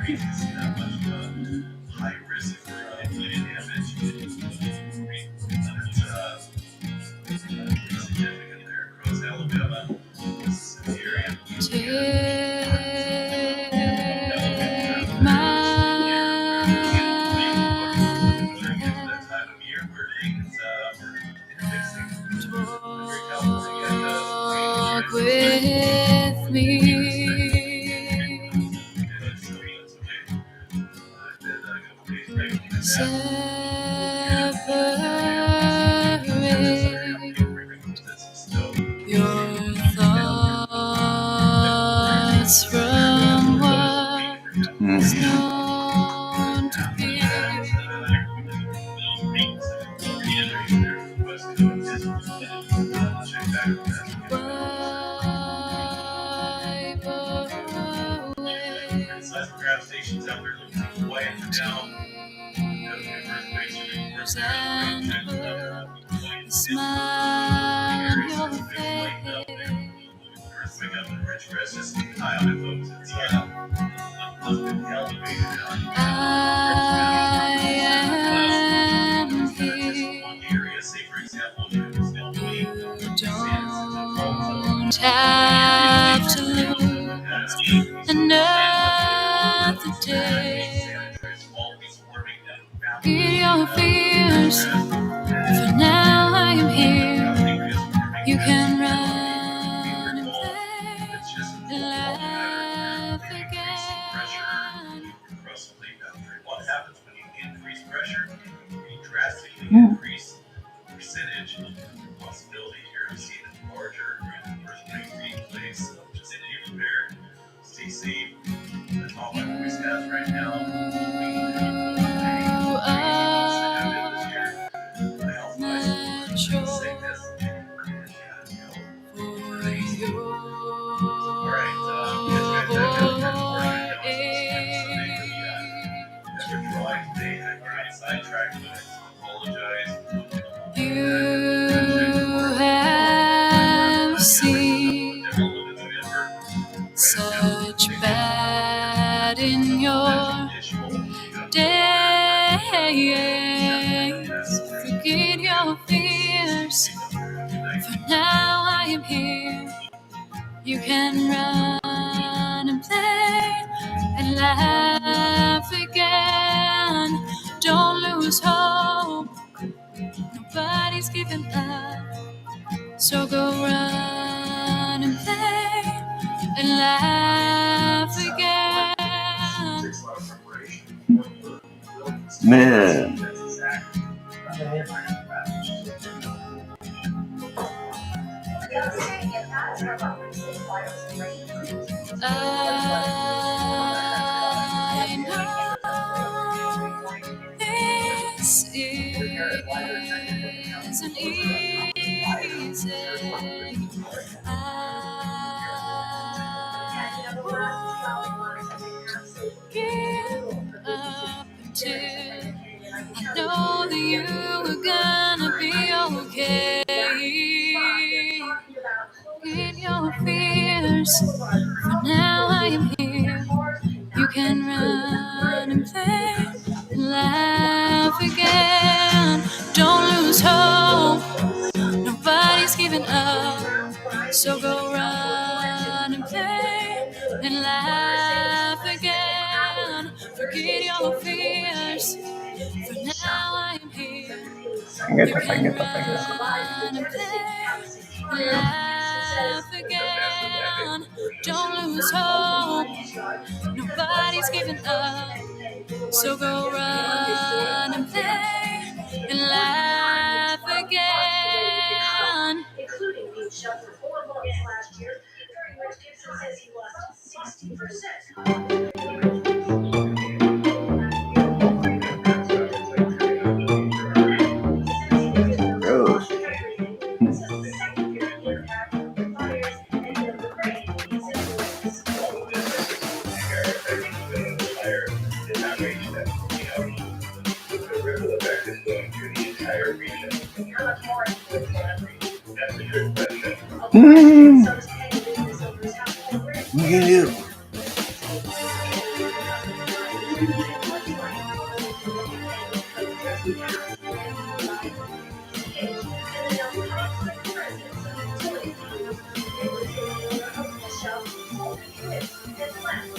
Walk with me. Separate your thoughts from what's known to be. Wipe away tears and put a smile on your face. I am here. You don't have to lose another day. Get your fears. For now I am here. You can run and play and laugh again. What happens when you increase pressure? You drastically increase the percentage of possibility here to see the larger earthquake taking place. Just stay prepared, stay safe. That's all my voice has right now. You have seen such bad in your days. Forget your fears. For now I am here. You can run and play and laugh again. Don't lose hope. Nobody's giving up. So go run and play and laugh again. Man. I know this isn't easy. I won't give up until I know that you are gonna be okay. Get your fears. For now I am here. You can run and play and laugh again. Don't lose hope. Nobody's giving up. So go run and play and laugh again. Forget your fears. For now I am here. You can run and play and laugh again. Don't lose hope. Nobody's giving up. So go run and play and laugh again. Including being shut for 4 months last year, during which Gibson says he lost 60%.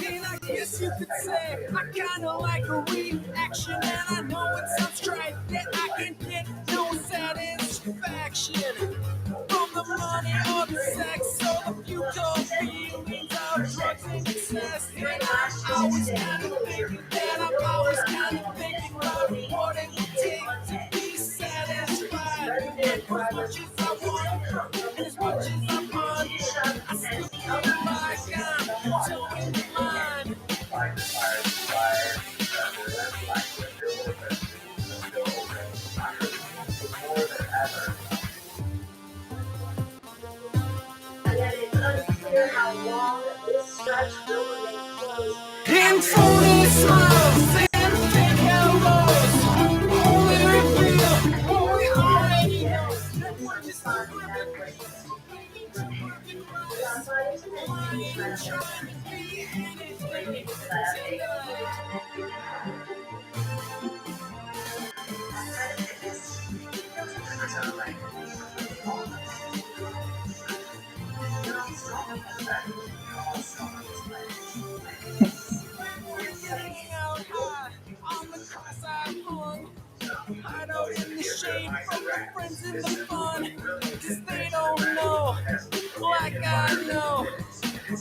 And I guess you could say I kinda like a reaction, and I know it sounds trite that I can get no satisfaction from the money or the sex or the futile feelings of drugs and excess. And I'm always kind of thinking that I'm always kind of thinking about what it would take to be satisfied. And as much as I want, and as much as I want, I still feel like I'm towing the line. And phony smiles and fake hellos only reveal what we already know. That we're just on the cross I hung. Hide out in the shade from the friends in the fun. Cause they don't know, like I know.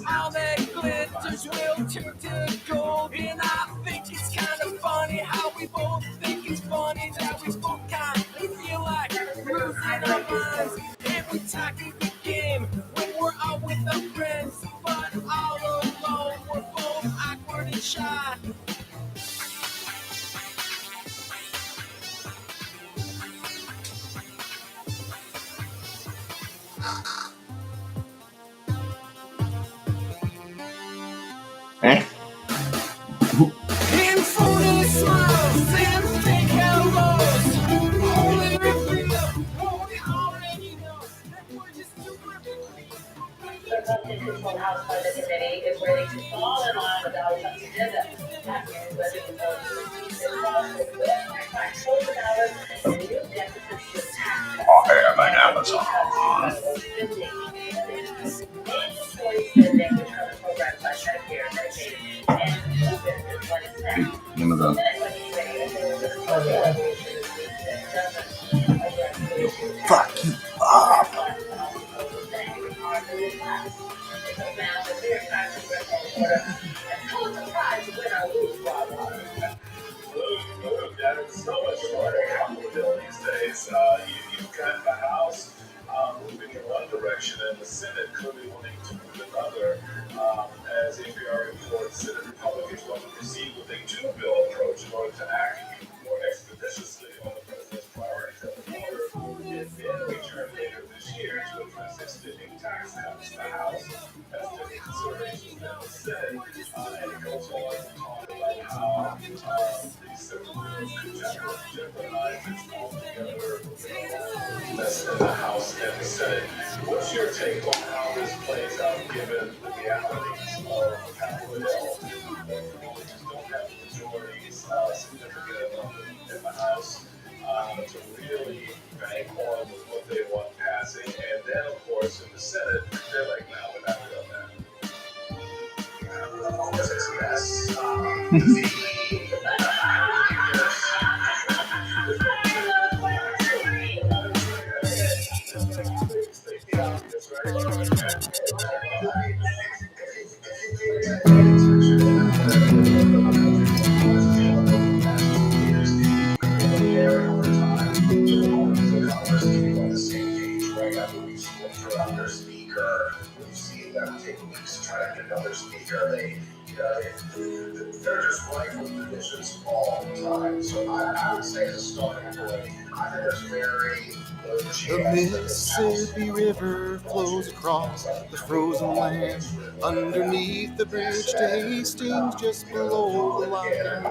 All that glitters will turn to gold. And I think it's kind of funny how we both think it's funny that we both kind of feel like losing our minds. And we talk a good game when we're out with our friends. But all alone, we're both awkward and shy. And phony smiles and fake hellos only reveal what we already know. That we're just too perfectly. The Control House Budget Committee is where they can fall in line with our agenda. After budget proposals, and new deficits tax. I am an Amazon. Mandatory spending to cover programs like Medicare, Medicaid, and COVID is what is next. Amazon. Fuck you up. There's so much more accountability these days. You've got the House moving in one direction, and the Senate clearly wanting to move in another. As APR reports, Senate Republicans want to proceed with a two-bill approach in order to act more expeditiously on the president's priorities at the border. It then return later this year to address extending tax cuts. The House has different considerations than the Senate, and it goes on to talk about how these several bills could jeopardize its altogether that's in the House and the Senate. What's your take on how this plays out, given the realities of Capitol Hill? Republicans don't have majorities significant enough in the House to really bank on what they want passing, and then of course in the Senate they're like, "No, we're not doing that." It's a mess. Another speaker. We've seen them take weeks to try to get another speaker. They're just running from positions all the time. So I would say the starting point, I think there's very low chance. The Mississippi River flows across the frozen land underneath the bridge to Hastings, just below the line. And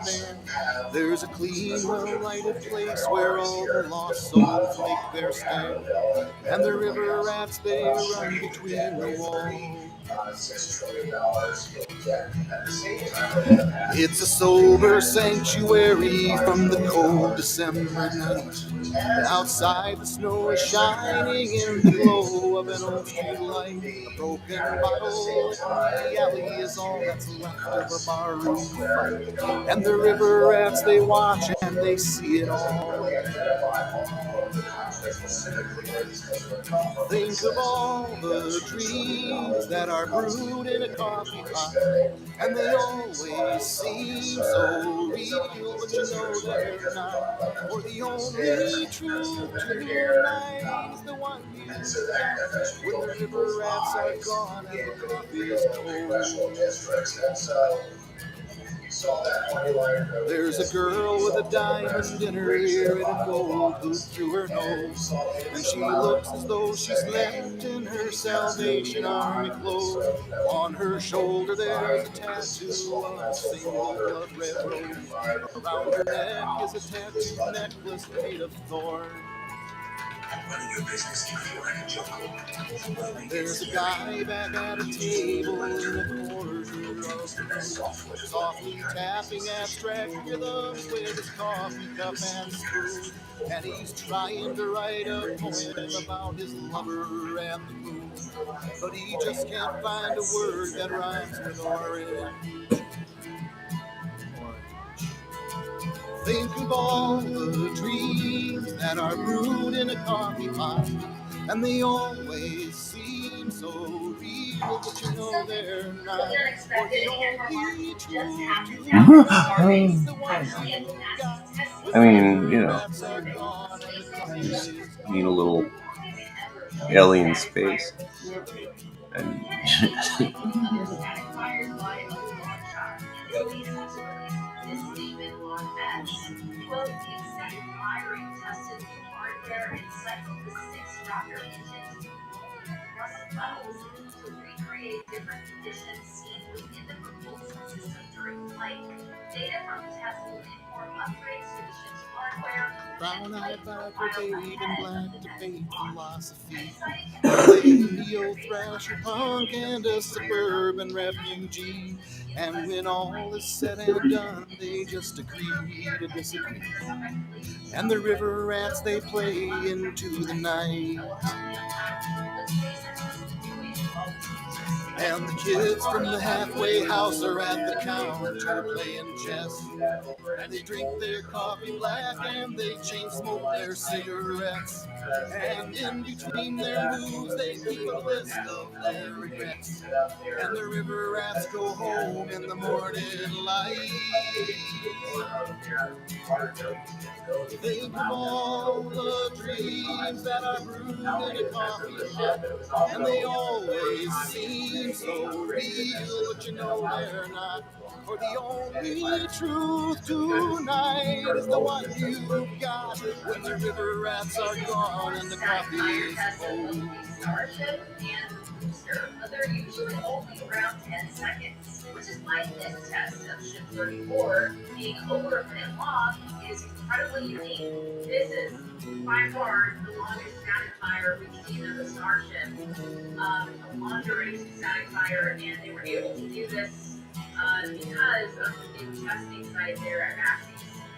there's a clean, well-lighted place where all the lost souls make their stand. And the river rats, they run between the walls. $6 trillion in debt. It's a sober sanctuary from the cold December night. Outside the snow is shining in the glow of an old street light. A broken bottle in the alley is all that's left of a barroom fight. And the river rats, they watch and they see it all. Think of all the dreams that are brewed in a coffee pot, and they always seem so real, but you know they're not. For the only truth tonight is the one you got when the river rats are gone and the coffee is cold. There's a girl with a diamond in her ear and a gold hoop through her nose, and she looks as though she's left in her Salvation Army clothes. On her shoulder there's a tattoo of a single blood red rose. Around her neck is a tattoo necklace made of thorns. There's a guy back at a table in a corner of the room, softly tapping abstract rhythms with his coffee cup and spoon. And he's trying to write a poem about his lover and the moon, but he just can't find a word that rhymes with orange. Think of all the dreams that are brewed in a coffee pot, and they always seem so real, but you know they're not. For the only truth is the one you got. I mean, you know, just need a little alien space. And to recreate different conditions seen within the propulsion system during flight. Data from tests will inform upgrades to the ship's hardware. Brown-eyed viper babe and black debate philosophy. A neo-thrasher punk and a suburban refugee. And when all is said and done, they just agree to disagree. And the river rats, they play into the night. And the kids from the halfway house are at the counter playing chess. And they drink their coffee black and they chain smoke their cigarettes. And in between their moves they keep a list of their regrets. And the river rats go home in the morning light. Think of all the dreams that are brewed in a coffee pot, and they always seem so real, but you know they're not. For the only truth tonight is the one you've got when the river rats are gone and the coffee is cold. They're usually only around 10 seconds, which is why this test of ship 34 being over a minute long is incredibly unique. This is by far the longest static fire we've seen of a starship, a long duration static fire, and they were able to do this because of the new testing site there at Massey.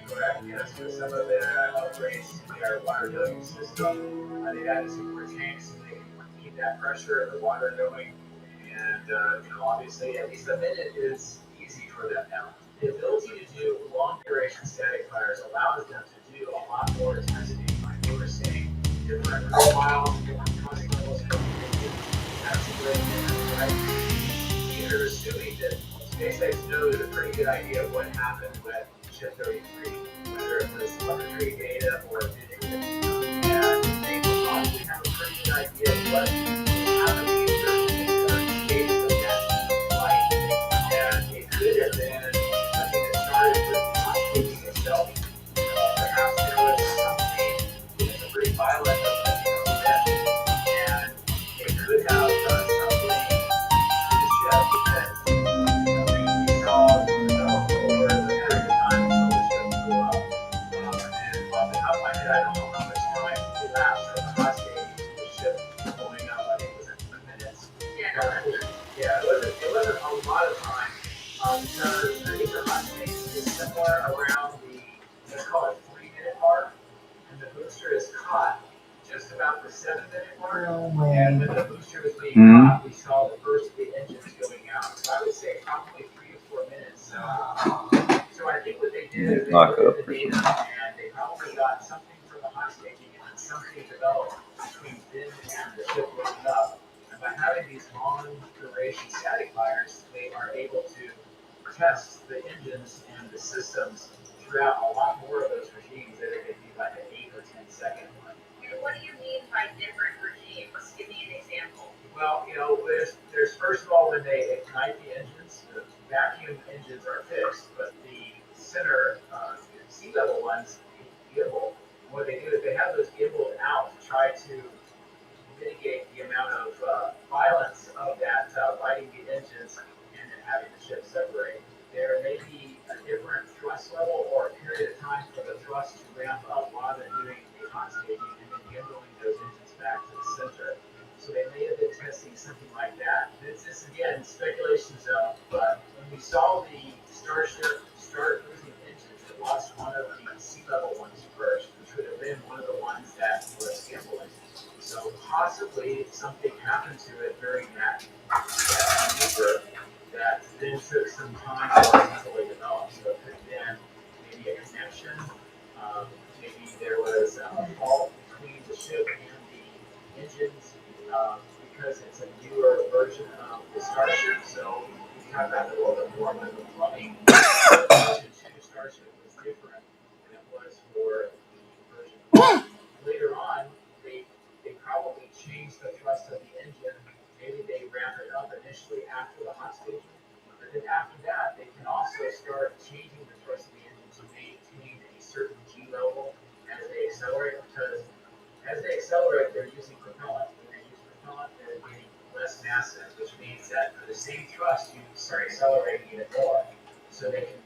Correct, yes, for some of the upgrades to their water dosing system, they've added some more tanks so they can keep that pressure of the water going. And, obviously, at least a minute is easy for them now. The ability to do long duration static fires allows them to do a lot more testing. Like we were seeing different profiles, different causing levels, that's a great thing, right? You're assuming that SpaceX knows a pretty good idea of what happened with Ship 33, whether it was telemetry data or video. And they probably have a pretty good idea of what happened in certain stages of that flight. And it could have been something that started with the hospital itself. Perhaps there was something that was a pretty violent event. And it could have done something to the ship that we saw develop over the period of time until the ship blew up. And off the top of my head, I don't know how much time elapsed from the last stage to the ship blowing up. I think it was in 10 minutes. Yeah, it wasn't a lot of time. I think the hot stage is somewhere around the, let's call it 3-minute mark, and the booster is caught just about the 7-minute mark. And when the booster was being caught, we saw the first of the engines going out. So I would say probably 3 to 4 minutes. So I think what they did is they looked at the data and they probably got something from the hot staging and then something developed between then and the ship blowing up. And by having these long duration static fires, they are able to test the engines and the systems throughout a lot more of those regimes that are going to be like an 8 or 10 second one. And what do you mean by different regimes? Give me an example. Well, there's first of all when they ignite the engines, the vacuum engines are fixed, but the center sea level ones gimbal. What they do is they have those gimbaled out to try to mitigate the amount of violence of that lighting the engines and then having the ship separate. There may be a different thrust level or a period of time for the thrust to ramp up while they're doing the hot staging and then gimbaling those engines back to the center. So they may have been testing something like that. This is again speculation zone, but when we saw the Starship start losing engines, it lost one of the sea level ones first, which would have been one of the ones that was gimbaling. So possibly something happened to it during that maneuver that then took some time for it to fully develop. So it could have been maybe a connection, maybe there was a fault between the ship and the engines because it's a newer version of the Starship. So we have that a little bit more, but the plumbing for version 2 Starship was different than it was for the version 1. Later on, they probably changed the thrust of the engine. Maybe they ramp it up initially after the hot staging, but then after that, they can also start changing the thrust of the engine to maintain a certain G level as they accelerate. Because as they accelerate, they're using propellant. When they use propellant, they're getting less massive, which means that for the same thrust, you start accelerating even more. So they can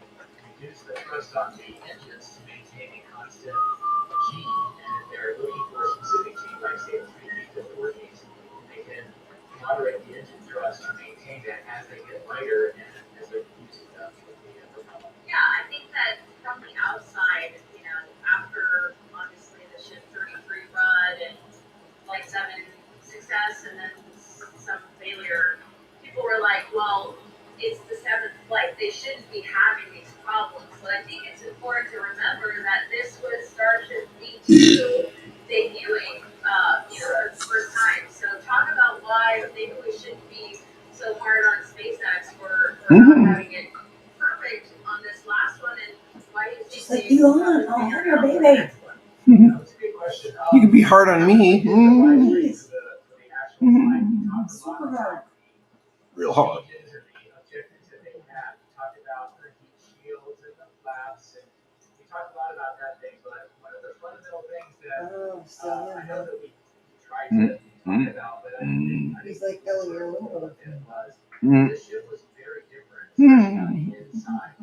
reduce the thrust on the engines to maintain a constant G, and if they're looking for a specific G, like say 3Gs to 4Gs, they can moderate the engine thrust to maintain that as they get lighter and as they're using the propellant. Yeah, I think that from the outside, after obviously the ship 33 run and Flight 7 success and then some failure, people were like, well, it's the 7th flight. They shouldn't be having these problems. But I think it's important to remember that this was Starship B2 debuting, for the first time. So talk about why maybe we shouldn't be so hard on SpaceX for not having it perfect on this last one, and why do you think She's like, Elon, I'll have your baby. That's a good question. You can be hard on me. Super hard. Real hard. Objectives that they had. We talked about the heat shields and the flaps, and we talked a lot about that thing. But one of the fundamental things that I know that we tried to talk about, but I think He's like, Ellie, you're a little it was the ship was very different, especially on the inside.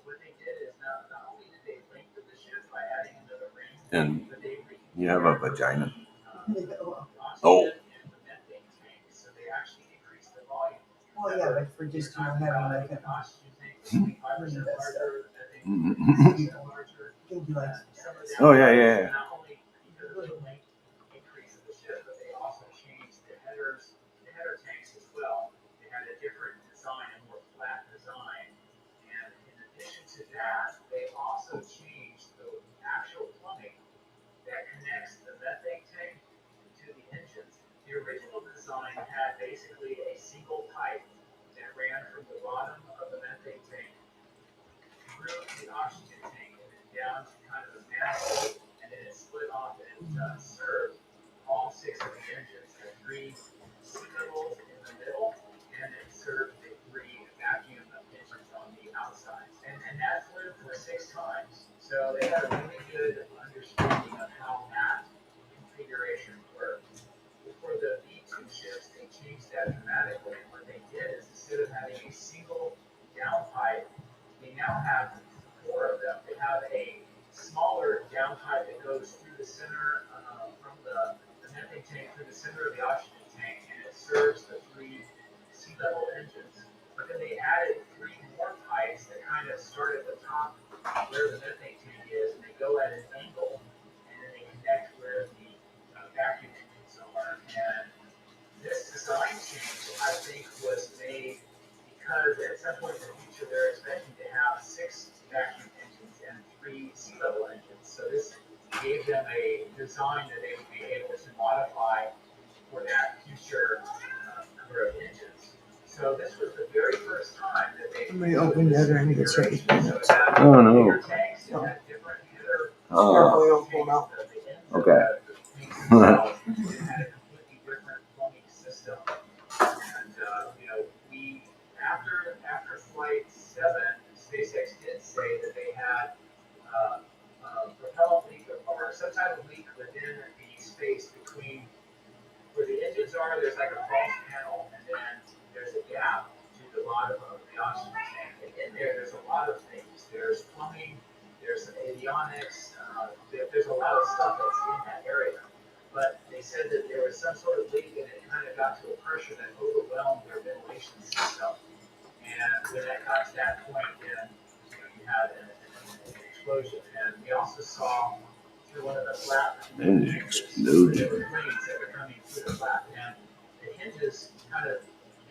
What they did is not only did they lengthen the ship by adding another ring, And but they you have a vagina. oh. So they actually increased the volume. Well, yeah, but for just having like a Oh yeah. Not only the length increase of the ship, but they also changed the header tanks as well. They had a different design, a more flat design. And in addition to that, they also changed the actual plumbing that connects the methane tank to the engines. The original design had basically a single pipe that ran from the bottom of the methane tank through the oxygen tank and then down to kind of a manifold, and then it split off and served all 6 of the engines, the 3 sea levels in the middle, and it served the 3 vacuum engines on the outside. And that flew for 6 times. So they had a really good understanding of how that configuration worked. For the B2 ships, they changed that dramatically. What they did is instead of having a single downpipe, they now have 4 of them. They have a smaller downpipe that goes through the center from the methane tank through the center of the oxygen tank, and it serves the 3 sea level engines. But then they added 3 more pipes that kind of start at the top where the methane tank is, and they go at an angle, and then they connect where the vacuum engines are. And this design change, I think, was made because at some point in the future they're expecting to have 6 vacuum engines and 3 sea level engines. So this gave them a design that they would be able to modify for that future number of engines. So this was the very first time that they. I'm gonna open the other end of the circuit. Oh, no. Bigger tanks that had different header. Oh, Oil pulled out. okay. It had a completely different plumbing system. And, we, after flight 7, SpaceX did say that they had propellant leak or some type of leak within the space between where the engines are. There's like a false panel, and then there's a gap to the bottom of the oxygen tank. And in there's a lot of things. There's plumbing, there's some avionics, there's a lot of stuff that's in that area. But they said that there was some sort of leak, and it kind of got to a pressure that overwhelmed their ventilation system. And when that got to that point, then you had an explosion. And we also saw through one of the flap hinges, there were flames that were coming through the flap, and the hinges kind of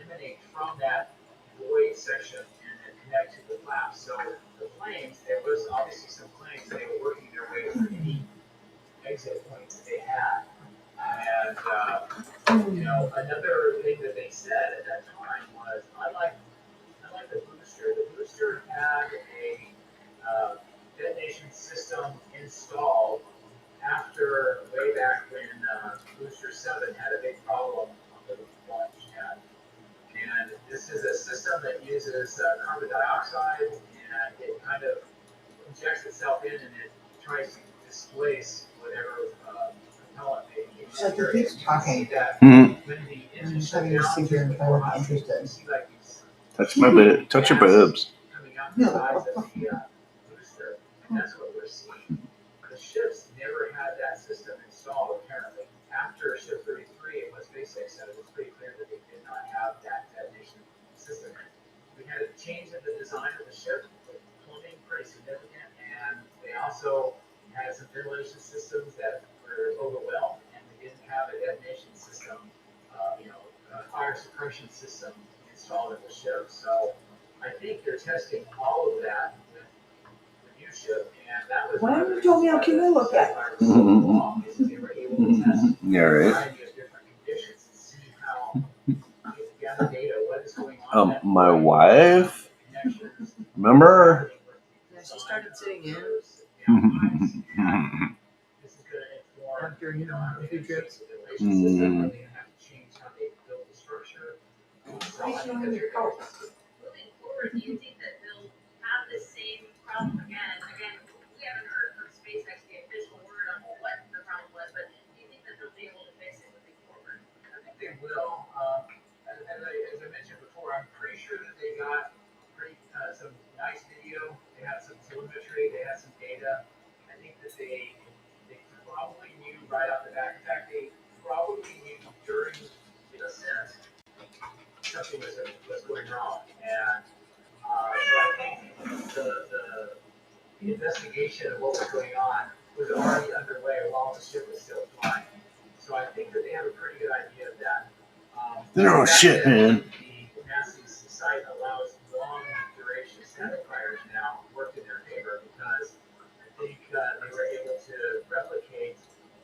emanate from that void section and then connect to the flap. So the flames, there was obviously some flames, they were working their way through any exit points that they had. And another thing that they said at that time was, I like the booster. The booster had a detonation system installed after way back when Booster 7 had a big problem on the launch pad. And this is a system that uses carbon dioxide, and it kind of injects itself in, and it tries to displace whatever propellant may be. So the keeps talking. Mhm. When the I'm engine just shut having to down, see if you're you interested. see like these Touch my boob. Touch your boobs. coming out the sides of the booster, and that's what we're seeing. The ships never had that system installed, apparently. After ship 33, it was SpaceX said it was pretty clear that they did not have that detonation system. We had a change in the design of the ship, with plumbing pretty significant, and they also had some ventilation systems that were overwhelmed, and they didn't have a detonation system, fire suppression system installed in the ship. So I think they're testing all of that with the new ship, and that was. Why haven't you told me how cute I look at? They were able to test Yeah, a right. variety of different conditions and see how gather data, what is going on. My wife, remember? Yeah, she started sitting in This is going to inform after, a few trips. Mm. They have to change how they build the structure. Why are you showing your coat? Moving forward, do you think that they'll have the same problem again? Again, we haven't heard from SpaceX the official word on what the problem was, but do you think that they'll be able to fix it moving forward? I think they will. As I mentioned before, I'm pretty sure that they got some nice video. They had some telemetry. They had some data. I think that they probably knew right off the bat. In fact, they probably knew during the ascent something was going wrong. And so I think the investigation of what was going on was already underway while the ship was still flying. So I think that they have a pretty good idea of that. Oh, shit, man. The NASA's site allows long duration static fires now work in their favor because I think they were able to replicate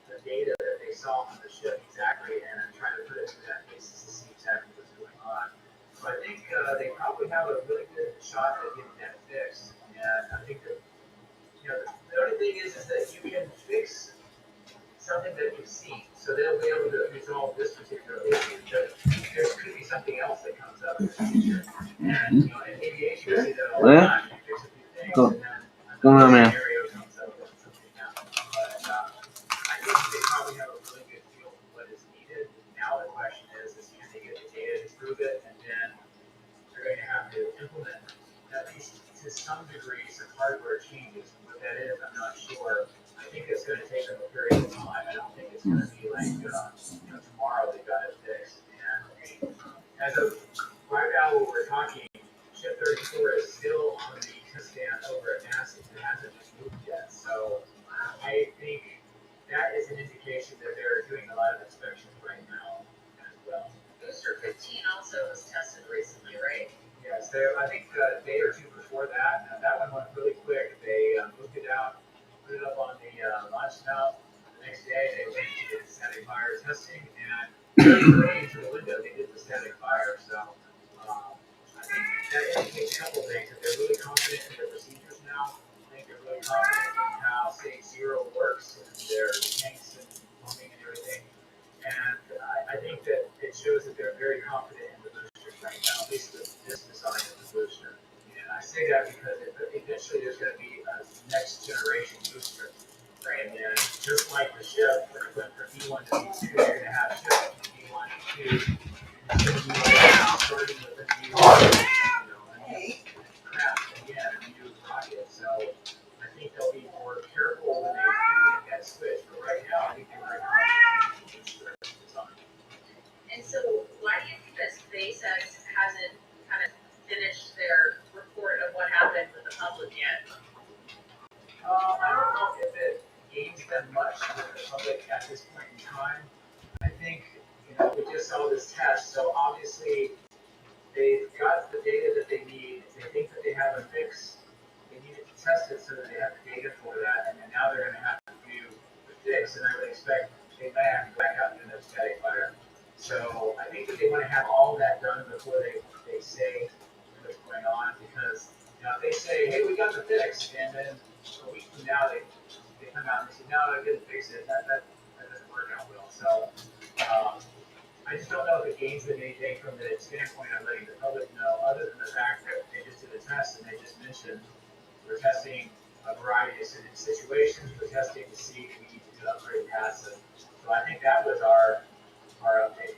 the data that they saw on the ship exactly and try to put it through that basis to see exactly what's going on. So I think they probably have a really good shot at getting that fixed. And I think that the only thing is that you can fix something that you've seen. So they'll be able to resolve this particular issue. But there could be something else that comes up in the future. And in aviation, you see that all the time. You fix a few things, and then another scenario comes up and something happens. But I think they probably have a really good feel for what is needed. Now the question is can they get the data to prove it, and then they're going to have to implement, at least to some degree, some hardware changes. What that is, I'm not sure. I think it's going to take them a period of time. I don't think it's going to be like tomorrow they got it fixed. And as of right now, when we're talking, indication that they're doing a lot of inspections right now as well. Booster 15 also was tested recently, right? Yes, I think a day or two before that, that one went really quick. They looked it out, put it up on the launch mount. The next day, they went to get the static fire testing, and right into the window, they did the static fire. So I think that indicates a couple of things, that they're really confident in their procedures now. I think they're really confident in how Stage Zero works, and their tanks and plumbing and everything. And I think that it shows that they're very confident in the booster right now, at least this design of the booster. And I say that because eventually there's going to be a next generation booster. Right? And then just like the ship, when it went from B1 to B2, you're going to have ships from B1 to B2. It's going to be now starting with a new, a new craft again, a new rocket. So I think they'll be more careful when they do make that switch. But right now, I think they're very confident in the booster design. And so, why do you think that SpaceX hasn't kind of finished their report of what happened with the public yet? I don't know if it gains them much with the public at this point in time. I think, we just saw this test, so obviously they've got the data that they need. They think that they have a fix. They needed to test it so that they have the data for that, and then now they're going to have to do the fix, and I would expect they might have to back out and do another static fire. So I think that they want to have all that done before they say what's going on, because if they say, hey, we got the fix, and then a week from now they come out and say, no, I didn't fix it, that doesn't work out well. So I just don't know if it gains them anything from the standpoint of letting the public know, other than the fact that they just did a test and they just mentioned we're testing a variety of situations, we're testing to see if we need to do upgrade paths. So I think that was our update.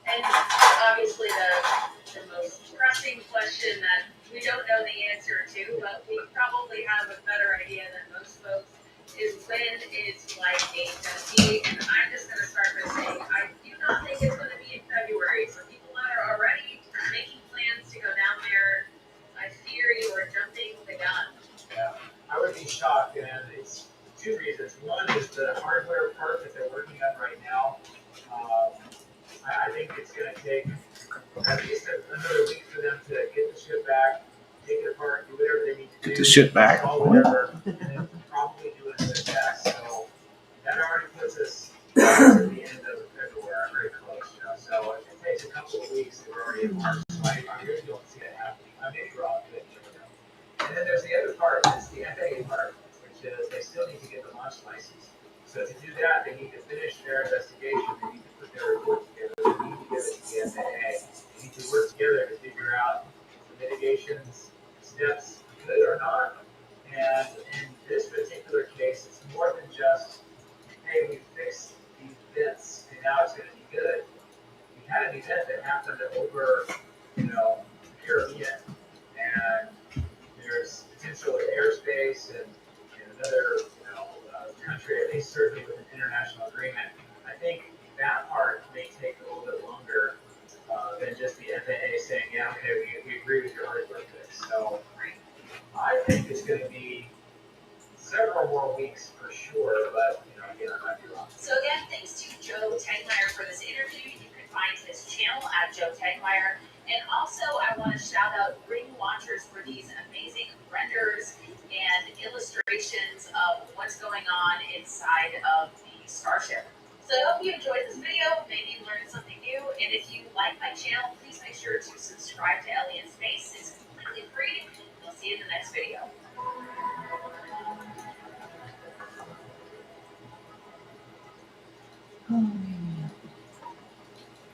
And obviously the most pressing question that we don't know the answer to, but we probably have a better idea than most folks, is when is Flight 8 going to be? And I'm just going to start by saying I do not think it's going to be in February. For people that are already making plans to go down there, I fear you are jumping the gun. Yeah, I would be shocked, and it's two reasons. One is the hardware part that they're working on right now. I think it's going to take at least another week for them to get the ship back, take it apart, do whatever they need to do. Get the ship back. Install whatever, and then probably do another test. So that already puts us to the end of February, very close. So if it takes a couple of weeks, we're already in March. So I really don't see it happening. I may be wrong, but you never know. And then there's the other part, it's the FAA part, which is they still need to get the launch license. So to do that, they need to finish their investigation. They need to put their report together. They need to give it to the FAA. They need to work together to figure out the mitigations, steps, good or not. And in this particular case, it's more than just, hey, we fixed these bits and now it's going to be good. We had an event that happened over, the Caribbean, and there's potential in airspace and another, country, at least certainly with an international agreement. I think that part may take a little bit longer than just the FAA saying, yeah, okay, we agree with your hardware fix. So I think it's going to be several more weeks for sure, but again, I might be wrong. So again, thanks to Joe Tegmeyer for this interview. You can find his channel at Joe Tegmeyer. And also, I want to shout out Ring Watchers for these amazing renders and illustrations of what's going on inside of the Starship. So I hope you enjoyed this video, maybe you learned something new, and if you like my channel, please make sure to subscribe to Alien Space. It's completely free, and we'll see you in the next video.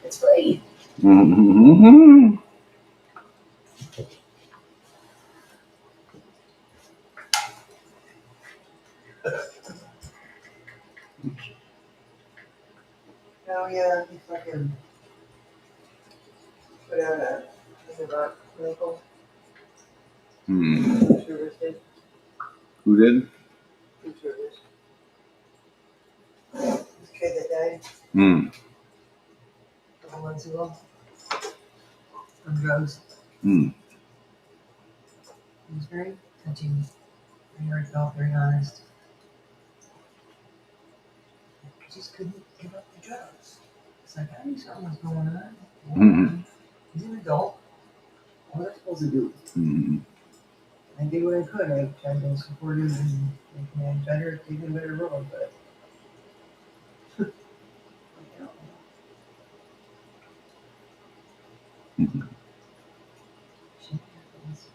It's free. Mm-hmm. Oh yeah, he fucking put out a rock label. Troopers did. Who did? Two troopers. This kid that died a couple months ago from drugs. He was very touching, very heartfelt, very honest. just couldn't give up the drugs. It's like, I knew something was going on. Mhm. He's an adult. What am I supposed to do? Mhm. I did what I could. I tried to support him and make him better, take him a better road, but you know, Mhm. shit happens.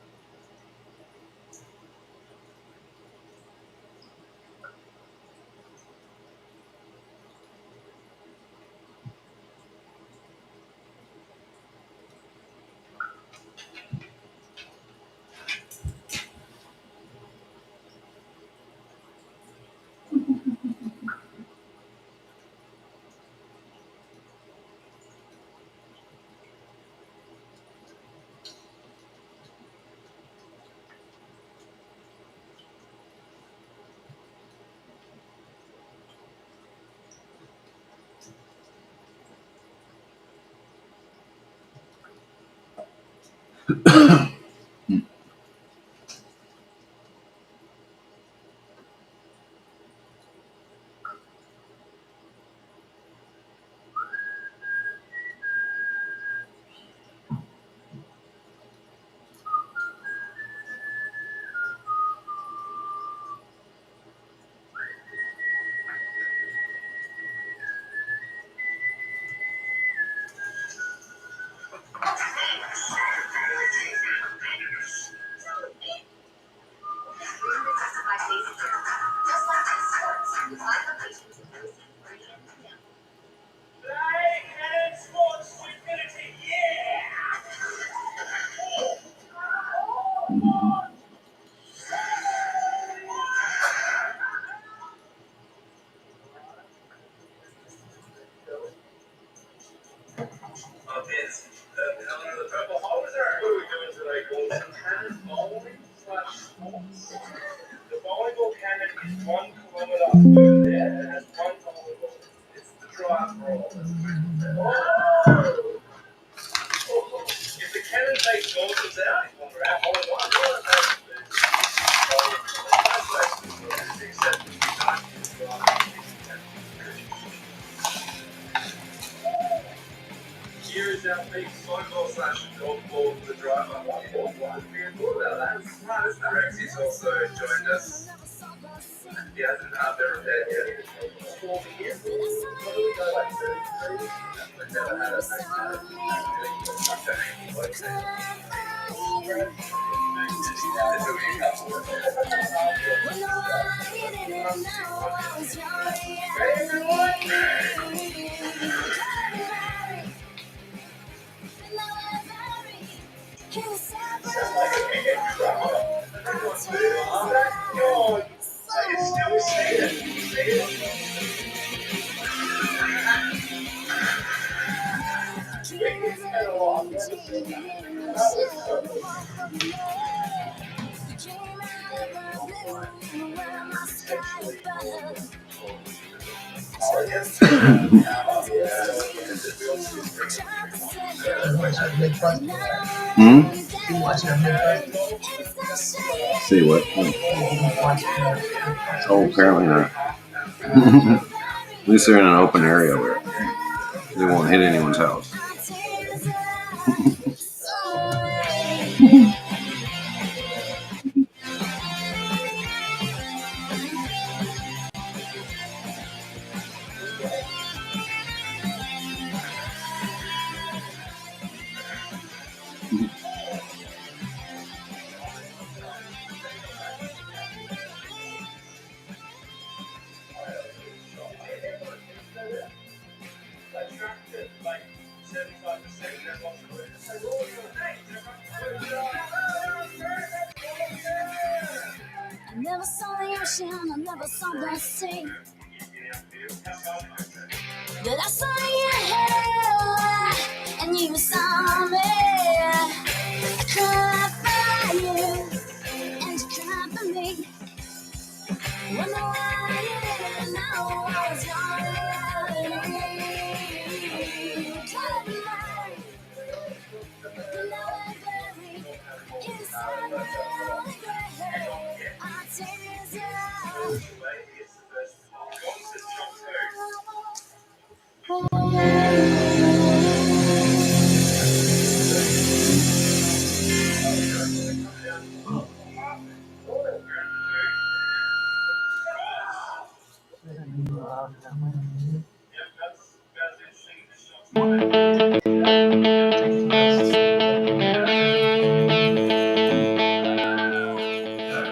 The purple hoser. What are we doing today, Golden? Cannon bowling slash sports. The volleyball cannon is 1 kilometer through there. It has one volleyball. It's the drive roll. Oh! If the cannon takes Dawson's out, he's wonder out. Only one. Except if you don't use the drive. Here is our big cycle slash golf ball for the driver. What we thought about that? Smart, isn't it? Rex has also joined us. He hasn't ever repaired yet. 40 years. What do we go like 33? We've never had a Hmm? You watching a midnight? See what? Oh, apparently not. At least they're in an open area where they won't hit anyone's house. I never saw the ocean, I never saw the sea. But I saw you, and you saw me. I cried for you, and you cried for me. Wonder why you didn't know I was yours. Tried to lie, but now I'm buried inside my lonely grave. Our tears are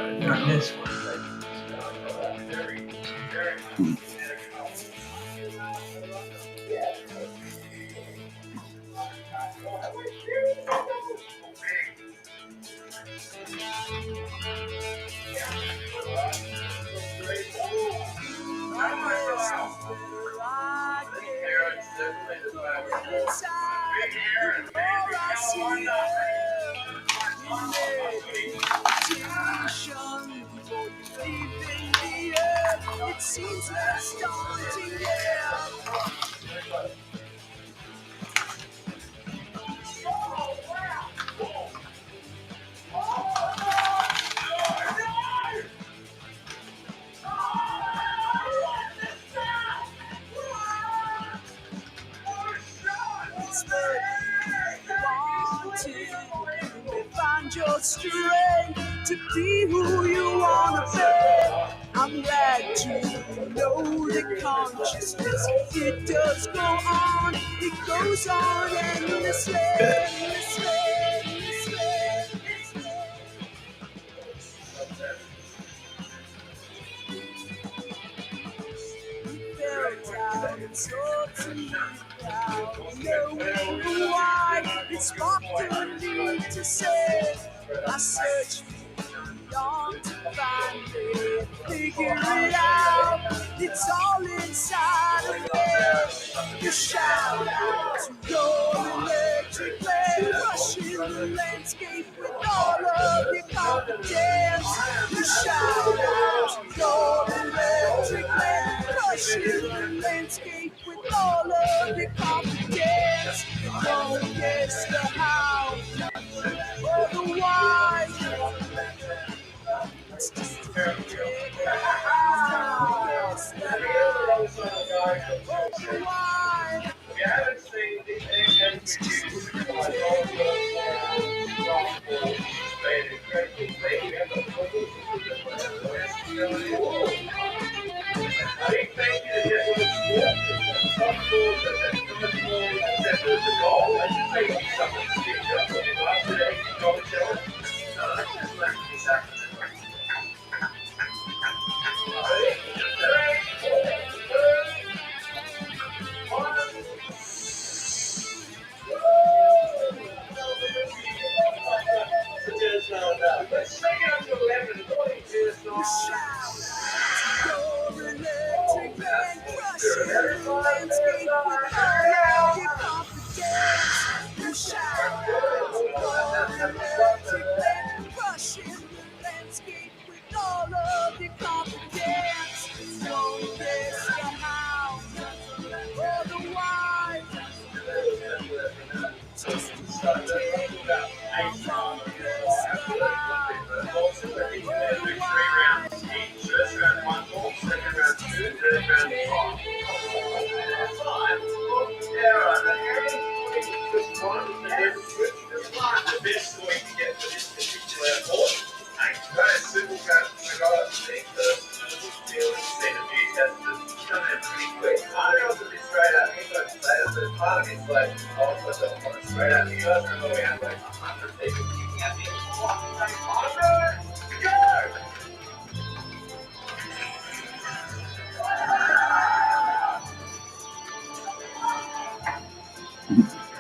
Not this one, It seems less daunting, yeah. Find your strength to be who you wanna be. I'm glad to know that consciousness, it does go on, it goes on endlessly, endlessly, endlessly. Fell down and soared to me down, knowing why it sparked a need to say, I search beyond to find it, figure it out, it's all inside of me. You shout out to your electric land, crushing the landscape with all of your confidence. You shout out to your electric land, crushing the landscape with all of your confidence. Don't guess the how or the why.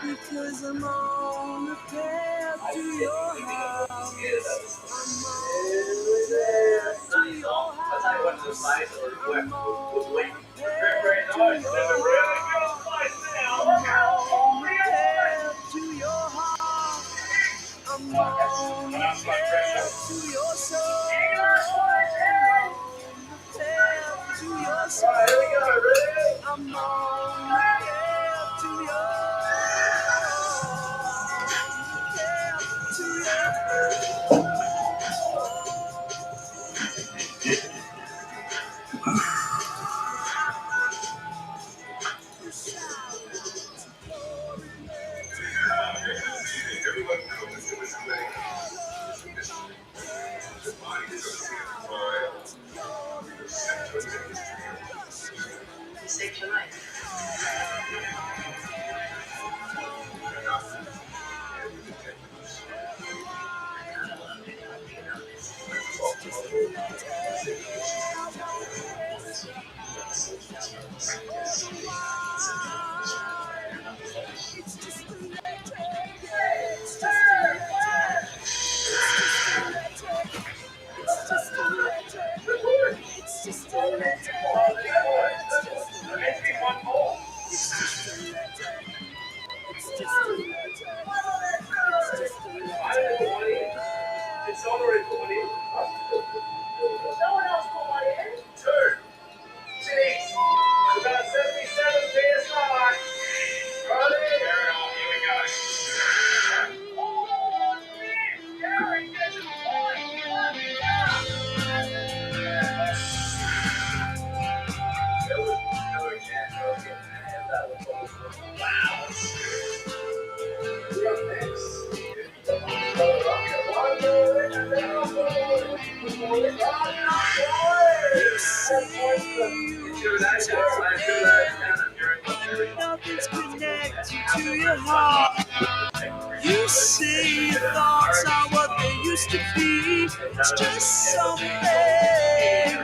Because I'm on the path to your house. I'm on the path to your house. I'm on the path to your house. I'm on the path to your heart. I'm on the path to your soul. I'm on the path to your soul. I'm on the path to your It's already put in. No one else put one in. Two. Jeez. About 77 PSI. Ready? Here we go. Oh, shit. Gary gets a Wow. You're up next. Nothing's connected to your heart. You see your thoughts are what they used to be. It's just something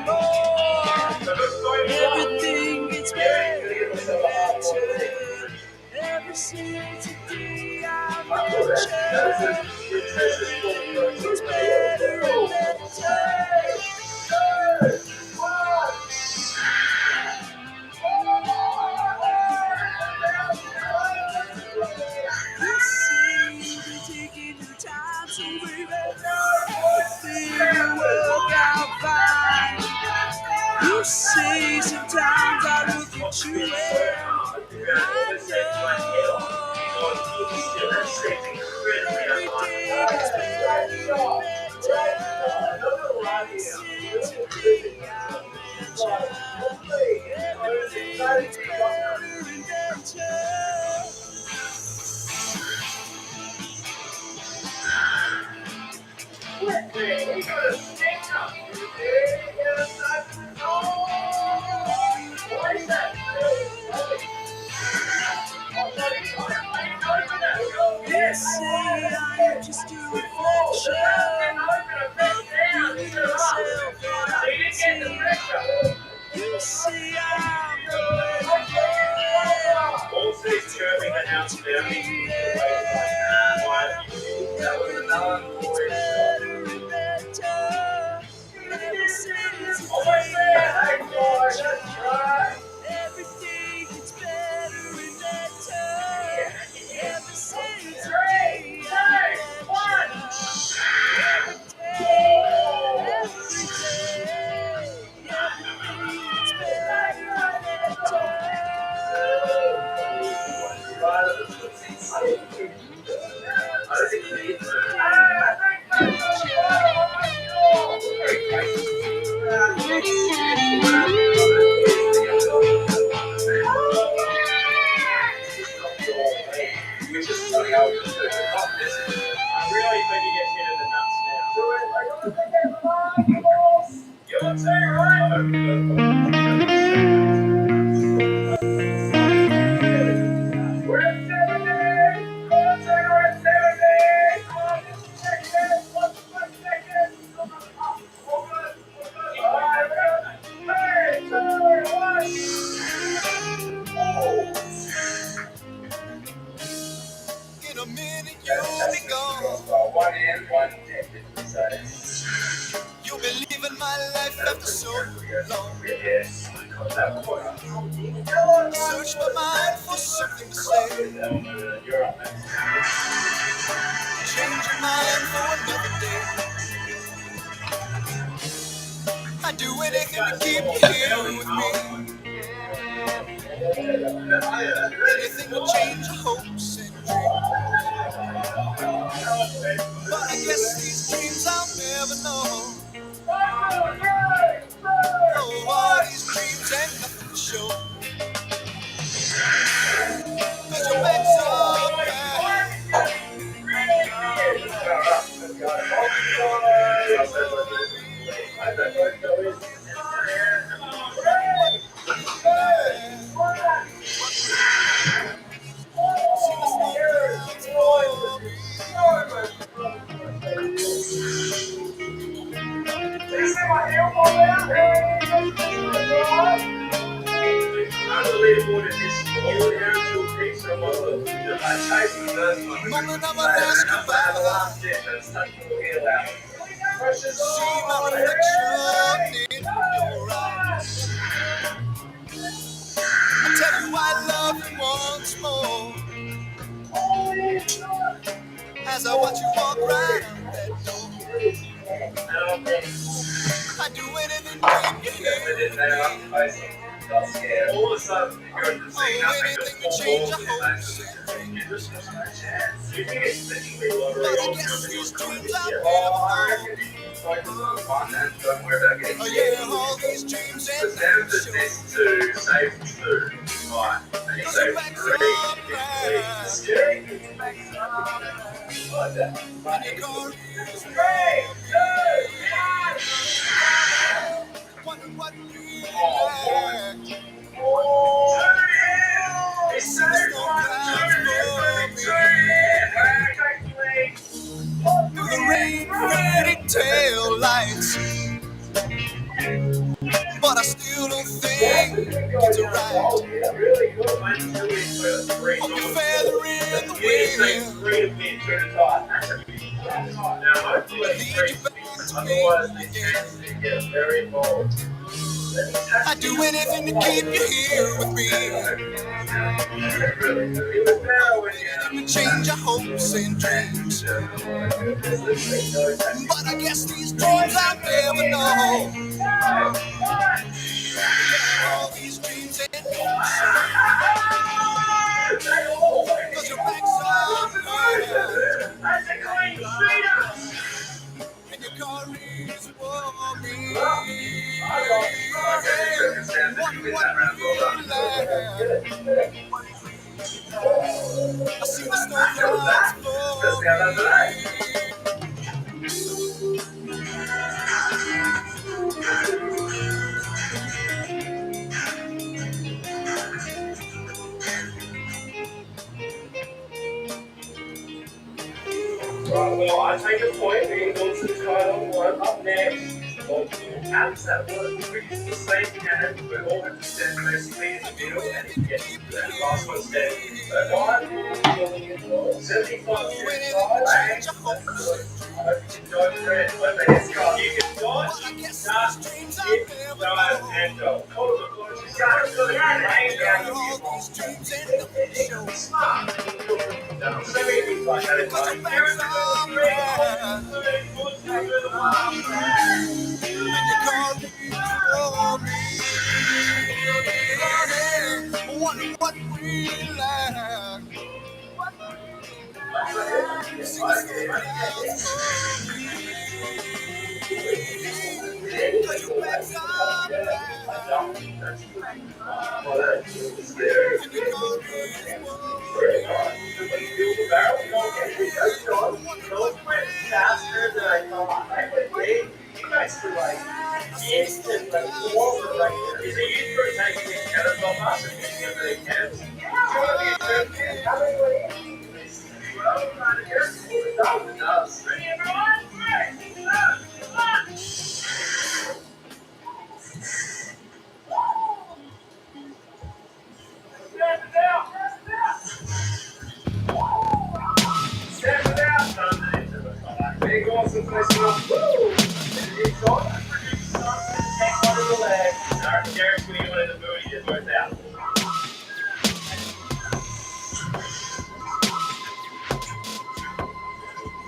more. Everything gets better and better. Ever since the day I met you, everything gets better and better. You seem to be taking your time, so baby, everything will work out fine. You say sometimes I look at you and I know everything is better and better. Since the day I met you, everything is better and better. They say I am just a reflection of yourself that I see. You say I'm the way All these chirping the house down. That was another voice. better and better. Ever since Almost there. Hey, boy, that's right. everything gets better and better. Ever since the day I met you. Every day, everything gets better and I really think he gets hit in the nuts now. You would say, We're at 70. We're at 70. 1 second. Hey, 2, 1. In a minute you'll be gone. One in, one dead. You'll be leaving my life after so long. Yes. Search my mind for something to say. You're up next. Change your mind for another day. I'd do anything to keep you here with me. Anything to change your hopes and dreams. But I guess these dreams I'll never know. Oh, all these dreams ain't nothing to show. 'Cause your back's up back. Moment of a last goodbye. See my reflection in your eyes. I tell you I love you once more as I watch you walk right out that door. I do anything to keep you here with me. All of a sudden, you go from seeing Oh, nothing anything to to change your hopes and dreams. you think it's literally lottery But I or guess something these or dreams something? I've Oh, I never reckon focus on fun and don't worry about getting known. Oh scared. yeah, all these dreams The and standard show. test to save food. Right. And you Cause say your back's 3, up 50, right. scary. Like that. And your car is 3, 2, warming. 1. Wonder what we Oh, like. 1. Oh, 2 I It's see the safe. storm 1, 2 clouds moving. 2 forming. Through the rain, fading tail lights. But I still don't think it's right. Really good, man. 2 is for 3. Up your feather in the You say wind. 3 to win, 2 to tie. Now, hopefully, Lead 3 you back sticks. to Otherwise, me the again. chances to get very involved. I'd do anything to keep you here with me. Oh, anything to change your hopes and dreams. But I guess these dreams I'll never know. All these dreams and show. Cause your back's up right. And your car is warming. Wonder what we like. I see the storm clouds forming. Right, well, I take a point. We're going to go to the title one up next. Multiple taps that work. We use the same hand. We all have to stand basically in the middle and it gets that last one standing. So 1, 75 cents. I hope you can dodge red. But they get caught. You can dodge, duck, skip, dive, and go. All these dreams and smart. So many things like that in life. Wonder what we like. See the storm clouds forming. 'Cause your back's up right. And your car is Faster than I thought. You guys were like instant, like forward right there. Is it you for taking these cannons off us and using them for the cannons? How many were in? Well, I'm trying to get it. Does. Ready, everyone? Stand it down! Stand it down! Big awesome place up. Woo! It's on. Take one of the leg. Alright, Derek's putting one in the booty. Just worked out.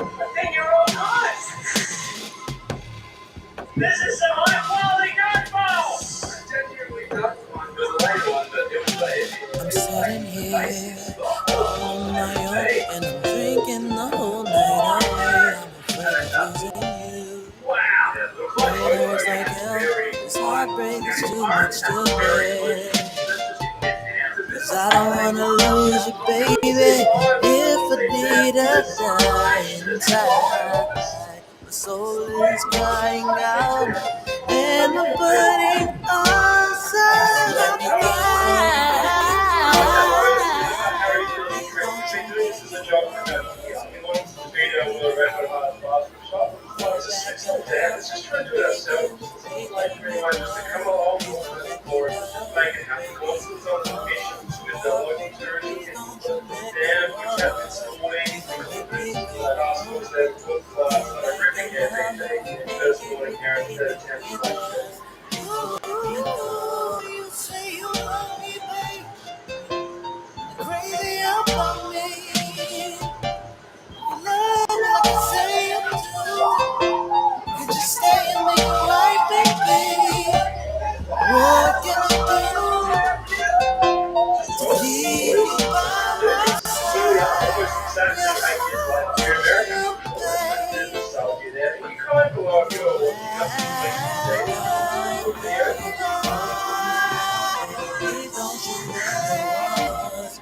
I think you're all nice. This is some high quality dodgeball. Genuinely dodgeball. It was a later one, but it was later. I'm sitting here on my own and I'm drinking the whole night away. I'm afraid of losing you. Wow. It hurts like hell. This heartbreak is too much to bear. 'Cause I don't wanna lose you, baby. If I need to die inside, my soul is crying out and I'm burning outside. Let me actually, I did like the American people that did the South get in. You can't go out here and cut some places today. Over there. Don't you let us.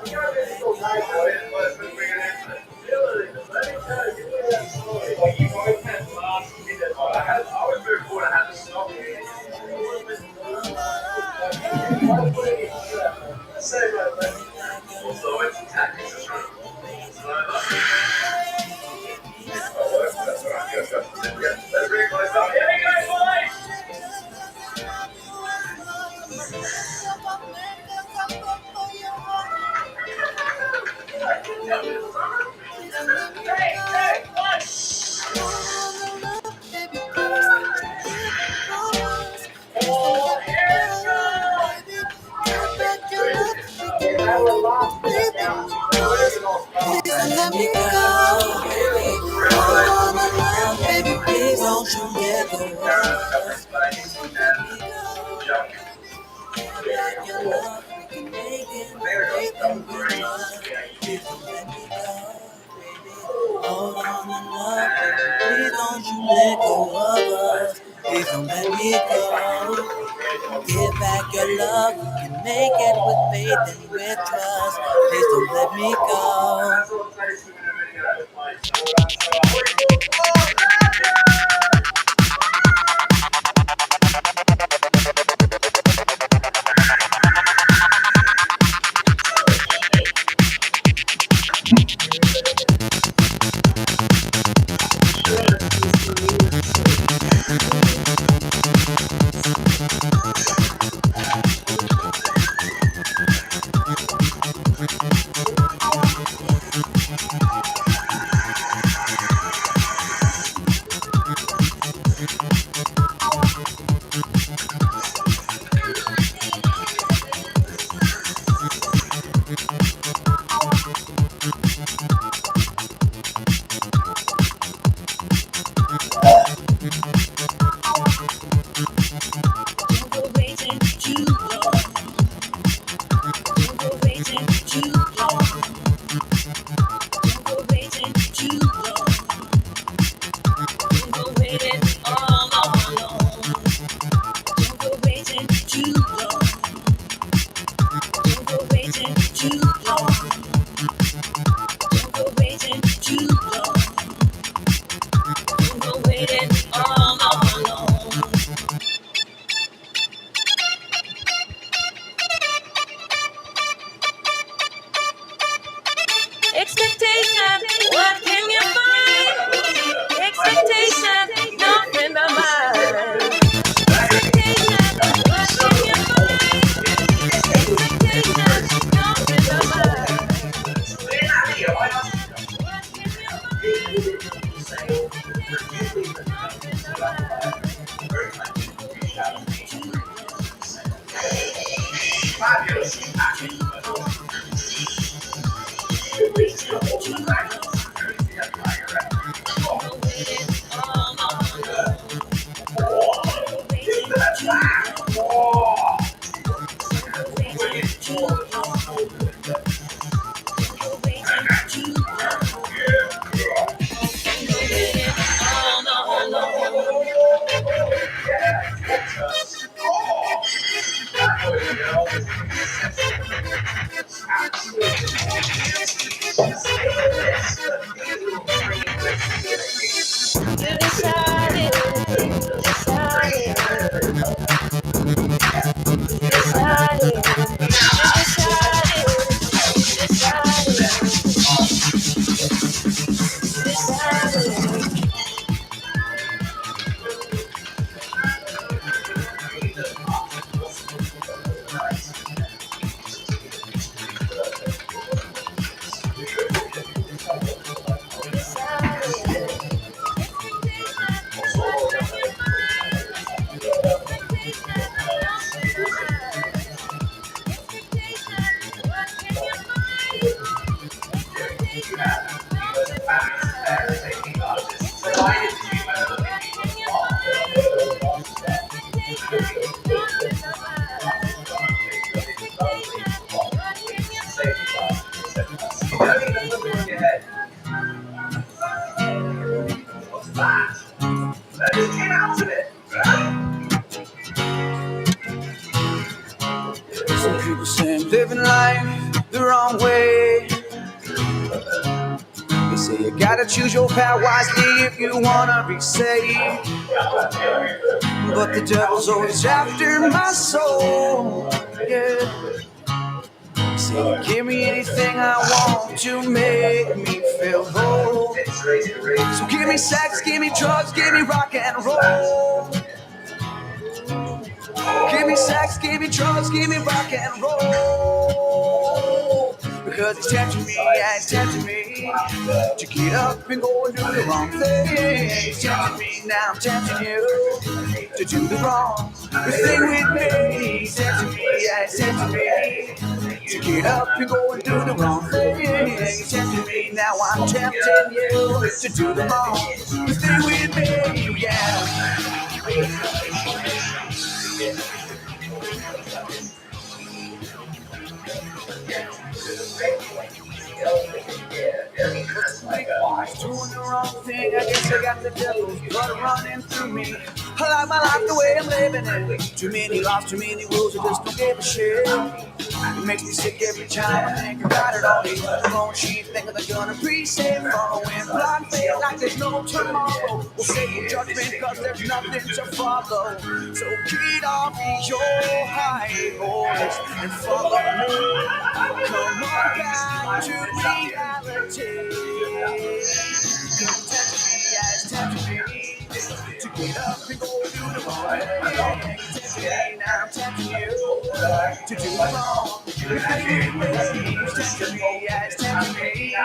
You gotta make it so nice, boy. Let's bring it in. Really, let me tell you that story. Like, you always had lots of people. I was very cool. I had the snow. Say my friend. Also, it's tactics is right. That's what I love. Oh, that's what I guess. Let's bring it close up. Yeah, you guys, boys! Hey, what? Let me go, baby. All my love, baby. Please don't you let go. Your love, we can make it. Everything we want. Please don't let me go, baby. Hold on to love, baby. Please don't you let go of us. Please don't let me go. Give back your love. We can make it with faith and with trust. Please don't let me go. Expectation, what can you find? Expectation, no friend of mine. Expectation, what can you find? Expectation, no friend of mine. What can you find? Expectation, no friend of mine. You decided, decided, decided, decided. People say I'm living life the wrong way. They say you gotta choose your path wisely if you wanna be saved. But the devil's always after my soul. Yeah. Say, give me anything I want to make me feel whole. So give me sex, give me drugs, give me rock and roll. Give me sex, give me drugs, give me rock and roll. Because it's tempting me, yeah, it's tempting me to get up and go and do the wrong thing. It's tempting me, now I'm tempting you to do the wrong thing with me. It's tempting me, yeah, it's tempting me to get up and go and do the wrong thing. It's tempting me, now I'm tempting you to do the wrong thing with me, yeah. Doing the wrong thing, I guess I got the devil's blood running through me. I like my life the way I'm living it. Too many laws, too many rules, I just don't give a shit. It makes me sick every time I think about it all. These wrong sheep thinking they're gonna be safe. Following blind faith like there's no tomorrow. We'll say your judgment cause there's nothing to follow. So get off your high horse and follow me. Come on back to reality. It's tempting me to get up and go do the wrong thing. It's tempting me, now I'm tempting you to do the wrong thing. It's tempting me, yeah, it's tempting me to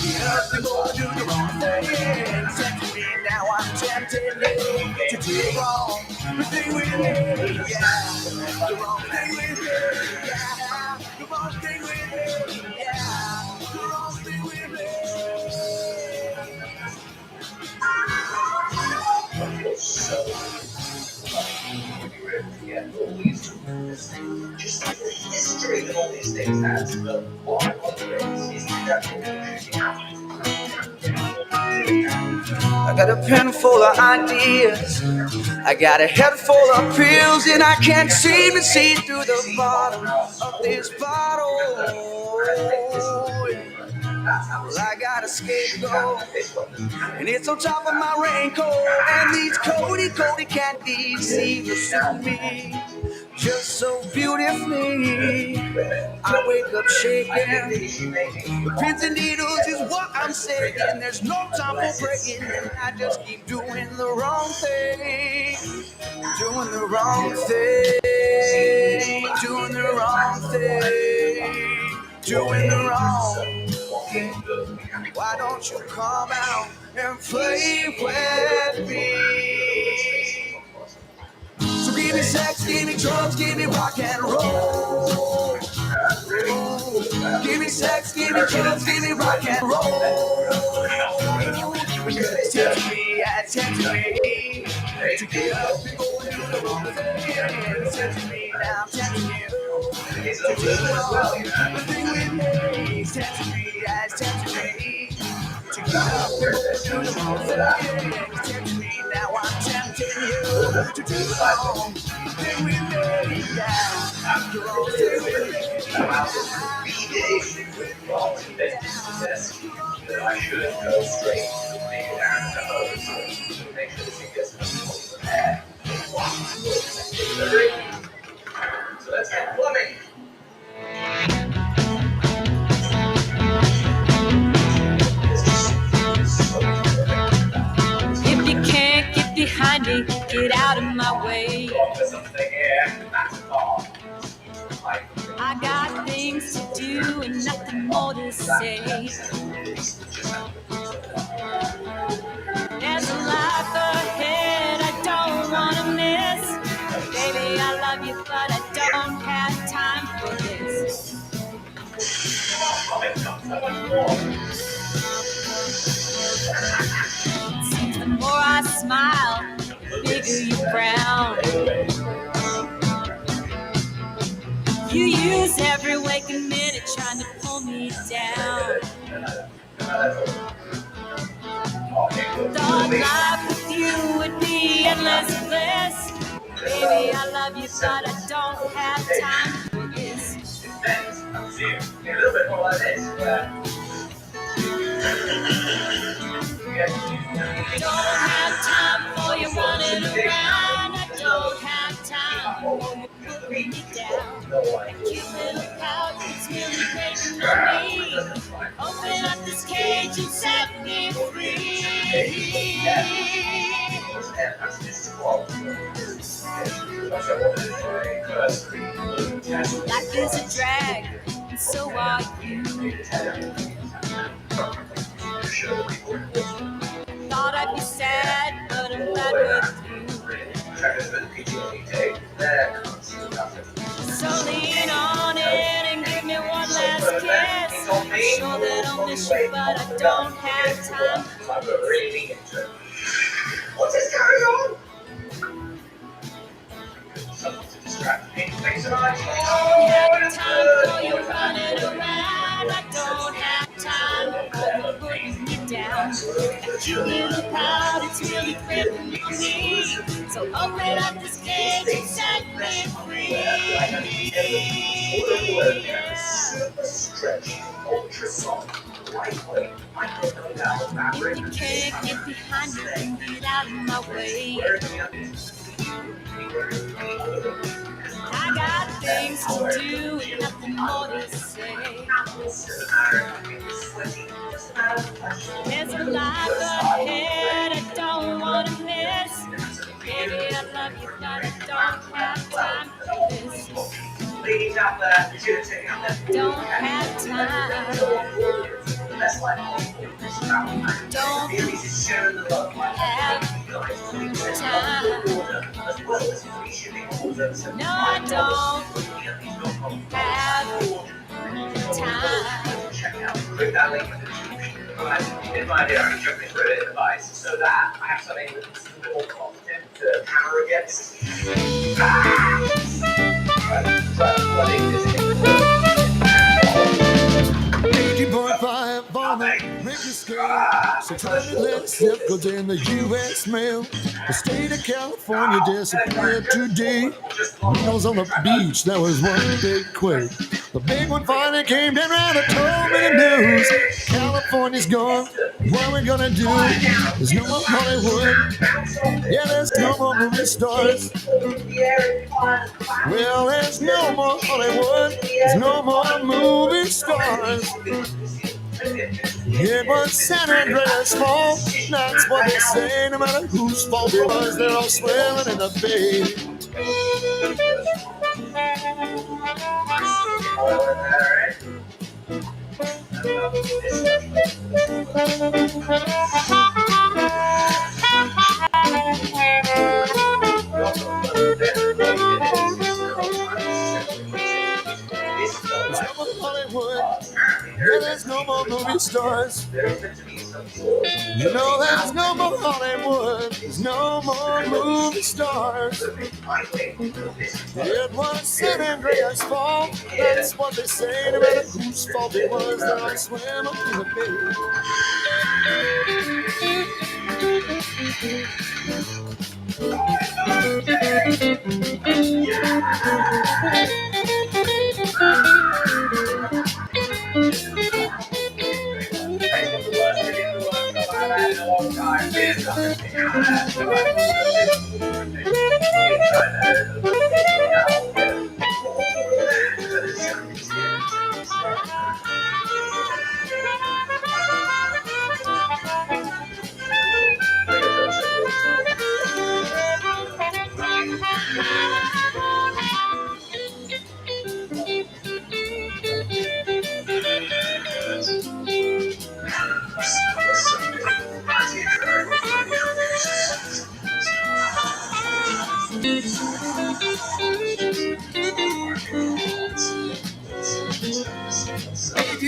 get up and go do the wrong thing. It's tempting me, now I'm tempting you to do the wrong thing with me, yeah. The wrong thing with me, yeah. The wrong thing with me, yeah. The wrong thing with me. Just like the history that all these things has, the one of the things is I got a pen full of ideas, I got a head full of pills, and I can't seem to see through the bottom of this bottle. Well, I got a scapegoat, and it's on top of my raincoat, and these Cody candies seem to suit me just so beautifully. I wake up shaking, the pins and needles is what I'm saying. There's no time for breaking, and I just keep doing the wrong thing, doing the wrong thing, doing the wrong thing, doing the wrong thing. Why don't you come out and play with me? So give me sex, give me drugs, give me rock and roll. Give me sex, give me drugs, give me rock and roll. Because it's tempting me, it's tempting me to get up and go and do the wrong thing. It's tempting me, now I'm tempting you to do the wrong thing with me. It's tempting me, it's tempting me to get up and go and do the wrong thing. It's tempting me, now I'm tempting you to do the wrong thing with me. Yeah, the wrong thing with me. that I should go straight to the host. Make sure that you get some bad. So that's it. Plumbing. If you can't get behind me, get out of my way. I got things to do and nothing more to say. There's a life ahead I don't want to miss. Baby, I love you, but I don't have time for this. Seems the more I smile, the bigger you frown. You use every waking minute trying to pull me down. Thought life with you would be endless bliss. Baby, I love you, but I don't have time for this. like this, where Don't have time for you running around. I don't have time for you putting me down. Cute little pouch that's really waiting on me. Open up this cage and set me free. Life is a drag, and so are you. Thought I'd be sad, but I'm glad with you. So lean on it and give me one last kiss. I'm sure that I'll miss you, but I don't have time. What is going on? Something to distract me. Thanks so much. Don't have time for you running around. I don't have time for you putting me down. That cute little pout, it's really gripping me. So open up this cage and set me free. Super stretchy, ultra soft, lightweight. I don't know now the fabric. If you can't get behind me, then get out of my way. I got things to do and nothing more to say. There's a life ahead I don't want to miss. Baby, I love you, but I don't have time for this. Ladies out there, shooting out there. Don't have time. Don't have time. No, I don't have time. Check out that link in the description. In my idea, I'm jumping through it device so that I have something that's a bit more competent to hammer against. Right, so what is this? 80.5 on the Richter scale. 600 less zip codes in the U.S. mail. The state of California disappeared today. Wheels on the beach, that was one big quake. The big one finally came down around and told me the news. California's gone, what are we gonna do? There's no more Hollywood, yeah, there's no more movie stars. Well, there's no more Hollywood, there's no more movie stars. It was San Andreas' fault, that's what they say. No matter whose fault it was, they're all swimming in the bay. There's no more Hollywood, yeah, there's no more movie stars. You know there's no more Hollywood, there's no more movie stars. It was San Andreas' fault, that's what they say. No matter whose fault it was, they're all swimming in the bay.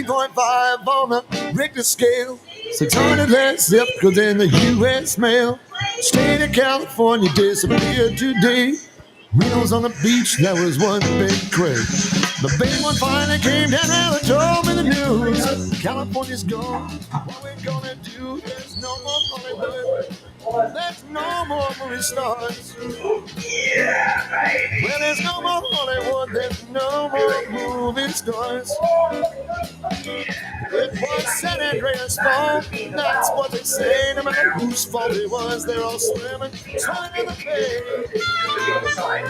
.5 on the Richter scale. 600 less zip codes in the U.S. mail. State of California disappeared today. Wheels on the beach, that was one big quake. The big one finally came down and told me the news. California's gone, what we gonna do? There's no more Hollywood, There's no more movie stars. Yeah, baby. Well, there's no more Hollywood. There's no more movie stars. It was San Andreas' fault. That's what they say. No matter whose fault it was, they're all swimming, trying to pay. The other side.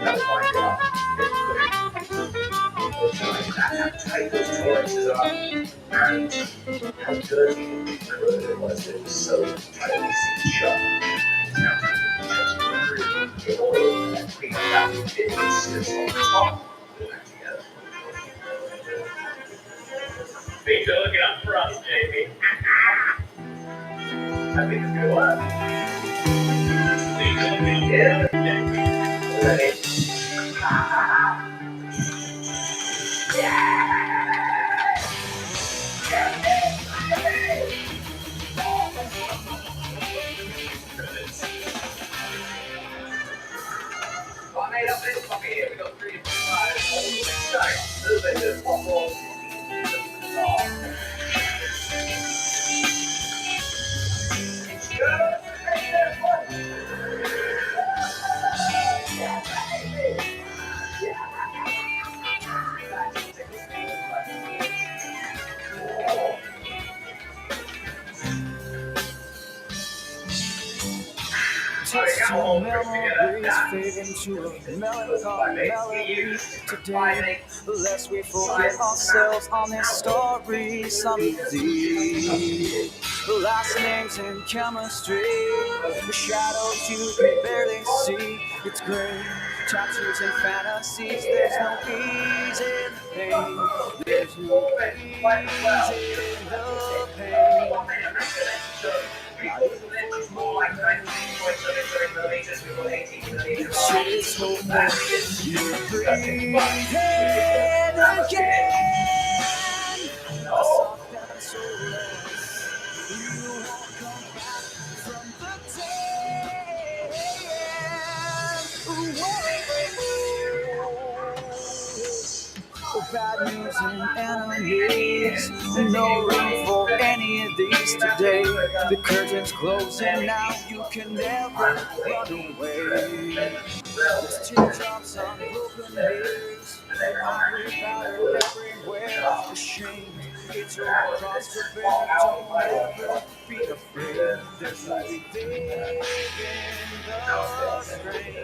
That's my job. Tight those tolerances are, and how dirty and crude it was. It was so tightly sealed shut. It all opened and cleaned up that bit of slips on the top. Put it back together. Thanks for looking up for us, JP. I think it's good work. Yeah. Ready? I made up this copy here. We got 3 different styles. So, there's one more. Just two memories fade into a melancholy melody. Today, lest we forget ourselves on this story someday. Last names and chemistry, the shadows you can barely see. It's gray, tattoos and fantasies. There's no ease in the pain. There's no ease in the pain. Shit is so bad. You're breathing again. Soft and soulless. You won't come back from the dead. Bad news and enemies. No room for any of these today. The curtain's closing now. You can never run away. There's teardrops on broken mirrors. Angry powder everywhere. The shame, it's all across the bed. Don't ever be afraid. There's nothing in the strain.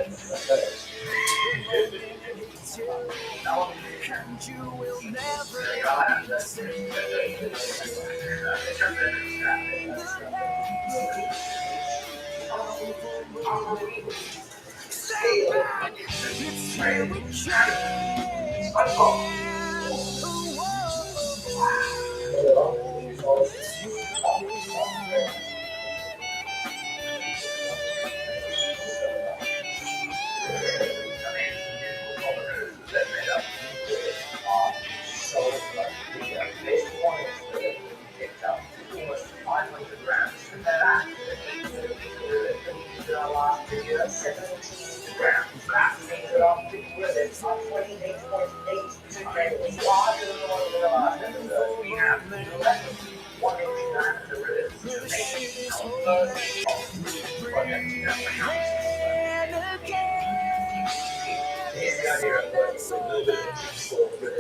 And you will never be the same. Stay back, it's here we change.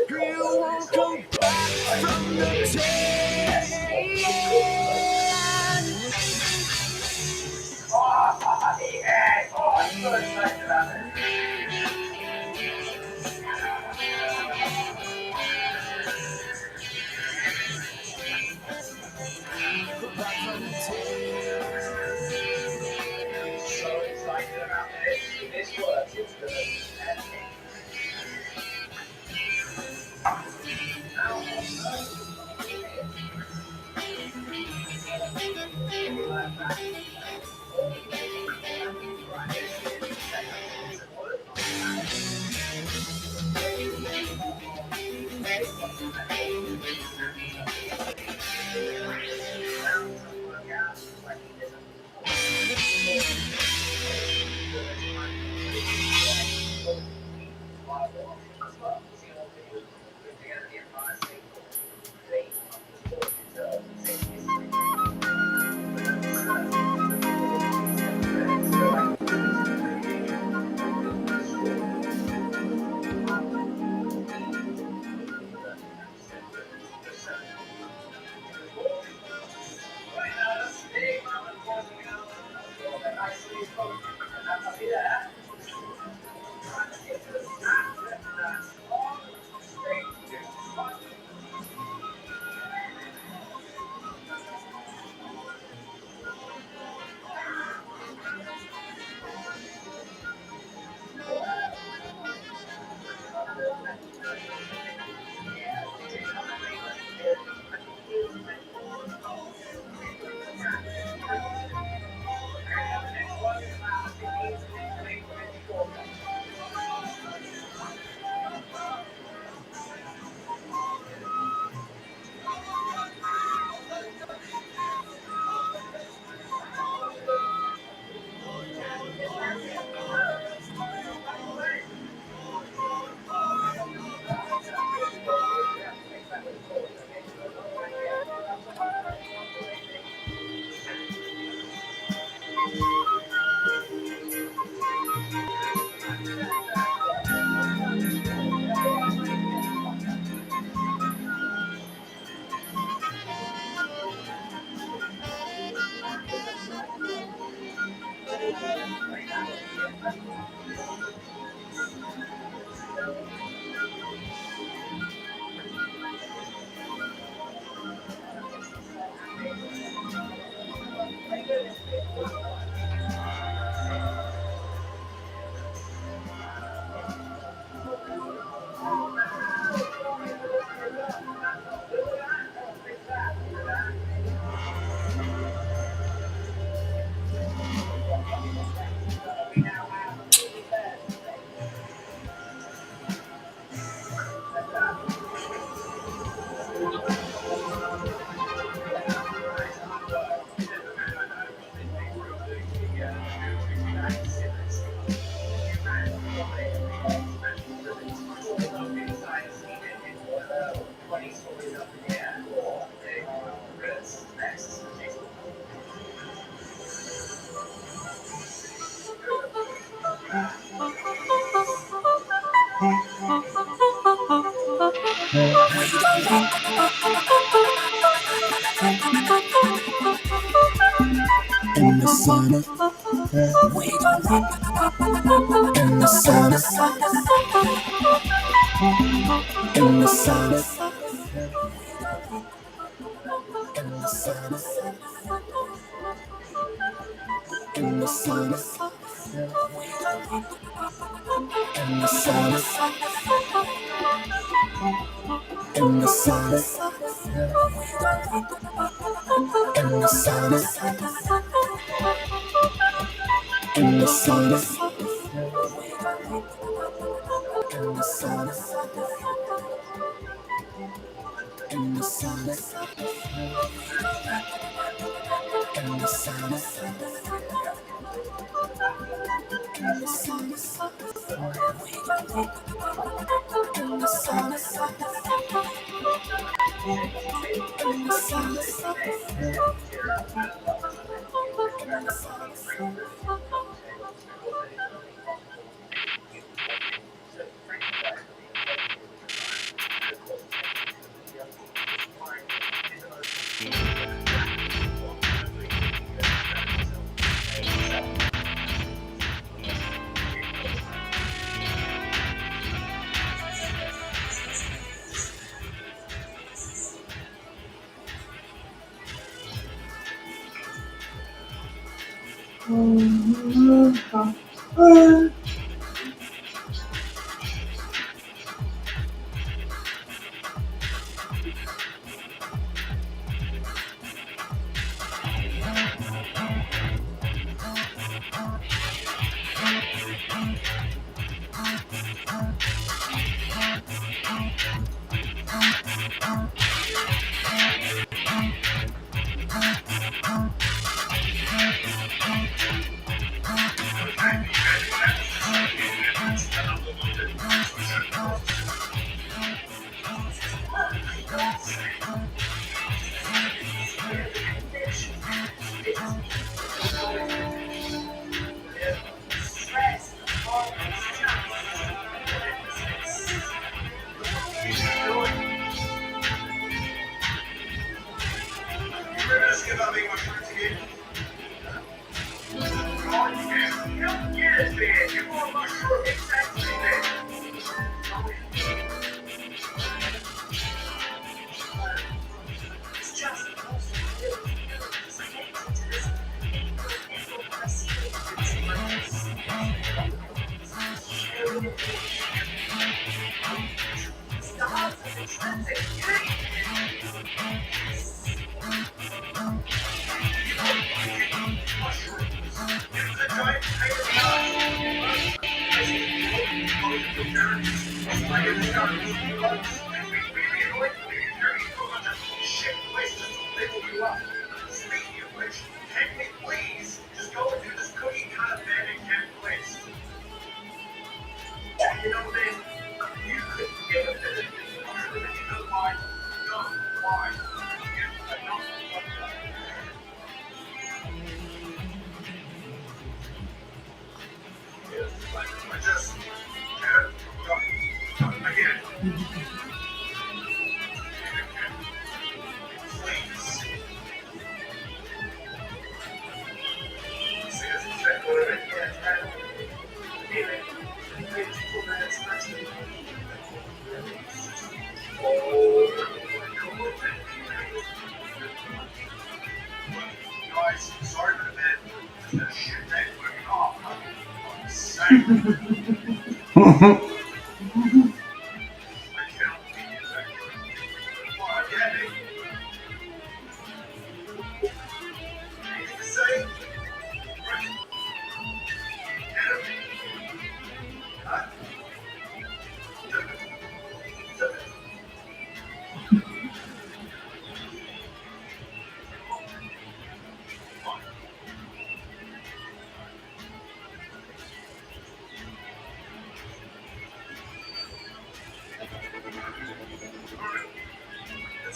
You won't come back from the dead. So excited about this. This works. It's good. Yeah, cool. Okay, Chris, next. In the sun, we gon' rock. In the sun, in the sun, in the sun, in the sun, in the sun, in the sun, in the sun, in the sun, in the sun, in the sun, in the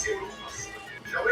Shall we?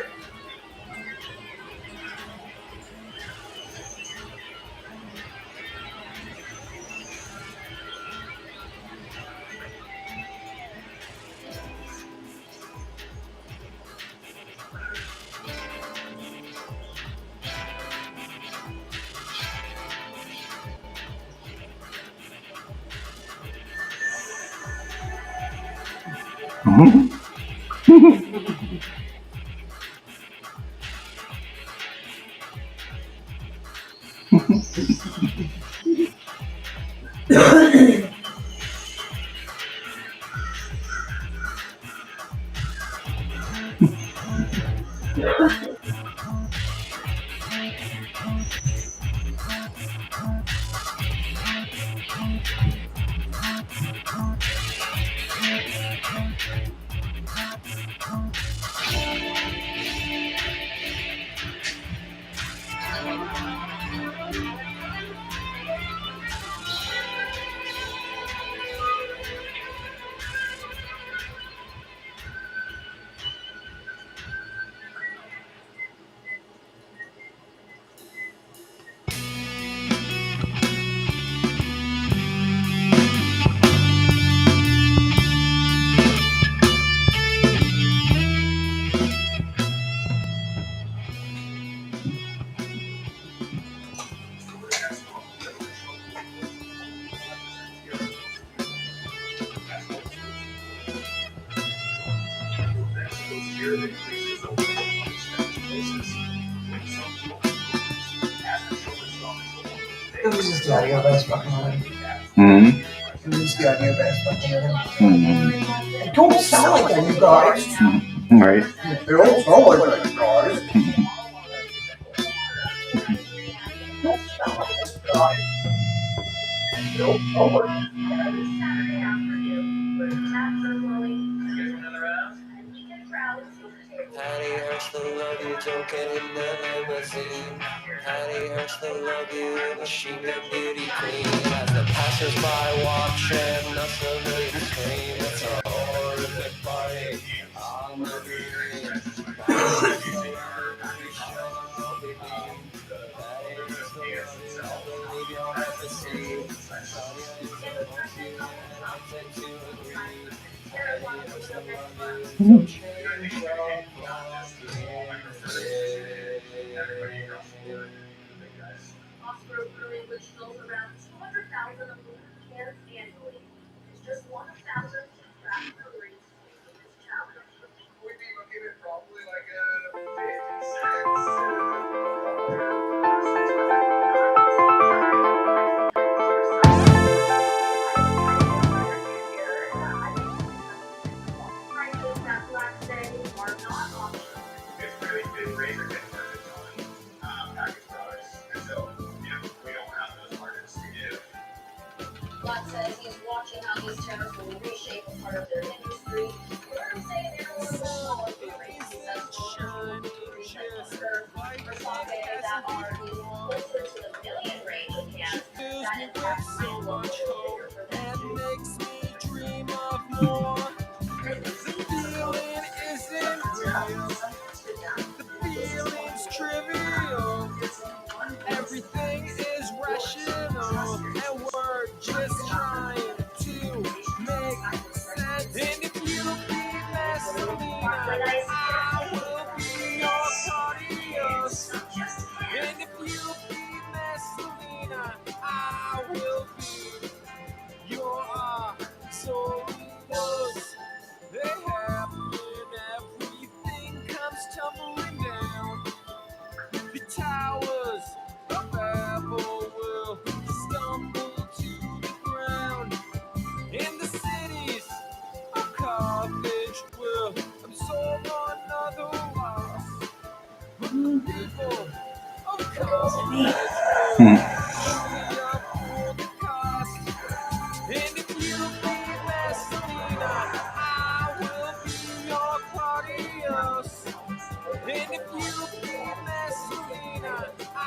It was just the audio best fucking with him. Mm-hmm. It was just the audio best fucking with him. Mm-hmm. It don't sound like that, you guys. Right. It don't sound like that, you guys. Saturday afternoon, where the taps are flowing, and weekend crowds Patty Hearst, I love you, don't get in the limousine. Patty Hearst, I love you, machine gun beauty queen. As the passers-by watch and us civilians scream, it's a horrific party on the green. Patty Hearst, I love you, show up with me. Patty Hearst, I love you, I believe you'll never see. Patty Hearst, I want you, and I tend to agree. Patty Hearst, I love you, don't change your Oscar Brewing, which fills around 200,000 aluminum cans annually, is just one of thousands of craft breweries facing this challenge. We'd be looking at probably like a 50 cents. Prices that Black say are not optional. It's really big razor thin margins on packaged products. And so, we don't have those margins to give. Black says he's watching how these tariffs will reshape a part of their industry. Brewers say they're one of the smaller breweries that's closer to breweries that serve for sake that are closer to the million range of cans. That impacts so much bigger for them. makes me dream of more. The feeling isn't real. The feeling's trivial. Everything is rational, and we're just trying to make sense. And if you be Messalina, I will be your Claudius. And if you be Messalina, I will be your Solinos. They happen, everything comes tumbling down. The towers of Babel will stumble to the ground, and the cities of Carthage will absorb another loss. But the people of Carthage will surely uphold the cost. And if you be Messalina, I will be your Claudius. And if you be Messalina, I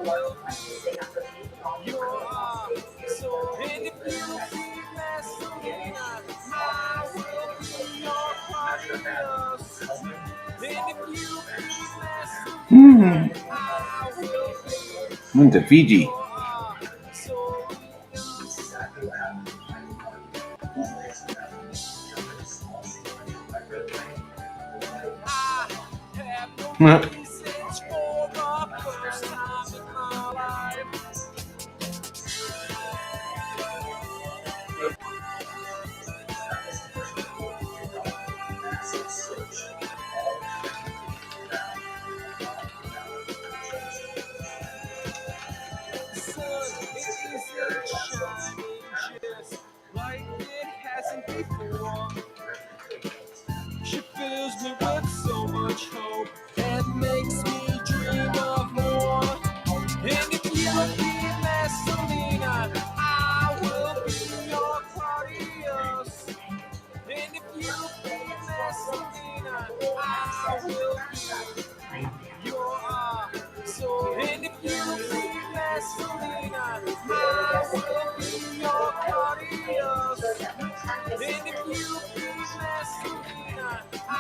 will be your so. And if you be Messalina, I will be your Claudius. Went to Fiji. She fills me with so much hope and makes me dream of more. And if you'll be my Selena, I will be your Claudius. And if you'll be my Selena, I will be your so. And if you'll be my Selena, I will be your Claudius. And if you be my Selena, I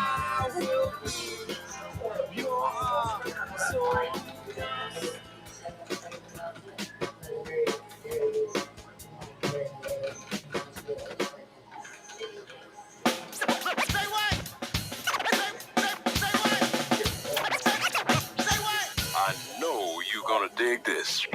will be your so. I know you're gonna dig this.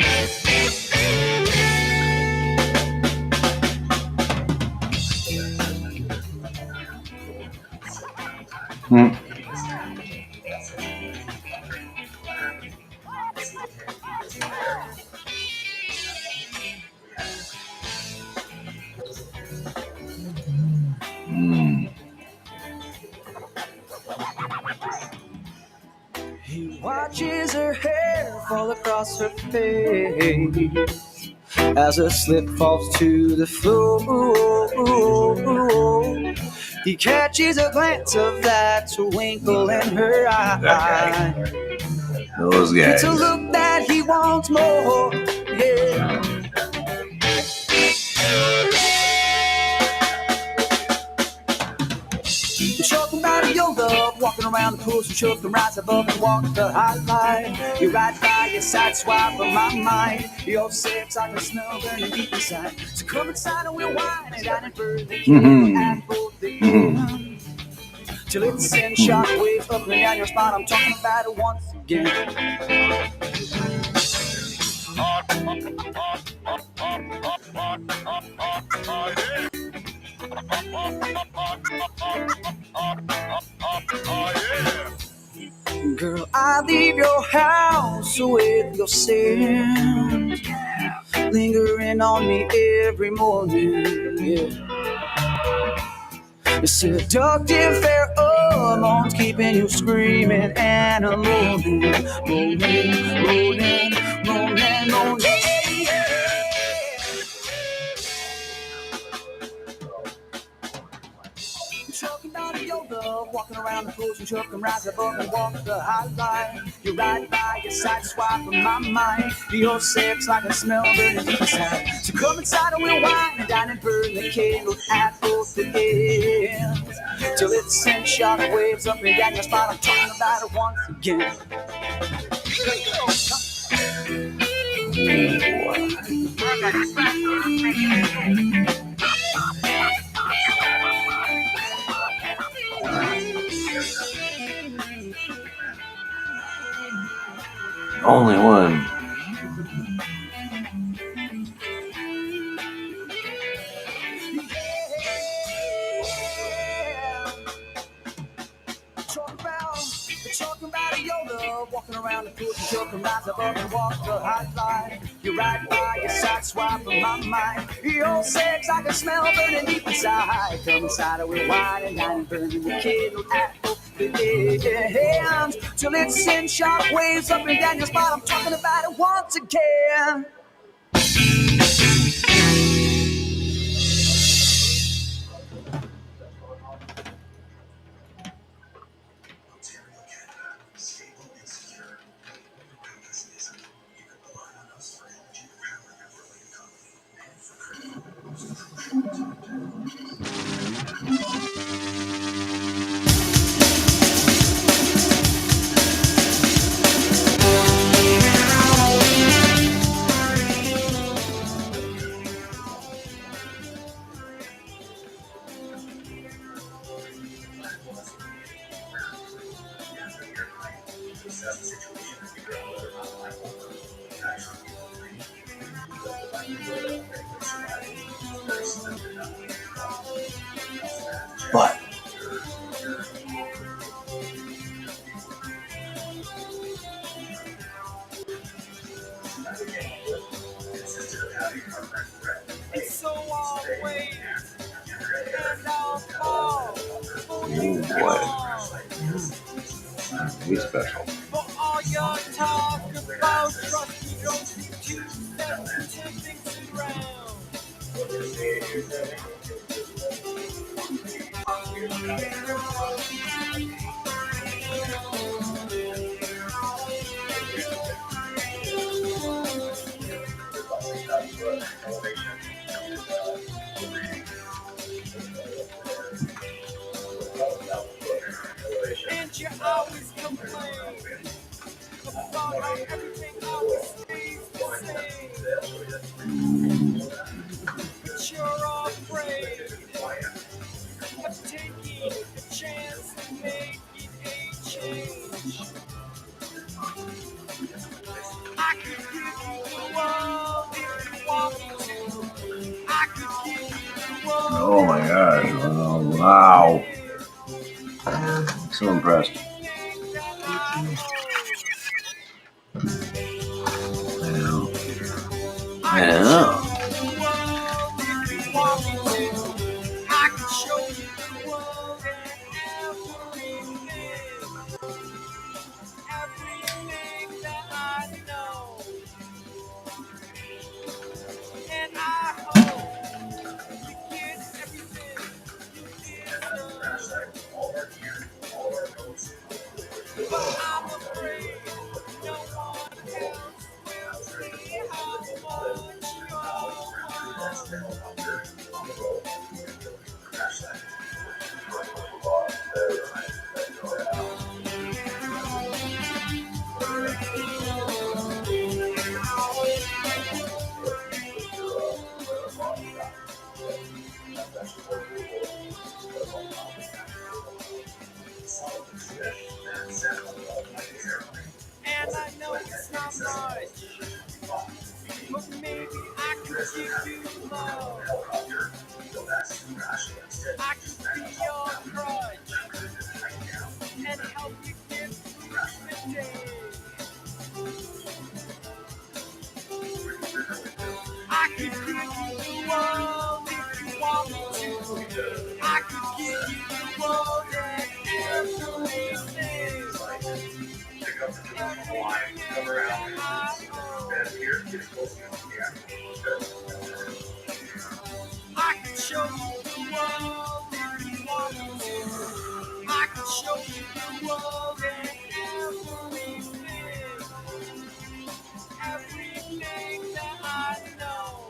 He watches her hair fall across her face as her slip falls to the floor. He catches a glance of that twinkle in her eye. Those guys. It's a look that he wants more. Yeah. Talking about your love, walking around the pool, so choke and rise above and walk the high line. You're right by your side, swipe of my mind. Your sex, I can smell burning deep inside. So come inside and we'll wine and dine and burn the candle at both the ends. Till it sends shockwaves up and down your spine. I'm talking about it once again. Girl, I leave your house with your sins lingering on me every morning. Yeah. The seductive pheromones keeping you screaming and moaning, moaning, moaning, moaning. Talking about your love, walking around the pools and choke and rise above and walk the high line. You're right by your side, swipe of my mind. Your sex like a smell burning deep inside. So come inside and we'll wine and dine and burn the candle at both the ends. Till it sends shock waves up and down your spine. I'm talking about it once again. Only one. Talking about your love, walking around the pool and choke and rise above and walk the high line. You're right by your side, swipe of my mind. Your sex, I can smell burning deep inside. Come inside and we're wine and dine and burning the candle at both the ends. Till it sends sharp waves up and down your spine. I'm talking about it once again. But So I'll wait and I'll fall for you oh boy, he's special. For all your talk about trust, you don't seem to set to things around. And you always complain about how everything always stays the same. But you're afraid of taking a chance to make it a change. I could give you the world if you want me to. I could give you the world. Oh my gosh! Oh, wow! So impressed. I know. I can show you the world and everything that I know. And I hope you get everything you deserve. But I'm afraid no one else will see how much you're And I know it's not much, but maybe I could give you love. I could be your crutch and help you get through the day. I could give you the world if you want me to. I could give you the world and everything. Come around. Bed here. Get close to I can show you the world if you want me to. I can show you the world and everything that I know.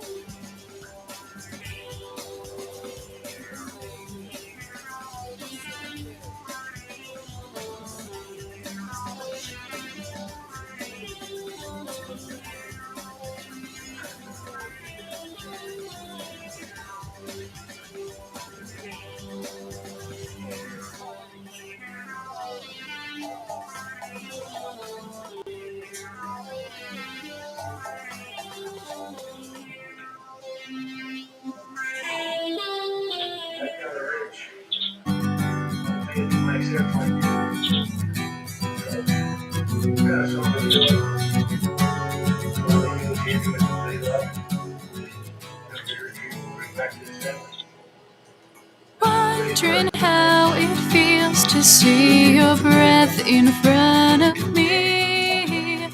Wondering how it feels to see your breath in front of me.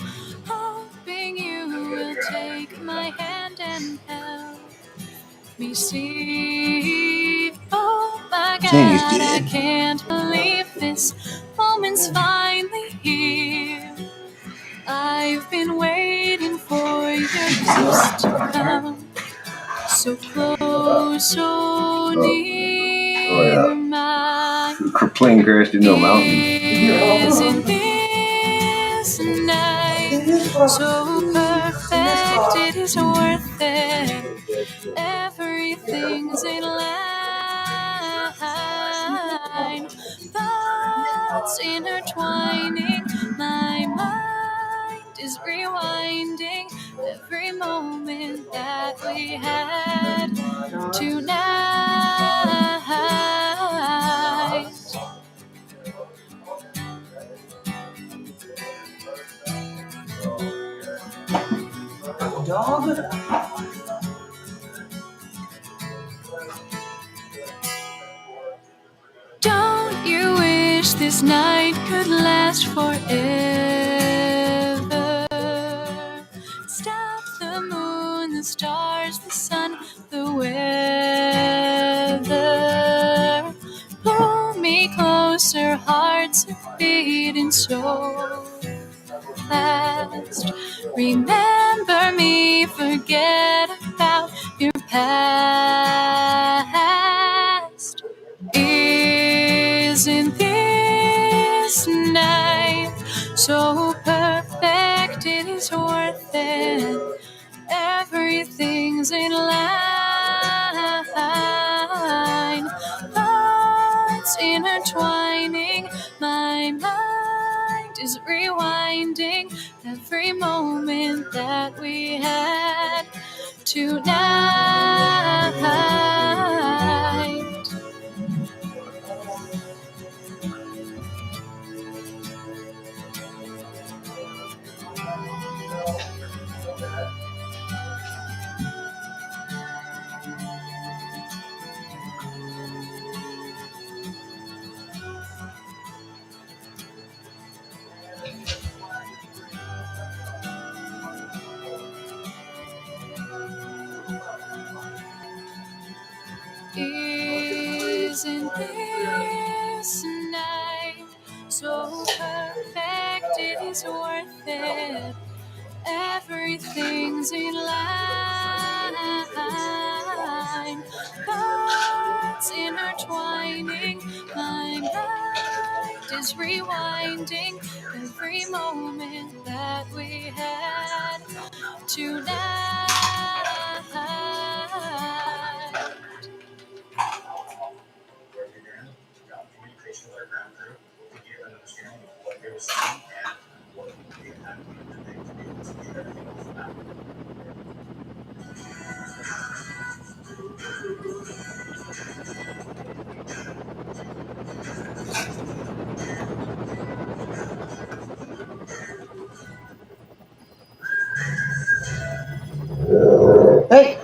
Hoping you will take my hand and help me see. Oh my God, I can't believe this moment's finally here. I've been waiting for your kiss to come. So close, so near, my Plane crashed into a mountain. isn't this night so perfect? It is worth it. Everything's in line. Thoughts intertwining my mind. moment that we had tonight. Dog? Don't you wish this night could last forever? Stop the moon, the stars, the sun, the weather. Pull me closer, hearts are beating so fast. Remember me, forget about your past. Isn't this night so perfect? It is worth it. Everything's in line. Thoughts intertwining. My mind is rewinding every moment that we had tonight. Isn't this night so perfect? It is worth it. Everything's in line. Thoughts intertwining. My mind is rewinding every moment that we had tonight. Communication with our ground crew to give an understanding of what they were seeing and what they had to be able to get everything off the map. Hey!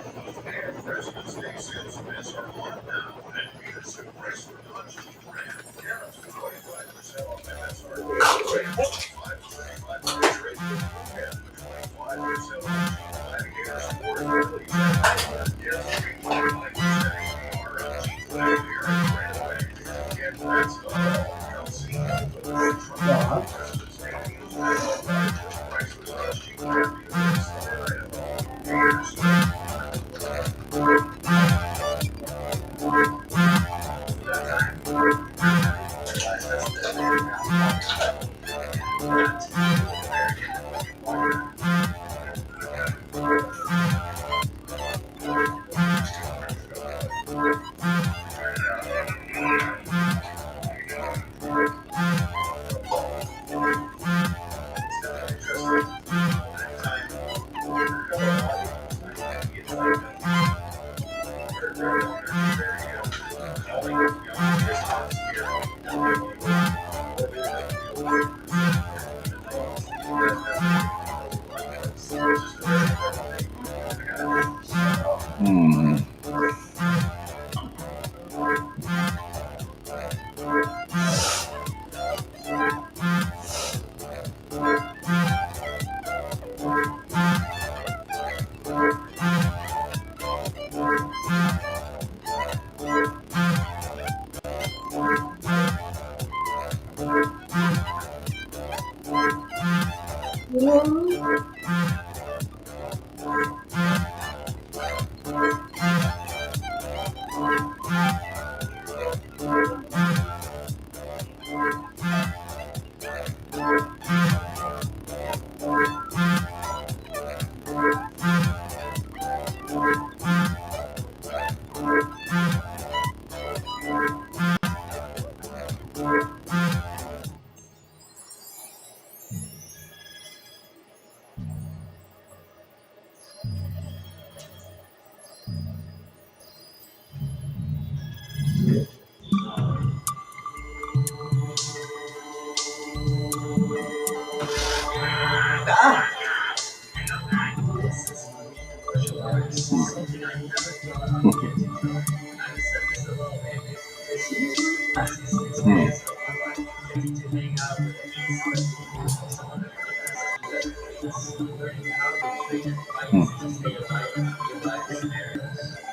I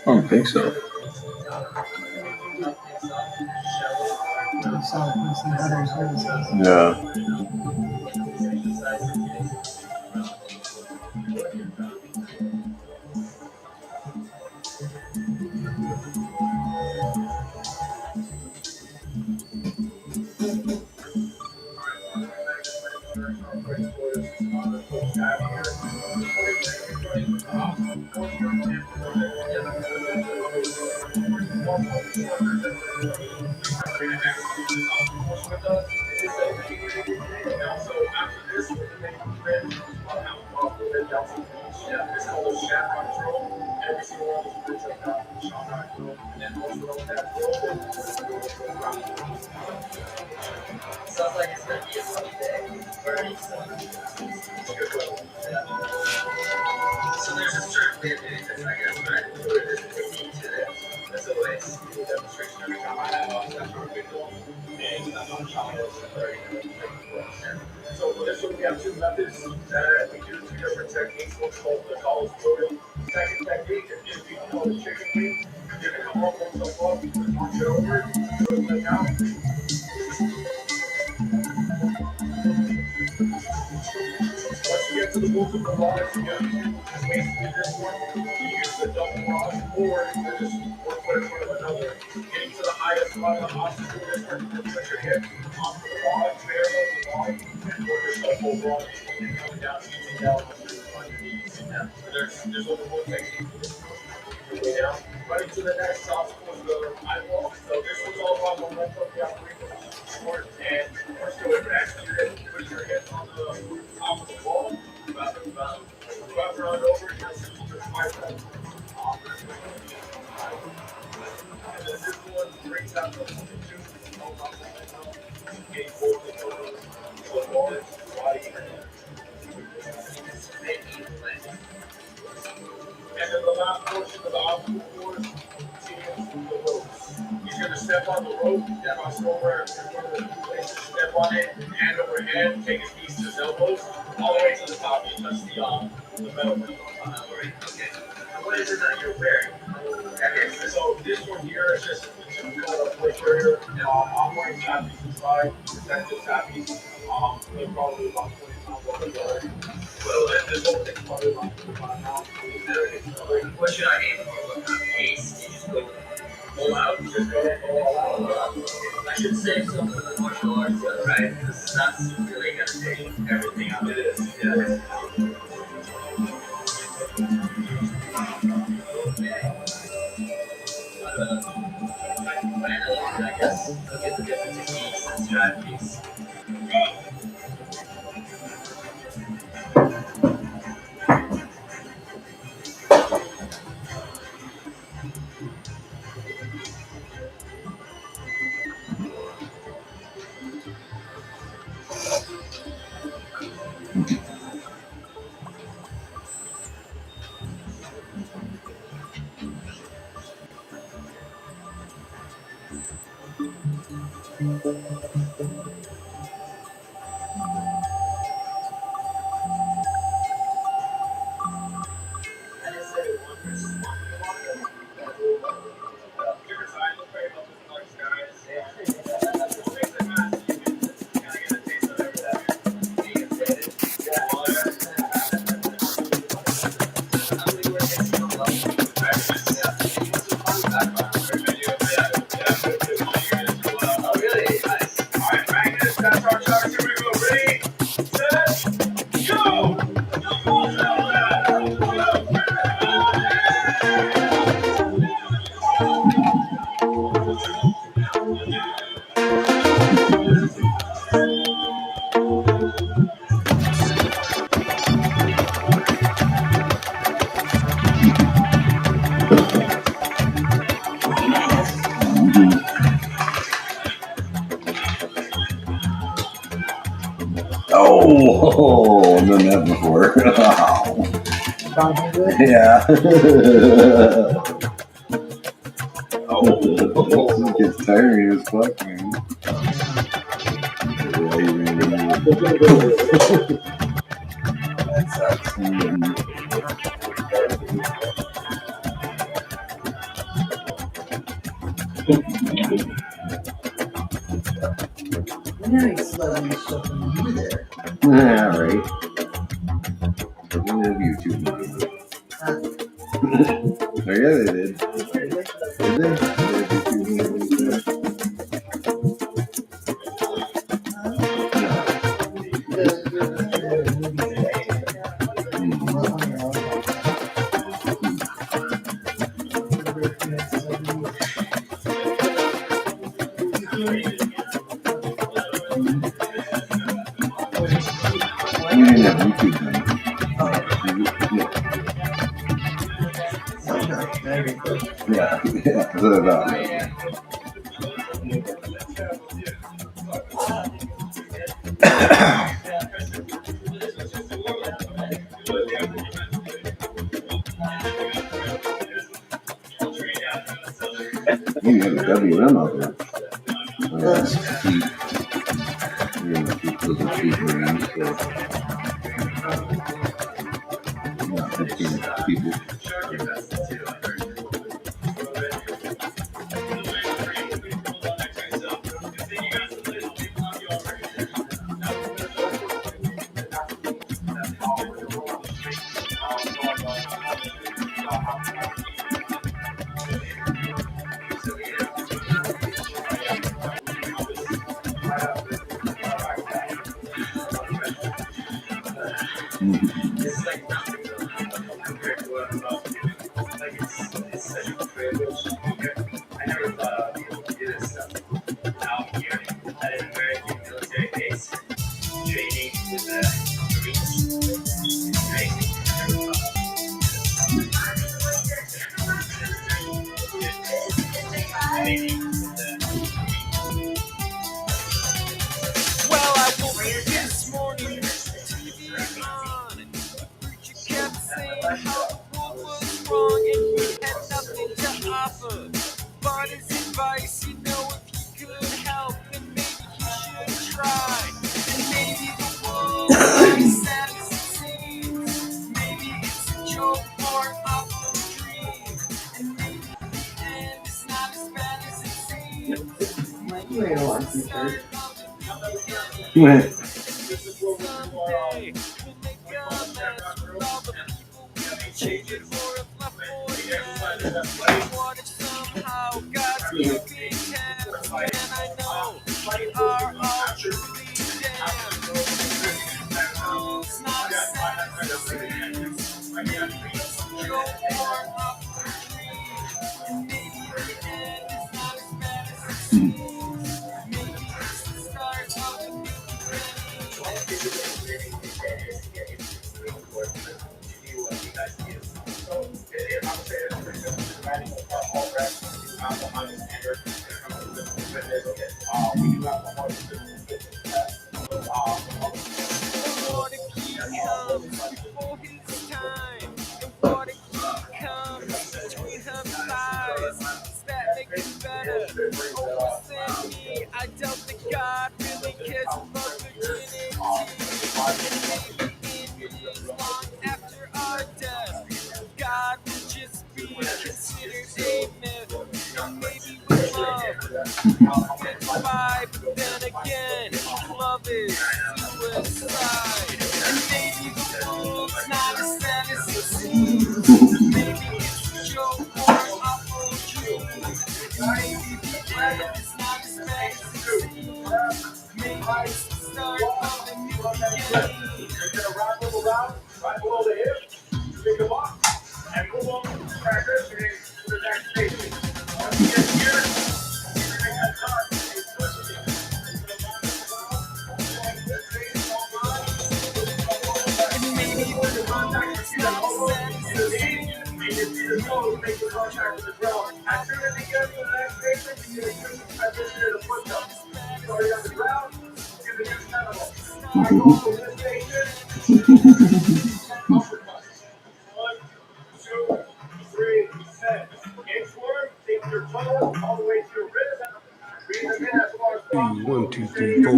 don't think so. Yeah. Sounds like it's gonna be a funny day. Very excited. So there's a certain way of doing this, I guess, right? There's a technique to this. There's a way to do demonstration every time I have a session ritual, and I'm not trying to very So for this one, we have two methods that we do, two different techniques. What's called the college tutorial. Second technique, if you know the chicken wing, you can come up with some fun, punch it over, put it down. Once you get to the multiple rods, you gotta do basically this one. You use the double rod, or you just one foot in front of another. Getting to the highest spot of the obstacle, this one, you put your hip onto the rod, parallel the rod, and work yourself over on it, and coming down, easing down on your knees. There's only one technique for this one. Way down. Running to the next obstacle is the eyeball. So this one's all about momentum, the operation. And first go over actually put your head on the top of the wall, wrap around over, and you'll see your bicep. And then this one brings out the two, getting forward and over. So forward, body, and then the last portion of the obstacle course continues the ropes. He's going to step on the rope, cross over, step on it, hand over hand, take his knees to his elbows, all the way to the top. You touch the metal ring on that ring. Okay. And what is it that you're wearing? Okay, so this one here is just a typical plate carrier. I'm wearing tappies inside, protective tappies. They're probably about 20 pounds worth of leather. Well, this whole thing's probably about 25 pounds. What should I aim for? What kind of pace? You just go all out? Just go all out. I should save some for the martial arts, right? Because that's really going to take everything out of this. Yeah. I guess look at the different techniques and strategies. That's our Oh, I've done that before. Gone through it? Yeah. It gets tiring as fuck, man. Yeah, you really that sucks. Nice lovely stuff from you there. Yeah, right. We have YouTube movies. Huh? Oh, yeah, they did. Really? Did they? They had YouTube movies. We didn't have YouTube then. Yeah, that's what I thought. You have a WM out there. Feet. You're gonna keep those feet moving. So, 15 people. Well, I woke up this morning, TV on, and the preacher kept saying how the world was wrong and he had nothing to offer. But his advice, you know, if he could help, then maybe he should try. And maybe the world is sad as it seems. Maybe it's a joke or an awful dream. And maybe the end is not as bad as it seems. You ain't on t-shirt. Right. Someday, we'll make a mess with all the people we change it for a fluff for yes. What if somehow God's keeping tabs? And I know we are all truly damned. It's not as sad as it seems. Maybe it's a joke or an awful dream. And maybe the end is not as bad as it seems. Maybe it's the start of a new What if he comes before his time? And what if he comes between her thighs? Does that make it better or worse than me? I doubt that God really cares about virginity. And maybe in years long after our death, God will just be considered a myth. And maybe with love, get by, but then again, love is suicide. And maybe the world's not as sad as it seems. Maybe it's a joke or an awful dream. And maybe the end is not as bad as it seems. Maybe it's the start of a new beginning. You're gonna rock little round, right below the hip, pick them up, and move on to the crackers to the next station. Once you get here, you're gonna get caught. And maybe the world's not as sad as it seems. Make the contact with the ground. As soon as you get to the next station, you're going to use the transition to the foot jump. Starting on the ground, give the next animal. One, two, three, set. Inchworm, take your toe all the way to your wrist. Breathe them in as far as possible. 1, 2, 3, 4.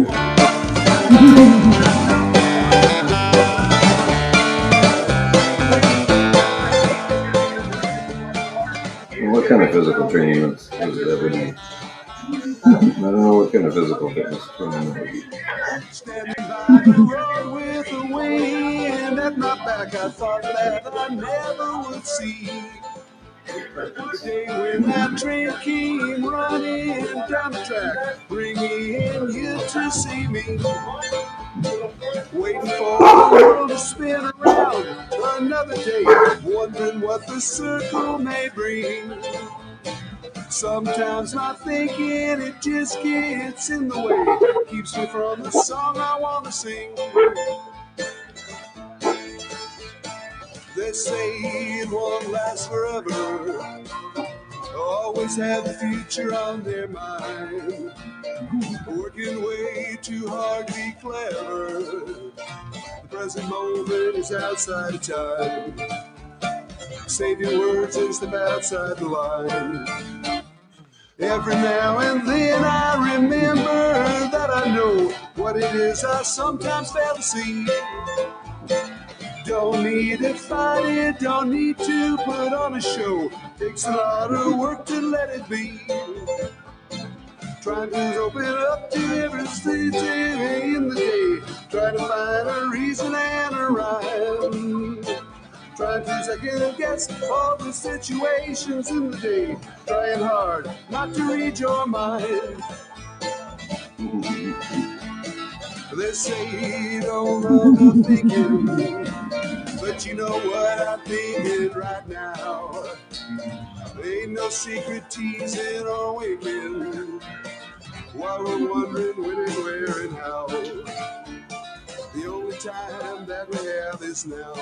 What kind of physical training would that would be? I don't know what kind of physical fitness training that would be. Standing by the road with the wind at my back, I thought that I never would see the day when that train came running down the track, bringing you to see me. Waiting for the world to spin around another day, wondering what the circle may bring. Sometimes not thinking, it just gets in the way, keeps me from the song I want to sing. They say it won't last forever, always have the future on their mind, working way too hard to be clever. The present moment is outside of time. Save your words and step outside the line. Every now and then I remember that I know what it is I sometimes fail to see. Don't need to fight it, don't need to put on a show. Takes a lot of work to let it be. Trying to open up to every stage in the day. Trying to find a reason and a rhyme. Trying to second guess all the situations in the day. Trying hard not to read your mind. They say you don't love the thinking, but you know what I'm thinking right now. Ain't no secret teasing or winking while we're wondering when and where and how. The only time that we have is now.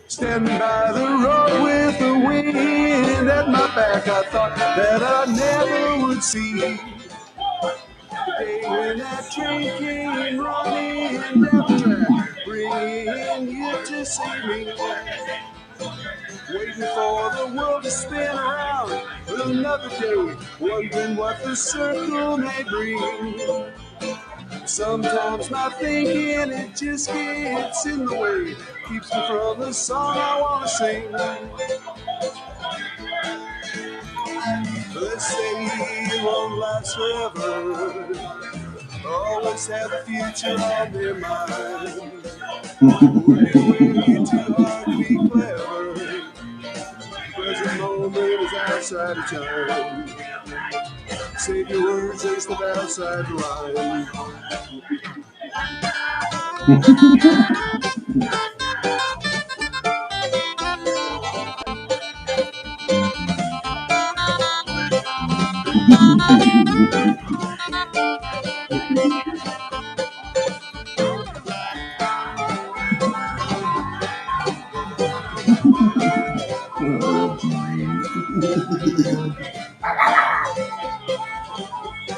Standing by the road with the wind at my back, I thought that I never would see the day when that train came running down the track, bringing you to see me. Waiting for the world to spin around another day, wondering what the circle may bring. Sometimes not thinking, it just gets in the way, keeps me from the song I want to sing. Let's say it won't last forever, always have the future on their mind. Working way too hard to be clever, present moment is outside of time. Save your words and step outside the line.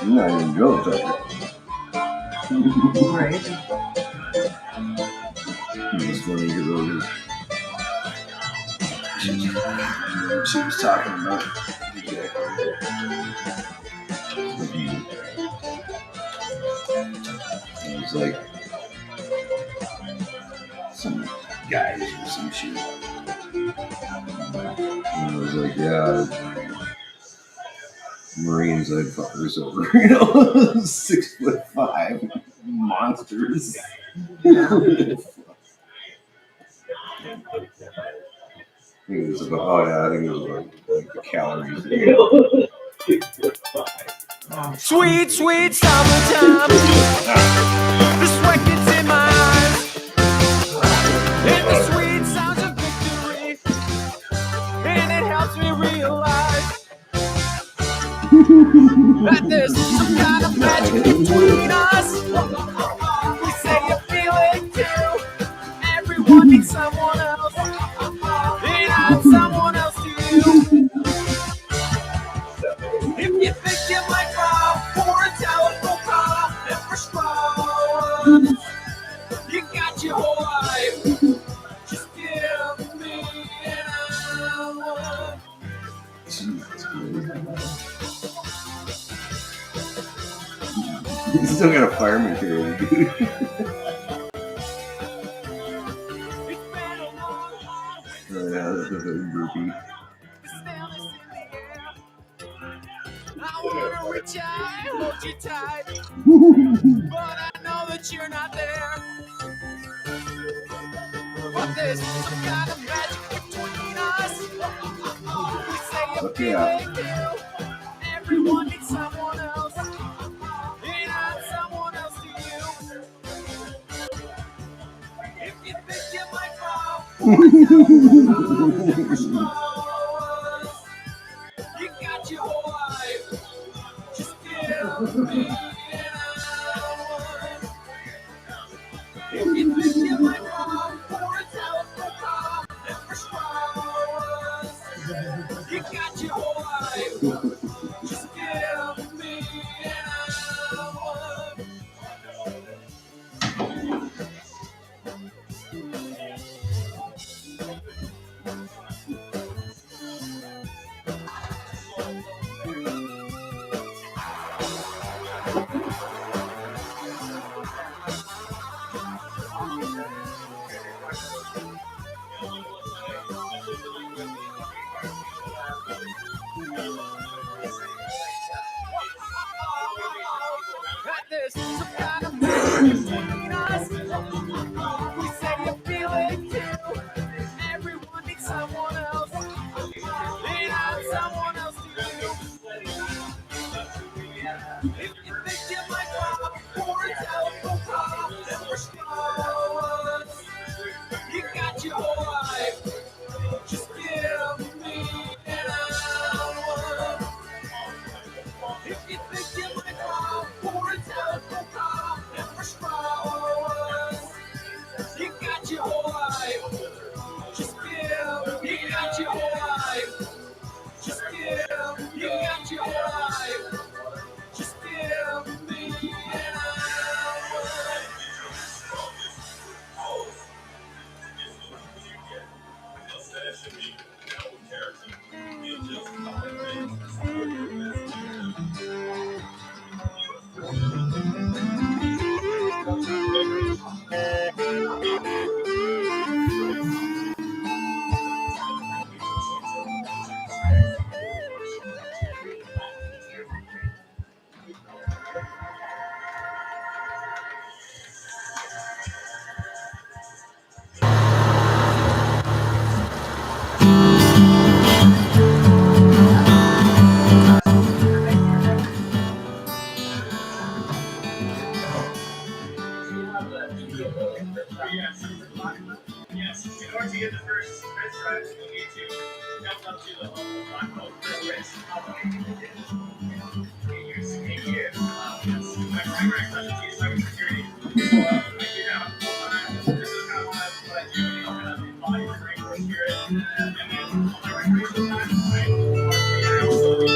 You're not even drill toucher. Right. Just want to get those. She was talking about it was like some guys or some shit. And I was like, yeah, Marines, I'd fuck hers over. 6'5" monsters. I think it was about, I think it was about like the calories. Sweet, sweet summertime. The sweat gets in my eyes. And the sweet sounds of victory. And it helps me realize that there's some kind of magic between us. We say you feel it too. Everyone needs someone else. And I'm someone else to you. If you think you might fall for a telephone call and for scrolls, you got your whole life. Just give me an hour. He's still got a fireman here, dude. It's been a long, long Oh, yeah, that's a groupie. stillness in the air. I wanna reach out and hold you tight, but I know that you're not there. But there's some kind of magic between us. We say you Fuck feel yeah. it too. Everyone needs someone else, and I'm someone else to you. If you think you might fall for a telephone, you got your whole life. Just give me an hour. If you think you might fall for a telephone call and for scrolls, you got your whole life. Just give me an hour. That there's some kind of magic between us. We say you feel it too. Everyone needs someone else, and I'm someone else to you. If you think you might fall for a telephone call and for scrolls, you got your whole life. Just give me an hour. If you think you might fall for a telephone call and for scrolls, you got your whole life. Just give, you got your whole life. Just give, you got your whole life. Just give me an hour. Yes, in order to get the first prize, you'll need to jump up to the local first here. Yes, my primary specialty is cybersecurity. I do that full-time. This is kind of what I do, kind of embody the Marine Corps spirit. And then on my recreational time, I also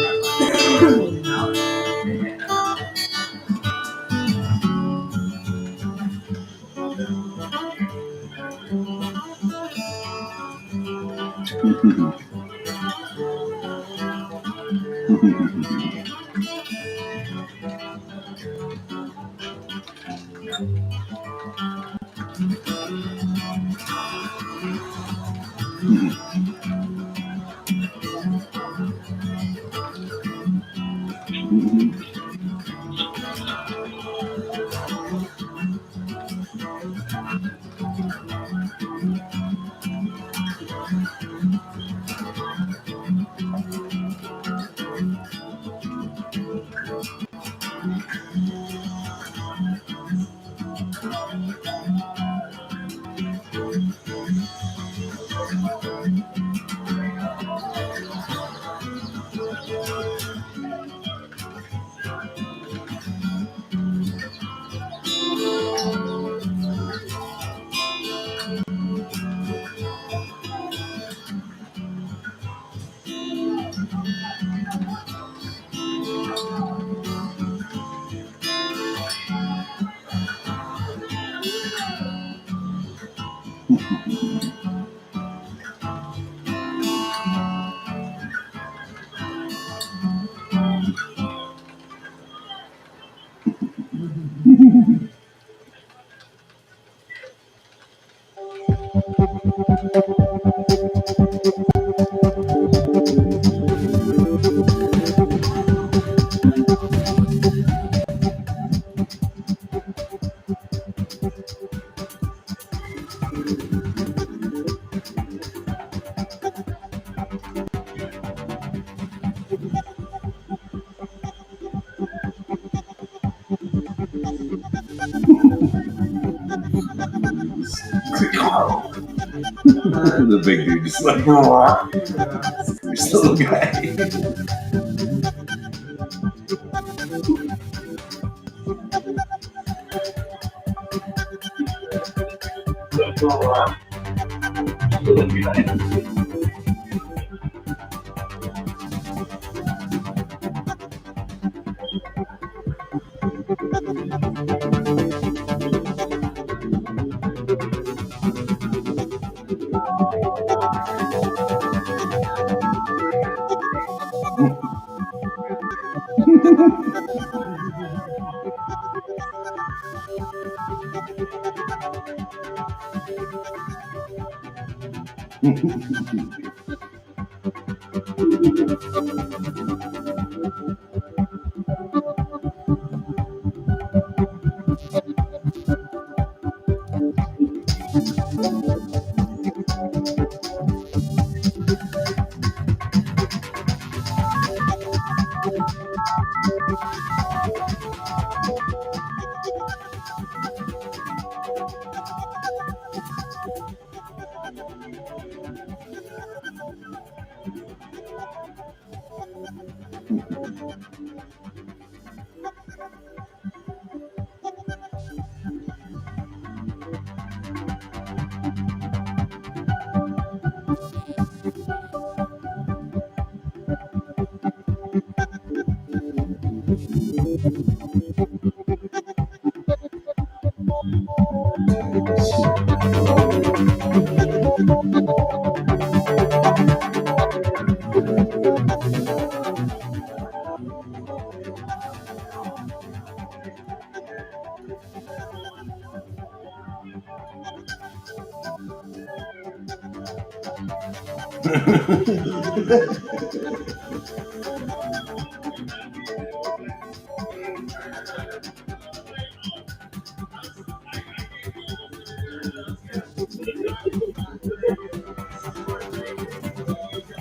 The big dude just like, you're still a guy.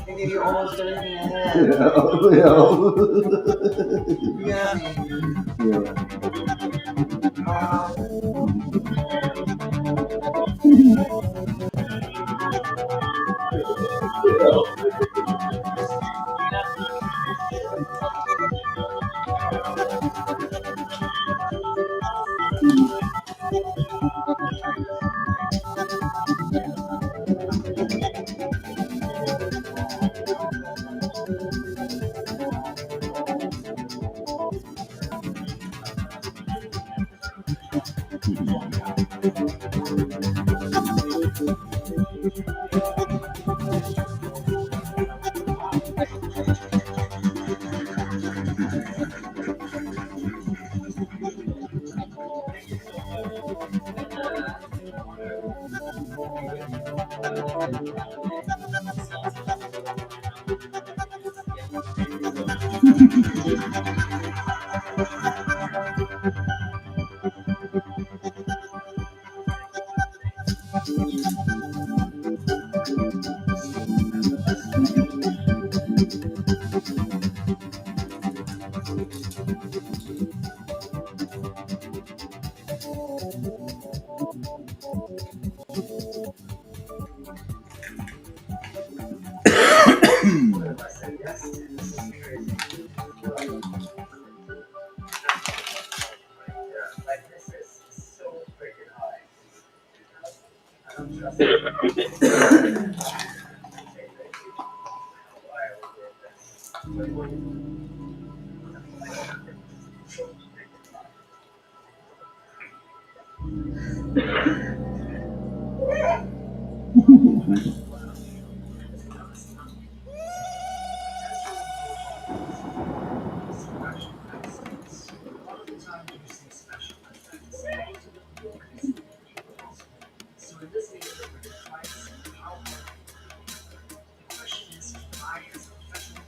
I gave you almost everything I had. You got So in this video, we're going to try to see how hard the question is why as a professional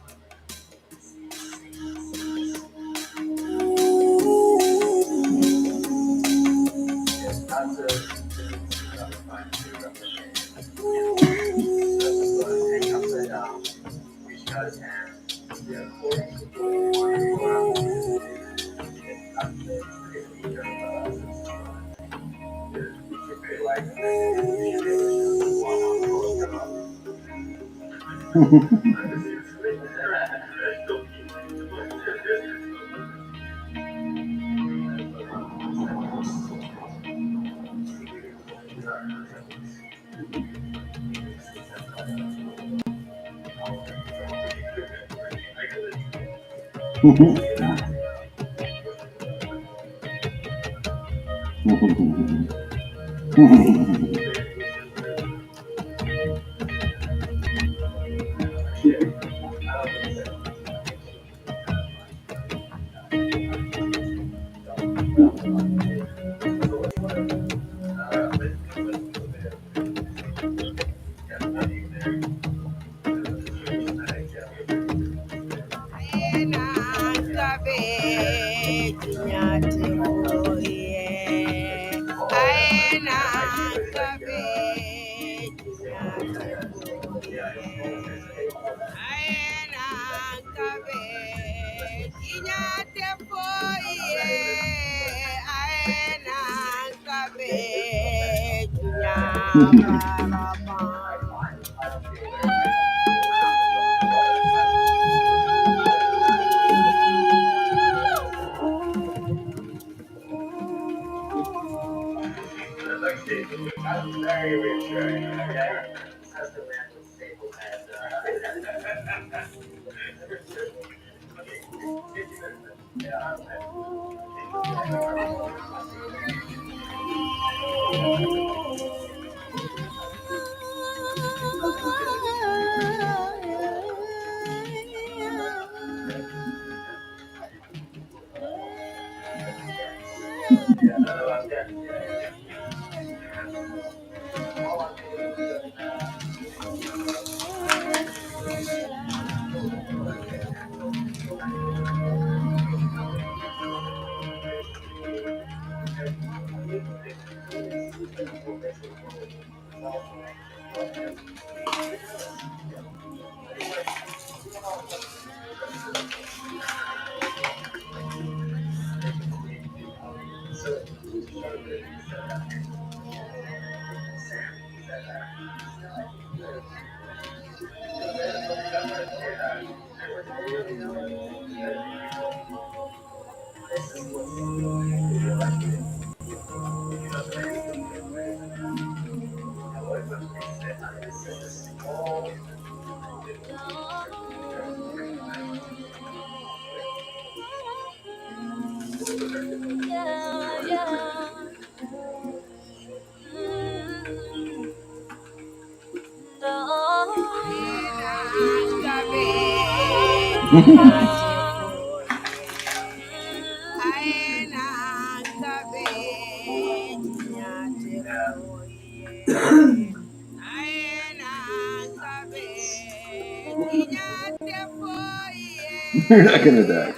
You're not gonna die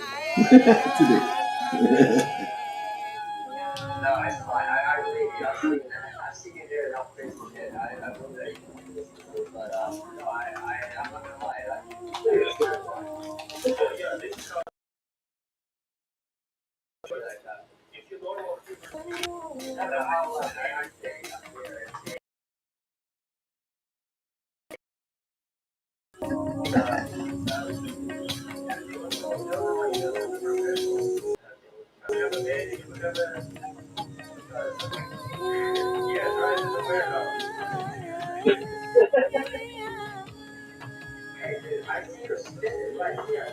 today. No, it's fine. I believe you. I believe that. I've seen you there enough crazy shit. I believe that you can do this. But, no, I'm not gonna lie. It's terrifying. If you go to a no, I'm saying up here. I see your spit right here.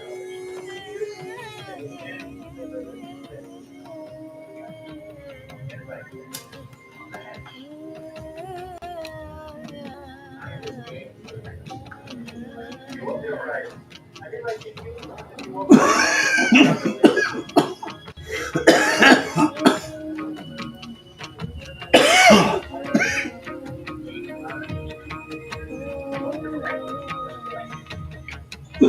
Can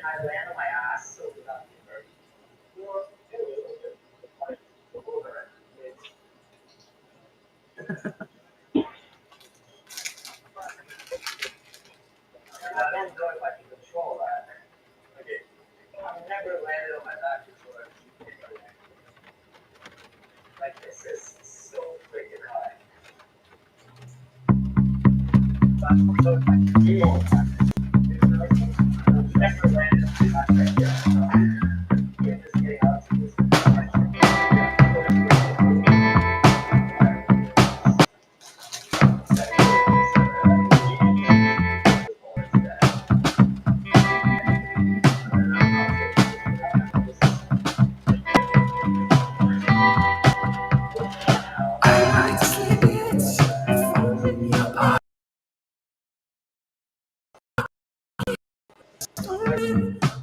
I land on my ass? I don't know if I can control that. Okay. I've never landed on my back before. Like this is so freaking high. So I can feel I've never landed on my back like this. Yeah, just getting out to this.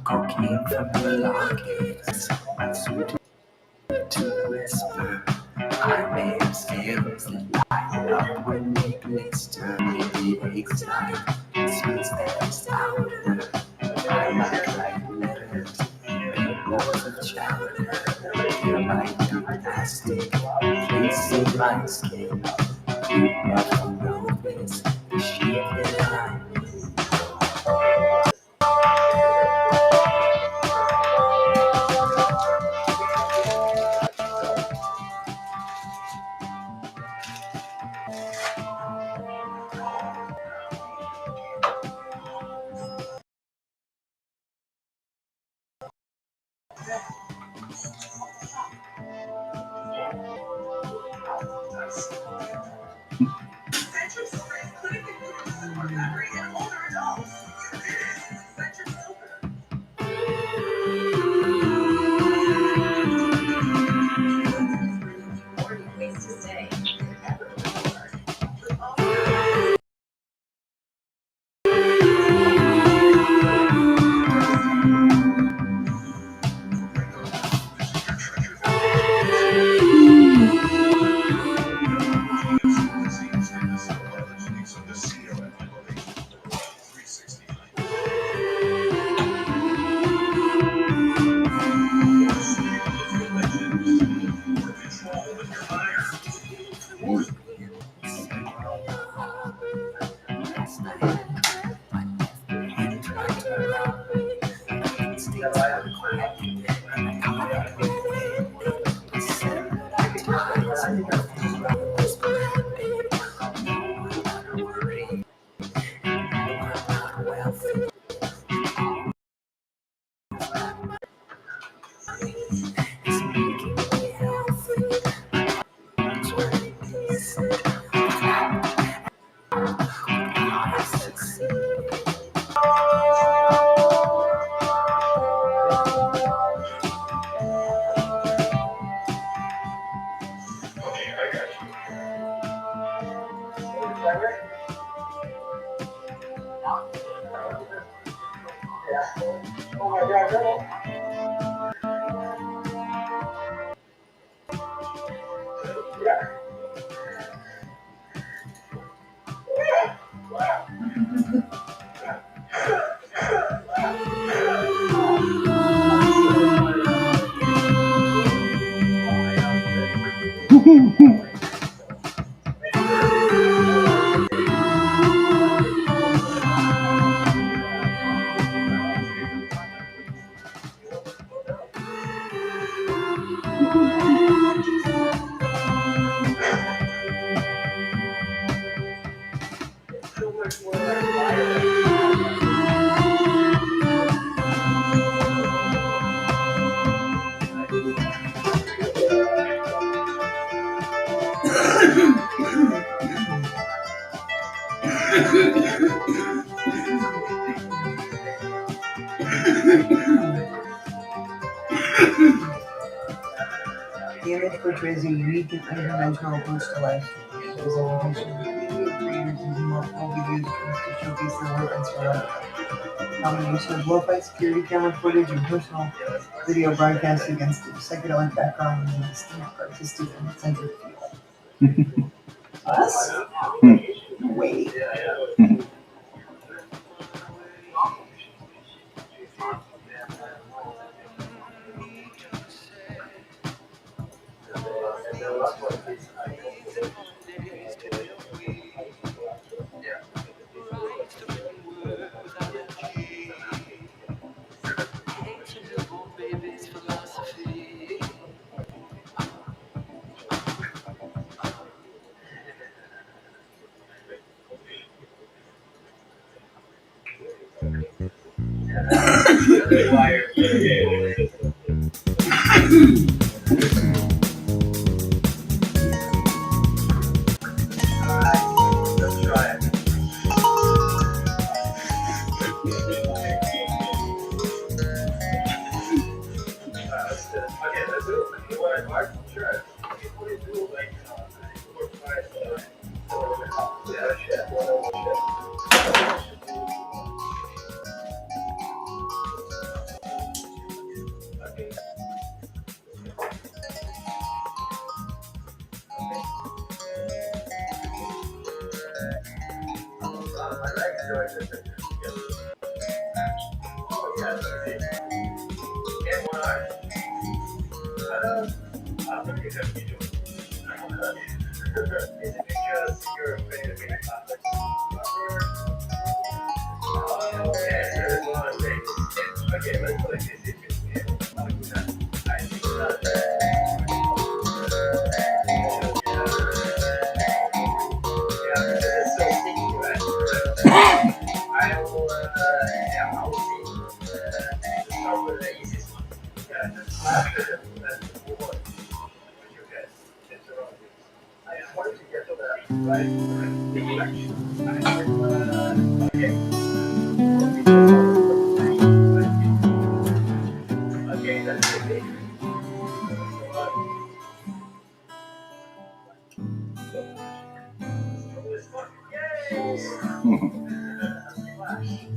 Cocaine from the lockets, sweet to whisper. I may have scales that light up when they glister. Maybe aches like sweets that is outer. I might write letters, big balls of chowder. There might be plastic, place in my skin. You never know this, the shit that I'm in. The image portrays a unique and unconventional approach to life. It is educational video creators using multiple video streams to showcase their work and storytelling. A combination of lo-fi security camera footage and personal video broadcast against a psychedelic background with a distinct artistic and eccentric feel. Us? Wait.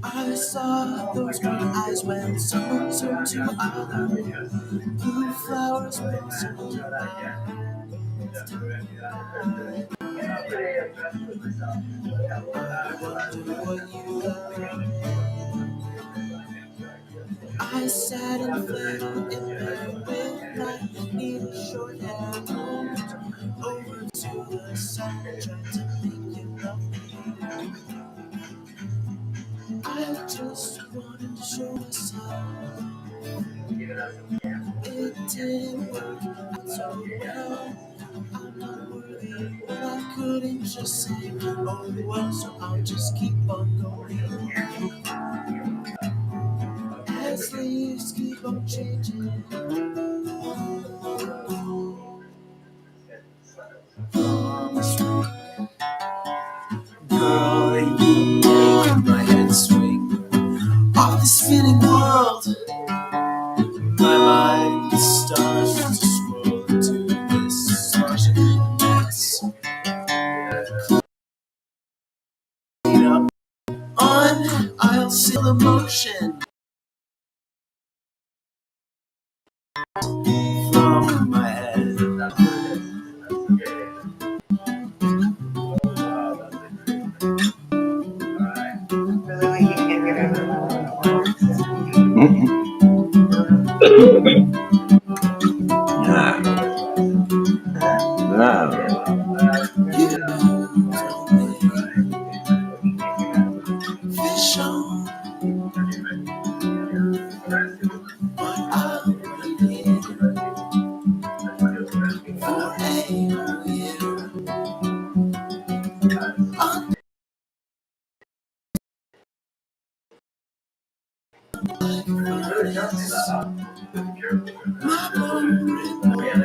I saw those green eyes when someone turned to other blue flowers blossomed. I sat and fell in bed with my needle short hair moved over to the side, trying to make you love me. I just wanted to show myself. It didn't work out so well. I'm not worthy, but I couldn't just say, oh well, so I'll just keep on going. As leaves keep on changing. Girl, you make my head swing. Off this spinning world, my mind starts to swirl into this Martian mess. Clean up on, I'll feel the motion from my head. Really, you can't get out of Nah. Fish on, but I'll be here for a year.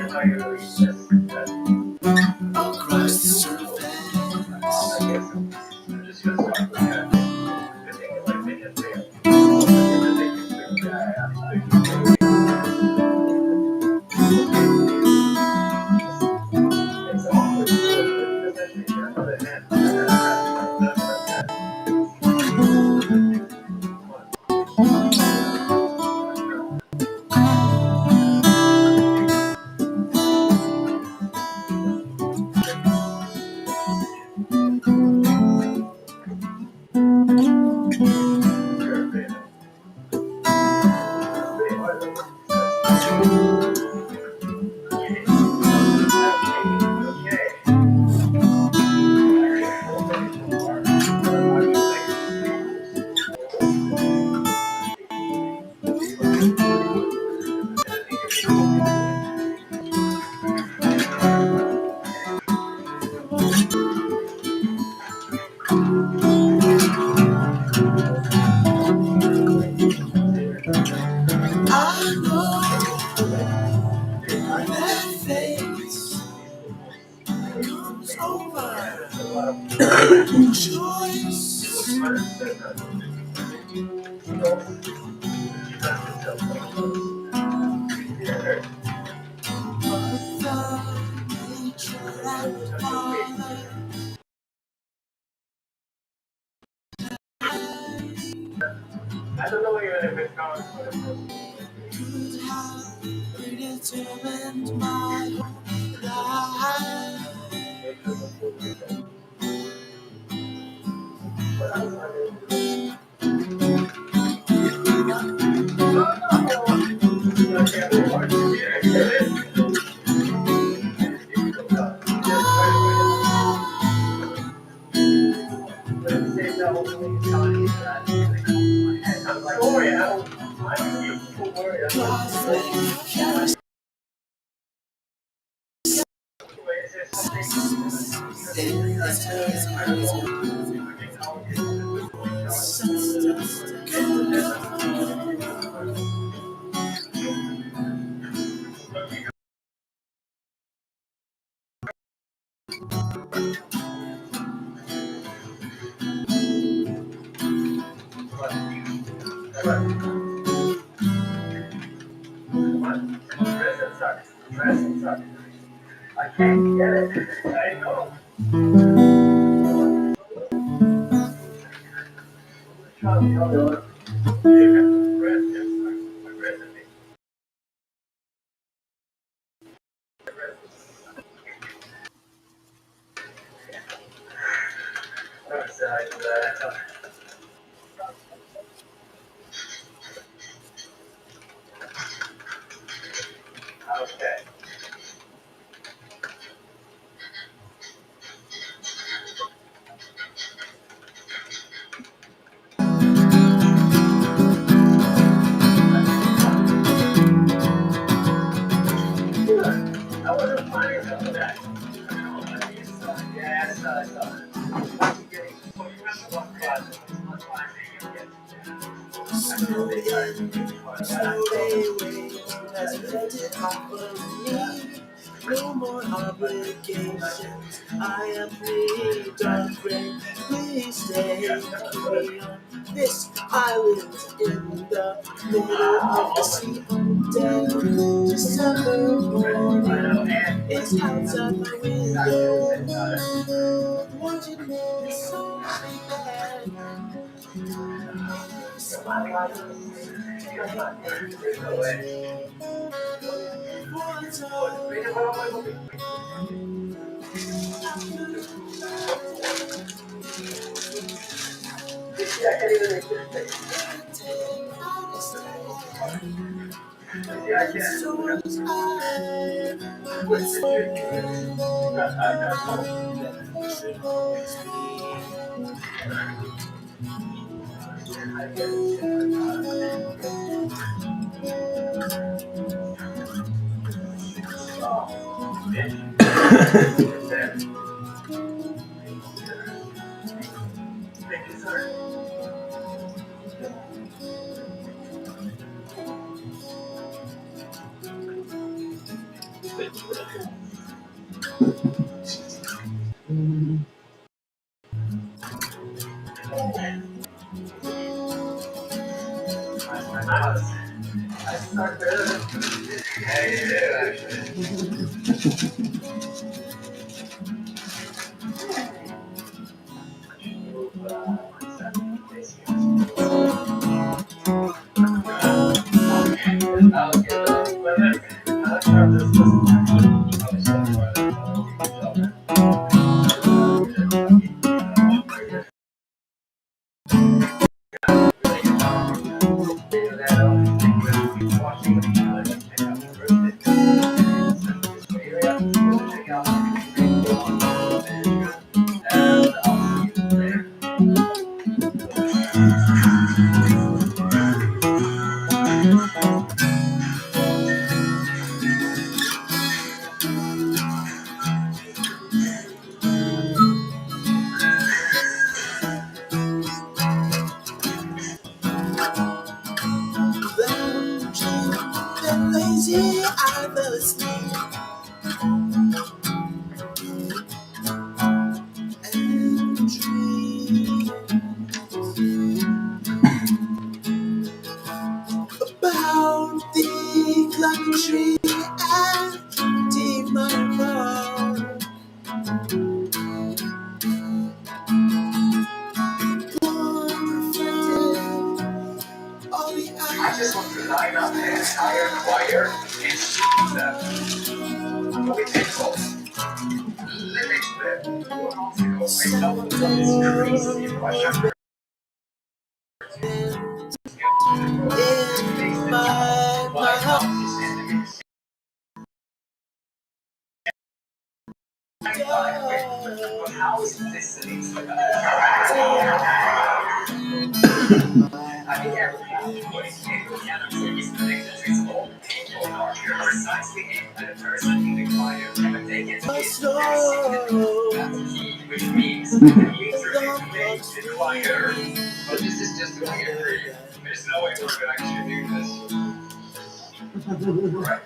My across the surface. I know that face comes over choice. I don't know even if it's going for the first. Predetermined my whole life. I'm sorry, I'm used to worry. I can't get it. I know. Okay. I wasn't planning on that. Yeah, I saw it. Snow has lifted off of me. No more obligations. I am free, dark gray. Please stay. Keep me on this island in the middle of the sea on deck. December morning. It's outside my window. Watching me so bad. I start there. Yeah, you did actually. higher choir and soothe them with pencils. Limit them. I know it's crazy, but in my mind. how is listening to that? I think everything what is precisely the person in the choir and they get to that's the key, which means the leader makes the choir. But this is just a theory. There's no way we could actually do this. Right.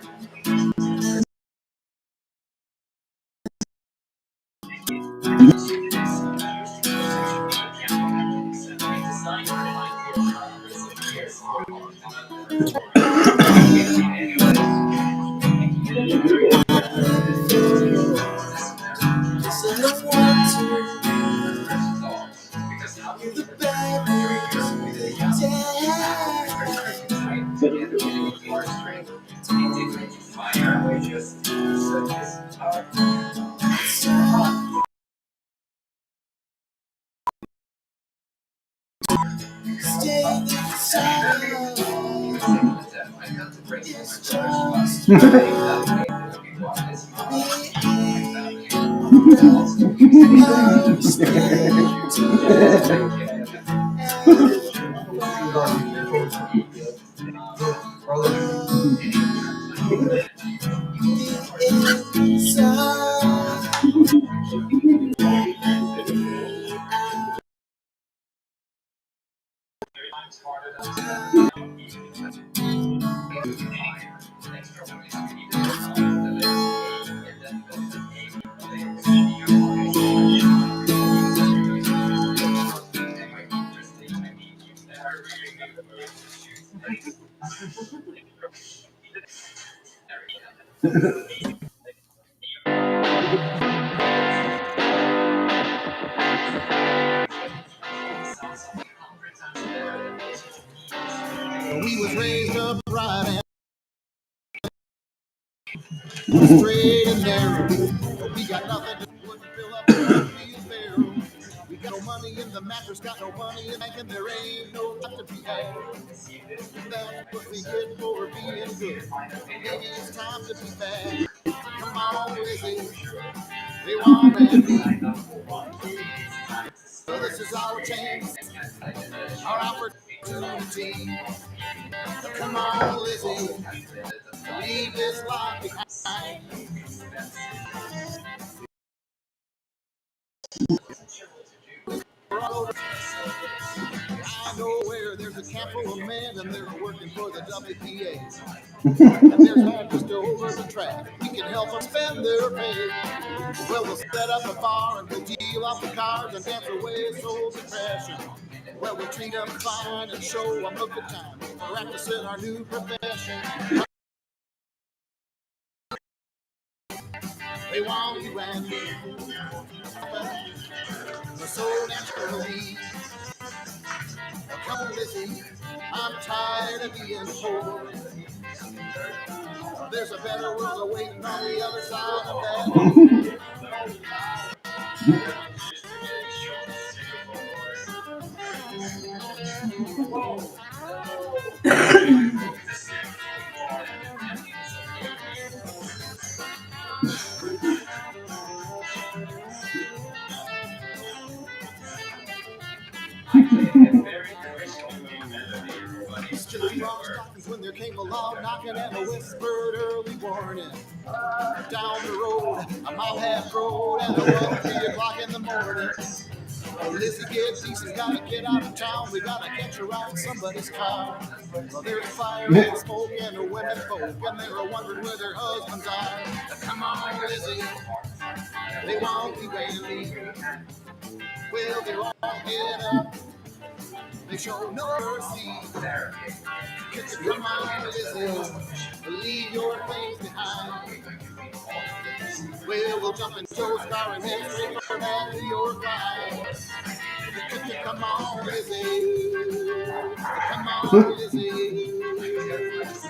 We was raised up right and straight and narrow. We got nothing to wouldn't fill up the wheelbarrow. We got no money in the mattress, got no money in the bank, and there ain't no lot to be had. That's what we get for being good. Maybe it's time to be bad. Come on, Lizzie. They want it. So this is our chance, our opportunity. Come on, Lizzie. Leave this life behind. I know where there's a camp full of men and they're working for the WPA. And there's one just over the track. We can help them spend their pay. Well, we'll set up a bar and we'll deal off the cards and dance away soul depression. Well, we'll treat them fine and show them a good time. Practicing our new profession. They want you and me. So naturally. Come on, Lizzie. I'm tired of being poor. There's a better world awaiting on the other side of that. When there came a loud knocking and a whispered early warning. Down the road, a mile half road, and it was 3 o'clock in the morning. Lizzie gets decent, gotta get out of town. We gotta catch her out in somebody's car. Well, there's fire and smoke and the women folk, and they're wondering where their husbands are. Come on, Lizzie, they want you and me. Well, they're all head up. They show no mercy. Come on, Lizzie, leave your things behind. Well, we'll jump in Joe's car and head straight for that New York line. Come on, Lizzie. Come on, Lizzie.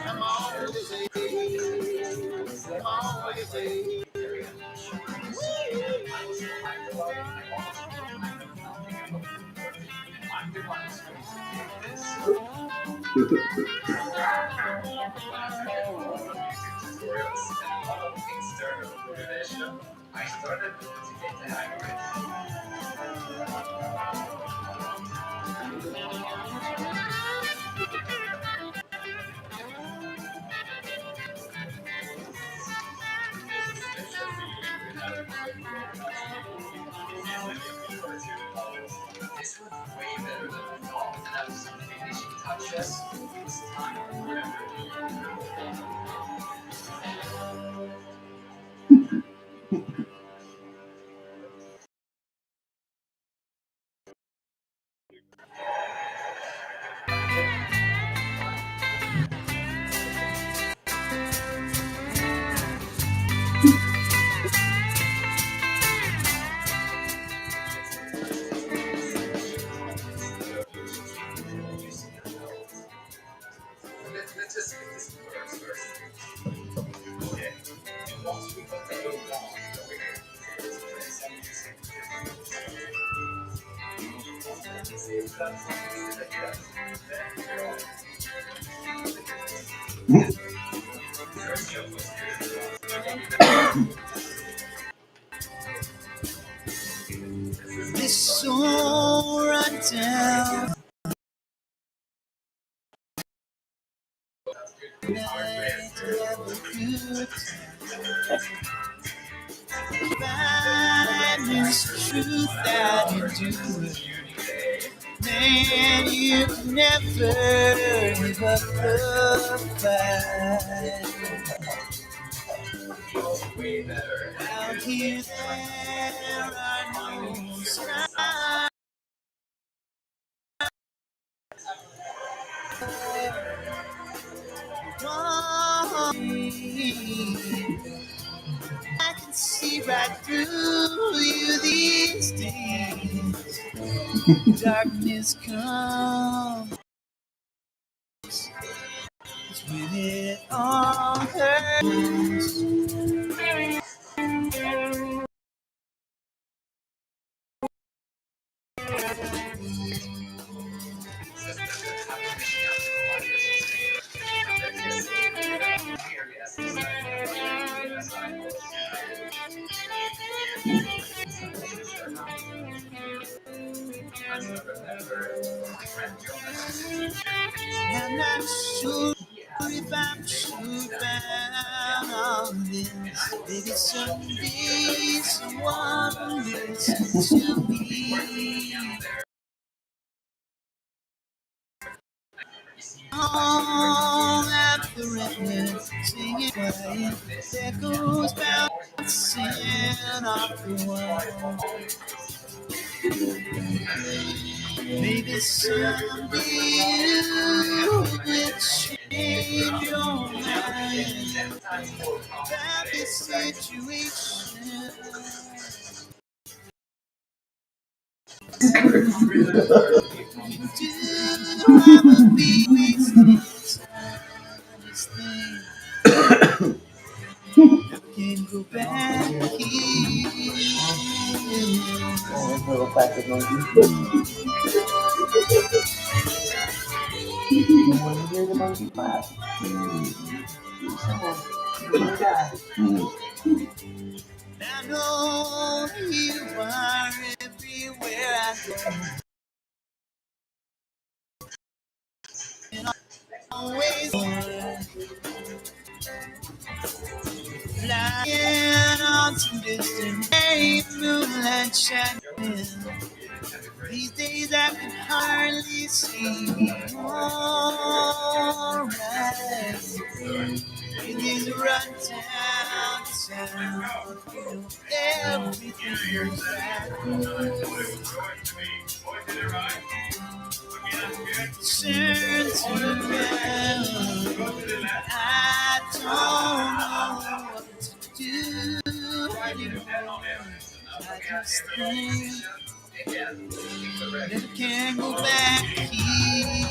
Come on, I started to get the hang of it. This was way better than I thought, and that was some finishing touches. It's time. Let's just get this first. Okay. And once we put the little ball over here, This soul run down night to have a good find this truth that you do. Man, you can never give up the fight. way better. Out here there are no signs. I can see right through you these days. Darkness comes when it all hurts. I'm not sure if I'm true about all this. Maybe someday someone will listen to me. Oh, I'm forever singing quiet. Echoes bouncing off the wall. Maybe someday you will change your mind about this situation. Do I will be wasting time on this thing? Never can go back here. Oh, little plastic monkey. You want to hear the monkey clap? Someone, you're gonna die. I know you are everywhere I go. And always flying on some distant day, moonlight shining. These days I can hardly see. Alright, it is run down the sound. Everything is right. Turn to I don't know what to do anymore. I just think never can go back here.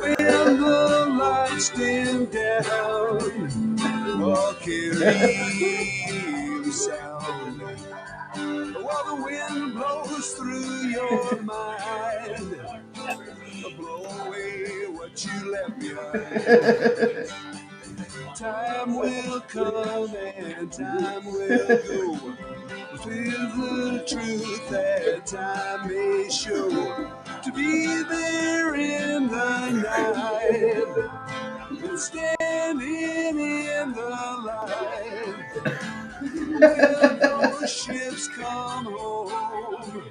When the lights dim down, I'll carry the sound. While the wind blows through your mind, blow away what you left behind. Time will come and time will go. With the truth that time may show. To be there in the night, and standing in the light. When those ships come home,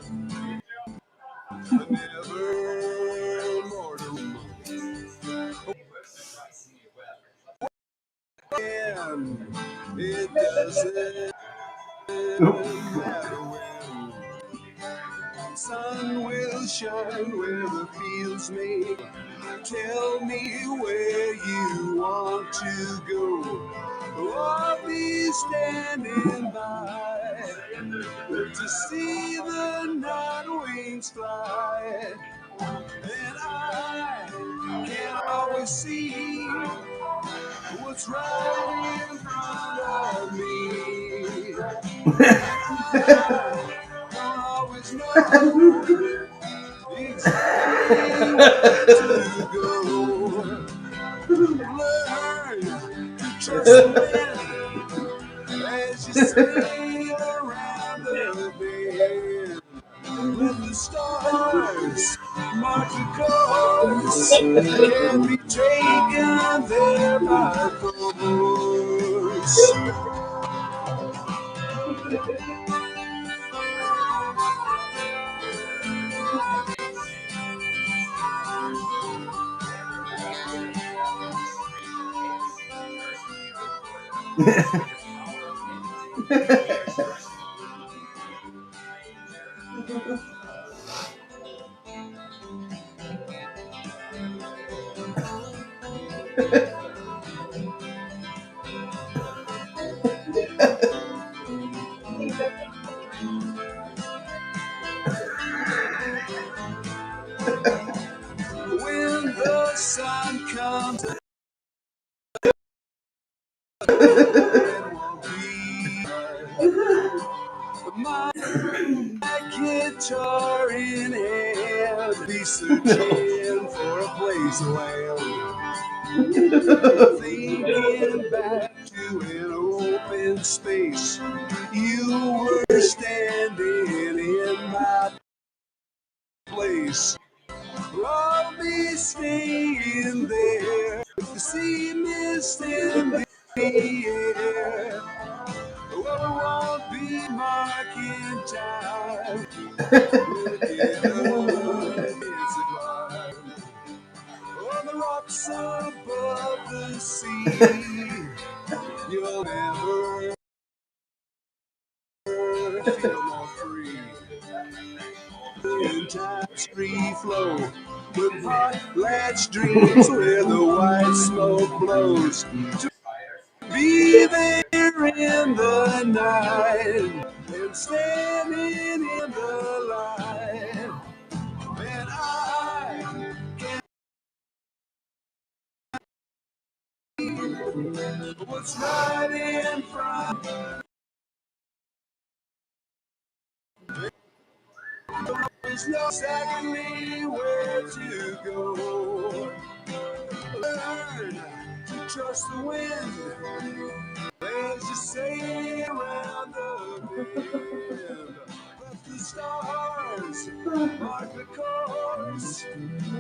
never more to end. It doesn't matter when. Sun will shine where the fields may. Tell me where you want to go. I'll be standing by to see the night wings fly. And I can always see what's right in front of me. I don't always know exactly where to go. Learn to trust the wind as you sail around the bend. Let the stars mark the course. Can't be taken there by force. When the sun comes, it won't be my guitar in hand, be searching for a place to land. Thinking back to an open space, you were standing in my place. I'll be staying there. The sea mist in the air. Well, it won't be marking time. We'll get up, it's a climb. On the rocks above the sea, you'll never feel more free. In time's free flow, with potlatch dreams where the white smoke blows. To be there in the night and standing in the light. And I can see what's right in front. exactly where to go. Learn to trust the wind, as you say around the bend. But the stars mark the course,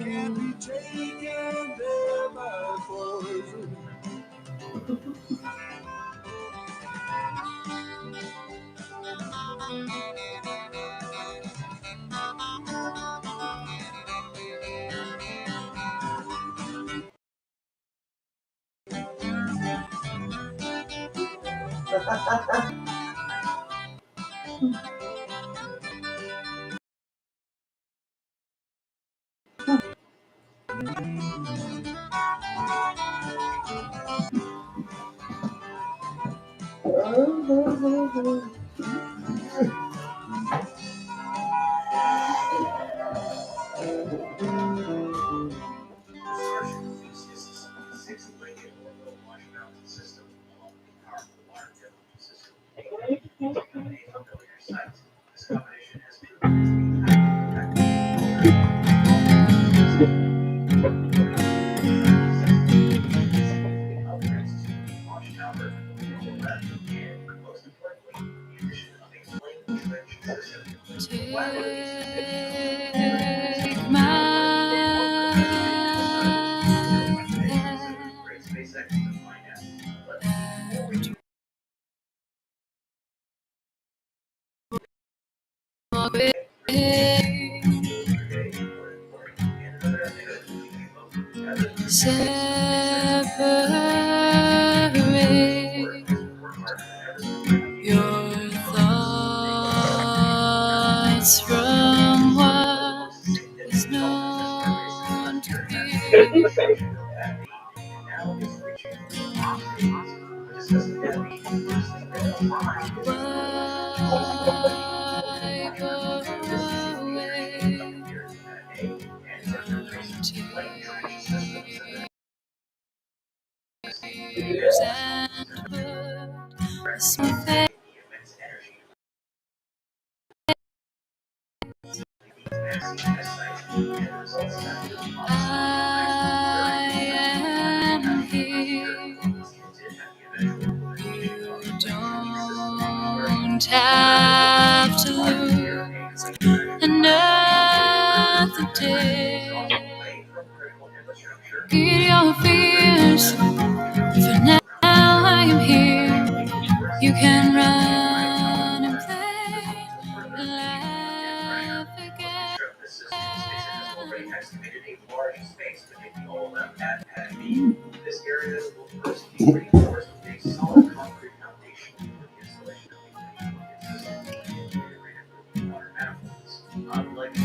can't be taken there by force. Take my hand, walk with separate your thoughts from what is known to be. Wipe away tears and put a smooth face. I am here. You don't have to lose another day. Get your fears. For now I am here. You can run and play, laugh again. This area will first be reinforced with a solid concrete foundation for the installation of the integrated water manifolds. Unlike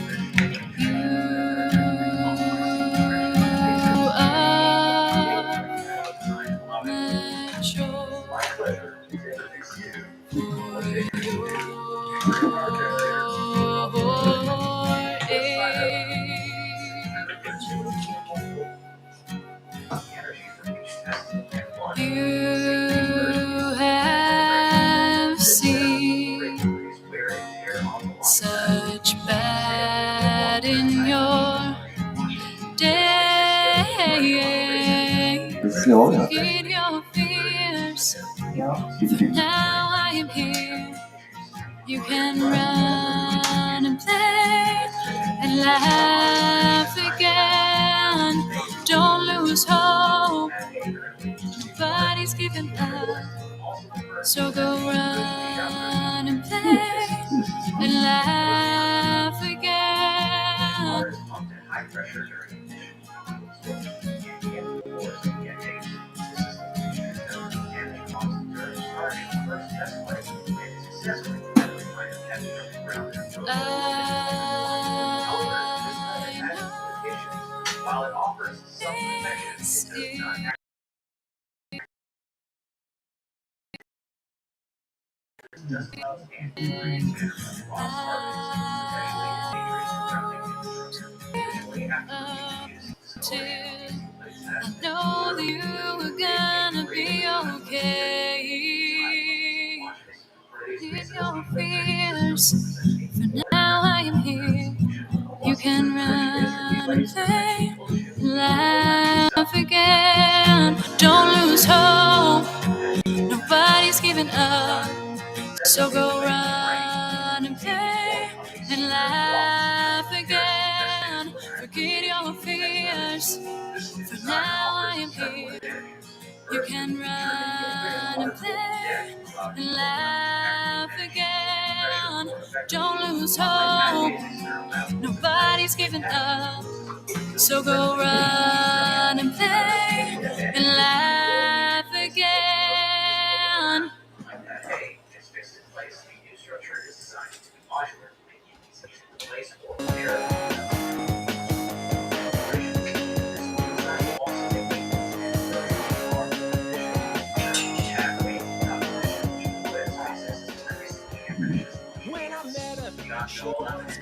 conventional my pleasure to introduce you to what they do in our You have seen such bad in your day. It's snowing out there. Forget your fears. Now I am here. You can run and play and laugh again. Don't lose hope. Nobody's giving up. So go run and play and laugh again. While it offers some protection, it does not just allows anti-freeze across harvest, especially in dangerous surrounding conditions. Usually after I know that you are gonna be okay. Leave your fears. For now I am here. can run and play, laugh again. Don't lose hope, nobody's giving up. So go run and play and laugh again. Forget your fears, for now I am here. You can run and play and laugh again. Don't lose hope, nobody's giving up. So go run and play and laugh again. Hey, it's fixed in place. The new structure is designed to be modular, making it easy to replace or repair. When I met her, she was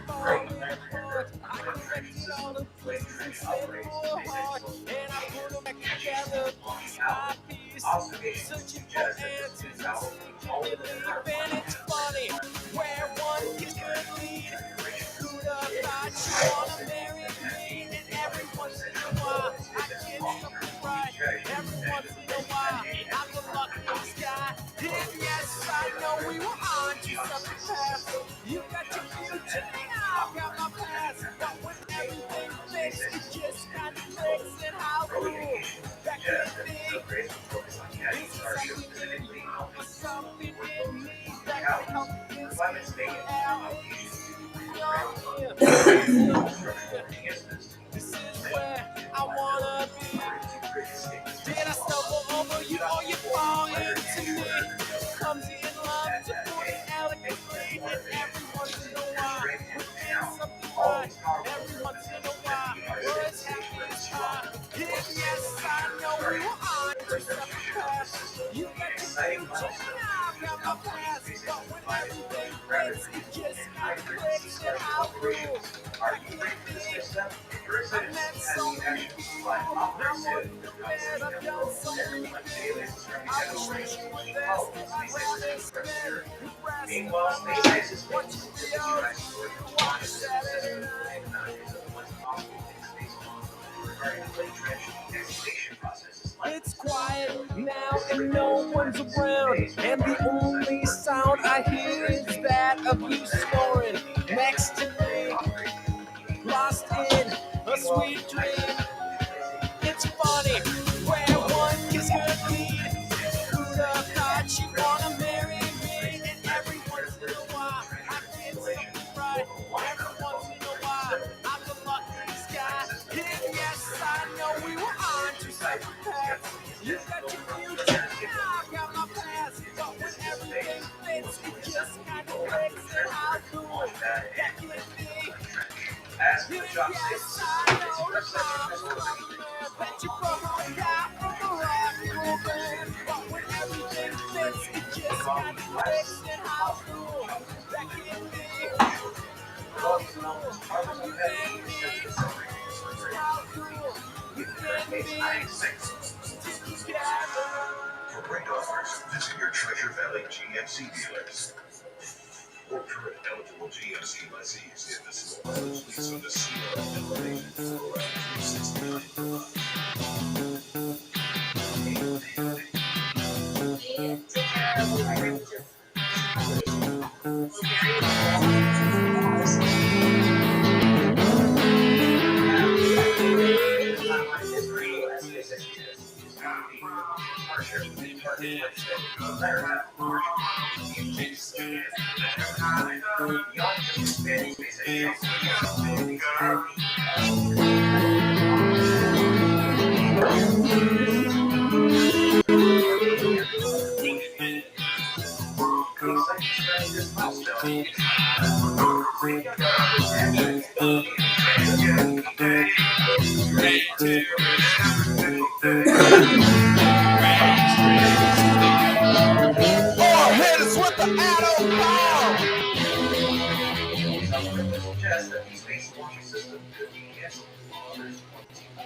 born in my heart. I collected all the pieces and set them all hard, and I put them back together piece by piece, searching for answers and seeking relief. And it's funny where one kiss could lead. Who'd have thought she wanna marry me? And every once in a while I get something right. Every once in a while I'm the luckiest guy. And yes, I know we were on to something past. You got your future, I've got my past. But when everything fits, it just kind of clicks. And how cool that could be. This is something in me, or something in me that can help this out. This is where I wanna be. Did I stumble over you or you fall into me? Comes in love to put it elegantly. And every once in a while, we're in something right. Every once in a while, we're as happy as high. And yes, I know we were on to something past. You got your future, I've got my past. But when everything fits, it just kind of clicks. And how cool I can be. I met so many people, I'm one of the best. I've done so many things. I wish that you were there, so I'd rather spend the rest of my life watching videos you watch Saturday night. It's quiet now and no one's around, and the only sound I hear is that of you snoring next to me, lost in a sweet dream. It's funny where one kiss could lead. Who'd have thought she'd wanna marry me? And every once in a while I get something right. Every once in a while I'm the luckiest guy. And yes, I know we were on to something past. You got your future, I've got my past. But when everything fits, it just kind of clicks. And how cool that can be. As for John Yes, I know the bombs from there that you broke out from a rock and band. But when everything fits, it just kind of clicks. And how cool that can be. How cool you can be. How cool you can be. Together. For great offers, visit your Treasure Valley GMC dealers. Or current eligible GMC lessees in the small fleets of the Sierra and Lane for around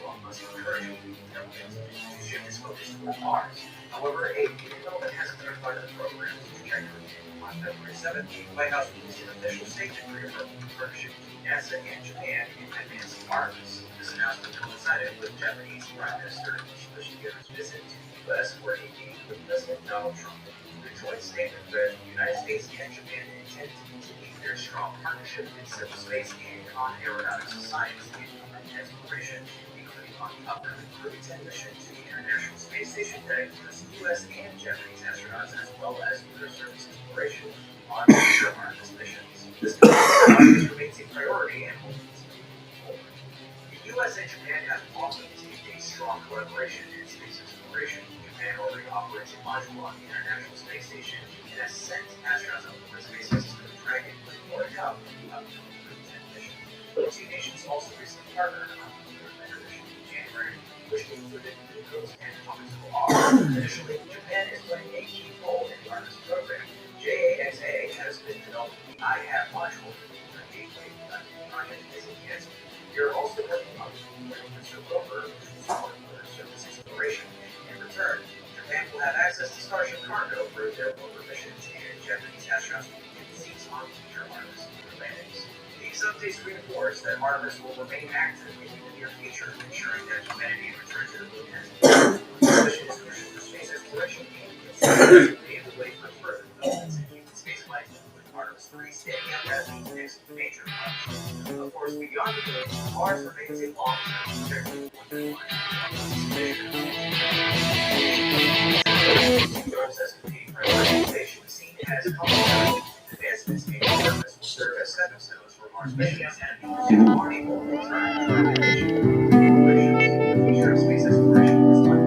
while most encouraging Republicans to shift its focus toward Mars. However, a development has clarified the program's trajectory. On February 7th, the White House released an official statement reaffirming the partnership between NASA and Japan in advancing Mars. This announcement coincided with Japanese Prime Minister Yoshihiro's visit to the U.S., where he meeting with President Donald Trump. The joint statement read, the United States and Japan intend to continue their strong partnership in civil space and on aeronautics science and exploration, including on the upcoming Crew 10 mission to the International Space Station that includes U.S. and Japanese astronauts, as well as lunar surface exploration on future Mars missions. This remains a priority and will continue forward. The U.S. and Japan have also continued a strong collaboration in space exploration. Japan already operates a module on the International Space Station and has sent astronauts up to SpaceX's Crew Dragon, with more to come on the upcoming Crew 10 mission. The two nations also recently partnered on the lunar mission in January, which included glucose and optical R. Additionally, Japan is playing a key role in the Artemis program. JAXA has been developing the IHAB module for the lunar gateway project as a test. We are also working on the lunar rover to support lunar surface exploration. In return, Japan will have access to Starship cargo for their rover missions, and Japanese astronauts will get seats on future Artemis lunar landings. These updates reinforce that Artemis will remain active in the near future, ensuring that humanity returns to the moon as the mission is crucial for space exploration and pave the way for further developments in human spaceflight, with Artemis 3 standing out as the next major milestone. Of course, beyond the moon, Mars remains a long-term objective for the prioritization seen as complementary advancements in Artemis will serve as stepping stones for Mars missions and Marty will return to operations. The future of space exploration is very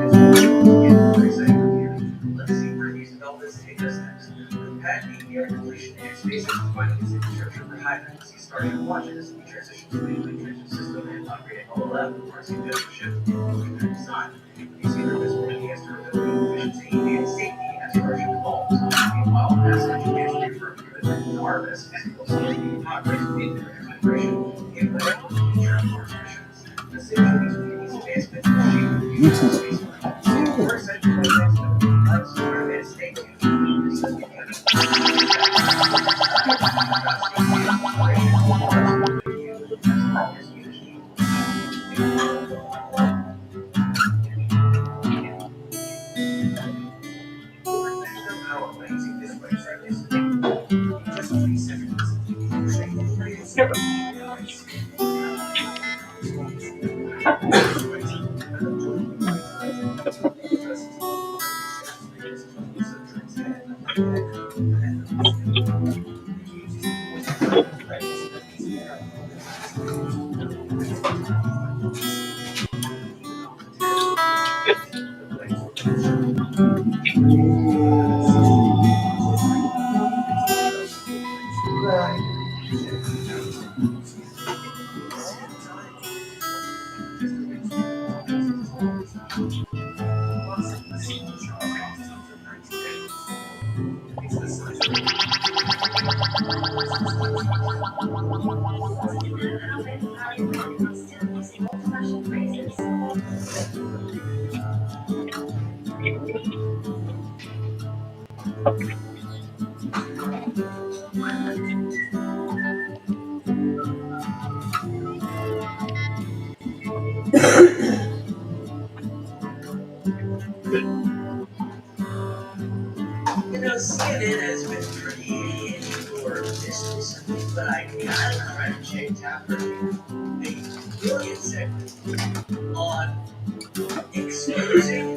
exciting for you. Let's see where these developments take us next. With Pat being near completion and SpaceX providing its infrastructure for high-frequency Starship launches, we transition to a new transition system and upgraded OLF for its ship and design. These features will enhance durability, efficiency, and safety as Starship evolves. Meanwhile, NASA and Japan's reaffirmed commitment to Artemis and will continue progress in their collaboration in planning for the future of Mars missions. The synergy between these advancements will shape the future of spaceflight. We're excited for what's next, though. Let's subscribe and stay tuned. This has been Kevin. How amazing this website is. Just 3 seconds. CNN has been pretty for this recently, but I gotta credit Jay Tapper a brilliant segment on exposing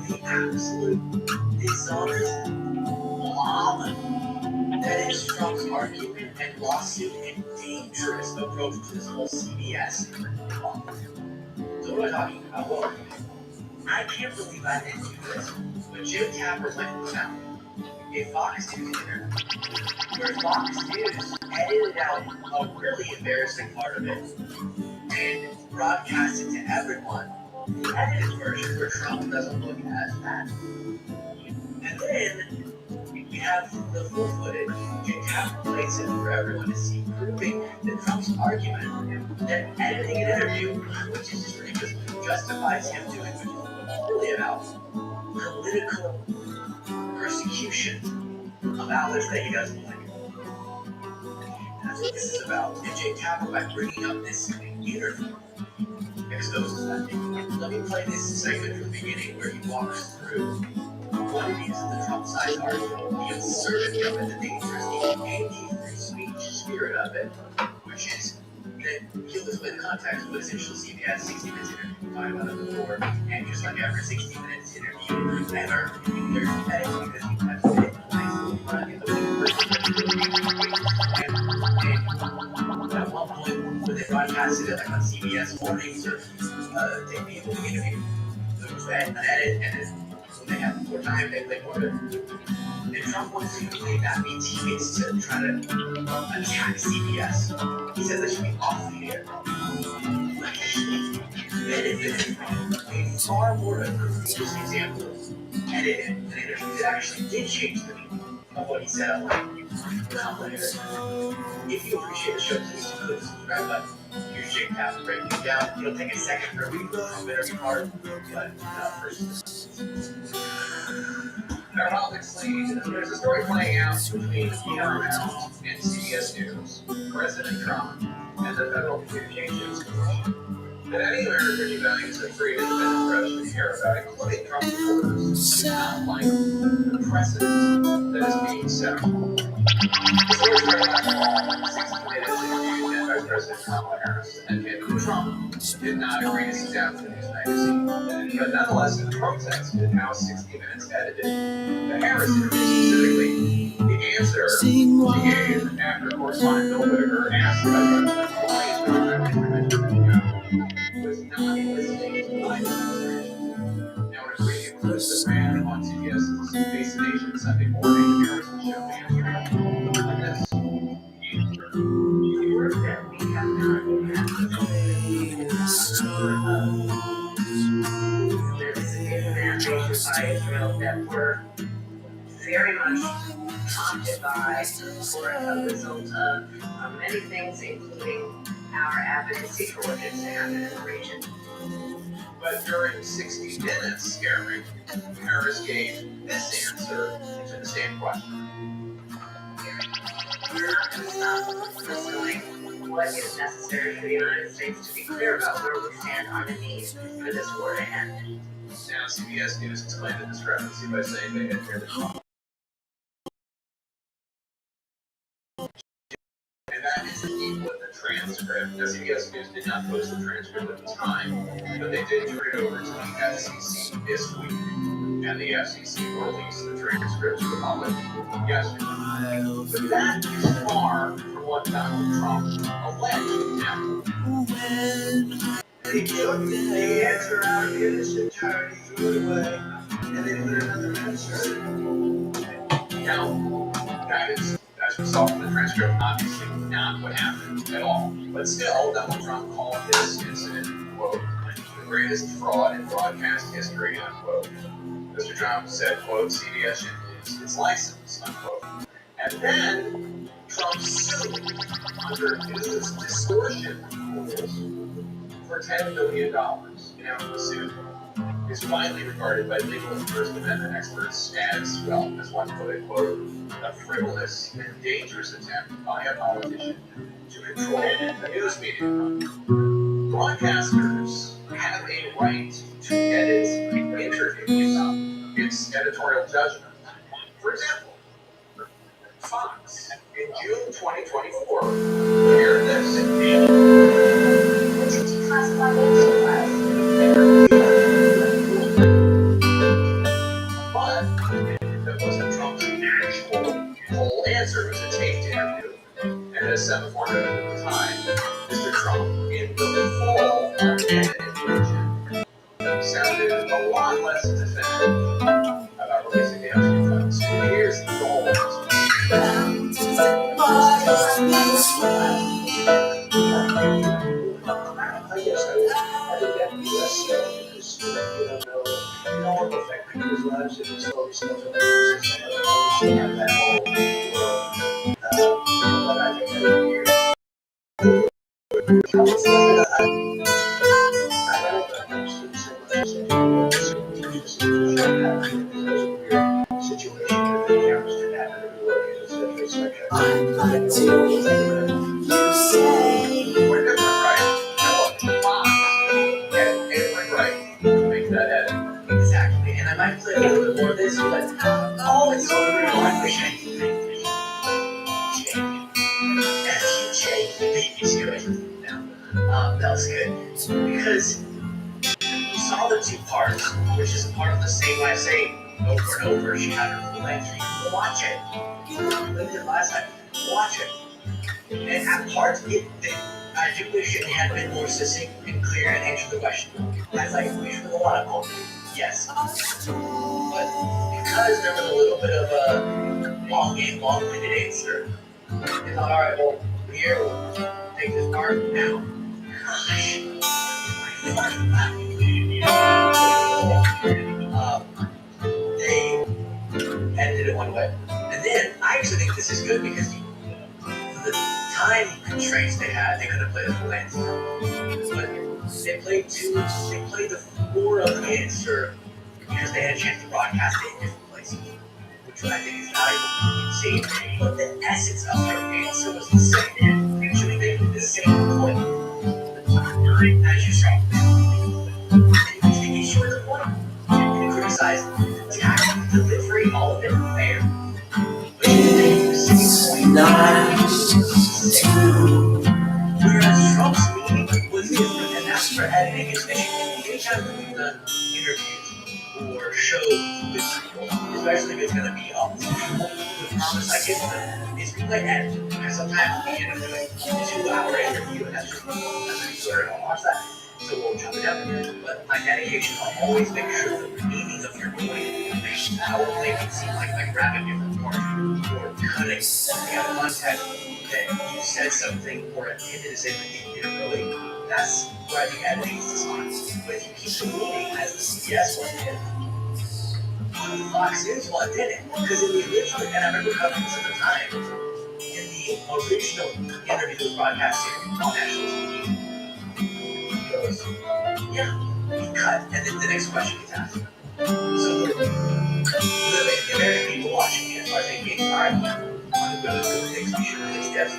the absolute dishonest llama that is Trump's argument and lawsuit and dangerous approach to this whole CBS law. So what am I talking about? Well, I can't believe I didn't do this, but Jim Tapper went and found a Fox News interview where Fox News edited out a really embarrassing part of it and broadcast it to everyone. The edited version where Trump doesn't look as bad. And then we have the full footage. You have plays it for everyone to see, proving that Trump's argument that editing an interview, which is just ridiculous, justifies him doing what he's really about political persecution of outlets that he doesn't like. That's what this is about. And Jake Tapper, by bringing up this interview, exposes that. Let me play this segment from the beginning where he walks through what it is the Trump side argument, the absurdity of it, the dangerous, the anti-free speech spirit of it, which is that he'll explain the context, but essentially CBS 60 Minutes interview we talked about it before, and just like every 60 Minutes interview, never there's edits because you have to fit nicely in front of the and at one point when they broadcasted it like on CBS mornings or they be able to interview, there was an edit, and then when they had more time, they played more of it. And Trump wants to play back me teammates to try to attack CBS. He says they should be off the air. Benefited from a far more egregious example edited an interview that actually did change the meaning of what he said on if you appreciate the show, please click the subscribe button. Here's Jake Tapper breaking it down. It'll take a second for me to go from interview part, but first. Our politics lead, there's a story playing out between Humanimals and CBS News, President Trump, and the Federal Communications Commission. That any American who values a free and independent press should care about, including Trump supporters, is not like the precedent that is being set. The story started last fall, 60 Minutes interviewed Vice President Kamala Harris, and Trump did not agree to sit down with the news magazine. But nonetheless, in protest at how 60 Minutes edited the Harris interview, specifically the answer she gave after correspondent Bill Whitaker asked President why his government intervention was not listening to my administration. Now, in a preview clip that ran on CBS's Face the Nation Sunday morning, Harrison showed answering like this. The work that we have done there is significant allegations by Israel that were very much prompted by or a result of many things, including our advocacy for what needs to happen in the region. But during 60 Minutes, Gary, Harris gave this answer to the same question. We're not going to stop pursuing what is necessary for the United States to be clear about where we stand on the need for this war to end. Now, CBS News explained the discrepancy by saying they had heard the and that is indeed what the transcript. Now, CBS News did not post the transcript at the time, but they did turn it over to the FCC this week. And the FCC released the transcripts to the public yesterday. But that is far from what Donald Trump alleged. Now, they took the answer out of its entirety, threw it away, and they put another answer. Now, that is, as we saw from the transcript, obviously not what happened at all. But still, Donald Trump called this incident, quote, the greatest fraud in broadcast history, unquote. Mr. Trump said, quote, CBS should lose its license, unquote. And then Trump sued under his distortion rules for $10 billion. Now, the suit is widely regarded by legal and First Amendment experts as, well, as one put it, quote, a frivolous and dangerous attempt by a politician to control the news media. Broadcasters have a right to edit interviews. It's editorial judgment. For example, Fox in June 2024, hear this. It's declassified but that wasn't Trump's actual whole answer. It was a taped interview. And as Semaphore noted at the time, Mr. Trump, in the full unedited version, sounded a lot less definitive about releasing the actual files. So here's the goal. I guess I think that the U.S. still is, know if affect people's lives if we slowly stuff in their system. We still have that whole world. But I think that I'd like to hear you say, we're different, right? No, Fox. And we're right to make that edit. Exactly. And I might play a little bit more of this, but oh, it's so real. I wish I could. Baby's good. Now, that was good. Because you saw the two parts, which is a part of the same I say over and over. She had her full length. Watch it. You lived it last time. Watch it. And at parts, I do wish it had been more succinct and clear and answered the question. As I wish with a lot of hope. Yes. But because there was a little bit of a long-winded answer, I thought, all right, well, here, we'll take this part now. Gosh. They edited it one way. And then, I actually think this is good because the time constraints they had, they could have played a full answer. But they played the floor of the answer because they had a chance to broadcast it in different places, which I think is valuable. See, but the essence of their answer was the same. Usually they do the same point as you saw. And you can take issue with the point. You can criticize the tactic, the delivery, all of it fair. But you can make the same point. Nice. Whereas Trump's meaning was different, and that's for editing his mission. Anytime that we've done interviews or shows with people, especially if it's going to be up to people, the promise I give them is we let edit. Because sometimes we end up doing a 2-hour interview, and that's just I don't watch that. So we'll jump it down. But my dedication, I'll always make sure that the meaning of your point makes I will make it seem like grabbing different parts or cutting something out of context that you said something or intended to say that you didn't really. That's where I think editing is dishonest. But if you keep the meaning as the CBS one did, the Fox News one didn't. Because in the original, and I remember covering this at the time, in the original interview that was broadcasted on national TV, he goes, yeah, he cut, and then the next question gets asked. So the American people watching it are thinking, all right, I'm going to do things, we should release this.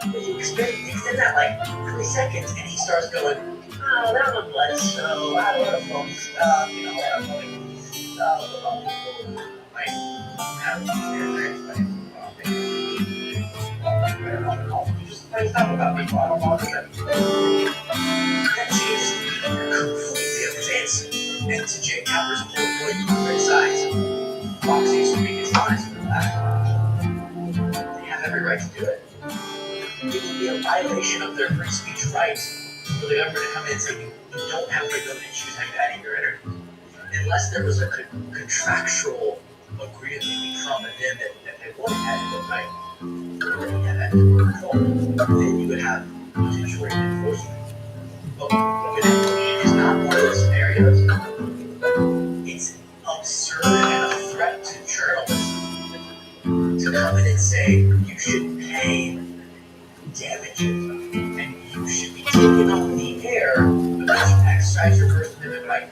But you extend that like 3 seconds, and he starts going, oh, that one was so, I don't know, folks, you know, I don't know, might have their just talk about people, I don't know that changes completely of his answer. And to Jake Tapper's point, where you criticize Fox News for being dishonest with that, they have every right to do it. It would be a violation of their free speech rights for the government to come in and say you don't have the ability to choose how you edit your interview. Unless there was a contractual agreement between Trump and them that they wouldn't edit it right, then you have that control. Then you would have potential enforcement. But it's not one of those scenarios. It's absurd and a threat to journalism to come in and say you should pay damages and you should be taken off the air because you exercise your First Amendment right.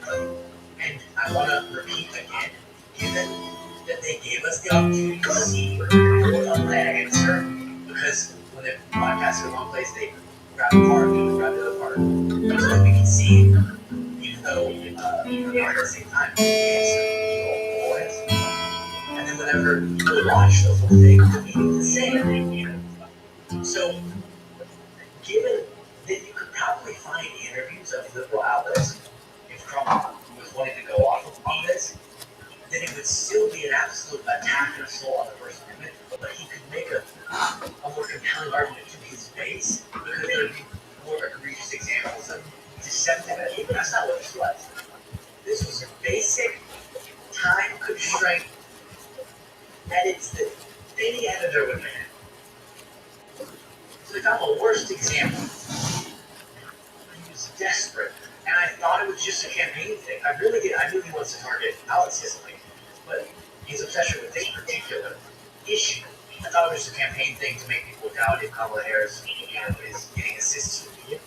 And I want to repeat again, given that they gave us the opportunity to see that answer, because when they broadcast in one place, they grab a part and grab the other part. So that we can see, even though at the same time, the answer, and then whenever you watch the whole thing, the meaning is the same. So, given that you could probably find interviews of liberal outlets, if Trump was wanting to go off on this, then it would still be an absolute attack and assault on the First Amendment, but he could make a more compelling argument to his base, because there would be more egregious examples of deceptive editing. That's not what this was. This was a basic time constraint edits that any editor would make. So they found the worst example. He was desperate, and I thought it would was just a campaign thing. I really did. I knew he wants to target Alex Sicily, but his obsession with this particular issue, I thought it was just a campaign thing to make people doubt if Kamala Harris, is getting assistance from media.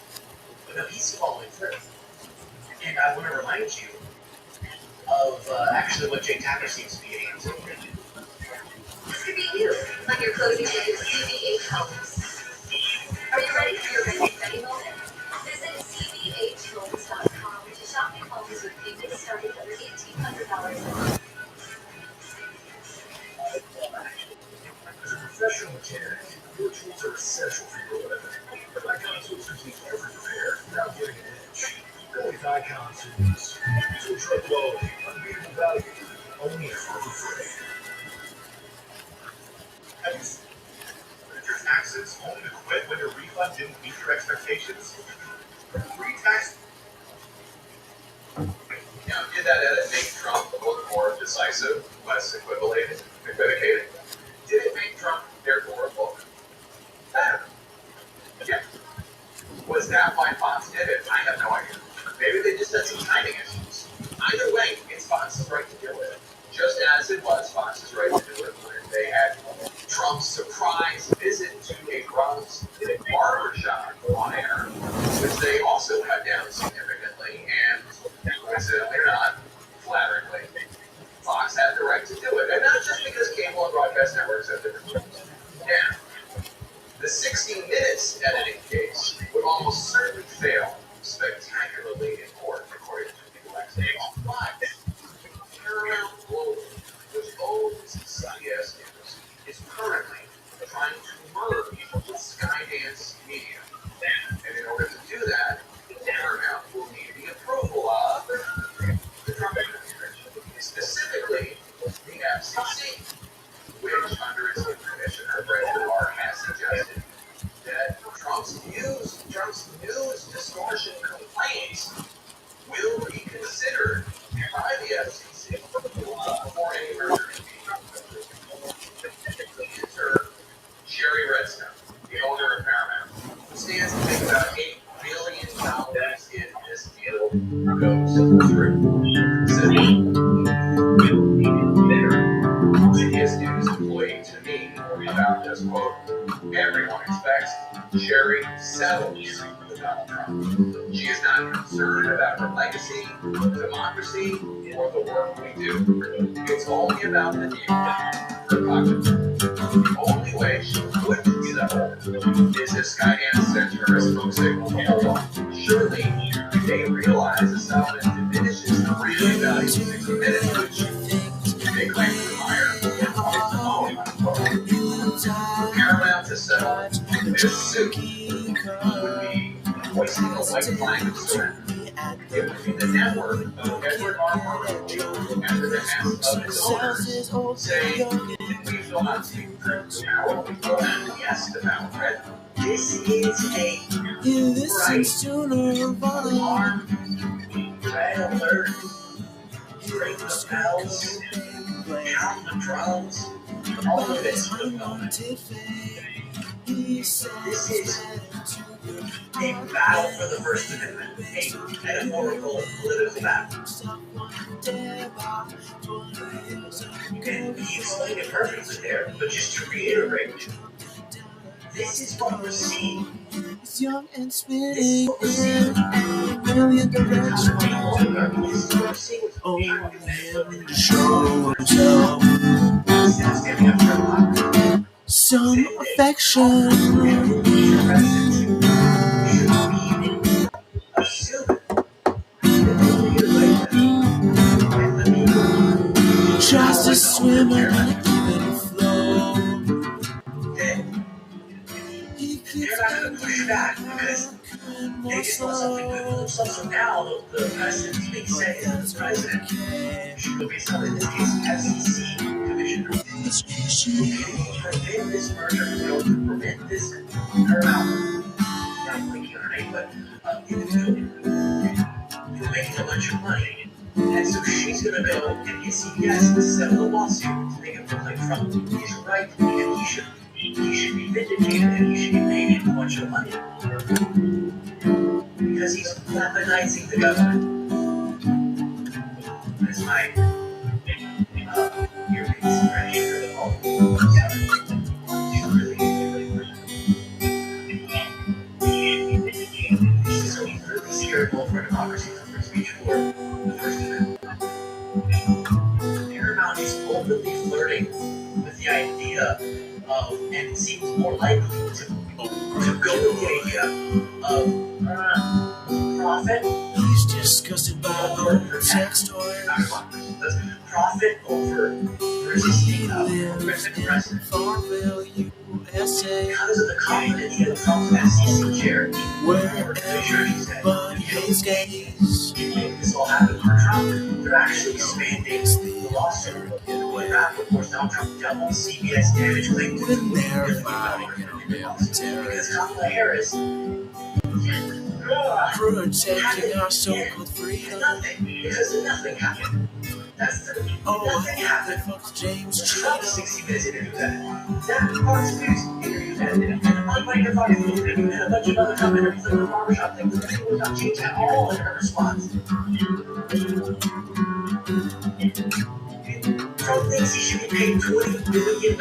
But no, he's following through. And I want to remind you of actually what Jake Tapper seems to be getting into. This could be you, like your closing day with CBH Homes. Are you ready for your next study moment? Visit cbhhomes.com to shop new homes with payments starting under $1,800 a month. As a professional mechanic, your tools are essential for your living. But Icon tools complete every repair without getting an inch. Go with Icon tools. Tool truck quality, unbeatable value, only at Harbor Freight. Have you seen your taxes only to quit when your refund didn't meet your expectations? Free tax. Now, did that edit make Trump look more decisive, less equivocated? Did it make Trump, therefore, look better? Yeah. Was that why Fox did it? I have no idea. Maybe they just had some timing issues. Either way, it's Fox's right to deal with it. Just as it was Fox's right to do it when they had Trump's surprise visit to a Trump's barbershop on air, which they also cut down significantly, and coincidentally or not, flatteringly, Fox had the right to do it. And not just because cable and broadcast networks have different rules. Now, the 60 Minutes editing case would almost certainly fail spectacularly in court, according to the Lex. But Paramount Global, which owns CBS News, is currently trying to merge with Skydance Media. And in order to do that, Paramount will need the approval of the Trump administration, specifically the FCC, which, under its new commissioner, Brett Barr, has suggested that Trump's news distortion complaints will be considered by the FCC before any merger can be enter Sherry Redstone, the owner of Paramount, who stands to make about $8 billion if this deal goes through. Said CBS News employee to me about this quote. Everyone expects Sherry settles with Donald Trump. She is not concerned about her legacy, democracy, or the work we do. It's only about the deal, her pocket. The only way she could settle is if Skydance sent her a smoke signal. Surely, they realize the settlement diminishes the brand value of 60 Minutes, which they claim to admire and call it home. Paramount to settle this suit would be hoisting a white flag of surrender. It would be the network of Edward R. Murrow and the behest of its owners saying, we will not speak the truth to power, we will not yes to power, right? This is a bright, alarm, red alert, ring the bells, count the drums, all of it's This is a battle for the First Amendment, a metaphorical political battle. And he explained it perfectly there, but just to reiterate, this is what we're seeing. This is what we're seeing. This is what we're seeing with standing up for some affection. Tries to swim in a given flow. They're not going to push back because they just want something good for themselves. So now the president's being said is the president should be something in this case FCC commissioner. Prevent this merger, prevent this Paramount, not blinking her name, but for making a bunch of money. And so she's going to go and get CBS to settle the lawsuit to make it look like Trump is right and he should be vindicated and he should be paid a bunch of money because he's weaponizing the government. time your biggest pressure of all. You really so he's really scared of for democracy for free speech for the First Amendment. Paramount is openly flirting with the idea of, and seems more likely to go with the idea of profit. He's disgusted by our sex toys. Profit over resisting pressing Farmville, USA, because of the confidence in the Trump's FCC chair. where everybody hates gays. Make this all happen for Trump, they're actually expanding the lawsuit. When that reports Donald Trump doubled CBS damage claim to the because Kamala Harris protecting our so-called freedom. nothing because nothing happened. That's the nothing happened. Fuck James Trump Cheeto. 60 Minutes interview that. That Fox News interview that. And unlike the Fox News interview and a bunch of other Trump interviews like the barbershop thing, the people would not change at all in her response. Trump thinks he should be paid $20 billion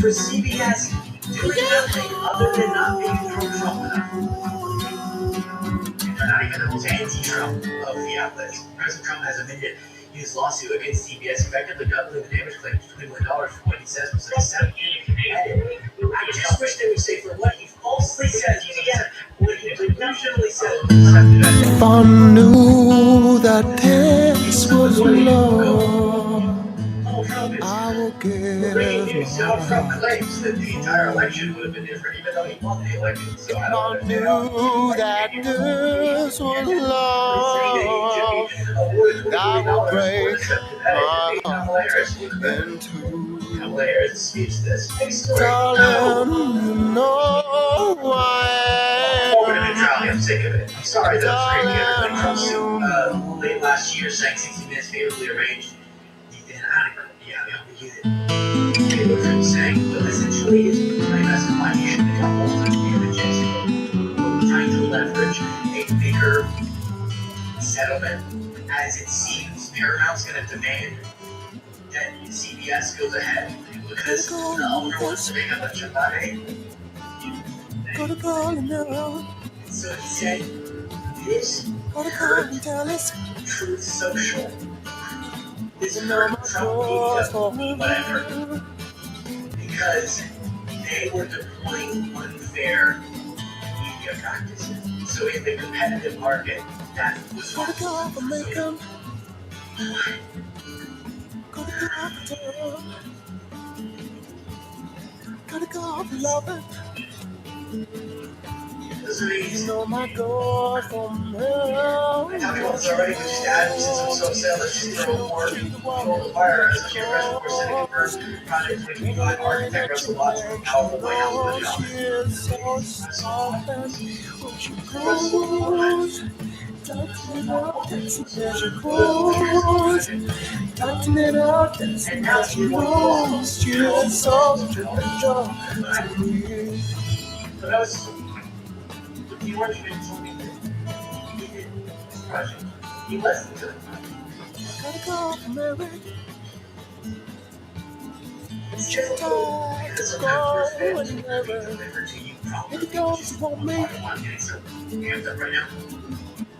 for CBS doing nothing other than not being pro-Trump enough. They're not even the most anti-Trump of the outlets. President Trump has amended his lawsuit against CBS, effectively doubling the damage claim to $20 million for what he says was a deception. I just wish they would say for what he falsely says, what he delusionally said was deceptive. If I knew that this was love, I will give Breaking news, my Donald Trump heart. claims that the entire election would have been different, even though he won the election. So If I knew that this was love, that would break my heart in two. Darling, you know I I'm sick of it. I'm sorry that I'm screaming Trump suit late last year saying 60 Minutes favorably arranged. We get it. Trump saying, but essentially his claim as to why he should become ultimate damages, trying to leverage a bigger settlement. As it seems, Paramount's going to demand that CBS goes ahead because the owner wants to make a bunch of money. So he said, this hurt Truth Social. This hurt Trump media, whatever. Because they were deploying unfair media practices. So in the competitive market, that was what you know my God from hell. I talked about this already, but just add, since I'm so sad, let's just throw more fuel on the fire. As a president, we're sitting in first project 25 architect Russell Watts from powerful White House with She is so soft and when she goes, touching it up, dancing as she goes, touching it up, dancing as she goes. She is so gentle to me. But that was he wanted to tell me that he did this project. He listened to it. Gotta go from Mary. It's just because of that first bit delivered to you. If you don't want me, I'm getting so amped up right now.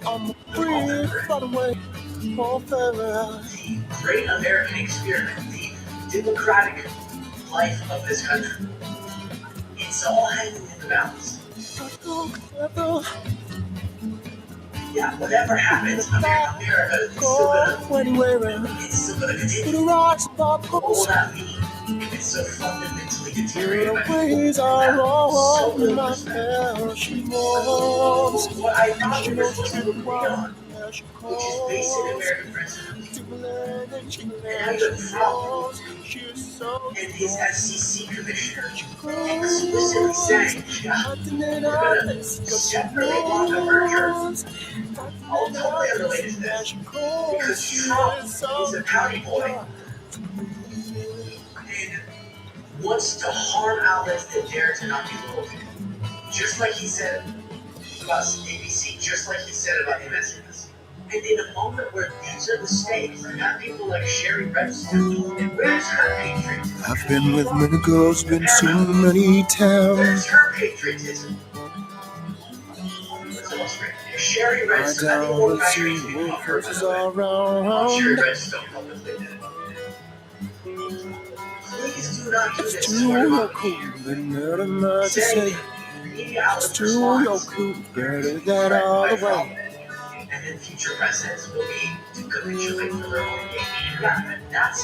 I'm free, by the way, for forever. The great American experiment, the democratic life of this country, it's all hanging in the balance. Yeah, whatever happens, America is still gonna continue. What will that mean if it's so fundamentally deteriorated? Ways are all in my hell. She wants, What I thought we were supposed to agree on, which is basic American principles. And under Trump and his FCC commissioner explicitly saying, we're gonna separately block a merger. I'll totally unrelated to this, because Trump is a pouty boy and wants to harm outlets that dare to not be loyal. Just like he said about ABC, just like he said about MSNBC. And in a moment where these are the stakes, you have people like Sherry Redstone. And where's her patriotism? I've been with many girls, been so many Where's towns. her patriotism? Let's illustrate. Sherry I Redstone. I think down more with patriots two we can offer wolves by the way. all Sherry around. Redstone publicly did it. Please do not do It's this too to our your mom. cool, but not enough to say. Media It's outlets too your response. cool, better that all the way. And then future presidents will be to capitulate for their own gain. Yeah, that's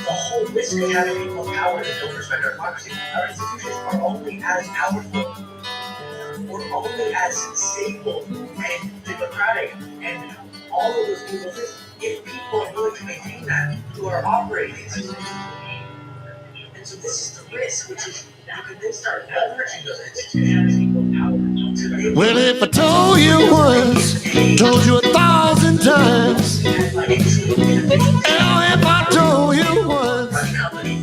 the whole risk of having people in power that don't respect our democracy. Our institutions are only as powerful, or only as stable and democratic, and all of those people things if people are willing to maintain that through our operating system. And so this is the risk, which is you can then start leveraging those institutions to make Well, if I told you once, told you 1,000 times. Hell, if I told you once,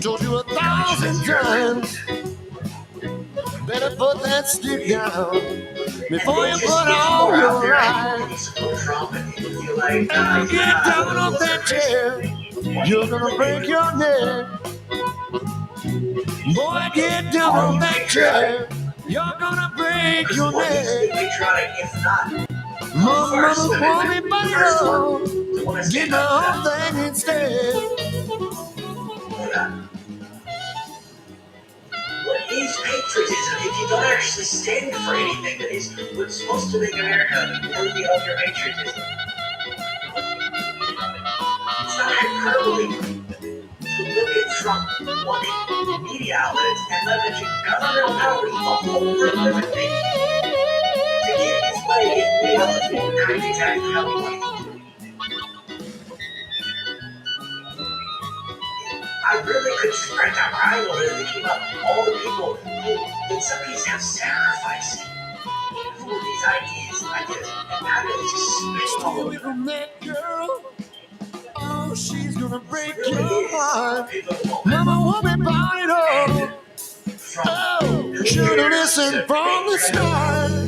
told you 1,000 times. Better put that stick down before you put on your eyes. And get down off that chair, you're gonna break your neck. Boy, get down on that chair, you're gonna break your neck. Mama want me, but no, get my own thing instead. What is patriotism if you don't actually stand for anything that is what's supposed to make America worthy of your patriotism? It's not hyperbole to look at Trump wanting media outlets and leveraging governmental power to over-limit things to get his way if media outlets will act exactly how he wants. I really could just break down crying over it thinking about all the people who, in some cases, have sacrificed for these ideas. And now they're just spitting all Stay away over. from that girl. Oh, she's gonna break It really your is heart. a pivotal moment. Mama want me about it all. Oh, should've listened from the start.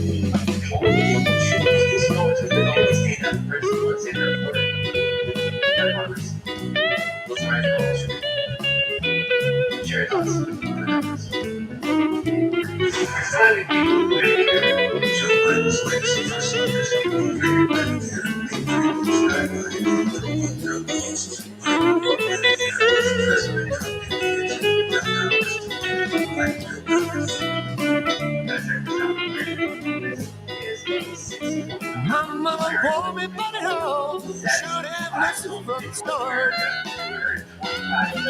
Mama want me about it all. Should have listened from the start.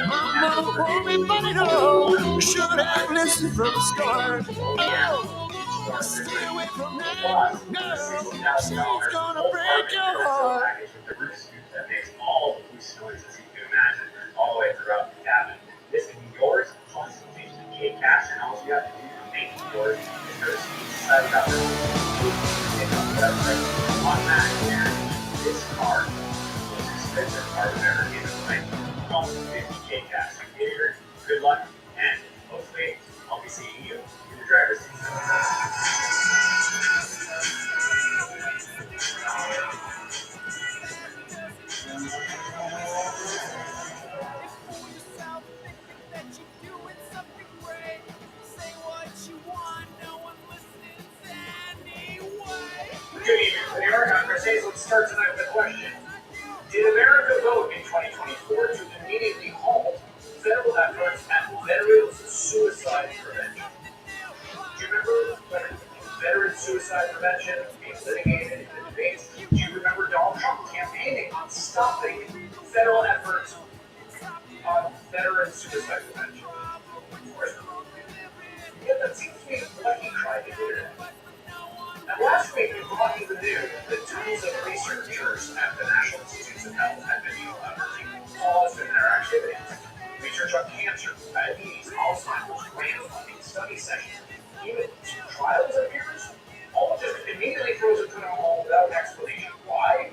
Mama want me about it all. Should have listened from the start. Oh, stay away from that girl. She's gonna break your heart. That makes all the loose noises you can imagine all the way throughout the cabin. This can be yours, plus K-Cash, and all you have to do to make it yours is go to Psychedelic on that, and this card, the most expensive card I've ever given away, costs 50 K-Cash. Good luck, and hopefully I'll be seeing you in the driver's seat. Good evening, New York. I'm Mercedes. Let's start tonight with a question. Did America vote in 2024 to immediately halt federal efforts at veterans suicide prevention? Do you remember when veteran suicide prevention being litigated in the debates? Do you remember Donald Trump campaigning on stopping federal efforts on veteran suicide prevention? Of course not. Yet that seems to be what he tried to do. Now, last week we brought you the news that tons of researchers at the National Institutes of Health have been unearthing flaws in their activities. Research on cancer, diabetes, Alzheimer's, grant funding, study sessions, even trials appearance, all just immediately frozen put on hold without an explanation. Why?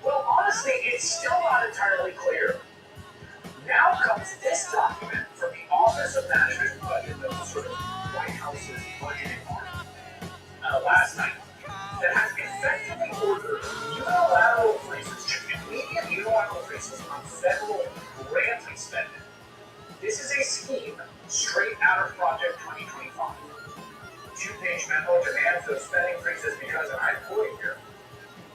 Well, honestly, it's still not entirely clear. Now comes this document from the Office of Management and Budget, that's sort of White House's budgeting arm. Last night, that has effectively ordered unilateral prices on federal grant spending. This is a scheme straight out of Project 2025. Two-page memo demands those spending freezes because, and I'm quoting here,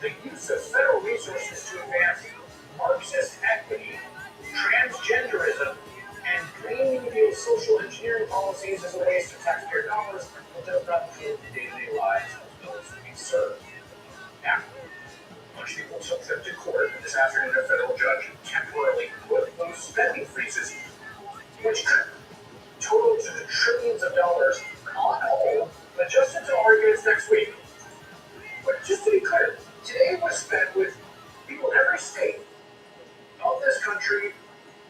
the use of federal resources to advance Marxist equity, transgenderism, and Green New Deal social engineering policies is a waste of taxpayer dollars that does not improve the day-to-day lives of those we serve. Now, a bunch of people took them to court, and this afternoon a federal judge temporarily put those spending freezes, which could total to the trillions of dollars on hold, but just until arguments next week. But just to be clear, today was spent with people in every state of this country,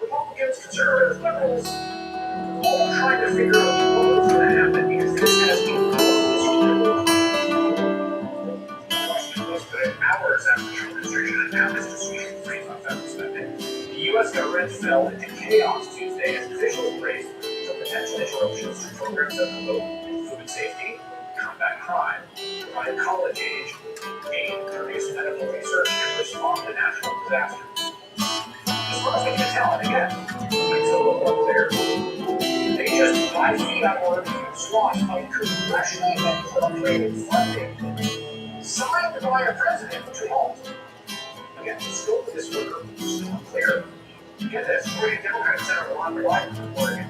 Republicans, conservatives, liberals, all trying to figure out what was going to happen because this has been the question was put in hours after the Trump administration announced a sweep freeze on federal spending. The U.S. government fell into chaos Tuesday as officials braced for potential interruptions to programs that promote food safety, combat crime, provide college-age aid, produce medical research, and respond to natural disasters. As far as we can tell, and again, it's a little unclear, they just buy feet on one swath of congressionally appropriated funding signed by a president to halt. Again, the scope of this order is still unclear. Get this, according to Democratic Senator Ron Wyden, Oregon,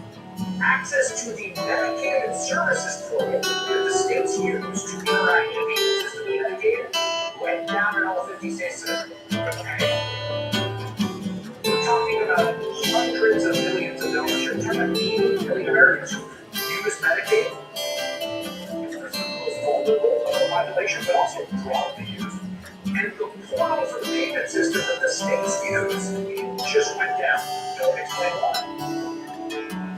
access to the Medicaid services portal that the states use to interact with the system of Medicaid went down in all 50 states. Okay? We're talking about hundreds of millions of dollars. You're talking about 80 million Americans who use Medicaid. It's the most vulnerable of the population, but also broadly used. And the portal for the payment system that the states use just went down. Don't explain why.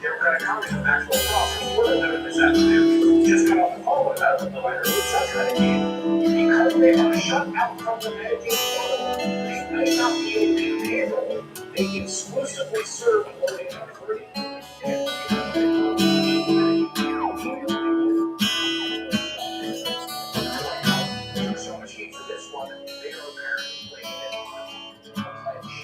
Democratic Congressman Maxwell Frost reported that this afternoon just got off the phone with a provider who sells Medicaid. Because they are shut out from the Medicaid portal, they may not be able to do payroll. They exclusively serve low-income authority. There's so much heat for this one, they are apparently laying it on a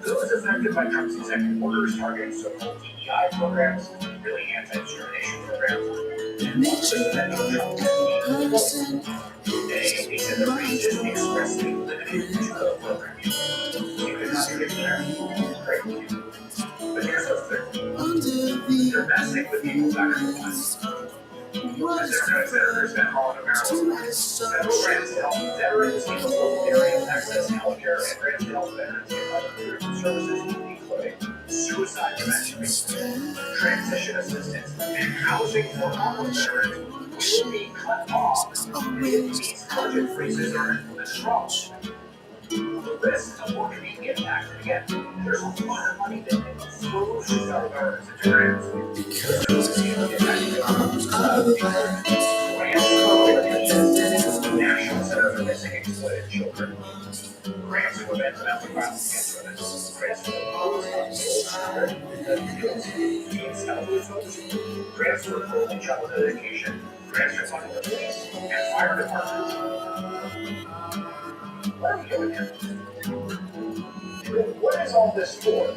Those affected by Trump's executive orders targeting so-called DEI programs, really anti-discrimination programs, he said the range is expressly limited to the program. You could contradict there. Great. But here's what's clear. They're messing with people's actual lives. As senators Van Hollen of Maryland, federal grants to help veterans in local areas access health care and grants to help veterans get other critical services, including suicide prevention, transition assistance, and housing for all veterans, will be cut off if these budget freezes are implemented wrong. The risks of what can be impacted. Again, there's a lot of money that flows through federal governments into grants. National Center for Missing and Exploited Children. Grants to prevent domestic violence against women. Grants for the grants for early childhood education. Grants for funding the police and fire departments. What are we doing here? What is all this for?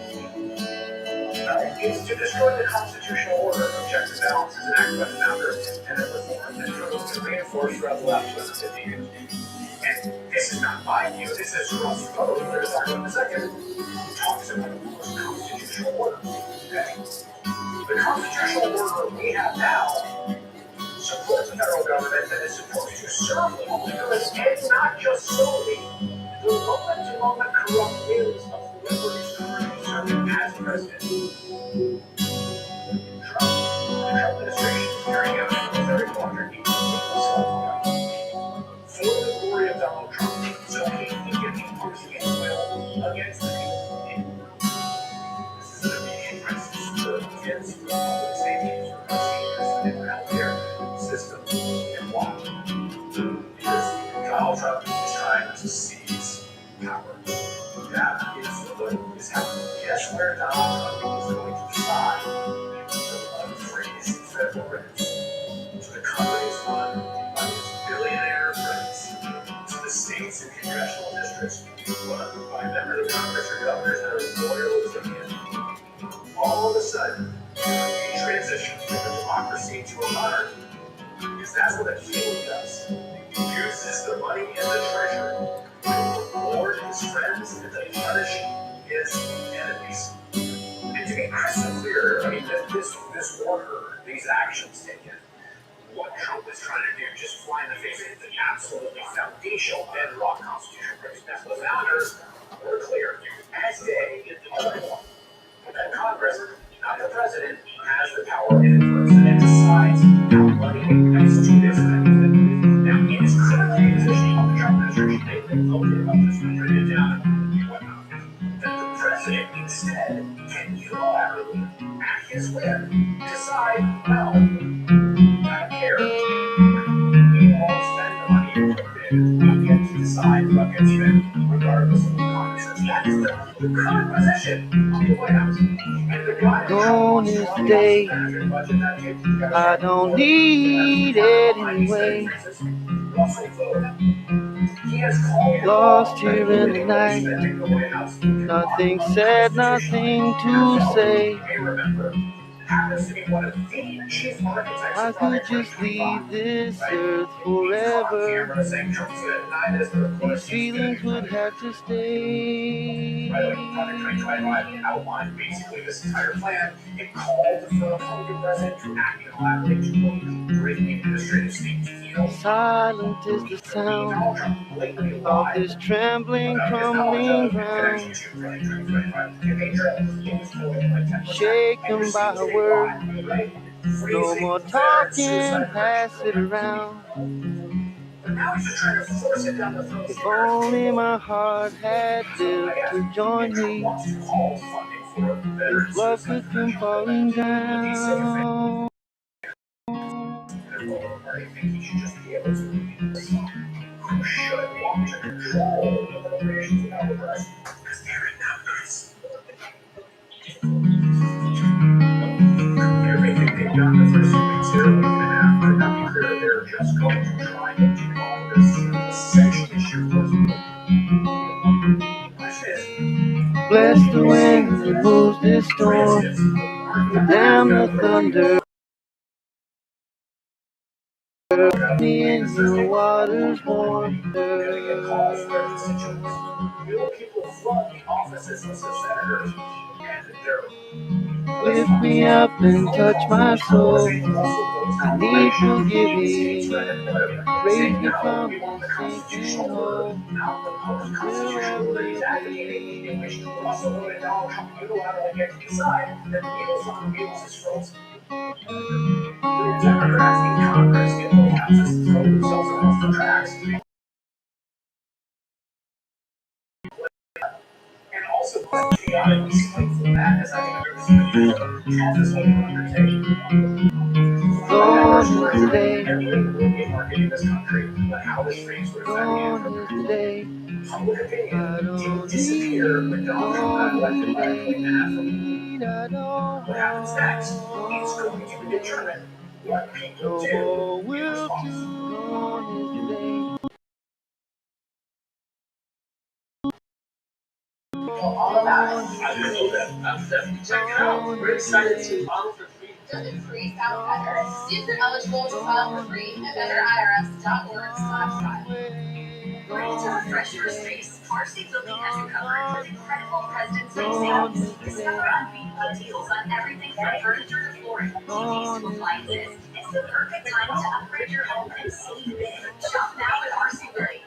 It's to destroy the constitutional order of checks and balances enacted by the founders and the reforms that drove to reinforce throughout the last 250 years. And this is not my view, this is Russ Rose, we're going to talk about in a second, who talks about the constitutional order. Okay? The constitutional order we have now supports the federal government that is supposed to serve the public good and not just solely the moment-to-moment corrupt whims of whoever is currently serving as president. The Trump administration is carrying out a very quadrant for the glory of Donald Trump, so he can get the party will against the to seize power. That is what is happening. Guess where Donald Trump is going to decide to unfreeze federal rents? To the companies run by his billionaire friends, to the states and congressional districts run by members of Congress or governors that are loyal to him. All of a sudden, he transitions from a democracy to a monarchy, because that's what a king does. He uses the money in the treasury to reward his friends and to punish his enemies. And to be crystal clear, I mean, this order, these actions taken, what Trump is trying to do, just fly in the face of the absolutely foundational bedrock constitutional principles. The founders were clear as day that Congress, not the president, has the power and influence and decides how money connects to this thing. Now, it is clearly a position of the Trump administration. They've been voted about this and written it down and whatnot. That the president instead can unilaterally, at his whim, decide, well, I don't care. We all spend the money appropriated. We get to decide what gets spent, regardless of what Congress says. That is the current position of the White House. And the guy Gone is the day I don't need it anyway. Lost here in the night, nothing said, nothing to say. I could just leave this earth forever. These feelings would have to stay. Outlined basically this entire plan. It called for the Republican president to act unilaterally to bring the administrative state to heel. Silent is the sound of this trembling, crumbling ground, shaken by a word. No more talking, pass it around. If only my heart had lived to join me, if love could come falling down. I think he should just be able to. Who should want to control the appropriations without the press? Because they're in numbers. Everything they've done the first week, 2 week and a half, could not be clearer. They're just going to try and keep all this essential issue close. Watch this. Bless the wind that moves this storm, damn the thunder. Me in your waters warm. Lift me up and touch my soul. I need forgiving. Raise me from this sinking hole. Democrats in Congress get both houses to throw themselves off the tracks. And also chaotic, spiteful madness. I think there's this undertaking. Gone is the day. Everything will be marketed in this country, but how this phrase would affect Gone is the day. public I opinion don't disappear when Donald Trump got gone is elected the by a day. point and a half from I don't what happens next is want. going to determine what people No do more in will response. to. Gone is the day. All about it. I didn't know that. That's definitely check it out. We're excited to model for free. Doesn't freeze out better. Students are eligible to file for free at betterirs.org/file. Ready to refresh your space? Our state building has you covered with incredible President's Day sales. Discover unbeatable deals on everything from furniture to flooring, TVs to appliances. It's the perfect time to upgrade your home and save big. Shop now at RC Building.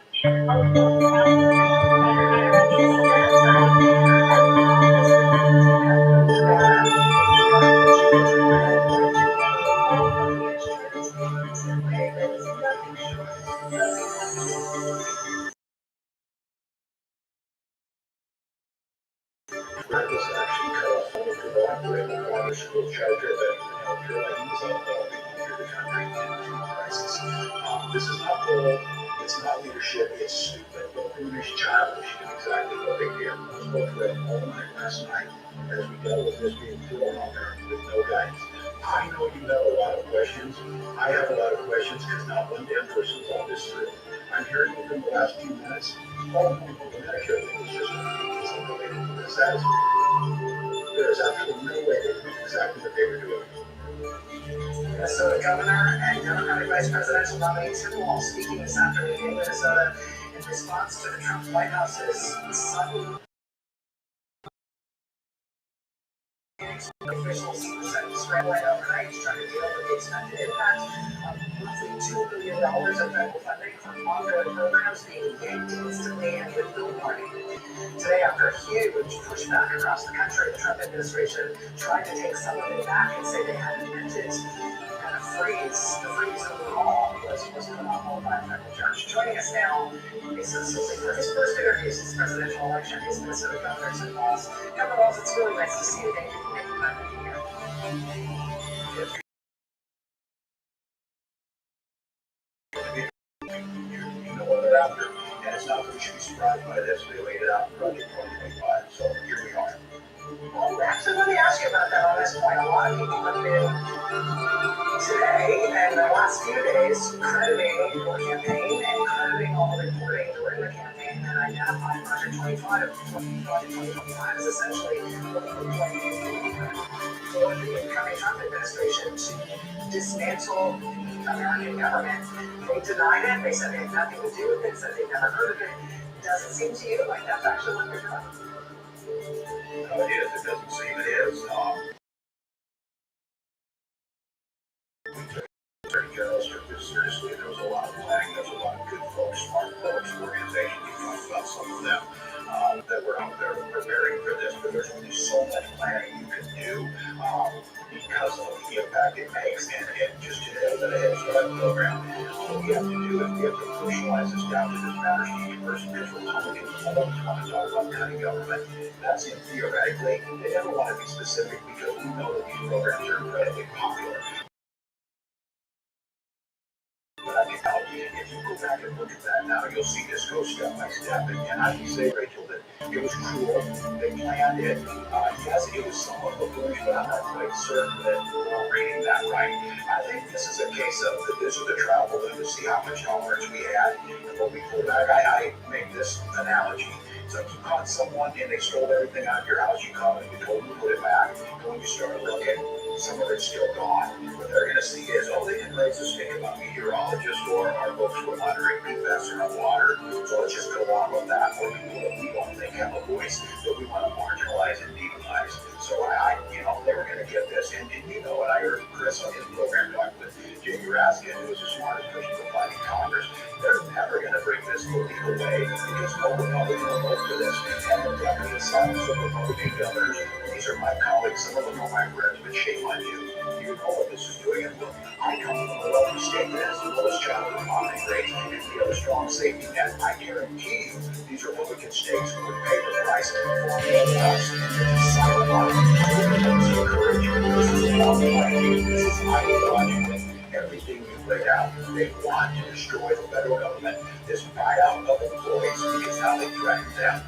That was actually cut off all of the library and all the school childcare that even helped your life was up the country in crisis. This is not all. It's not leadership, it's stupid. It's childish in exactly what they did. I spoke to them all night last night as we dealt with this being thrown on there with no guidance. I know you have a lot of questions. I have a lot of questions because not one damn person thought this through. I'm hearing within the last few minutes, all the people in the Medicare legal system is unrelated to this. There's absolutely no way they knew exactly what they were doing. Minnesota Governor and Democratic Vice Presidential nominee Tim Walz speaking this afternoon in Minnesota in response to the Trump White House's sudden officials scrambling overnight to try to deal with the expected impact of roughly $2 billion of federal funding from ongoing programs being yanked instantly and with no warning. Today, after a huge pushback across the country, the Trump administration tried to take some of it back and say they hadn't meant it. And the freeze overall was put on hold by a federal judge. Joining us now is for his first interview since the presidential election is Minnesota Governor Tim Walz. Governor Walz, it's really nice to see you. Thank you for making time to be here. You know what they're after, and it's not that we should be surprised by this. They laid it out in Project 2025, so here we are. Well, actually, let me ask you about that on this point. A lot of people have been today and the last few days crediting your campaign and crediting all the reporting during the campaign and identifying Project 2025 as essentially what the plan for the incoming Trump administration to dismantle the American government. They denied it. They said they had nothing to do with it. Said they'd never heard of it. Does it seem to you like that's actually what they're doing? No, it is. It doesn't seem it is. Attorney General took this seriously. There was a lot of planning. There was a lot of good folks, smart folks, organizations. You talked about some of them that were out there preparing for this. But there's only so much planning you can do because of the impact it makes. And just to know that a head start program, what we have to do is we have to personalize this down to this matters to each person. Because Republicans always want to talk about cutting government. That's it theoretically. They never want to be specific because we know that these programs are incredibly popular. But I can tell you, if you go back and look at that now, you'll see this go step by step. And I can say, Rachel, that it was cruel. They planned it. Yes, it was somewhat bullish, but I'm not quite certain that we're reading that right. I think this is a case of that this is the trial balloon to see how much tolerance we had and what we pulled back. I make this analogy. It's like you caught someone and they stole everything out of your house. You caught them, you told them to put it back. And when you started looking, some of it's still gone. What they're going to see is, oh, they didn't raise a stink about meteorologists or our folks were monitoring PFAS in our water. So let's just go on with that. Or people that we don't think have a voice that we want to marginalize and demonize. So they were going to get this. And you know what? I heard Chris on his program talk with Jamie Raskin, who was the smartest person to find in Congress. They're never going to bring this to a legal way because no Republican will vote for this. And the deputy sons of Republican governors, these are my colleagues, some of them are my friends, but shame on you. You know what this is doing. And look, I come from a wealthy state that has the lowest childhood poverty rate and we have a strong safety net. I guarantee you these Republican states would pay the price for us. This is courage. This is about planning. This is ideologically everything you've laid out. They want to destroy the federal government, this buyout of employees, because now they threaten them.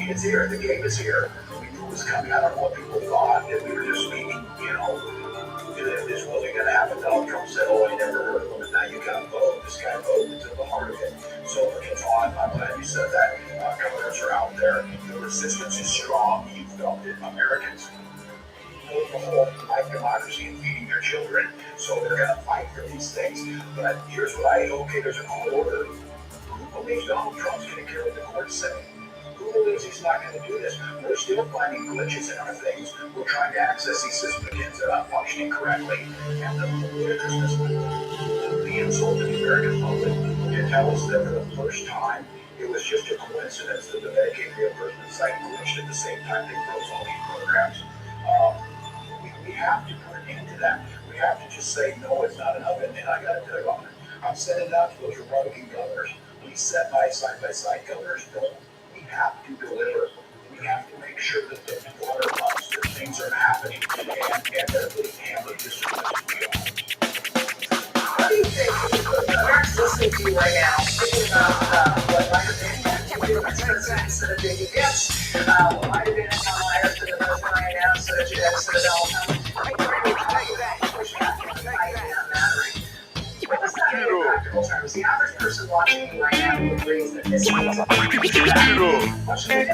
It's here. The game is here. We knew it was coming. I don't know what people thought that we were just speaking, if this wasn't going to happen. Donald Trump said, oh, I never heard of him, and now you got to vote. This guy voted to the heart of it. So it's on. I'm glad you said that. Governors are out there. The resistance is strong. You felt it. Americans the whole life democracy and feeding their children, so they're going to fight for these things. But here's what there's a court order. Who believes Donald Trump's going to care what the court's saying? Who believes he's not going to do this? We're still finding glitches in our things. We're trying to access these systems against that aren't functioning correctly. And the ludicrousness, the insult to the American public to tell us that for the first time, it was just a coincidence that the Medicaid reimbursement site glitched at the same time they froze all these programs. We have to put an end to that. We have to just say, no, it's not enough. And I got to tell you, I'm sending it out to those Republican governors. Please set by side governors. We have to deliver. We have to make sure that the water runs, that things are happening, and that they handle this as we are. How do you think listening to you right now, thinking about what might have been the next president instead of J.D. Vance, what might have been Kamala Harris for the president right now instead of Donald Trump. What's that mean in practical terms? The average person watching you right now who agrees that this means what should they do?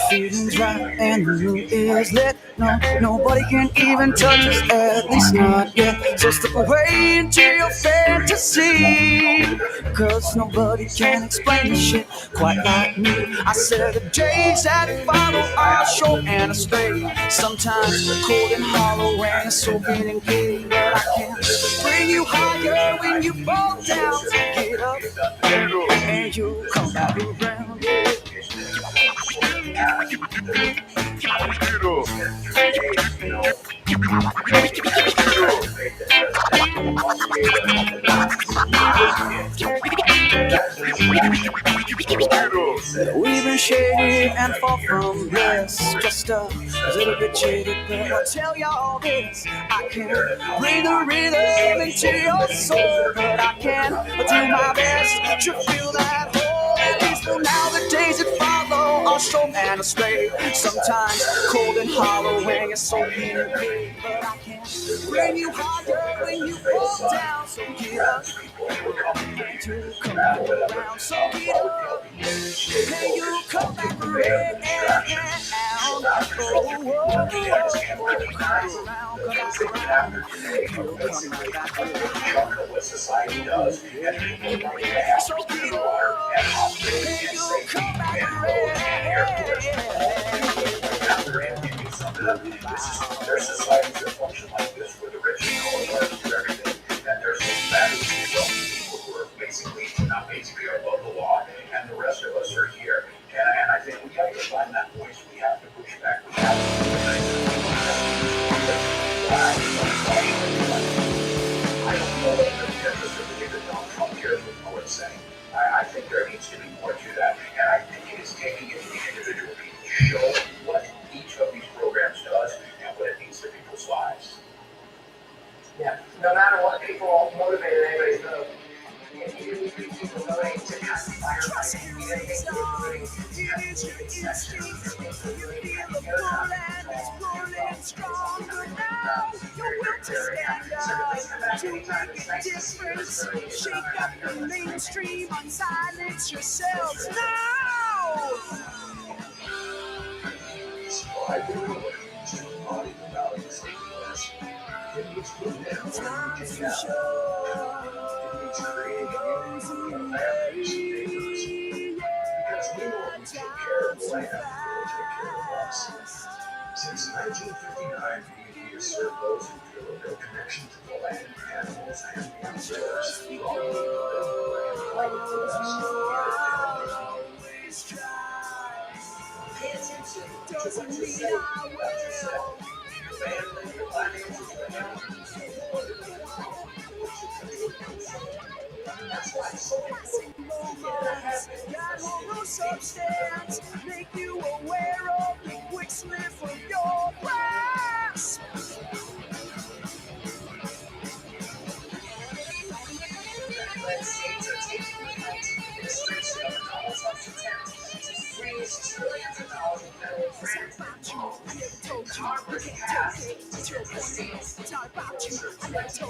Feelings right and the mood is lit. No, nobody can even touch us, at least not yet. So step away into your fantasy, cause nobody can explain this shit quite like me. I said the days that follow are short and astray, sometimes cold and hollow and so being gay. But I can't bring you higher when you fall down. So get up and you come back around. We've been shaded and far from bliss, just a little bit jaded, but I'll tell y'all this: I can bring the rhythm into your soul, but I can do my best to fill that hole. And peaceful now, the days that follow are short and astray, sometimes cold and hollow when you're so mean and big. But I can bring you higher when you fall down, so get up and you come back around. So get up and you come back around. What society does, and people like to have to water and operate and say, and there's societies that function like this, where the rich and all the do everything, and there's those fabulously wealthy people who are basically, not basically, are above the law, and the rest of us are here. And I think we have to find that voice. We have to push back. We have to I don't know that necessarily that Donald Trump cares what poets say. I think there needs to be more to that. And I think it is taking it to the individual people to show what each of these programs does and what it means to people's lives. Yeah, no matter what people motivated anybody's vote, if you people voting to cast firefighting, even if you're voting to cast sections, or if you're voting to shake up the mainstream and silence yourselves now. So I really want to embody the values of the U.S. It needs to put down where we can now. It needs creating a families and neighbors. Because we know if we take care of the land, we'll take care of us. Since 1959, we have served those who feel a real connection to the land, animals, and the outdoors. We all need to live right with us. pay attention to what you say, what you said. Family, your finances, your health. That's why it's so important. That will substance make you aware of the quick slip of your grasp. Let's see, to take effect in the streets of the Commonwealth substance to freeze trillions of dollars in federal grants. Congress passed to the states to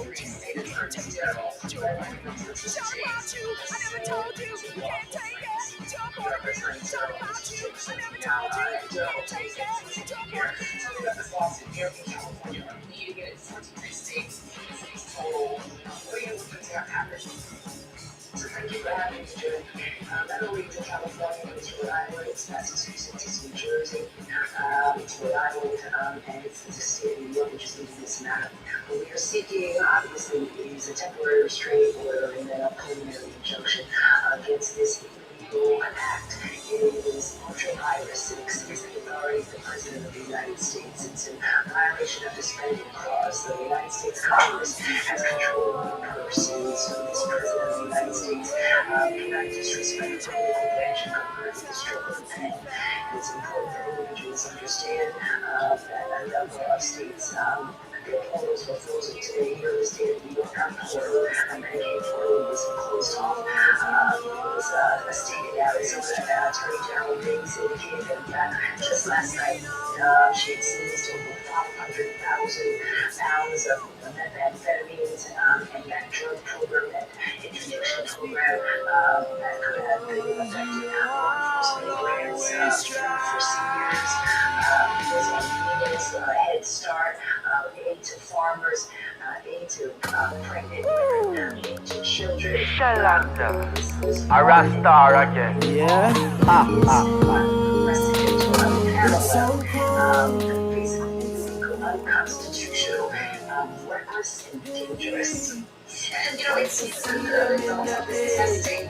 increase state attorney general. This lawsuit here in California, we need to get it to 23 states. Total. What do you think to happen? So thank you for having me, Jim. Not only to California, but to Rhode Island, it's Massachusetts, it's New Jersey, it's Rhode Island, and it's the state of New York, which is leading this matter. We are seeking, obviously, is a temporary restraining order and then a preliminary injunction against this illegal act. It is ultra-high risk. It exceeds the authority of the President of the United States. It's in violation of the spending clause. The United States Congress has control of the pursuits of this President of the United States. Cannot disrespect the political branch and government with the stroke of a pen. It's important that individuals understand that a number of states their portals were frozen today here in the state of New York. Our portal, Medicaid portal, was closed off. It was a state in Arizona. Attorney General Biggs indicated that just last night she had seized over 500,000 pounds of methamphetamines and that drug program, that interdiction program that could have been affected law enforcement grants for seniors. Was on Venus, Head Start, aid to farmers, aid to pregnant women, aid to children. A Rasta again. Yeah. Basically unconstitutional, reckless, and dangerous. And it's also disgusting.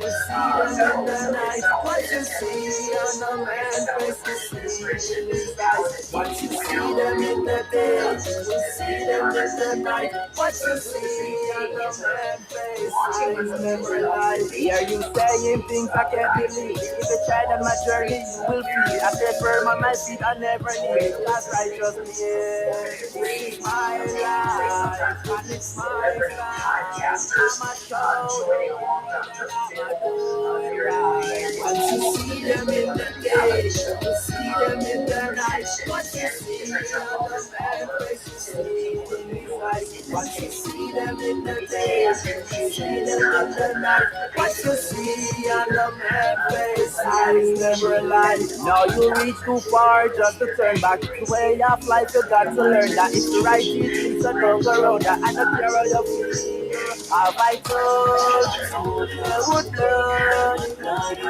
It's not Once you see them in the day, you will see them in the night. What you see on the man's face, I never lie. Hear you saying things I can't believe. If you try on my journey, you will feel. I stay firm on my feet, I never need. That's righteousness. This is my life, and it's my life. joining along Dr. Phil. Once you see them in the day, you see them in the night. Once you see on the man's face, you see in his eyes. Once you see them in the day, you see them in the night. What you see on the man's face, eyes never lie. Now you reach too far just to turn back. The way of life, you got to learn that it's the right thing, so don't go around that. I don't care how you feel. Have I told you they would learn?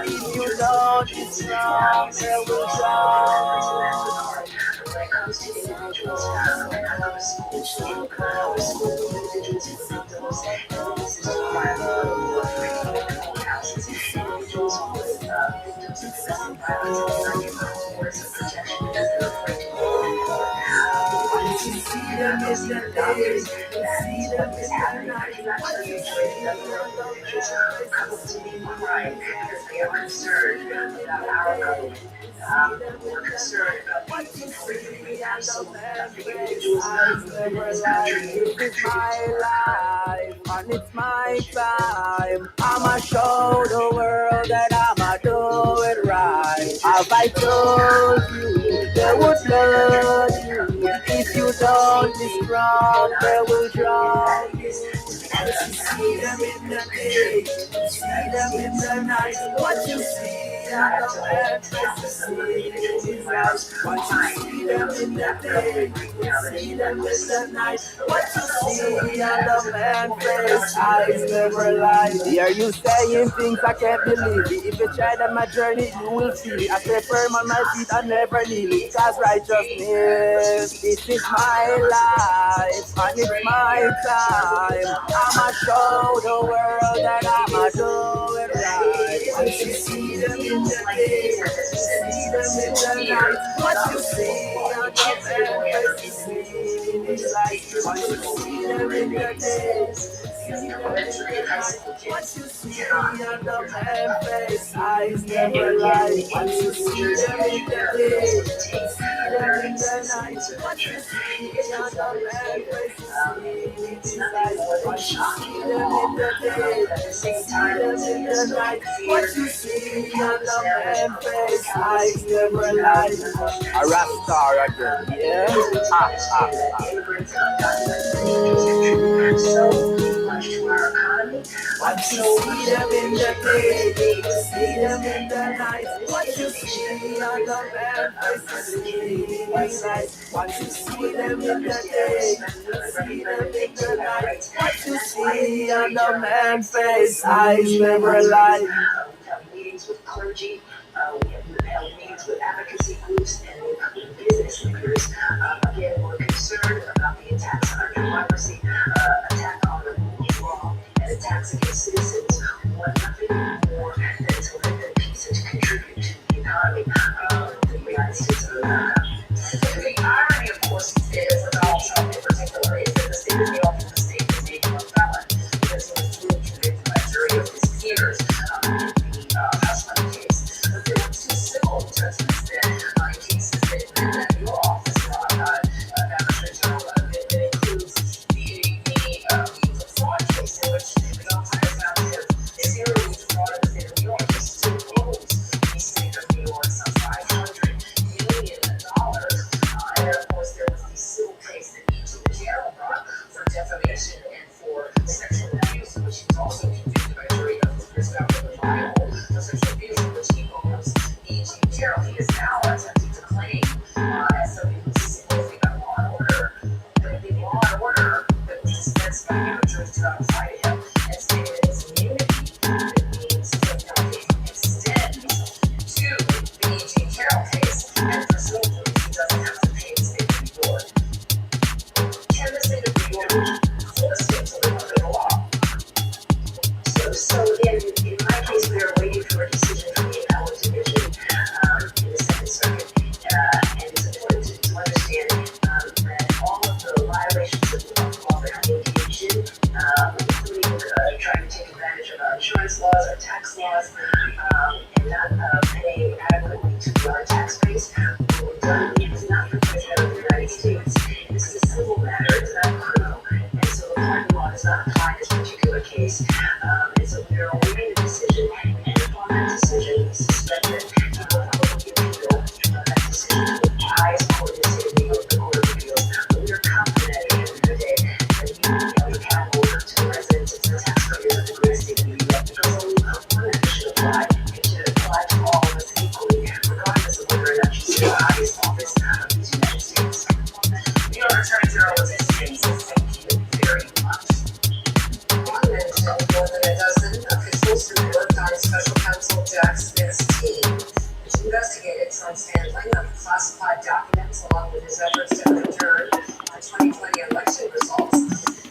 If you don't, it's wrong, they will drown. When it comes to individuals, when it comes to school individuals who victims, and this is why houses, individuals who victims of domestic violence and psychic words of protection because they're afraid to go anymore. Once you see them in the day, you see them in the night. Once you see them in the individuals come to me crying because they are concerned about our government. We're concerned about what you freely absolutely the individuals in this country. This is my life, and it's my time. I'ma show the world that I'ma do it right. Have I told you they would love you? If you don't be strong, they will drown you. Once you see them in the day, you see them in the night. What you see on the man's face, you see in his eyes. Once you see them in the day, you see them in the night. What you see on the man's face, eyes never lie. Hear you saying things I can't believe. If you try on my journey, you will see. I stay firm on my feet, I never kneel. Because righteousness, this is my life, and it's my time. I'ma show the world that I'ma do it right. Once you see them in the day, you see them in the night. What you see on the face, you see in his eyes. Once you see them in the day, you see them in the night. What you see on the man's face, eyes never lie. Once you see them in the day, you see them in the night. What you see on the man's face, you see in his eyes. Once you see them in the day, you see them in the night. What you see on the man's face, eyes never lie. A Rasta again, yeah. So much to our economy. Once you see them in the day, you see them in the night. What you see on the man's face, you see in his eyes. Once you see them in the day, you see them in the night. What you see on the man's face, eyes never lie. We have meetings with clergy. We have held meetings with advocacy groups and with business leaders. Again, we're concerned about the attacks on our democracy, attack on the rule of law, and attacks against citizens who want nothing more than to live in peace was applied this particular case. And so we are awaiting the decision, and upon that decision, we suspect that public appeal that decision will rise for the state of New York, the Court of Appeals. But we are confident at the end of the day that we will be accountable to the residents and to the taxpayers of the great state of New York, because only one act should apply. It should apply to all of us equally, regardless of whether or not you sit in the highest office of these United States. New York Attorney General was saying, thank you very much. One mentioned more than a dozen officials who worked on special counsel Jack Smith's team, which investigated Trump's handling of classified documents along with his efforts to overturn the 2020 election results,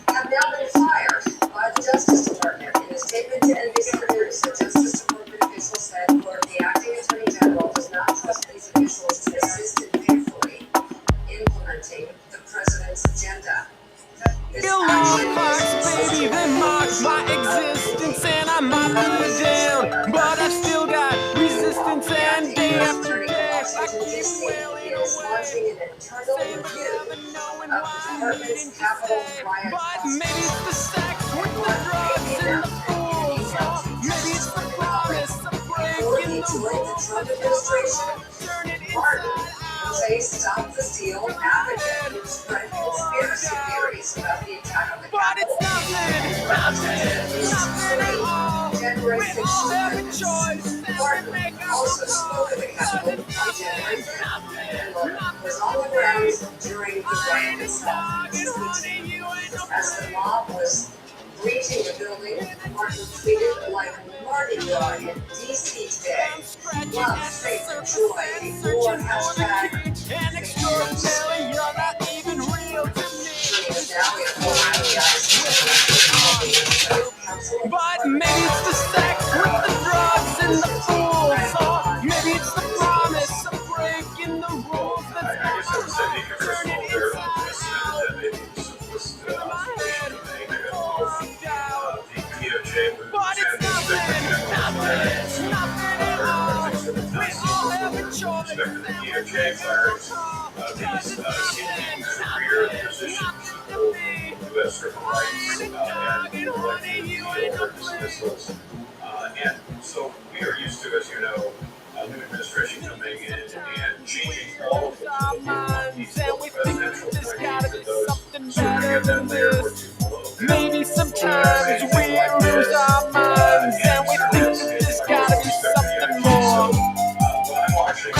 have now been fired by the Justice Department. In a statement to NBC News, the Justice Department official said, quote, the acting Attorney General does not trust these officials to assist in faithfully implementing the president's agenda. Bill marks, baby, they mark my existence, and I might put it down, but I still got resistance and damn. Washington, D.C. is launching an internal review of the department's Capitol riot costs. And what may be announced in maybe it's the promise before he joined the Trump administration. Martin was a Stop the Steal advocate who spread conspiracy theories about the attack on the Capitol. January 6th, Martin also spoke at the Capitol on January 5th and was on the grounds during the riot itself. As the mob was reaching the building, Martin tweeted like Mardi-Gras in D.C. today. Love, faith, and joy before hashtag extraordinary, you're not even real to me. Now we have more guys. But maybe it's the sex with the drugs and the fools, or maybe it's the promise of breaking the rules that's turning inside out. In my head, but it's nothing at all. We all have a choice, and we make and so we are used to, as you know, a new administration coming in and changing all of the minds, and we think there's gotta be something better than this. Maybe sometimes we lose our minds, and we think there's gotta be something more. What I'm watching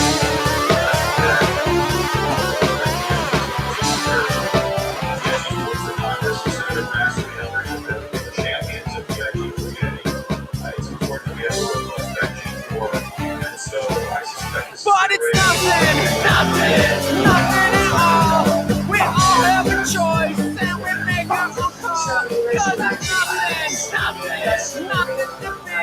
but it's nothing at all. We all have a choice, and we make our own call. Cause it's nothing to me.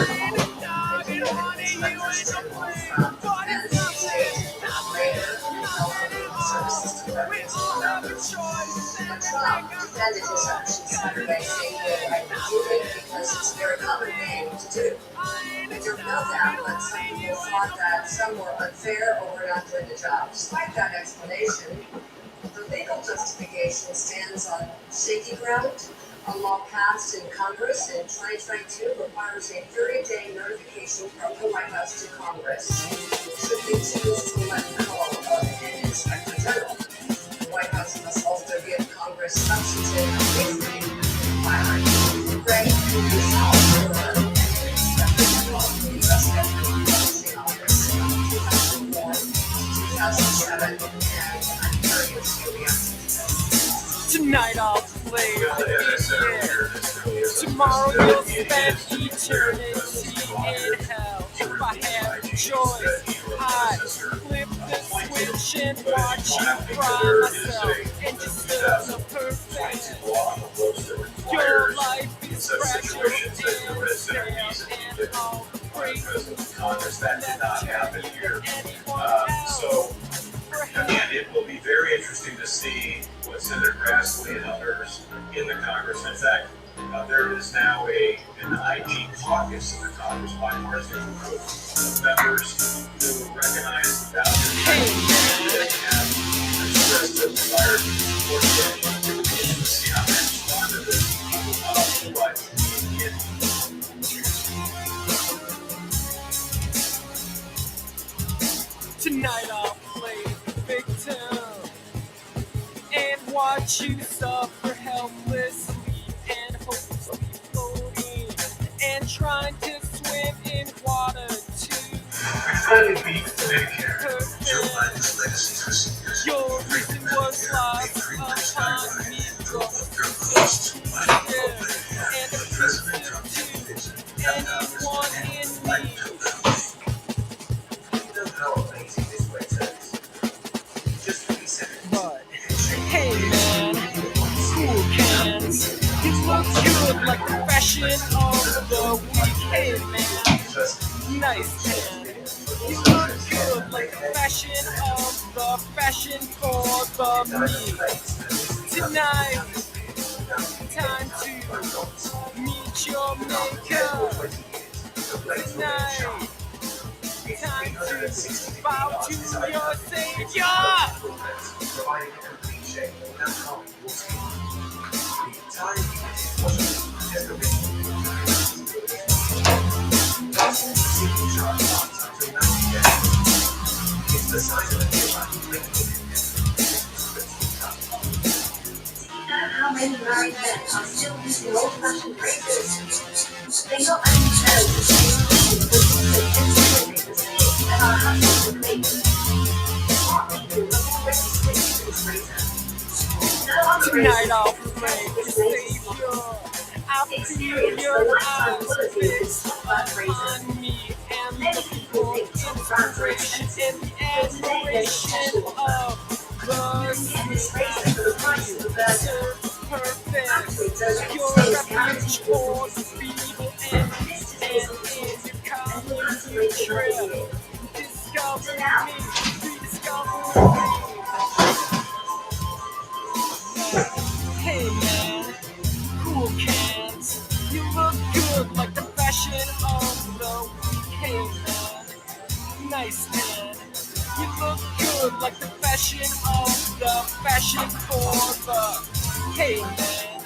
Being a dog and honey, you ain't no flame. But it's nothing at all. We all have a choice, and we make our own call. Defended his actions Saturday, saying that I do it because it's a very common thing to do. I don't know that, but some people thought that some were unfair or were not doing the job. Despite that explanation, the legal justification stands on shaky ground. A law passed in Congress in 2022 requires a 30-day notification from the White House to Congress should they choose to let go of an inspector general. The White House must also give Congress substantive reasoning for firing. Greg, this house for an inspector general of the U.S. Government Publishing Office in 2004, 2007, and I'm curious your reaction to this. Tonight I'll play the game. Tomorrow you'll spend eternity in hell. If I had a choice, I'd flip the switch and watch you fry myself into the perfect. Your life is fragile and stale, and all crazy. Congress, that did not happen here. So, again, it will be very interesting to see what Senator Grassley and others in the Congress. In fact, there is now an IG caucus in the Congress, bipartisan group of members who recognize the value and have expressed a desire to support the see how watch you suffer helplessly and hopelessly floating and trying to swim in water too. Finally beat Medicare. Perfect. Your reason was lost upon me, and abusive to anyone in me. But hey man, cool cans, you look good like the fashion of the week. Hey man, nice man, you look good like the fashion of the fashion for the me. Tonight, time to meet your maker. Tonight, time to bow to your savior. How many married men are still using old-fashioned phrases? They not only tell the same thing, but they say and are happy with me. Tonight I'll pray to Savior. I'll feel your eyes fixed upon me and the people inspiration and the admiration of the serve perfect. Your refuge for the feeble and in your common future. Discover me, rediscover me. Hey man, cool cans, you look good like the fashion of the week. Hey man, nice man, you look good like the fashion of the fashion for the. Hey man,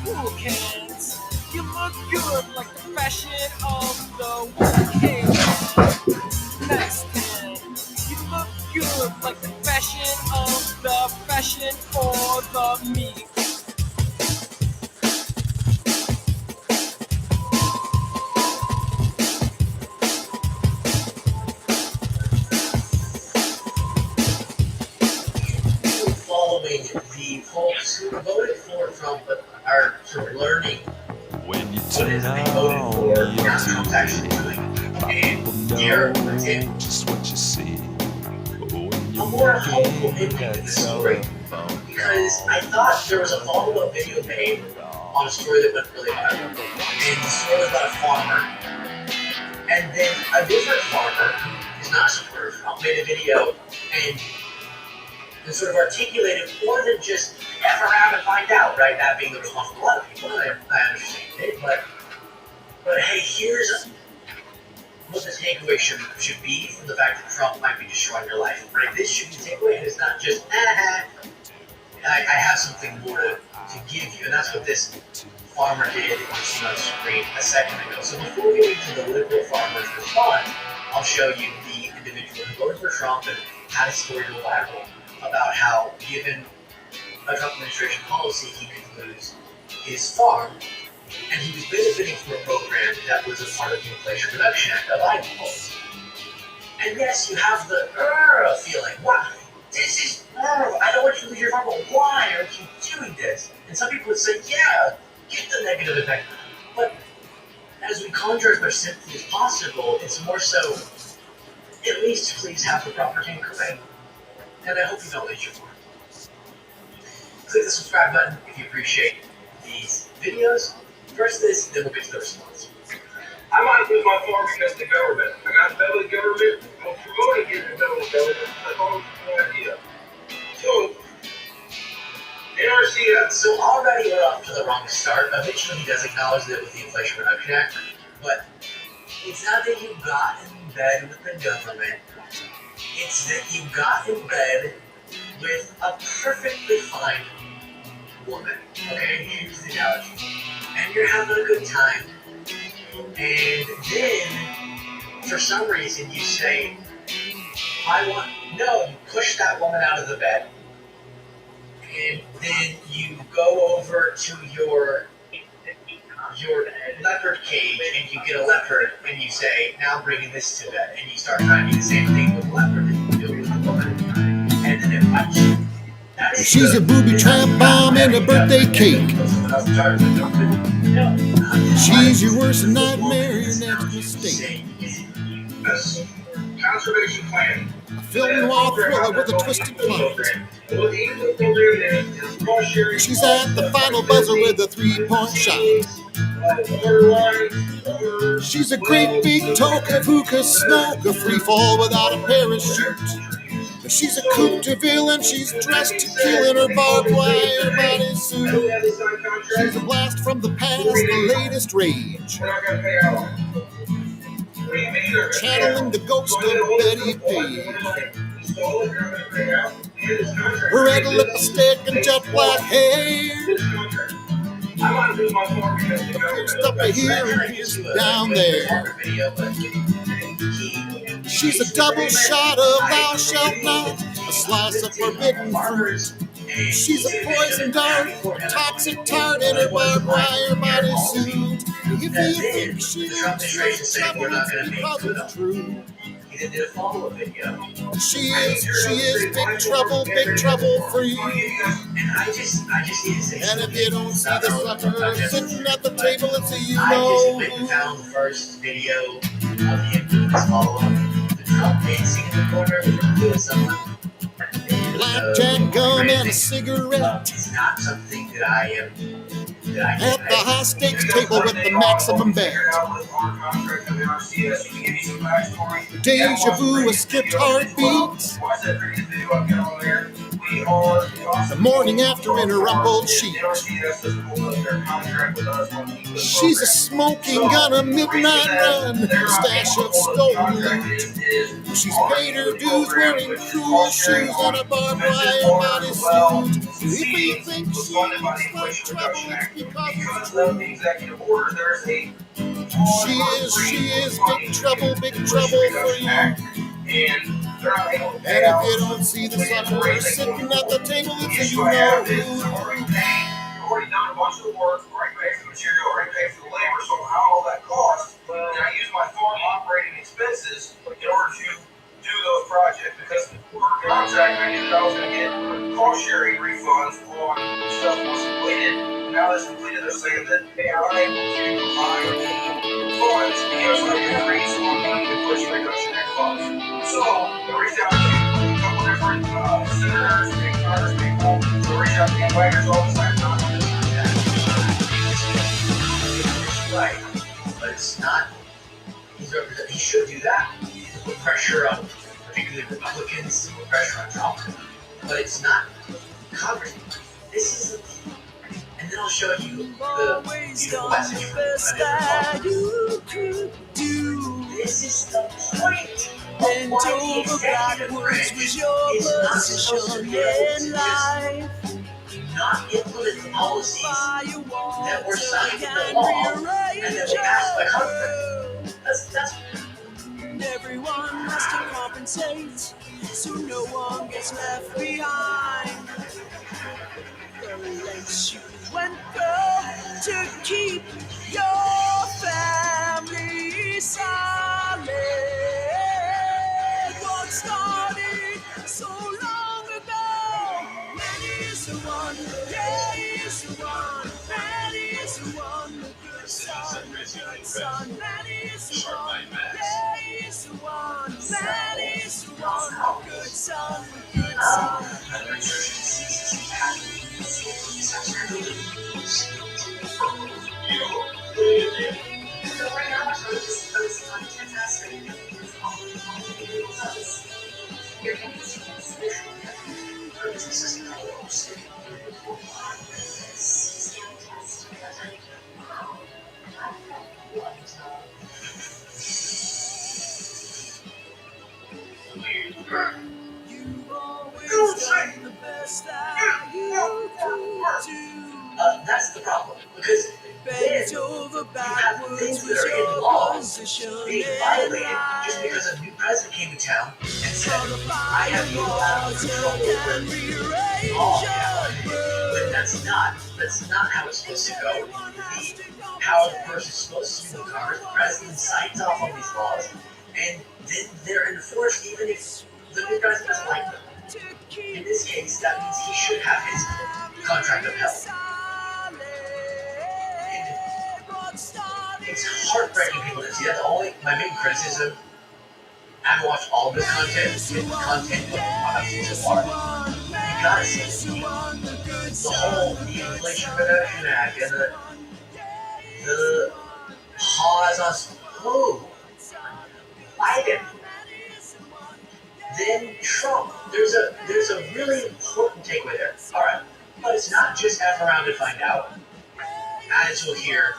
cool cans, you look good like the fashion of the week. Hey man, nice man, you look good like the fashion of the fashion for the me. Following the folks who voted for Trump but are sort of learning When you what turn is they voted for, on now your Trump's actually TV, doing. people And know here, for example, just what you see. But when a you're more hopeful looking ending to at this story, telephone because I thought there was a follow-up video made on a story that went really viral. And the story was about a farmer. And then a different farmer, who's not a supporter of Trump, made a video and sort of articulated more than just F around and find out, right? That being the response of a lot of people, and I understand it, but hey, here's what the takeaway should be from the fact that Trump might be destroying your life, right? This should be the takeaway, and it's not just, I have something more to give you, and that's what this farmer did that you see on screen a second ago. So before we get into the liberal farmer's response, I'll show you the individual who voted for Trump and had a story go viral about how, given a Trump administration policy, he could lose his farm, and he was benefiting from a program that was a part of the Inflation Reduction Act, a Biden policy. And yes, you have the feeling, wow, this is I don't want you to lose your farm, but why are you doing this? And some people would say, yeah, get the negative effect. But as we conjure as much sympathy as possible, it's more so, at least please have the proper takeaway. And I hope you don't lose your farm. Click the subscribe button if you appreciate these videos. First this, then we'll get to the response. I might lose my farm because of the government. I got federal government. I'm promoting it to federal government. I don't have no idea. So, NRCS. So already we're off to the wrong start. Eventually he does acknowledge that with the Inflation Reduction Act, but it's not that you got in bed with the government. It's that you got in bed with a perfectly fine woman. Okay, here's the analogy. And you're having a good time. And then, for some reason, you say, you push that woman out of the bed. And then you go over to your leopard cage and you get a leopard and you say, now I'm bringing this to bed. And you start trying to do the same thing with the leopard that you do with the woman. And then it bites you. She's a booby trap bomb and a birthday cake. She's your worst nightmare, your next mistake. Conservation plan. A film noir thriller with a twisted plot. She's at the final buzzer with a 3-point shot. She's a great big token of who can smoke a free fall without a parachute. She's a coupe de ville and she's dressed to kill in her barbed wire bodysuit. She's a blast from the past, the latest rage. Channeling the ghost of Betty Page. Red lipstick and jet black hair. Pierced up here and pierced down there. She's a double shot of thou shalt not, a slice of forbidden fruit. She's a poison dart, a toxic tart in her barbed wire bodysuit. If you think she looks like trouble, it's because it's true. She is big trouble for you. And if you don't see the sucker sitting at the table, it's a you know. I just found the first video of the infamous follow-up. The drunk dancing in the corner with someone. Blackjack gum and a cigarette. It's not something that I am. At the high stakes table with the maximum bet. Deja vu, a skipped heartbeat. The morning after in her rumpled sheet. She's a smoking gun, a midnight run, a stash of stolen loot. She's paid her dues wearing cruel shoes on a barbed wire bodysuit. If you think she's like trouble, it's because it's true. She is big trouble for you. And if you don't see the sucker sitting at the table, it's a you know who. Already done a bunch of the work, already paid for the material, already paid for the labor, so how all that costs, and I use my farm operating expenses in order to do those projects, because per contract I knew that I was going to get cost sharing refunds on stuff that was completed, and now that's completed, they're saying that they are unable to provide funds because of the increase on the Inflation Reduction Act funds. So I reached out to a couple different senators, big Congress people, so I reached out to the inviters all the time. Right, but it's not. He should do that. Put pressure on, particularly Republicans. Put pressure on Trump, but it's not Congress. This is, and then I'll show you the beautiful message from the This is the point. Bent over backwards was your position in life. Not implement the policies that were signed into law and that were passed by Congress. That's Everyone has to compensate, so no one gets left behind. The lengths you went to keep your family solid. What started so long ago? Many is the one, yeah, is the one. Many is the one, the good son, Many is the one, yeah, is the one. Many is the one, the good son, good son. So right now, I was just focusing on fantastic. You're going to see this. This is not close. This is fantastic. You've always done the best that you could do. that's the problem because Bent over backwards things was that are in your law position being in violated just life. because a new president came to town and said, So the I have you allowed firewalls control can over rearrange all your with That's not how it's supposed to go. How a person's supposed to be in Congress, the president signs off on these laws, and then they're enforced even if the new president doesn't like them. In this case, that means he should have his contract upheld. And it's heartbreaking people to see. That's only my main criticism. I haven't watched all of this content. The content of season 1. You gotta see the whole Inflation Reduction Act and the pause on Biden. Then Trump. There's a really important takeaway there. All right, but it's not just F around to find out. As you'll hear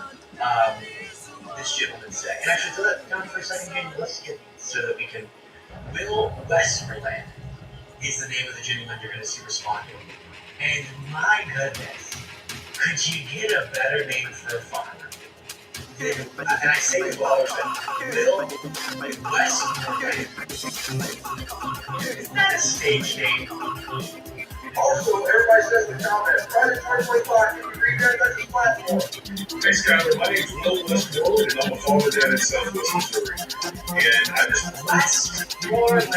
this gentleman say. And actually, throw that down for a second, Jamie. Let's get so that we can. Will Westmoreland is the name of the gentleman you're going to see responding. And my goodness, could you get a better name for a farmer? And I say it well, Will Westmoreland. Is that a stage name? Also, everybody says in the comments, Friday 2025, can you read that message platform? Hey Skyler, my name's Will Westmoreland, and I'm a farmer down in Southwest Missouri. And I just Westmoreland.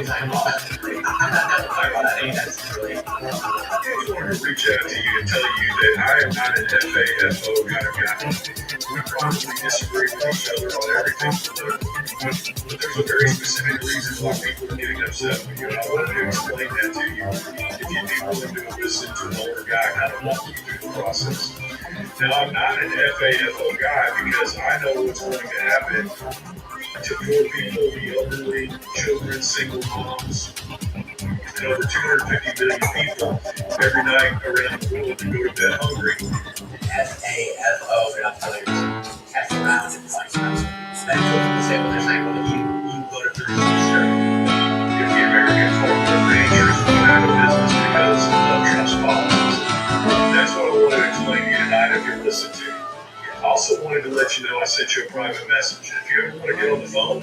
I'm not about that name, that's really. I wanted to reach out to you and tell you that I am not an FAFO kind of guy. We probably disagree with each other on everything political. But there's a very specific reason why people are getting upset with you. And I wanted to explain that to you. If you'd be willing to listen to an older guy kind of walk you through the process. Now, I'm not an FAFO guy because I know what's going to happen to poor people, the elderly, children, single moms, and over 250 million people every night around the world who go to bed hungry. FAFO, and I'm telling you, F around and find out. That's what they say when they're saying, well, you voted for the future. If the American farmer ranchers went out of business because of Trump's policies. That's what I wanted to explain to you tonight if you're listening to me. I also wanted to let you know I sent you a private message. If you ever want to get on the phone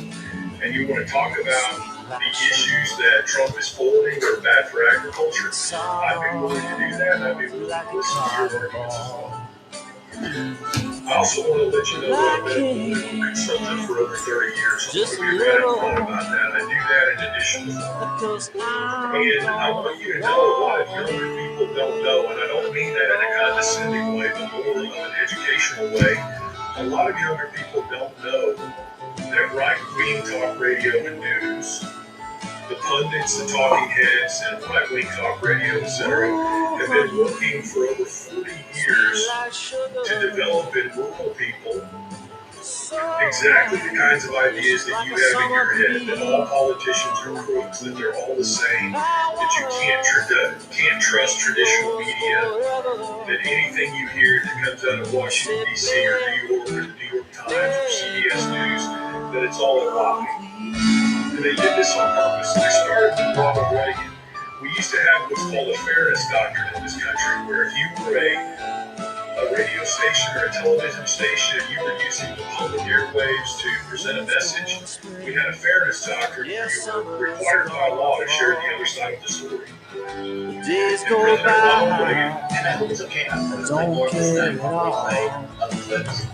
and you want to talk about the issues that Trump is forwarding that are bad for agriculture, I'd be willing to do that, and I'd be willing to listen to your arguments as well. I also want to let you know that I've been a political consultant for over 30 years. So I'm going to be right up front about that. I do that in addition to that. And I want you to know a lot of younger people don't know, and I don't mean that in a condescending way, but more of an educational way. A lot of younger people don't know that right-wing talk radio and news, the pundits, the talking heads, and right-wing talk radio, etc., have been working for over 40 years to develop in rural people exactly the kinds of ideas that you have in your head, that all politicians are crooks, that they're all the same, that you can't trust traditional media, that anything you hear that comes out of Washington, D.C. or New York or the New York Times or CBS News, that it's all a lie. And they did this on purpose. They started with Ronald Reagan. We used to have what's called a fairness doctrine in this country, where if you were a radio station or a television station and you were using the public airwaves to present a message, we had a fairness doctrine where you were required by law to share the other side of the story. Days go by, And I think it's okay. I'm going to play more of this time replay of the clips.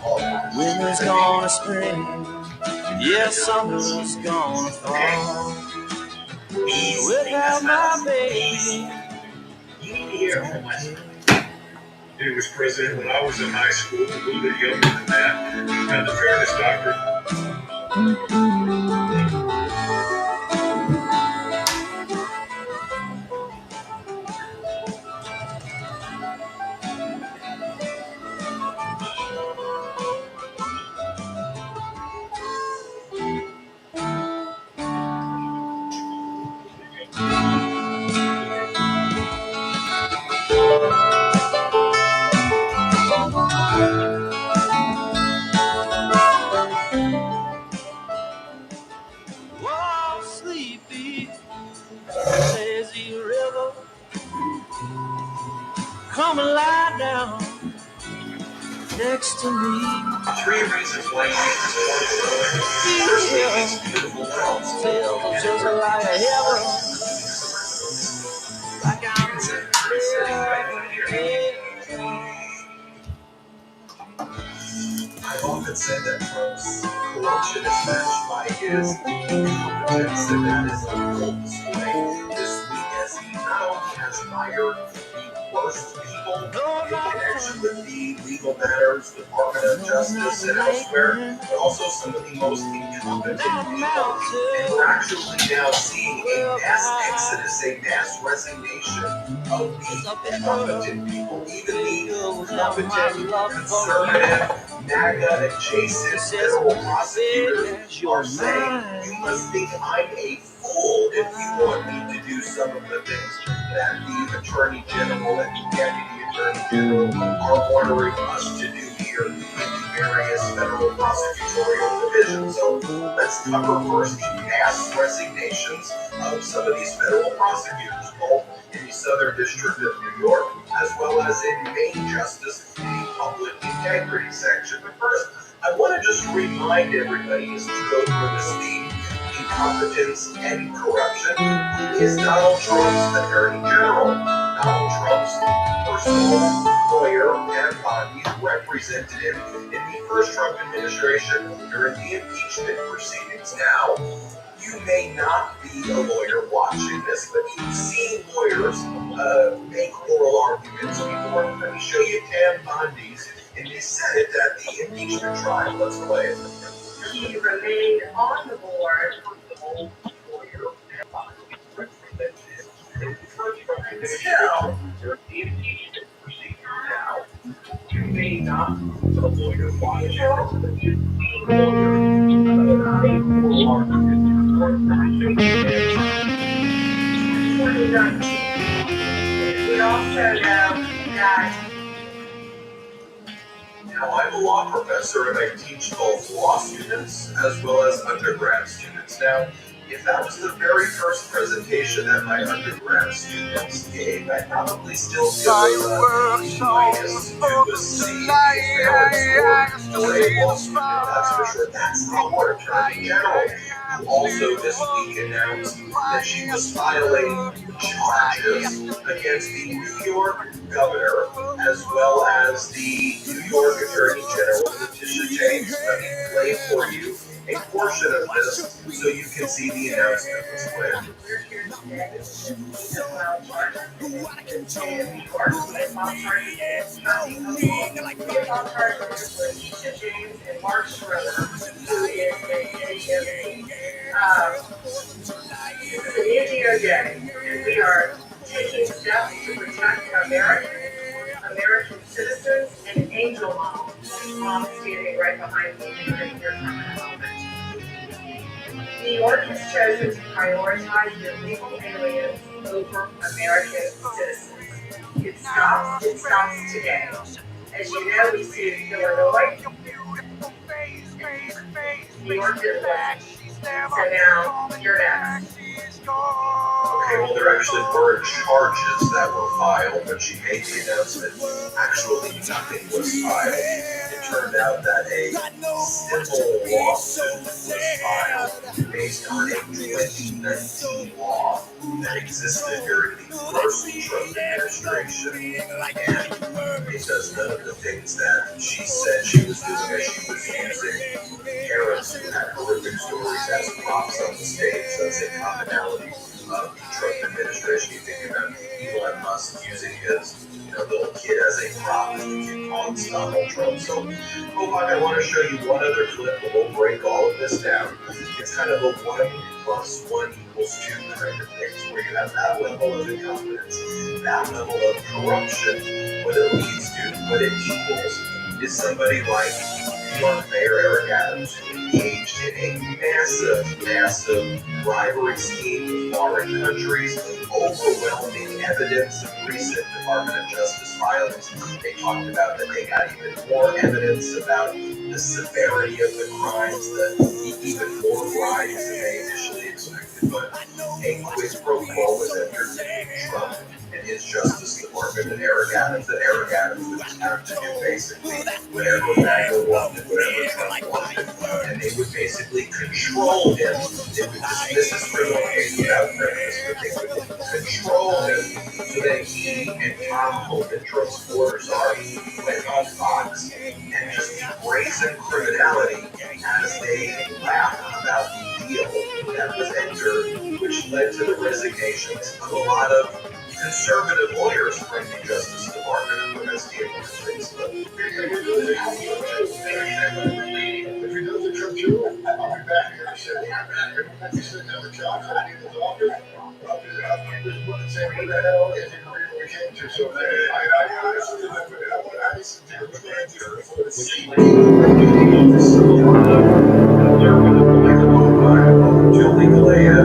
winter's gonna spring, yeah, summer's gonna fall. Without my baby, You need to hear it from West. He was president when I was in high school, a little bit younger than that, and the fairness doctrine. oh, sleepy, lazy river, come and lie down next to me. 3 reasons why you need to support the beautiful world. Feels just like a heaven, like I'm said that Trump's corruption is matched by his incompetence, and that is on full display this week as he not only has fired the worst people in connection with the legal matters, Department of Justice, and elsewhere, but also some of the most incompetent people. And we're actually now seeing a mass exodus, a mass resignation of the incompetent people, even the competent, conservative, MAGA adjacent federal prosecutors are saying, you must think I'm a fool if you want me to do some of the things that the Attorney General and the Deputy Attorney General are ordering us to do here in the various federal prosecutorial divisions. So let's cover first the mass resignations of some of these federal prosecutors, both in the Southern District of New York, as well as in Maine Justice in the Public Integrity section. But first, I want to just remind everybody as we go through this theme, incompetence and corruption, who is Donald Trump's Attorney General. Donald Trump's personal lawyer and body represented him in the first Trump administration during the impeachment proceedings. Now, you may not be a lawyer watching this, but you've seen lawyers make oral arguments before. Let me show you Tam Bondi's in the Senate at the impeachment trial. Let's play it. He remained on the board until the impeachment procedure. Now, you may not be a lawyer watching this, but you've seen lawyers make oral arguments before. Let me show you Tam Bondi. 2019. We also know that Now, I'm a law professor and I teach both law students as well as undergrad students. Now, if that was the very first presentation that my undergrad students gave, I'd probably still give them a B minus to a C failing for a law student, that's for sure. That's our Attorney General, who also this week announced that she was filing charges against the New York governor as well as the New York Attorney General, Letitia James. Let me play for you a portion of this so you can see the announcement was planned. we're here today to file charges in New York with file charges file charges with Letitia James and Mark Schroeder, who is an NDOC. This is a new DOJ, and we are taking steps to protect American citizens, and Angel Mom standing right behind me in your comment. New York has chosen to prioritize illegal aliens over American citizens. It stops today. As you know, we see Illinois, New York did last. So now you're next. Okay, well, there actually were charges that were filed when she made the announcement. Actually, nothing was filed. It turned out that a civil lawsuit was filed based on a 2019 law that existed during the first Trump administration. And because none of the things that she said she was doing, as she was using parents who had horrific stories as props on the stage, so it's a commonality of the Trump administration. You think about Elon Musk using his little kid as a prop to taunt Donald Trump. So, I want to show you one other clip and we'll break all of this down. It's kind of a 1 + 1 = 2 kind of thing, where you have that level of incompetence, that level of corruption. What it leads to, what it equals, is somebody like New York Mayor Eric Adams, who engaged in a massive bribery scheme with foreign countries, overwhelming evidence of recent Department of Justice filings. They talked about that they got even more evidence about the severity of the crimes, even more bribes than they initially expected. But a quid pro quo was entered between Trump and his Justice Department and Eric Adams, would just have to do basically whatever MAGA wanted, whatever Trump wanted, and they would basically control him. They would dismiss his criminal case without prejudice, but they would control him so that he and Tom Hogan, Trump's supporters are, went on Fox and just brazen criminality as they laugh about the deal that was entered, which led to the resignations of a lot of conservative lawyers from the Justice Department and investigating things. But if he doesn't come through, I'll be back here. I said, if he said never come, I need his office. I'll just want to say what the hell is it we came to. So I listened to them, but I listened to them for the scene. Julie Galea,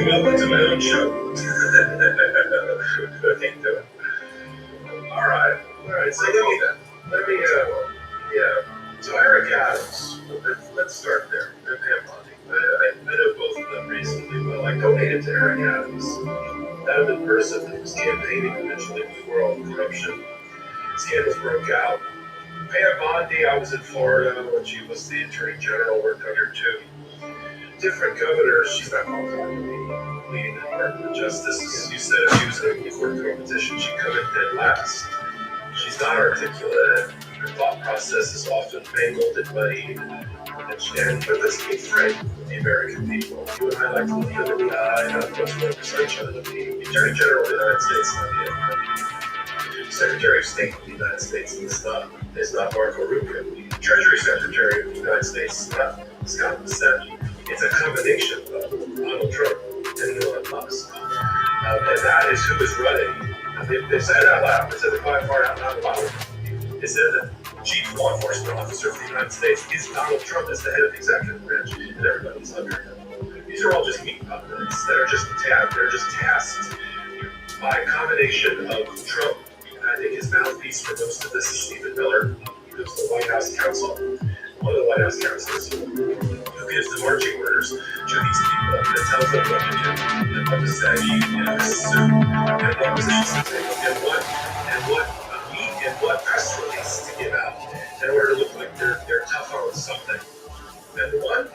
welcome to my own show. All right. So So Eric Adams, let's start there. And Pam Bondi. I know both of them reasonably well. I donated to Eric Adams, the person who was campaigning eventually before all the corruption scandals broke out. Pam Bondi, I was in Florida when she was the Attorney General, worked under two different governors. She's not qualified to be leading the Department of Justice. You said if she was in a court competition, she could have been last. She's not articulate. Her thought process is often mangled and muddy. But let's be frank with the American people. You and I like to look at the eye, not much more perception of the Attorney General of the United States, not the Secretary of State of the United States is not Marco Rubio. The Treasury Secretary of the United States is not Scott Bessent. It's a combination of Donald Trump and Elon Musk. And that is who is running. They said it out loud. They said it by far out loud. They said that the chief law enforcement officer of the United States is Donald Trump as the head of the executive branch, and everybody's under him. These are all just meat puppets that are just tasked by a combination of Trump. I think his mouthpiece for most of this is Stephen Miller, who's the White House counsel, one of the White House counselors, who gives the marching orders to these people and tells them what to do and what to say in a suit and what positions to take and what press release to give out in order to look like they're tough on something. And the one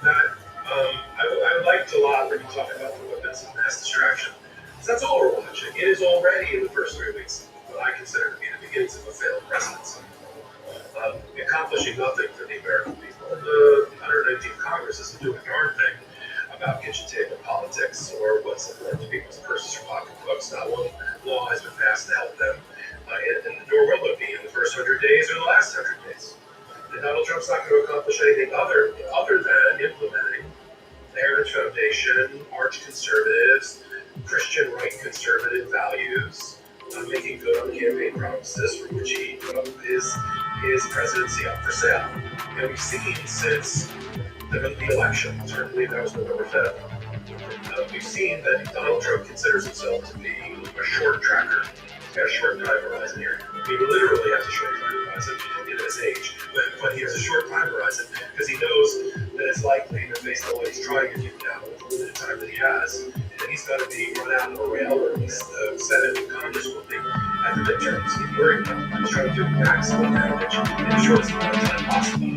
that I liked a lot when you talk about the weapons of mass distraction, because that's all we're watching. It is already in the first 3 weeks what I consider to be the beginnings of a failed presidency, accomplishing nothing for the American people. The 119th Congress isn't doing a darn thing about kitchen table politics or what's important to people's purses or pocketbooks. Not one law has been passed to help them, nor will it be in the first 100 days or the last 100 days. And Donald Trump's not going to accomplish anything other than implementing the Heritage Foundation, arch conservatives, Christian right conservative values, making good on the campaign promises for which he put his presidency up for sale. And we've seen since the election, I believe that was November 5th, we've seen that Donald Trump considers himself to be a short tracker. He's got a short time horizon here. He literally has a short time horizon in his age, but he has a short time horizon because he knows that it's likely that based on what he's trying to do now with the limited time that he has, that he's going to be run out of the rail, or at least the Senate and Congress will be at the midterms. He's worried about he's trying to do maximum damage in the shortest amount of time possible.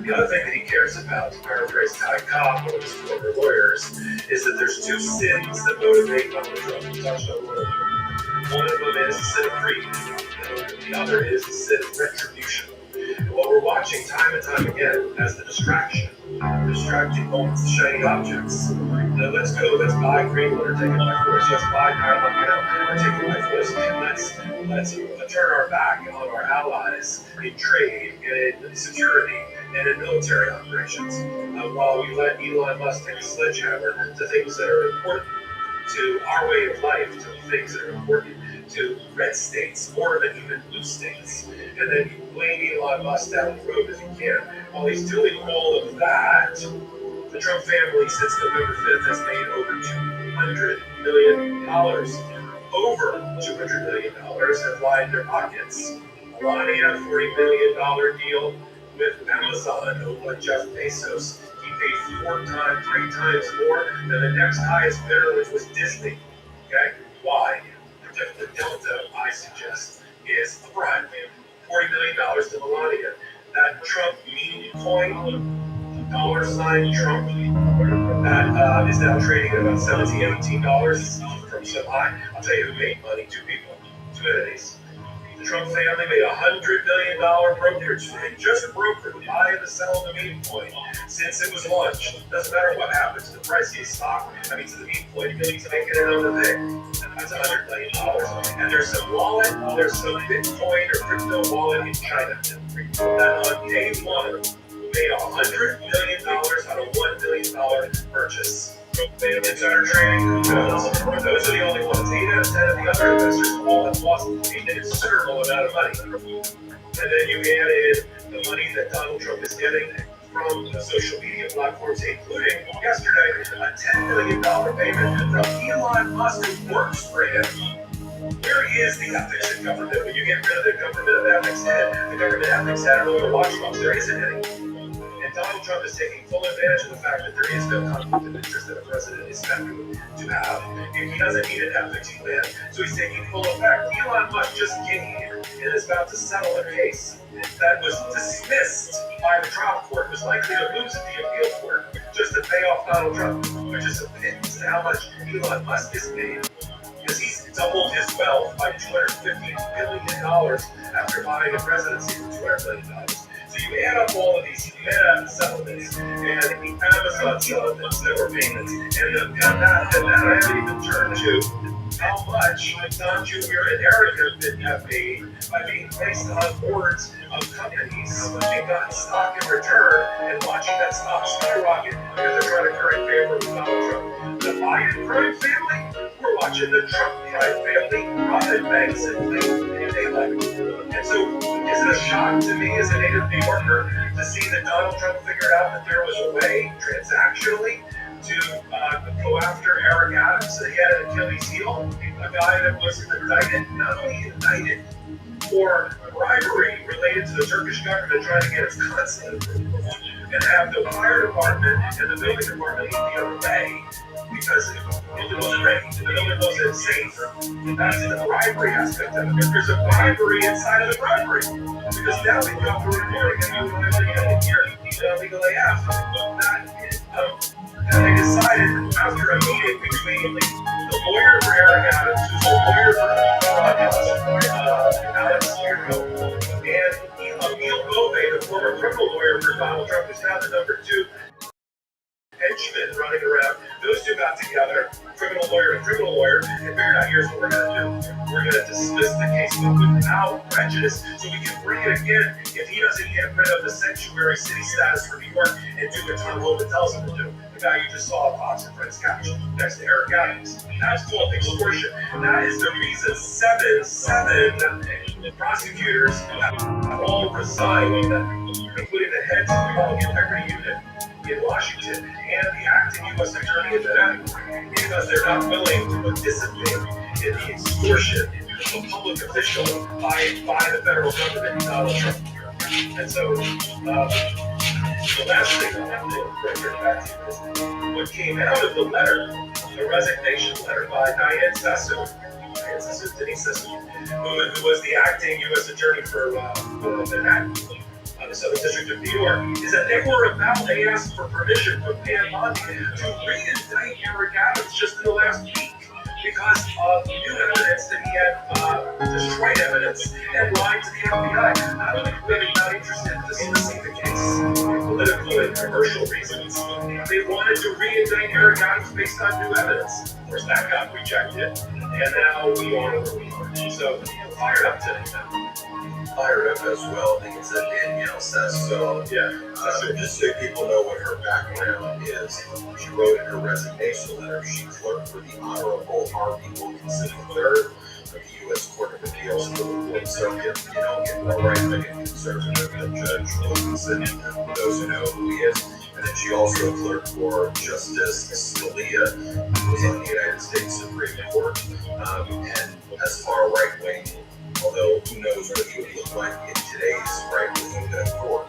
The other thing that he cares about, to paraphrase Ty Cobb, one of his former lawyers, is that there's two sins that motivate Donald Trump to touch on one of them. One of them is the sin of greed, and the other is the sin of retribution. And what we're watching time and time again as the distracting moments, the shiny objects. Let's buy Greenland or take it by force. Let's buy Paramount or take it by force. Let's turn our back on our allies in trade, in security, and in military operations, while we let Elon Musk take a sledgehammer to things that are important to our way of life, to things that are important to red states more than even blue states. And then you blame Elon Musk down the road if you can. While he's doing all of that, the Trump family since November 5th has made over $200 million. Over $200 million have lined their pockets. Melania, $40 million deal with Amazon, owned by Jeff Bezos. He paid 3 times more than the next highest bidder, which was Disney. Okay? Why? The delta, I suggest, is a bribe. $40 million to Melania. That Trump meme coin, $sign Trump, that is now trading at about $17, $18 from so high. I'll tell you who made money, two people, two entities. The Trump family made $100 million brokerage fee, just broker the buy and the sell of the meme coin since it was launched. Doesn't matter what happens to the price of the stock, to the meme coin, you need to make it another thing. That's $100 million. And there's some wallet, there's some Bitcoin or crypto wallet in China that on day one made $100 million out of $1 million purchase. Insider trading, those are the only ones. 8 out of 10 of the other investors all have lost a considerable amount of money. And then you add in the money that Donald Trump is getting from the social media platforms, including yesterday a $10 million payment from Elon Musk, who works for him. Where is the ethics in government? When you get rid of the government of ethics head, the government ethics head or the watchdogs, there isn't any. And Donald Trump is taking full advantage of the fact that there is no conflict of interest that a president is expected to have. And he doesn't need an ethics plan, so he's taking full effect. Elon Musk just came here and is about to settle a case that was dismissed by the trial court, was likely to lose at the appeal court just to pay off Donald Trump, which is a pit to how much Elon Musk is paid. Because he's doubled his wealth by $250 billion after buying a presidency for $200 billion. So you add up all of these Meta settlements and the Amazon settlements that were payments, and that I haven't even turned to how much Don Jr. and Erica have made by being placed on boards of companies and gotten stock in return and watching that stock skyrocket because they're trying to curry favor with Donald Trump. The Biden crime family, we're watching the Trump crime family robbing banks and daylight. And so, is it a shock to me as a native New Yorker to see that Donald Trump figured out that there was a way transactionally to go after Eric Adams, that he had an Achilles heel, a guy that was indicted, not only indicted for bribery related to the Turkish government trying to get its consulate approval, and have the fire department and the building department lead the other way because it wasn't ready, the building wasn't safe. That's the bribery aspect of it. There's a bribery inside of the bribery because now we've got to report again here, legal AF. And they decided after a meeting between the lawyer for Eric Adams, who's a lawyer for Alex Hero, and Emil Bove, the former criminal lawyer for Donald Trump, who's now the number 2 henchman running around. Those two got together, criminal lawyer and figured out here's what we're going to do. We're going to dismiss the case without prejudice so we can bring it again if he doesn't get rid of the sanctuary city status for New York and do what Tom Homan tells him to do. The guy you just saw on Fox and Friends couch next to Eric Adams. That's called extortion. That is the reason seven prosecutors have all resigned, including the heads of the Public Integrity Unit in Washington and the acting U.S. Attorney in Connecticut, because they're not willing to participate in the extortion of a public official by the federal government and Donald Trump. And so, the last thing I have to bring back to you is what came out of the letter, the resignation letter by Denise Sassoon, who was the acting U.S. Attorney for Manhattan, the Southern District of New York, is that they asked for permission from Pam Bondi to re-indict Eric Adams just in the last week because of new evidence that he had destroyed evidence and lied to the FBI. Not only were they not interested in dismissing the case for political and commercial reasons, they wanted to re-indict Eric Adams based on new evidence. Of course, that got rejected, and now we are where we are. So, fired up today. Fired up as well. I think it's Danielle Sassoon. Just so people know what her background is, she wrote in her resignation letter, she clerked for the Honorable Harvey Wilkinson III of the U.S. Court of Appeals for the Fourth Circuit. You know, get more right-wing and conservative than Judge Wilkinson, for those who know who he is. And then she also clerked for Justice Scalia, who was on the United States Supreme Court, and as far right-wing, although who knows what he would look like in today's right-wing court.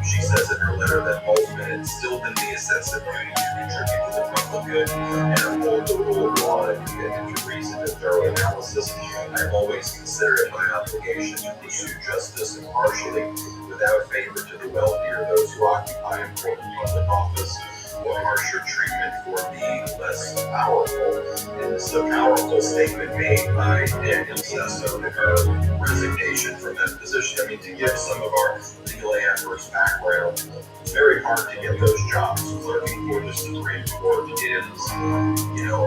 She says in her letter that Altman instilled in me a sense of duty to contribute to the public good and uphold the rule of law and commitment to reason and thorough analysis. I have always considered it my obligation to pursue justice impartially without favor to the welfare of those who occupy important public office. or harsher treatment for being less powerful. And this is a powerful statement made by Daniel Sesso in her resignation from that position. I mean, to give some of our legal adverse background, it's very hard to get those jobs. Clerking for the Supreme Court is,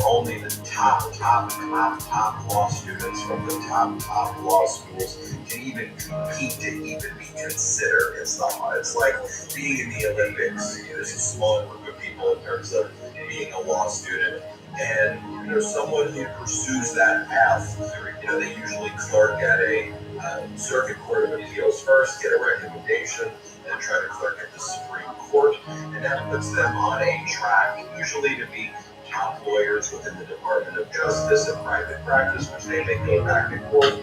only the top law students from the top law schools can even compete to even be considered. It's like being in the Olympics. There's a small group of people in terms of being a law student. And someone who pursues that path, they usually clerk at a circuit court of appeals first, get a recommendation, then try to clerk at the Supreme Court, and that puts them on a track, usually to be top lawyers within the Department of Justice and private practice, which they may go back and forth,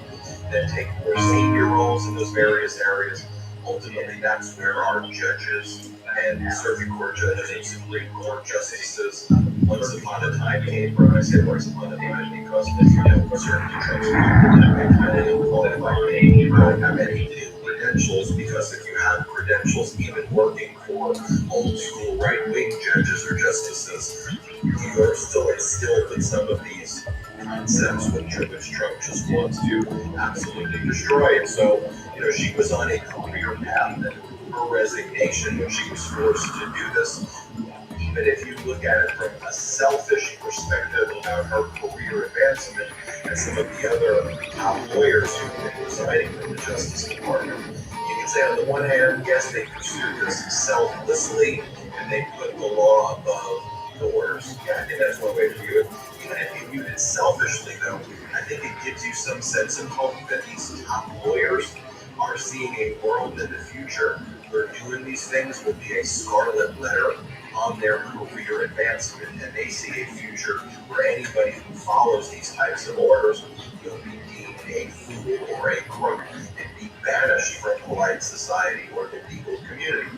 then take more senior roles in those various areas. Ultimately, that's where our judges and circuit court judges and Supreme Court justices once upon a time came from. I say once upon a time because certain Trump's people that make highly unqualified name don't have any credentials, because if you have credentials even working for old school right-wing judges or justices, you are still instilled with some of these concepts which Trump just wants to absolutely destroy. And so, she was on a career path, and her resignation when she was forced to do this, even if you look at it from a selfish perspective about her career advancement and some of the other top lawyers who've been resigning from the Justice Department, you can say on the one hand, yes, they pursued this selflessly and they put the law above the orders. Yeah, I think that's one way to view it. Even if you viewed it selfishly, though, I think it gives you some sense of hope that these top lawyers are seeing a world in the future where doing these things will be a scarlet letter on their career advancement, and they see a future where anybody who follows these types of orders will be deemed a fool or a crook and be banished from polite society or the legal community.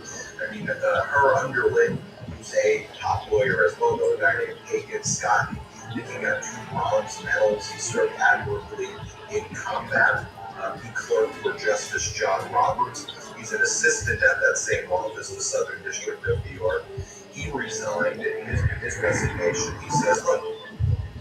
I mean, her underling, who's a top lawyer as well, a guy named Hagen Scott, he got 2 bronze medals. He served admirably in combat. He clerked for Justice John Roberts. He's an assistant at that same office, the Southern District of New York. He resigned in his resignation. He says, look,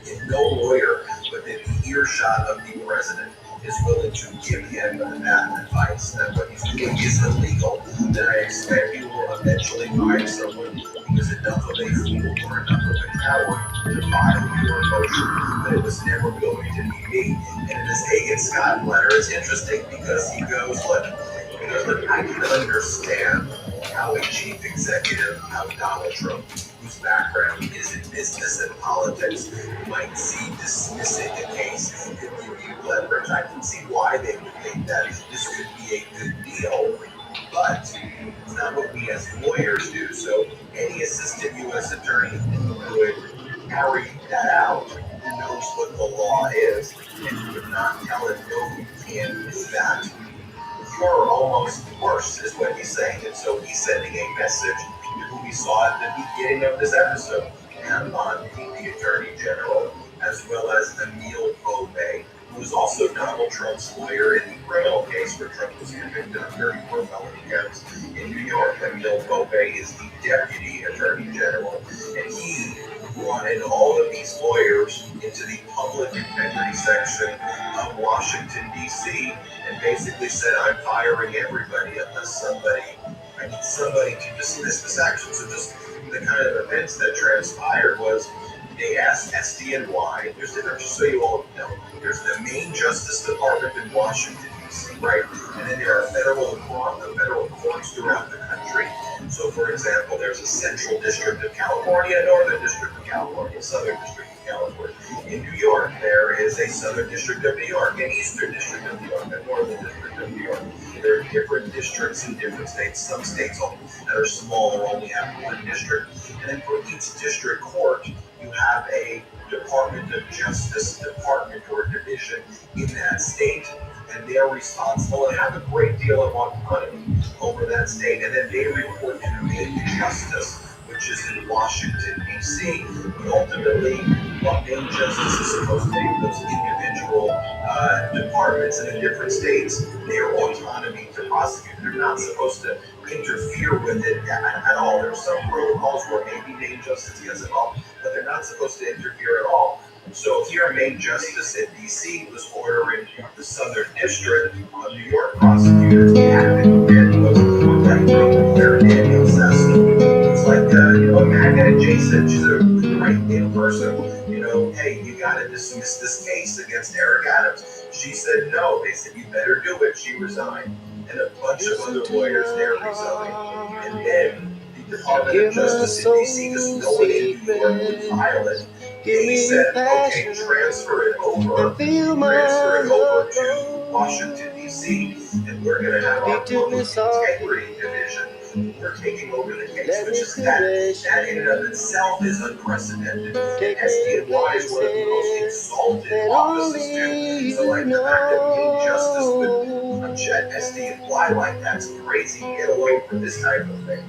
if no lawyer within the earshot of the president is willing to give him that advice that what he's doing is illegal, then I expect he will eventually find someone who is enough of a fool or enough of a coward to file your motion, that it was never going to be me. And in this Hagen Scott letter, it's interesting because he goes, look, I can understand how a chief executive, how Donald Trump, whose background is in business and politics, might see dismissing a case and give you leverage. I can see why they would think that this could be a good deal, but it's not what we as lawyers do. So any assistant U.S. attorney who would carry that out, who knows what the law is, and would not tell it, no, you can't do that, you're almost worse, is what he's saying. And so he's sending a message to who we saw at the beginning of this episode, and on the Attorney General, as well as Emil Bobet, who was also Donald Trump's lawyer in the criminal case where Trump was convicted of 34 felony counts in New York. Emil Bobet is the Deputy Attorney General, and he wanted all of these lawyers into the public integrity section of Washington, D.C., and basically said, I'm firing everybody unless I need somebody to dismiss this action. So just the kind of events that transpired was they asked SDNY, just so you all know, there's the main Justice Department in Washington, D.C., right? And then there are federal courts throughout the country. So, for example, there's a Central District of California, Northern District of California, Southern District of California. In New York, there is a Southern District of New York, an Eastern District of New York, a Northern District of New York. There are different districts in different states. Some states that are smaller only have one district. And then for each district court, you have a Department of Justice department or division in that state, and they're responsible and have a great deal of autonomy over that state. And then they report to the main justice, which is in Washington, D.C. But ultimately, what main justice is supposed to be, those individual departments in the different states, their autonomy to prosecute. They're not supposed to interfere with it at all. There's some protocols where maybe main justice gets involved, but they're not supposed to interfere at all. So here, main justice in D.C. was ordering the Southern District of New York prosecutors to have to go in with that from where Daniel says it's like MAGA adjacent. She's a great person. Hey, you got to dismiss this case against Eric Adams. She said no. They said you better do it. She resigned, and a bunch of other lawyers there resigned, and then the Department of Justice in D.C. because no one in New York would file it. They said, okay, transfer it over to Washington, D.C., and we're going to have our public integrity division. We're taking over the case, which is that in and of itself is unprecedented. SDNY is one of the most insulted offices, too. So, like, the fact that Main Justice would object SDNY like that's crazy. Get away from this type of thing.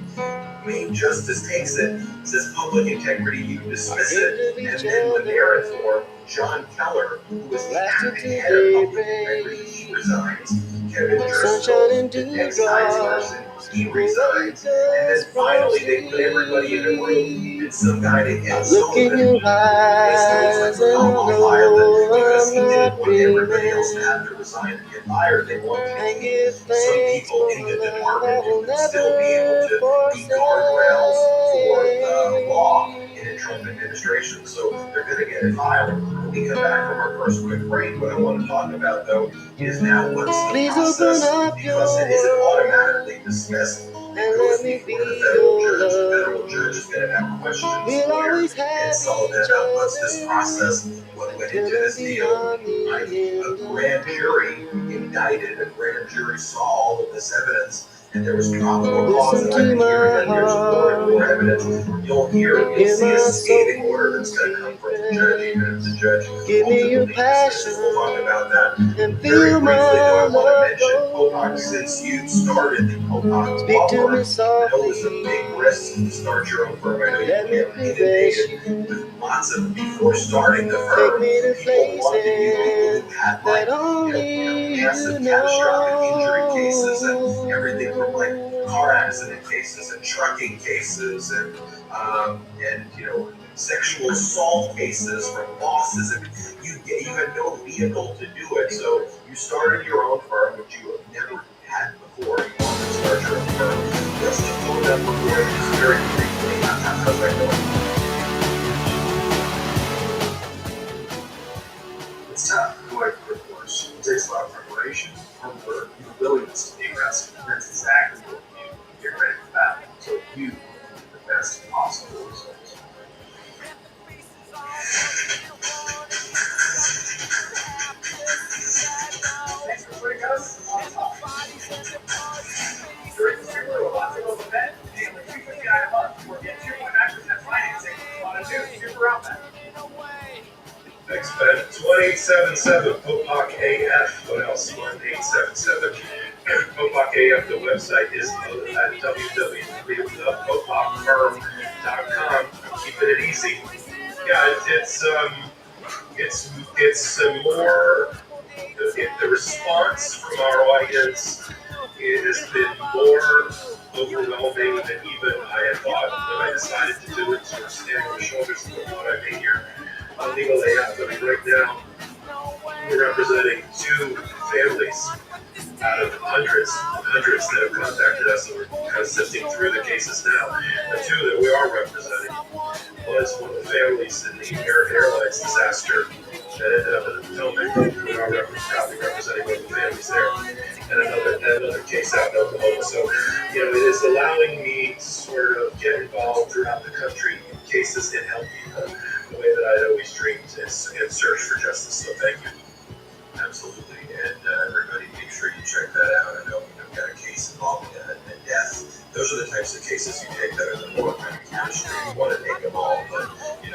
Main Justice takes it, says public integrity, you dismiss it, and then the mayor for John Keller, who was the acting head of public integrity, he resigns. Kevin Driscoll, the excise person, he resigns. And then finally they put everybody in a room and some guy named Ed Sullivan, basically was like, I'll fire them because he didn't want everybody else to have to resign and get fired. They wanted to keep some people in the department who would still be able to be guardrails for the law in a Trump administration. So they're going to get it filed. When we come back from our first quick break, what I want to talk about, though, is now what's the process, because it isn't automatically dismissed. It goes before the federal judge. The federal judge is going to have questions for Ed Sullivan about what's this process, what went into this deal. Right? A grand jury indicted, a grand jury saw all of this evidence, and there was probable cause that I can hear, and there's more evidence. You'll see a scathing order that's going to come from the judge, even if the judge ultimately dismisses. We'll talk about that very briefly, though I want to mention Popak, since you started the Popak Law Firm. I know it was a big risk to start your own firm. I know you get inundated with lots of, before starting the firm, people wanted you who had like, massive catastrophic injury cases and everything from like car accident cases and trucking cases and sexual assault cases from bosses, and you had no vehicle to do it, so you started your own firm, which you have never had before. You wanted to start your own firm. Let's just go that before just very briefly. How's that going? It's tough, going for the course. It takes a lot of preparation, hard work, and the willingness to be aggressive. That's exactly what you get ready for battle. So you get the best possible results. Thanks for putting us on top. During the Super Bowl event, and with 250 a month, we're getting 2.9% financing on a new Super Outback. Thanks, Ben. 1877 Popak AF. What else? 1877 Popak AF. The website is at www.popakfirm.com. Keeping it easy. Yeah, it's more. The response from our audience has been more overwhelming than even I had thought when I decided to do it. So we're standing on the shoulders of what I made here. Legal AF. I mean, right now, we're representing two families out of hundreds that have contacted us, and we're kind of sifting through the cases now. The two that we are representing was one of the families in the American Airlines disaster that ended up in the Potomac. We are proudly representing one of the families there, and another case out in Oklahoma. So, it is allowing me to sort of get involved throughout the country in cases and help people the way that I'd always dreamed and search for justice. So thank you. Absolutely, and everybody, make sure you check that out. I know we've got a case involving a death. Those are the types of cases you take that are the more kind of catastrophe. You want to take them all, but the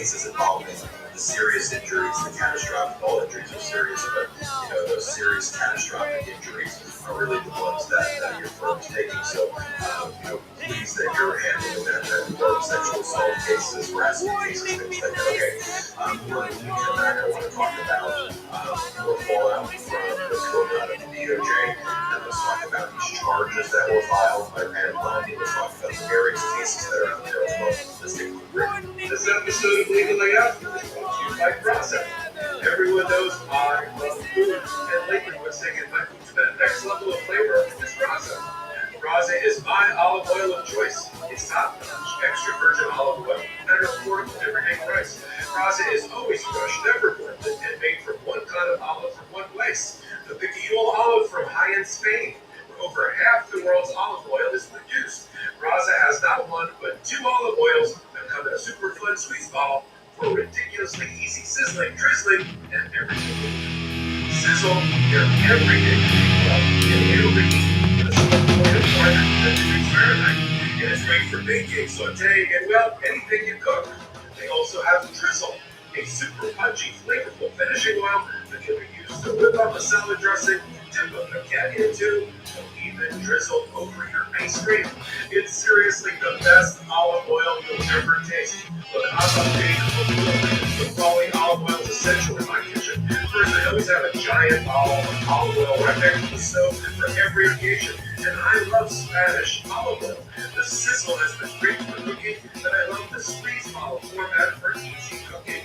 cases involving the serious injuries, the catastrophic. All injuries are serious, but those serious catastrophic injuries are really the ones that your firm's taking. So, pleased that you're handling that more sexual assault cases, harassment cases, things like that. Okay. When we come back, I want to talk about the fallout from what's going on at the DOJ, and let's talk about these charges that were filed by Rand Bundy. Let's talk about the various cases that are out there as well. Let's take a quick break. This episode of Legal AF is brought to you by Process. Everyone knows I love food, and lately what's taking my food to that next level of flavor is Process. Raza is my olive oil of choice. It's top extra virgin olive oil at an affordable everyday price. Raza is always fresh, never blended, and made from one kind of olive from one place. The Piquillo olive from high-end Spain, where over half the world's olive oil is produced. Raza has not one, but 2 olive oils that come in a super fun squeeze bottle for ridiculously easy sizzling, drizzling, and everything. Sizzle your everyday well and overheat. It is great for baking, sauteing, and well, anything you cook. They also have drizzle, a super punchy, flavorful finishing oil that can be used to whip up a salad dressing, dip a baguette into, or even drizzle over your ice cream. It's seriously the best olive oil you'll ever taste. Look, I'm updating the quality olive oil is essential in my kitchen. First, I always have a giant bottle of olive oil right next to the stove for every occasion. And I love Spanish olive oil. The sizzle has been great for cooking, and I love the squeeze bottle format for easy cooking.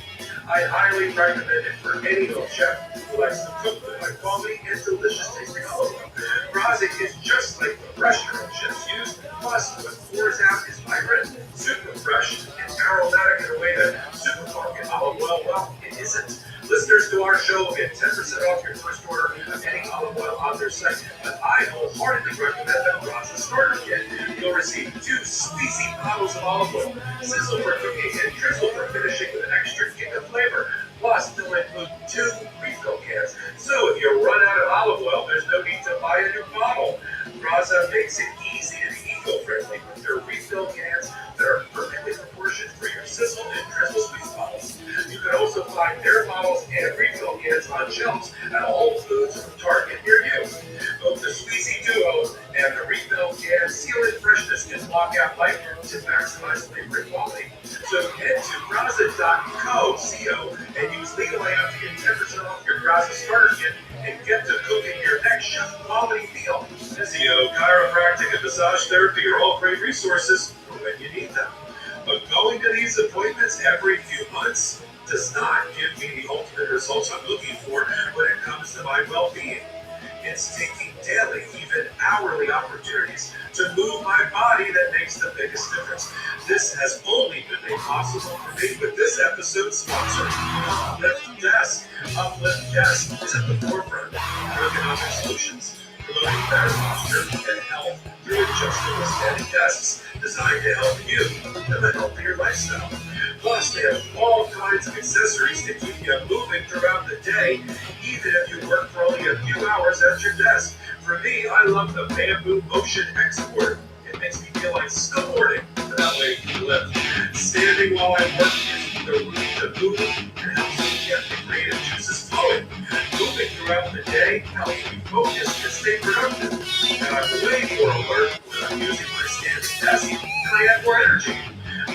I highly recommend it for any home chef who likes to cook with high quality and delicious tasting olive oil. Raza is just like the restaurant chefs use, plus what pours out is vibrant, super fresh, and aromatic in a way that supermarket olive oil, well, it isn't. Listeners to our show will get 10% off your first order of any olive oil on their site, but I wholeheartedly recommend the Raza Starter Kit. You'll receive 2 squeezy bottles of olive oil, sizzle for cooking, and drizzle for finishing with an extra kick of flavor. Plus, they'll include 2 refill cans. So if you run out of olive oil, there's no need to buy a new bottle. Raza makes it easy and eco-friendly with their refill cans that are perfectly proportioned for your sizzle and drizzle squeeze bottles. You can also find their bottles and refill cans on shelves at Whole Foods or Target near you. Both the Squeezy Duo and the refill can seal in freshness and block out light to maximize flavor and quality. So head to Raza.co and use Legal AF to get 10% off your Raza Starter Kit and get to cooking your next chef quality meal. Physio, chiropractic, and massage therapy are all great resources for when you need them. But going to these appointments every few months does not give me the ultimate results I'm looking for when it comes to my well-being. It's taking daily, even hourly opportunities to move my body that makes the biggest difference. This has only been made possible for me with this episode's sponsor, Uplift Desk. Uplift Desk is at the forefront of ergonomic solutions, promoting better posture and health through adjustable standing desks designed to help you live a healthier lifestyle. Plus, they have all kinds of accessories to keep you moving throughout the day, even if you work for only a few hours at your desk. For me, I love the Bamboo Motion Export. It makes me feel like snowboarding. That way you can lift. Standing while I work gives me the room to move and helps me get the creative juices flowing. Moving throughout the day helps me focus and stay productive. And I'm way more alert when I'm using my standing desk, and I have more energy.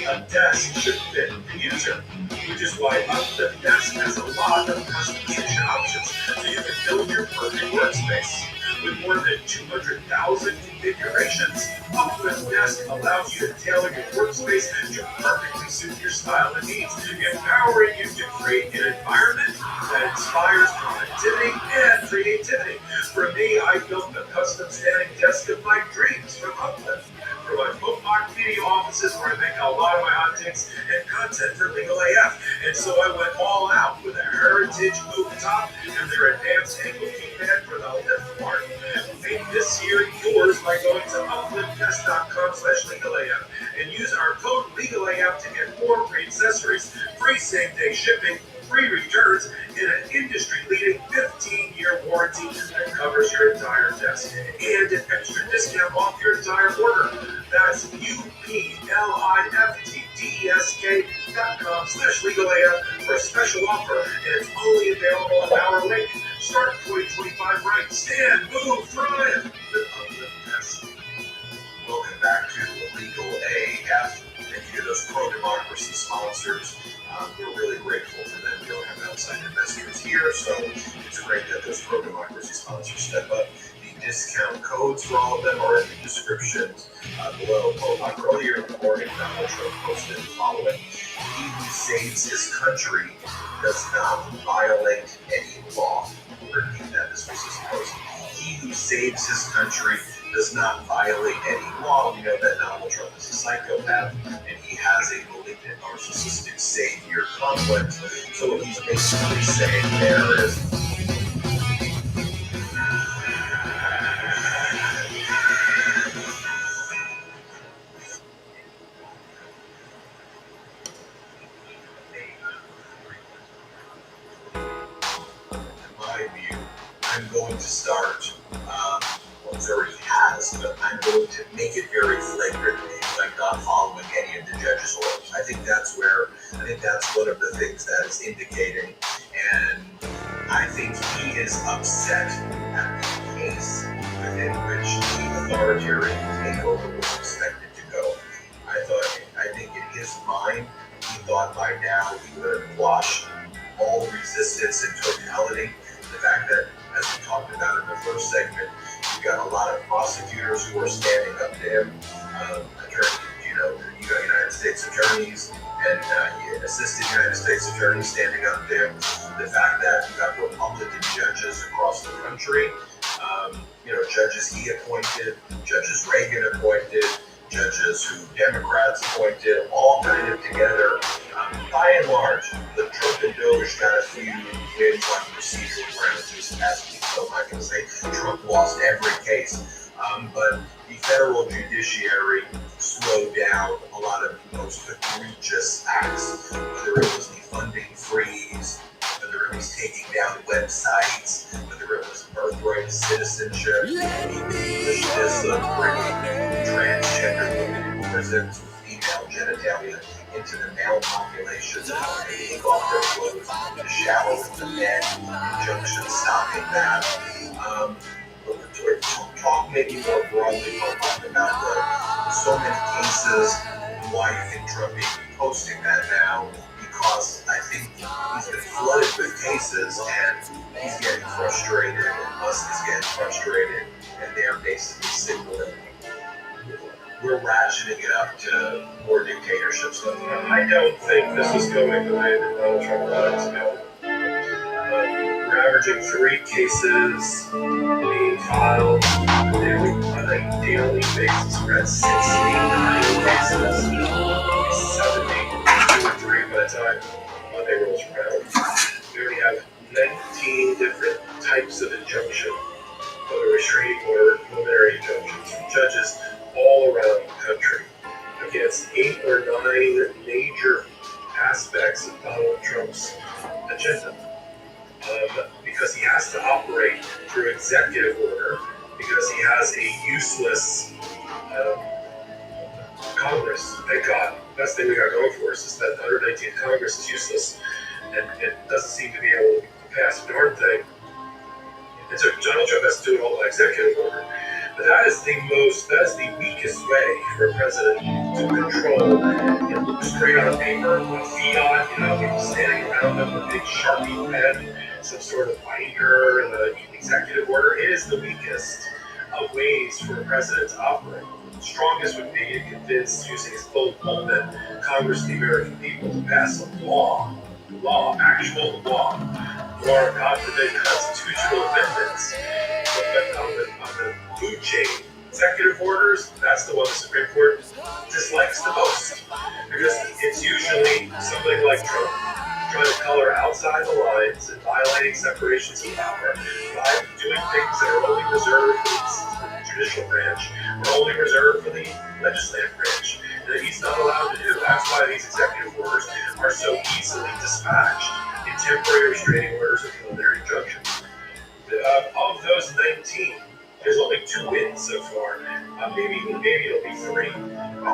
A desk should fit the user, which is why Uplift Desk has a lot of customization options so you can build your perfect workspace. With more than 200,000 configurations, Uplift Desk allows you to tailor your workspace to perfectly suit your style and needs, empowering you to create an environment that inspires productivity and creativity. For me, I built the custom standing desk of my dreams from Uplift. For my bookmark video offices where I make a lot of my hot takes and content for Legal AF. And so I went all out with a heritage oak top and their advanced angle keypad for the lift part. Make this year yours by going to upliftdesk.com/legalaf and use our code LegalAF to get more free accessories, free same-day shipping, free returns, and an industry-leading 15-year warranty that covers your entire desk, and an extra discount off your entire order. That's UPLIFT desk.com/legalair for a special offer, and it's only available at our link. Start 2025 right. Stand, move, thrive. Live up, live best. Welcome back to Legal AF. Thank you to those pro-democracy sponsors. We're really grateful for them. We don't have outside investors here, so it's great that those pro-democracy sponsors step up. The discount codes for all of them are in the descriptions below. Earlier in the morning, Donald Trump posted the following: "He who saves his country does not violate any law." Repeat that. This was his post. "He who saves his country does not violate any law." We know that Donald Trump is a psychopath, and he has a malignant, narcissistic savior complex. So what he's basically saying there is, in my view, I'm going to start, well, he already has, but I'm going to make it very flagrant, like not following any of the judge's orders. I think that's one of the things that is indicating, and I think he is upset at the pace within which the authoritarian takeover was expected to go. I think in his mind, he thought by now he would have quashed all resistance in totality. The fact that, as we talked about in the first segment, you've got a lot of prosecutors who are standing up to him, you got United States attorneys and assistant United States attorneys standing up to him. The fact that you got Republican judges across the country, judges he appointed, judges Reagan appointed, judges who Democrats appointed, all kind of together. By and large, the Trump and Doge got a few wins on procedural grounds this past week, so I'm not going to say Trump lost every case. But the federal judiciary slowed down a lot of the most egregious acts, whether it was the funding freeze, whether it was taking down websites, whether it was birthright citizenship, the foolishness of bringing transgender women in prisons with female genitalia into the male population, and take off their clothes to shower with the men, injunction stopping that. Talk maybe more broadly about so many cases and why you think Trump may be posting that now, because I think he's been flooded with cases and he's getting frustrated, and Musk is getting frustrated, and they're basically signaling we're ratcheting it up to more dictatorship stuff. I don't think this is going the way that Donald Trump wanted to go. We're averaging 3 cases being filed daily on a daily basis. We're at 69 cases, 70, 2 or 3 by the time Monday rolls around. We already have 19 different types of injunction, whether restraining order, preliminary injunctions from judges all around the country against 8 or 9 major aspects of Donald Trump's agenda. Because he has to operate through executive order, because he has a useless Congress. Thank God. Best thing we got going for us is that the 119th Congress is useless, and it doesn't seem to be able to pass a darn thing. And so Donald Trump has to do it all by executive order. But that is the weakest way for a president to control, straight on paper, a fiat, people standing around him with a big Sharpie pen, some sort of binder, and an executive order. It is the weakest of ways for a president to operate. The strongest would be to convince, using his full pulpit, Congress, the American people, to pass a law, actual law, or, God forbid, constitutional amendments. But on the food chain, executive orders, that's the one the Supreme Court dislikes the most. Because it's usually somebody like Trump trying to color outside the lines and violating separations of power by doing things that are only reserved for the judicial branch or only reserved for the legislative branch. And that he's not allowed to do. That's why these executive orders are so easily dispatched in temporary restraining orders and preliminary injunctions. Of those 19, There's only 2 wins so far. Maybe it'll be 3.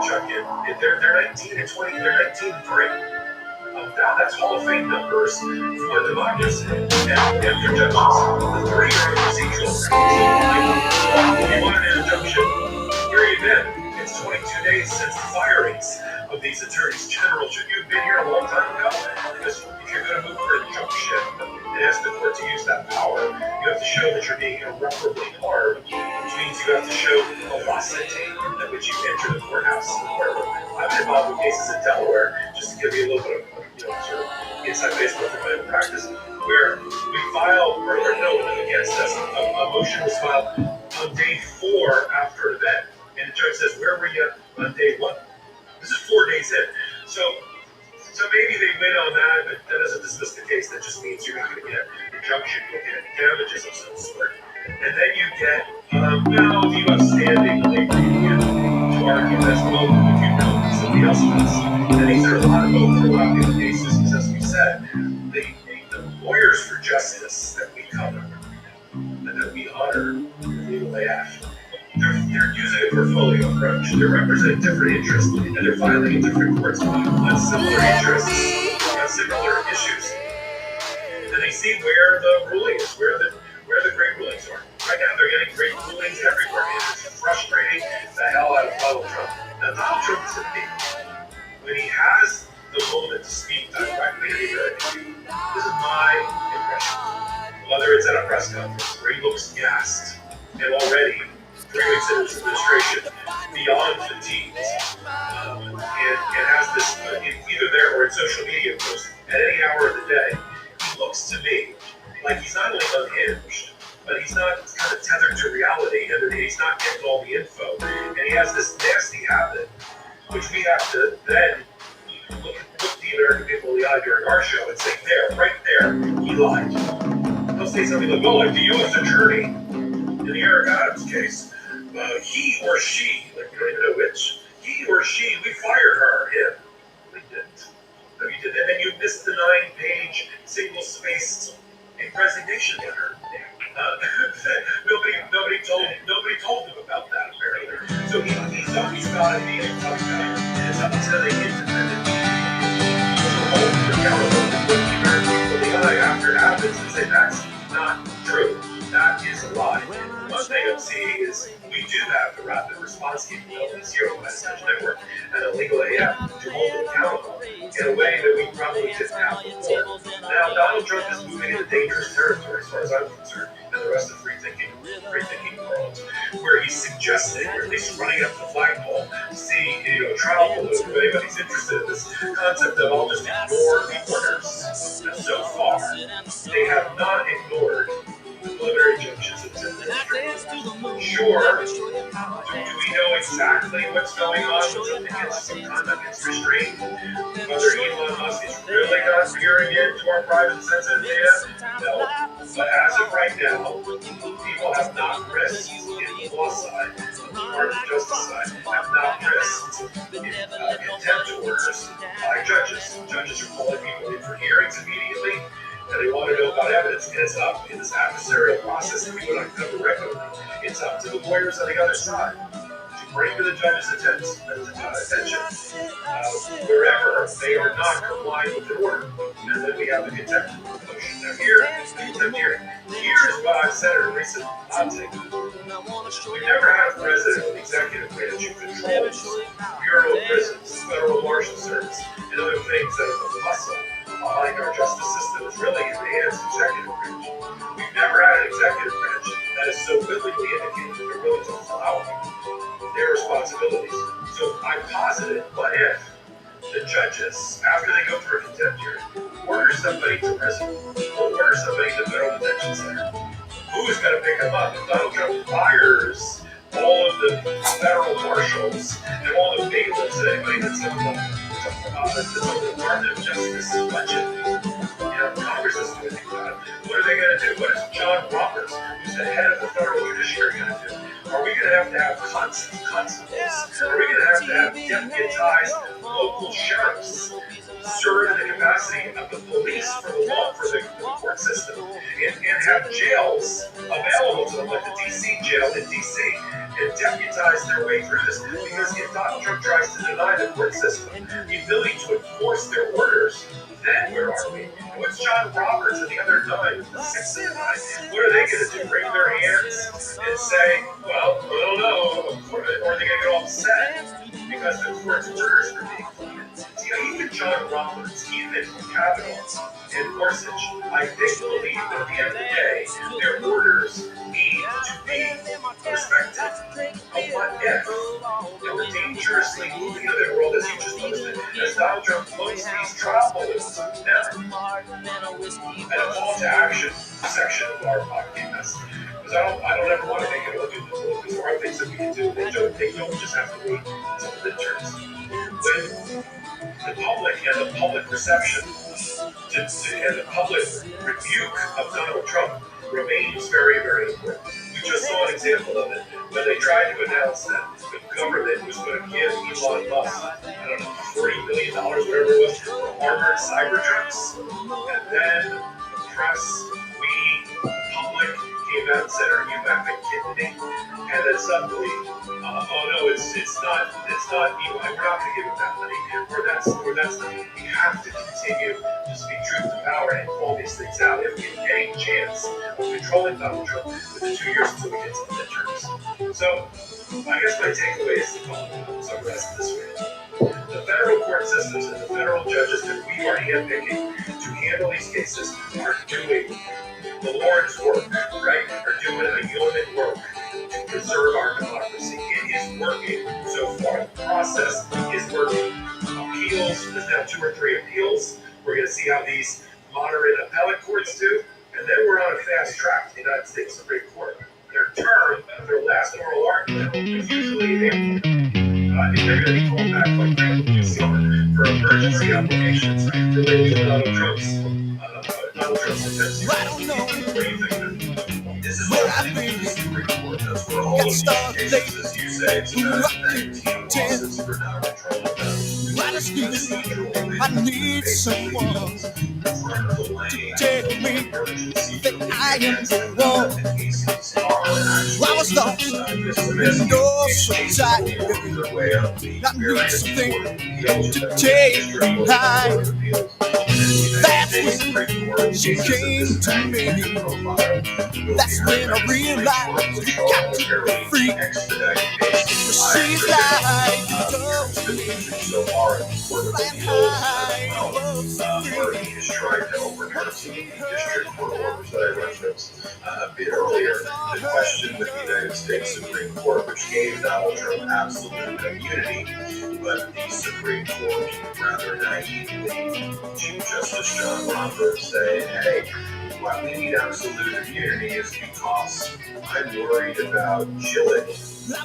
Chuck in. They're 19 and 20. They're 19 and 3. That's Hall of Fame numbers for democracy and their judges. The 3-year procedural rounds. If you want an injunction, here you've been. It's 22 days since the firings of these attorneys general. Should you have been here a long time ago? Because if you're going to move for injunction and ask the court to use that power, you have to show that you're being irreparably harmed, which means you have to show velocity at which you enter the courthouse. I've been involved with cases in Delaware, just to give you a little bit of sort of inside baseball from my own practice, where we filed, or no, against us, a motion was filed on day 4 after an event, and the judge says, "Where were you on day 1?" This is 4 days in. So maybe they win on that, but that doesn't dismiss the case. That just means you're not going to get injunction, you'll get damages of some sort. And then you get, do you have standing to argue as well if you know somebody else does? And these are a lot of overlapping cases, because as we said, the lawyers for justice that we cover and that we honor in legal AF, they're using a portfolio approach. They're representing different interests, and they're filing in different courts on similar interests, on similar issues. And they see where the ruling is, where the great rulings are. Right now, they're getting great rulings everywhere, and it's frustrating the hell out of Donald Trump. Now, Donald Trump is a thief. When he has the moment to speak directly to the American people, this is my impression. Whether it's at a press conference where he looks gassed and already 3 weeks into his administration, beyond fatigued, and has this either there or in social media posts at any hour of the day, he looks to me like he's not only unhinged, but he's not kind of tethered to reality, and he's not getting all the info, and he has this nasty habit, which we have to then look the American people in the eye during our show and say, right there, he lied. He'll say something like, well, like the U.S. attorney in the Eric Adams case, he or she, like we don't even know which, he or she, we fired her, him. We didn't. No, you didn't. And then you missed the 9-page, single-spaced resignation letter. Nobody told him about that, apparently. So he's always got to be accountable, and it's up to the independent to hold him accountable to put the American people in the eye after it happens and say that's not true. That is a lie. One thing I'm seeing is we do have the rapid response capabilities here on the Message Network and a legal AF to hold them accountable in a way that we probably didn't have before. Now, Donald Trump is moving into dangerous territory as far as I'm concerned, and the rest of free thinking world, where he's suggesting, or at least running up the flagpole, to see, trial balloon, if anybody's interested in this concept of I'll just ignore the orders. And so far, they have not ignored preliminary injunctions in this administration. Sure, do we know exactly what's going on when some conduct gets restrained? Whether Elon Musk is really not peering into our private sensitive data? No. But as of right now, people have not risked in the law side, on the part of the justice side, have not risked in contempt orders by judges. Judges are calling people in for hearings immediately, and they want to know about evidence, and it's up in this adversarial process that we would uncover regularly. It's up to the lawyers on the other side to bring to the judge's attention wherever they are not complying with the order, and then we have the contempt motion. Now here's what I've said in recent object. We've never had a president of the executive branch who controls Bureau of Prisons, Federal Marshal Service, and other things that are the muscle behind our justice system is really in the hands of the executive branch. We've never had an executive branch that is so willingly indicated that they're willing to flout their responsibilities. So I posited, what if the judges, after they go through a contempt hearing, order somebody to prison, or order somebody to federal detention center? Who is going to pick them up? If Donald Trump fires all of the federal marshals and all the bailiffs and anybody that's in the Department of Justice budget, Congress doesn't do anything about it. What are they going to do? What is John Roberts, who's the head of the federal judiciary, going to do? Are we going to have constables? Are we going to have deputized local sheriffs serve in the capacity of the police for the law, for the court court system and have jails available to them, like the DC jail in DC, and deputize their way through this. Because if Donald Trump tries to deny the court system the ability to enforce their orders, then where are we? And what's John Roberts and the other 6 and 9? What are they going to do? Wring their hands and say, well, I don't know, or are they going to get upset because the court's orders are being violated? Even John Roberts, even Kavanaugh, and Gorsuch, I think believe that at the end of the day, their orders need to be respected. But what if they were dangerously moving into their world, as you just listed, as Donald Trump floats these trial balloons? Now, and a call to action section of our podcast. Because I don't ever want to make it look at the book, because there are things that we can do. They don't just have to wait until the midterms. When the public and the public reception and the public rebuke of Donald Trump remains very, very important. We just saw an example of it when they tried to announce that the government was going to give Elon Musk, I don't know, $40 million, whatever it was, for armored Cybertrucks. And then the press, we, the public, came out and said, "Are you back and kidding me?" And then suddenly, oh no, it's not Elon. We're not going to give him that money. Or that's not. We have to continue to speak truth to power and call these things out if we have any chance of controlling Donald Trump for the 2 years until we get to the midterms. So, I guess my takeaway is to summarize it this way. The federal court systems and the federal judges that we are handpicking to handle these cases are doing the Lord's work, right? Are doing a yeoman work to preserve our democracy. It is working so far. The process is working. Appeals, there's now 2 or 3 appeals. We're going to see how these moderate appellate courts do. And then we're on a fast track to the United States Supreme Court. Their last oral argument is usually in April. If they're going to be called back like randomly this summer for emergency applications related to Donald Trump's attempts. I don't know. What do you think? This is what I think the Supreme Court does for all of these cases, as you say, it's about 19 losses for Donald Trump. I need someone to tell me that I am the one. I was lost and oh so tired. I need something to take me high. That's when she came to me. That's when I realized you got to be free. She's like Where he is trying to overturn some of the district court orders that I referenced a bit earlier that questioned the United States Supreme Court, which gave Donald Trump absolute immunity, but the Supreme Court rather naively, Chief Justice John Roberts saying, hey, why we need absolute immunity is because I'm worried about chilling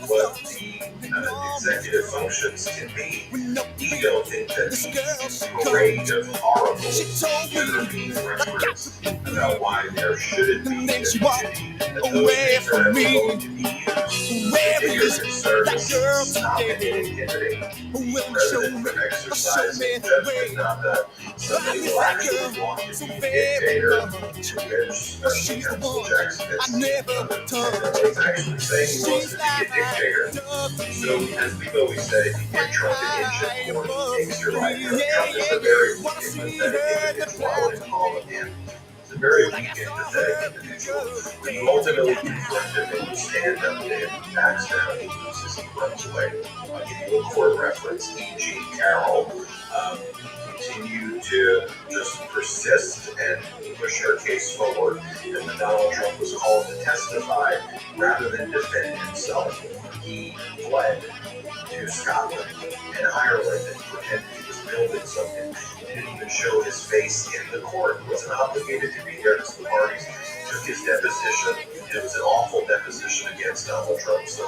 what the executive functions can be. We don't think that these parade of horrible intervening records about why there shouldn't be immunity, that those things are never going to be used. Bigger concerns stop and intimidate the president from exercising judgment, not that somebody will actually want to be a dictator, to which Counsel Jackson is actually saying he wants to be a dictator. So, as we've always said, if you give Trump an inch of more, he takes your life. Trump is a very weak and pathetic individual, and call him in. He's a very weak and pathetic individual. When you ultimately confront him and you stand up to him, he backs down, he loses, he runs away. I'll give you a court reference. E.G. Carroll continued to just persist and push her case forward. And when Donald Trump was called to testify, rather than defend himself, he fled to Scotland and Ireland and pretended he was building something. He didn't even show his face in the court. He wasn't obligated to be there because the parties took his deposition. It was an awful deposition against Donald Trump. So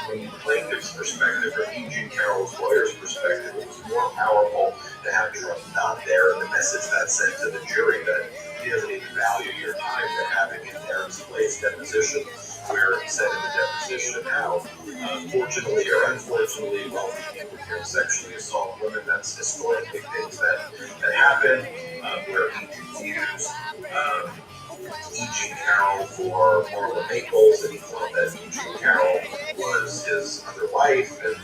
from the plaintiff's perspective, or E.G. Carroll's lawyer's perspective, it was more powerful to have Trump not there, and the message that sent to the jury that he doesn't even value your time for having him there in his deposition, where he said in the deposition how, fortunately or unfortunately, wealthy people can sexually assault women. That's historically things that happen, where he confused Eugene Carroll for Marla Maples, and he thought that Eugene Carroll was his other wife, and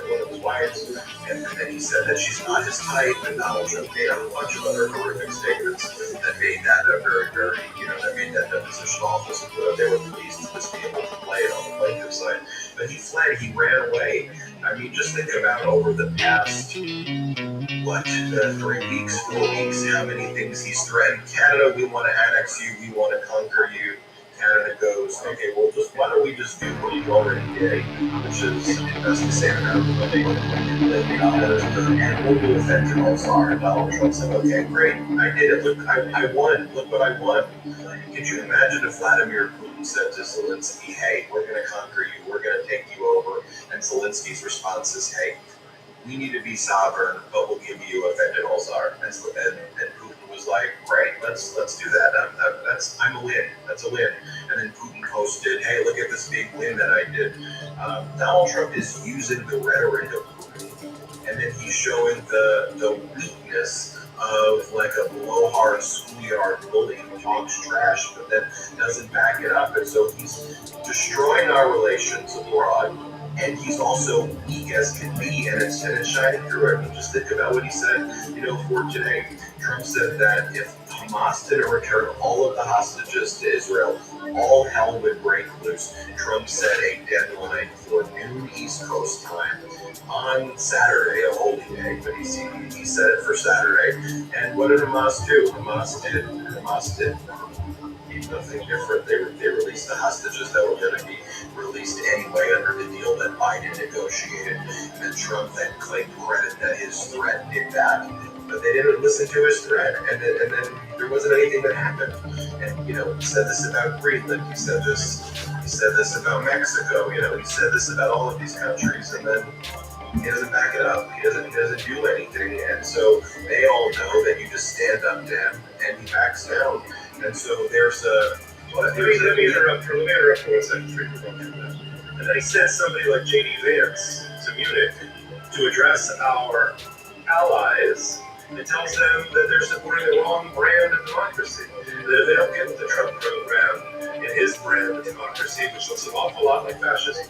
one of his wives, and then he said that she's not his type, and Donald Trump made a bunch of other horrific statements that made that a very, very, that made that deposition awful. So they were pleased to just be able to play it on the plaintiff's side. But he fled, he ran away. I mean, just think about over the past 3 weeks, 4 weeks, how many things he's threatened. Canada, we want to annex you, we want to conquer you. Canada goes, okay, well, why don't we just do what you already did, which is invest the same amount of money in and we'll do a fentanyl czar. And Donald Trump said, okay, great, I did it. Look, I won. Look what I won. Could you imagine if Vladimir Putin said to Zelensky, hey, we're going to conquer you, we're going to take you over, and Zelensky's response is, hey, we need to be sovereign, but we'll give you a fentanyl czar. And Putin was like, great, let's do that. I'm a win. That's a win. And then Putin posted, hey, look at this big win that I did. Donald Trump is using the rhetoric of Putin, and then he's showing the weakness of like a blowhard schoolyard bully who talks trash, but then doesn't back it up. And so he's destroying our relations abroad. And he's also weak as can be, and it's shining through. I mean, just think about what he said, for today. Trump said that if Hamas didn't return all of the hostages to Israel, all hell would break loose. Trump set a deadline for noon East Coast time on Saturday, a holy day, but he set it for Saturday. And what did Hamas do? Hamas did nothing different. They released the hostages that were going to be released anyway under the deal that Biden negotiated. And Trump then claimed credit that his threat did that. But they didn't listen to his threat, and then there wasn't anything that happened. And he said this about Greenland. He said this about Mexico. He said this about all of these countries, and then he doesn't back it up. He doesn't do anything. And so they all know that you just stand up to him, and he backs down. And so there's a. Let me interrupt for 1 second. And they sent somebody like J.D. Vance to Munich to address our allies. It tells them that they're supporting the wrong brand of democracy. That if they don't get with the Trump program and his brand of democracy, which looks an awful lot like fascism,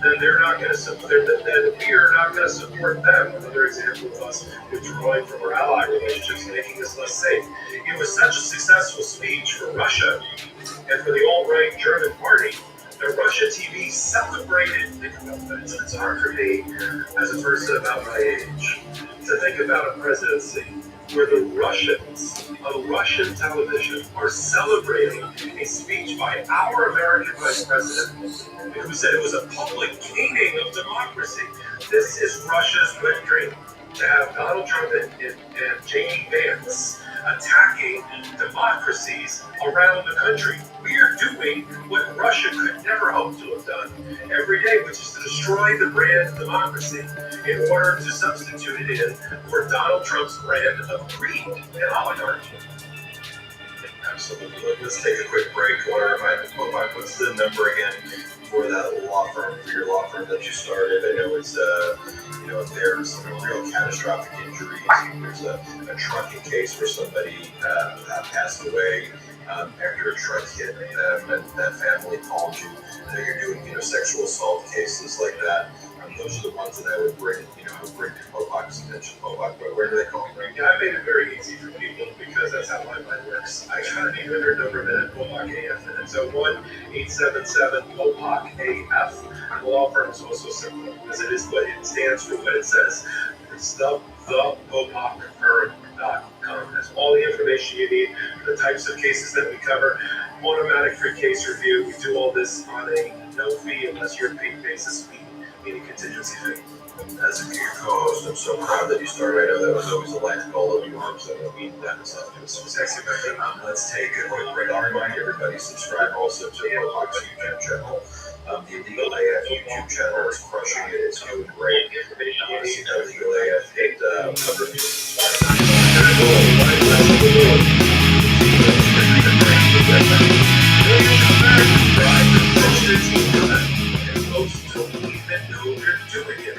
then they're not going to support. Then we are not going to support them. Another example of us withdrawing from our ally relationships, making us less safe. It was such a successful speech for Russia and for the alt-right German party. The Russia TV celebrated. Think about that. It's hard for me, as a person about my age, to think about a presidency where the Russians on Russian television are celebrating a speech by our American vice president who said it was a public caning of democracy. This is Russia's victory. To have Donald Trump and J.D. Vance attacking democracies around the country. We are doing what Russia could never hope to have done every day, which is to destroy the brand of democracy in order to substitute it in for Donald Trump's brand of greed and oligarchy. Absolutely. Let's take a quick break. I want to remind the what's the number again for that law firm, for your law firm that you started? I know it's, there's some real catastrophic injuries. There's a trucking case where somebody passed away after a truck hit them, and that family called you. I know you're doing, sexual assault cases like that. Those are the ones that I would bring to Popok's attention. Popok, where do they call me? Yeah, I made it very easy for people because that's how my mind works. I got an 800 number at Popok AF, and it's 1-877-POPOC-AF. The law firm is also simple, because it is what it stands for, what it says. It's thepopokfirm.com. Has all the information you need, the types of cases that we cover, automatic free case review. We do all this on a no fee unless you're a paid basis fee. Any contingency fee. As a your co-host, I'm so proud that you started. I know that was always a life goal of yours, and we that was something so sexy. Let's take a quick break. I'll remind everybody, subscribe also to Popok's YouTube channel. The Illegal AF YouTube channel is crushing it. It's doing great. See that Illegal AF hit 100 know they're doing it.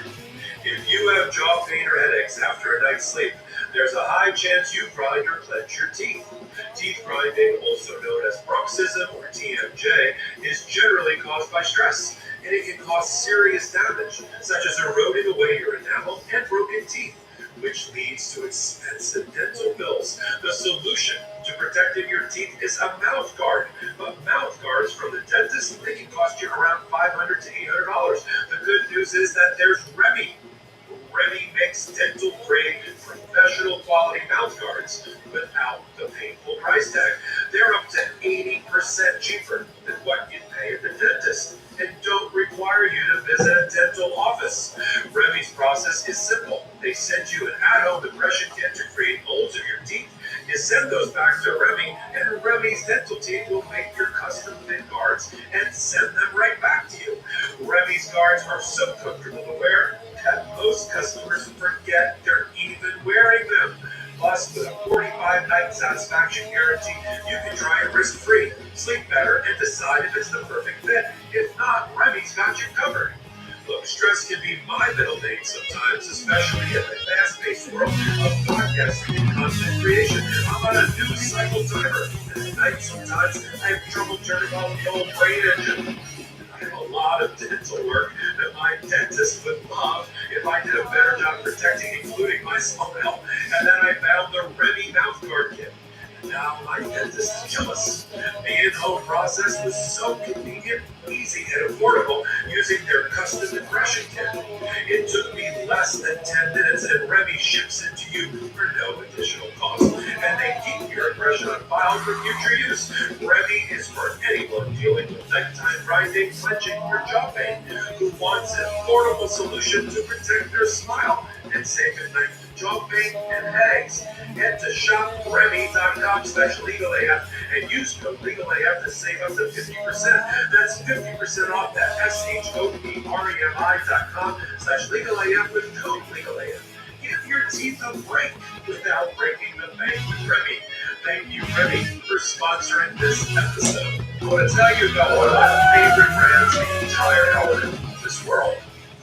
If you have jaw pain or headaches after a night's sleep, there's a high chance you grind or clench your teeth. Teeth grinding, also known as bruxism, Bruxism, or TMJ, is generally caused by stress, and it can cause serious damage, such as eroding away your enamel and broken teeth, which leads to expensive dental bills. The solution to protecting your teeth is a mouth guard. But mouth guards from the dentist, they can cost you around $500 to $800. The good news is that there's Remy. Remy makes dental grade professional quality mouth guards without the painful price tag. They're up to 80% cheaper than what you pay at the dentist and don't require you to visit a dental office. Remy's process is simple. They send you an at-home impression kit to create molds of your teeth. You send those back to Remy, and Remy's dental team will make your custom fit guards and send them right back to you. Remy's guards are so comfortable to wear that most customers forget they're even wearing them. Plus, with a 45-night satisfaction guarantee, you can try it risk-free, sleep better, and decide if it's the perfect fit. If not, Remy's got you covered. Look, stress can be my middle name sometimes, especially in the fast-paced world of podcasting and content creation. I'm on a new cycle timer, and at night sometimes I have trouble turning on the old brain engine. I have a lot of dental work that my dentist would love if I did a better job protecting, including my smile. And then I found the Remy mouth guard kit. Now my dentist is jealous. The in-home process was so convenient, easy, and affordable using their custom impression kit. It took me less than 10 minutes, and Remy ships it to you for no additional cost. And they keep your impression on file for future use. Remy is for anyone dealing with nighttime grinding, clenching, or jaw pain who wants an affordable solution to protect their smile and save at night jaw pain and headaches. Head to shopremy.com/legalaf and use code legalaf to save up to 50%. That's 50% off at shopremi.com/legalaf with code legalaf. Give your teeth a break without breaking the bank with Remy. Thank you, Remy, for sponsoring this episode. I want to tell you about one of my favorite brands in the entire element of this world,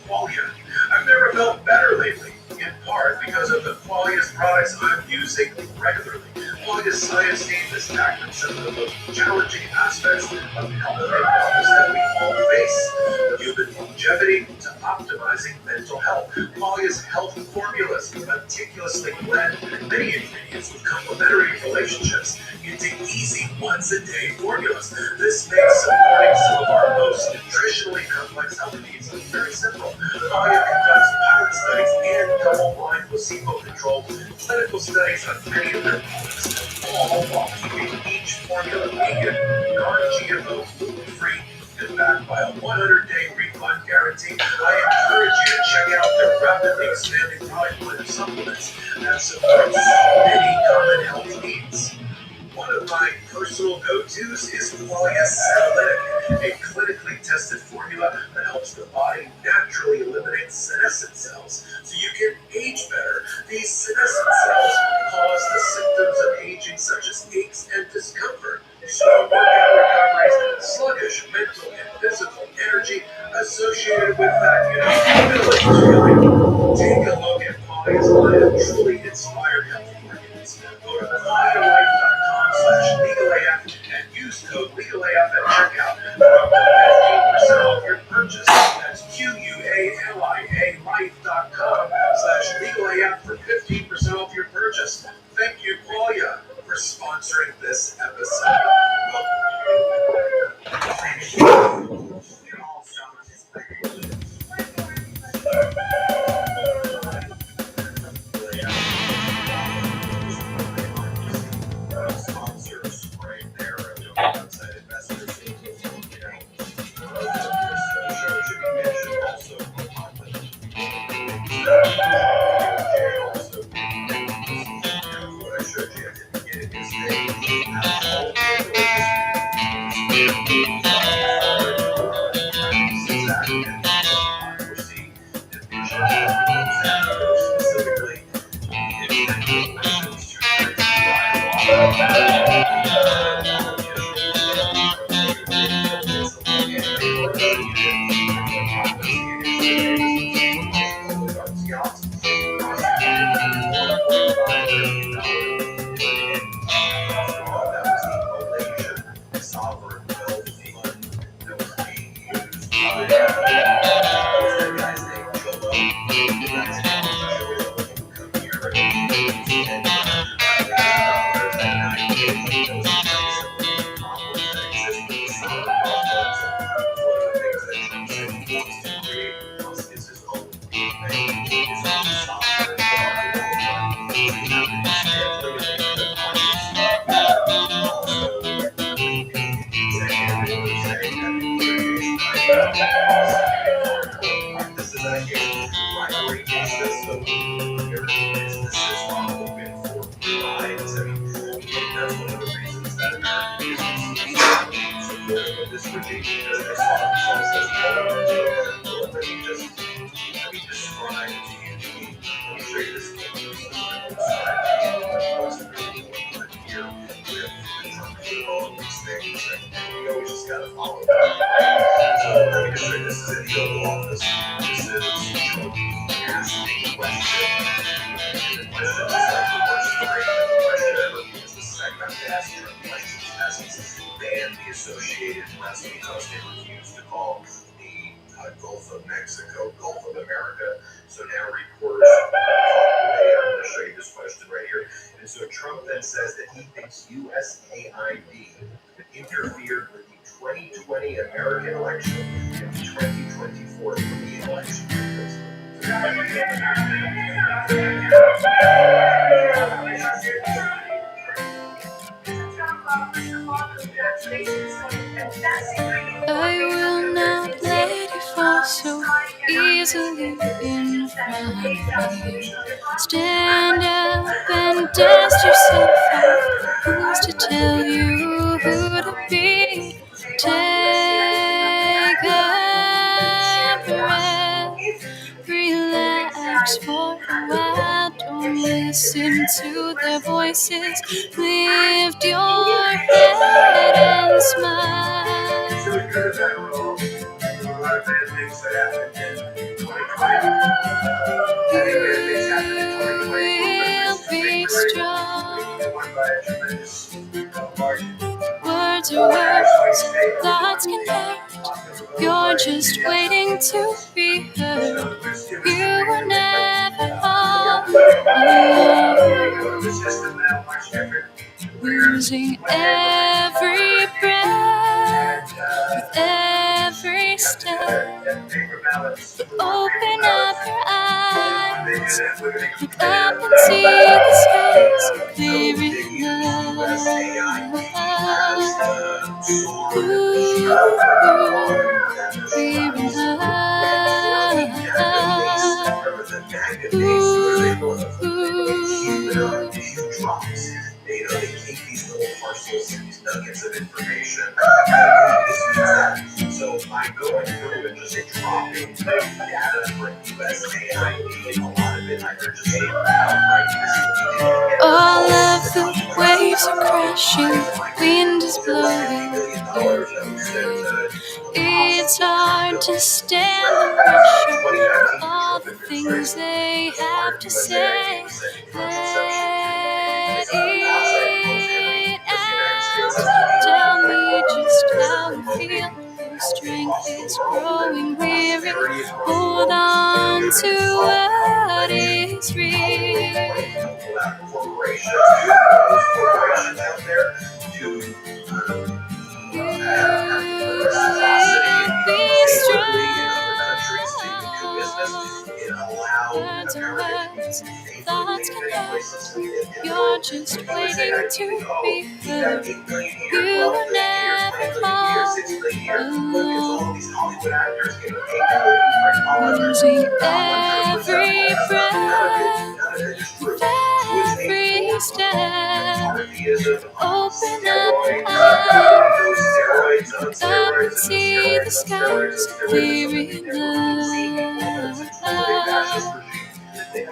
Qualia. I've never felt better lately, in part because of the Qualia's products I'm using regularly. Qualia's science team has tackled some of the most challenging aspects of health problems that we all face, human longevity to optimizing mental health. Qualia's health formulas meticulously blend many ingredients with complementary relationships into easy once-a-day formulas. This makes supporting some of our most nutritionally complex health needs very simple. Qualia conducts pilot studies and double-blind placebo-controlled clinical studies on many of their products, all while keeping each formula vegan, non-GMO, gluten-free, and backed by a 100-day refund guarantee. I encourage you to check out their rapidly expanding product line of supplements that supports many common health needs. One of my personal go-tos is Qualia Psychedelic Aire, a clinically tested formula that helps the body naturally eliminate senescent cells so you can age better. These senescent cells cause the symptoms of aging such as aches and discomfort, slow workout recoveries, sluggish mental and physical energy associated with that, middle-aged feeling. Take a look at Qualia's line of truly inspired health ingredients. Go to QualiaLife.com/legalaf and use code legalaf at checkout for up to 15% off your purchase. That's QualiaLife.com/legalaf for 15% off your purchase. Thank you, Qualia, for sponsoring this episode. Sponsors right there, outside investors. Also, what I showed you at the beginning is on these things, and you always just gotta follow that. So let me just say, this is in the Oval Office. This is Trump asking a question. And the question is like the worst question ever, because the second to ask Trump questions hasn't banned the Associated Press because they refuse to call the Gulf of Mexico, Gulf of America. So now reporters I'm going to show you this question right here. And so Trump then says that he thinks USAID interfered with the 2020 American election and the 2024 Indian election. I will not let you fall so easily in front of me. Stand up and dust yourself off. Who's to tell you who to be? Take a breath, relax for a while. Don't listen to their voices. Lift your head and smile. So it could have been a lot of bad things that happened in 2020. We'll be strong. Words are words, thoughts can hurt. You're just waiting to be heard. You were never all alone. Losing every breath with every step. Open up your eyes, look up and see the skies clear enough. Clear They keep these little parcels and these nuggets of information. This means that. So by going through and just dropping data for USAID, a lot of it I heard just say outright misleading. All of the waves are crashing, wind is blowing. It's hard to stand the pressure, all the things they have to say. Let it out. Tell me just how you feel. Your strength is growing weary. Hold on to what is real. Be strong. Words are words, thoughts can hurt. You're just waiting to be heard. You were never alone. Losing every breath, every step. Open up your eyes, look up and see the skies clear enough.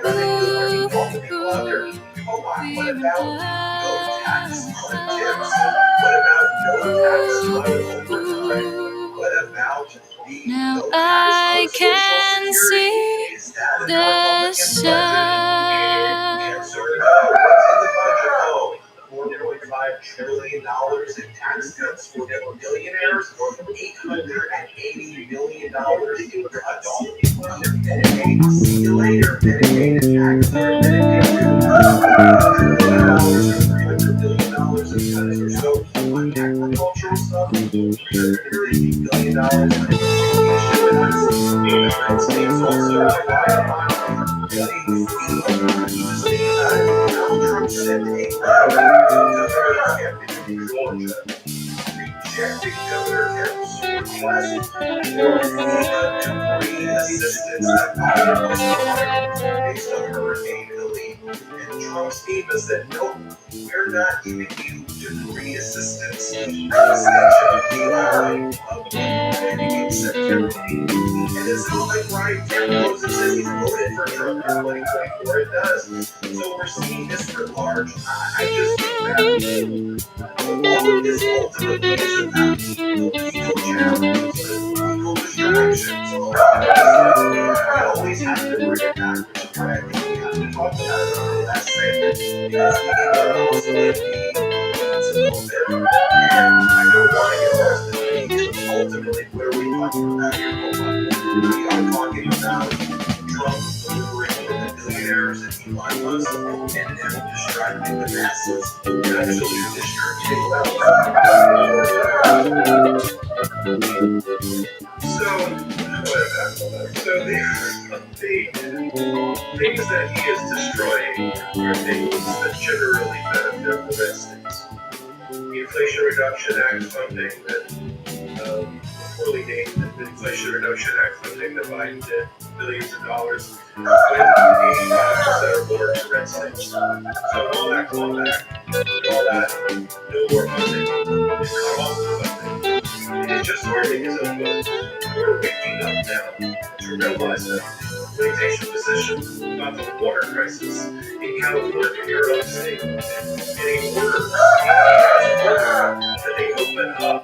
Ooh, clear enough. Now I can see the sun. $4.5 trillion in tax cuts for billionaires, $880 million in cuts. See you later, dedicated tax $300 billion in cuts or so on agricultural stuff, $380 billion in education. The United States also relied on cutting fees. Donald Trump sent a letter to Georgia rejecting Governor Kemp's request for FEMA debris assistance that based on Hurricane Helene. And Trump's FEMA said, nope, we're not giving you degree assistance, extension of the eye of the September. And it's not like Ryan Campos that says he's voted for Trump in 2024. It does. So we're seeing this for large. I just think that all of this ultimately is about ego challenges and ego distractions. I always have to bring it back, which is why I think we have to talk about it on the last segment, because we can also be a little bit. And I don't want to get lost in the weeds, but ultimately, what are we talking about here, Boba? We are talking about Trump delivering with the billionaires and Elon Musk and them distracting the masses and actually distributing wealth. So the things that he is destroying are things that generally benefit the residents. The Inflation Reduction Act funding that poorly named the Inflation Reduction Act funding that Biden did, billions of dollars, went 85% or more to red states. So all that clawback and all that no more funding is cut off the funding. It's just hurting his own vote. We're waking up now to realize that when he takes a position about the water crisis in California, your own state, and he orders that they open up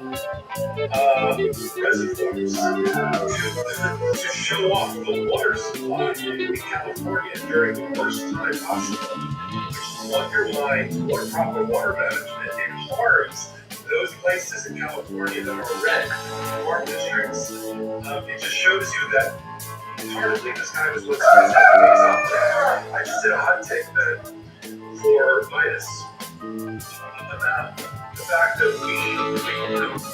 reservoirs to show off the water supply in California during the worst time possible, which undermines more proper water management and harms those places in California that are red water districts. It just shows you that hardly this guy was what's up there. I just did a hot take then for Midas about the fact that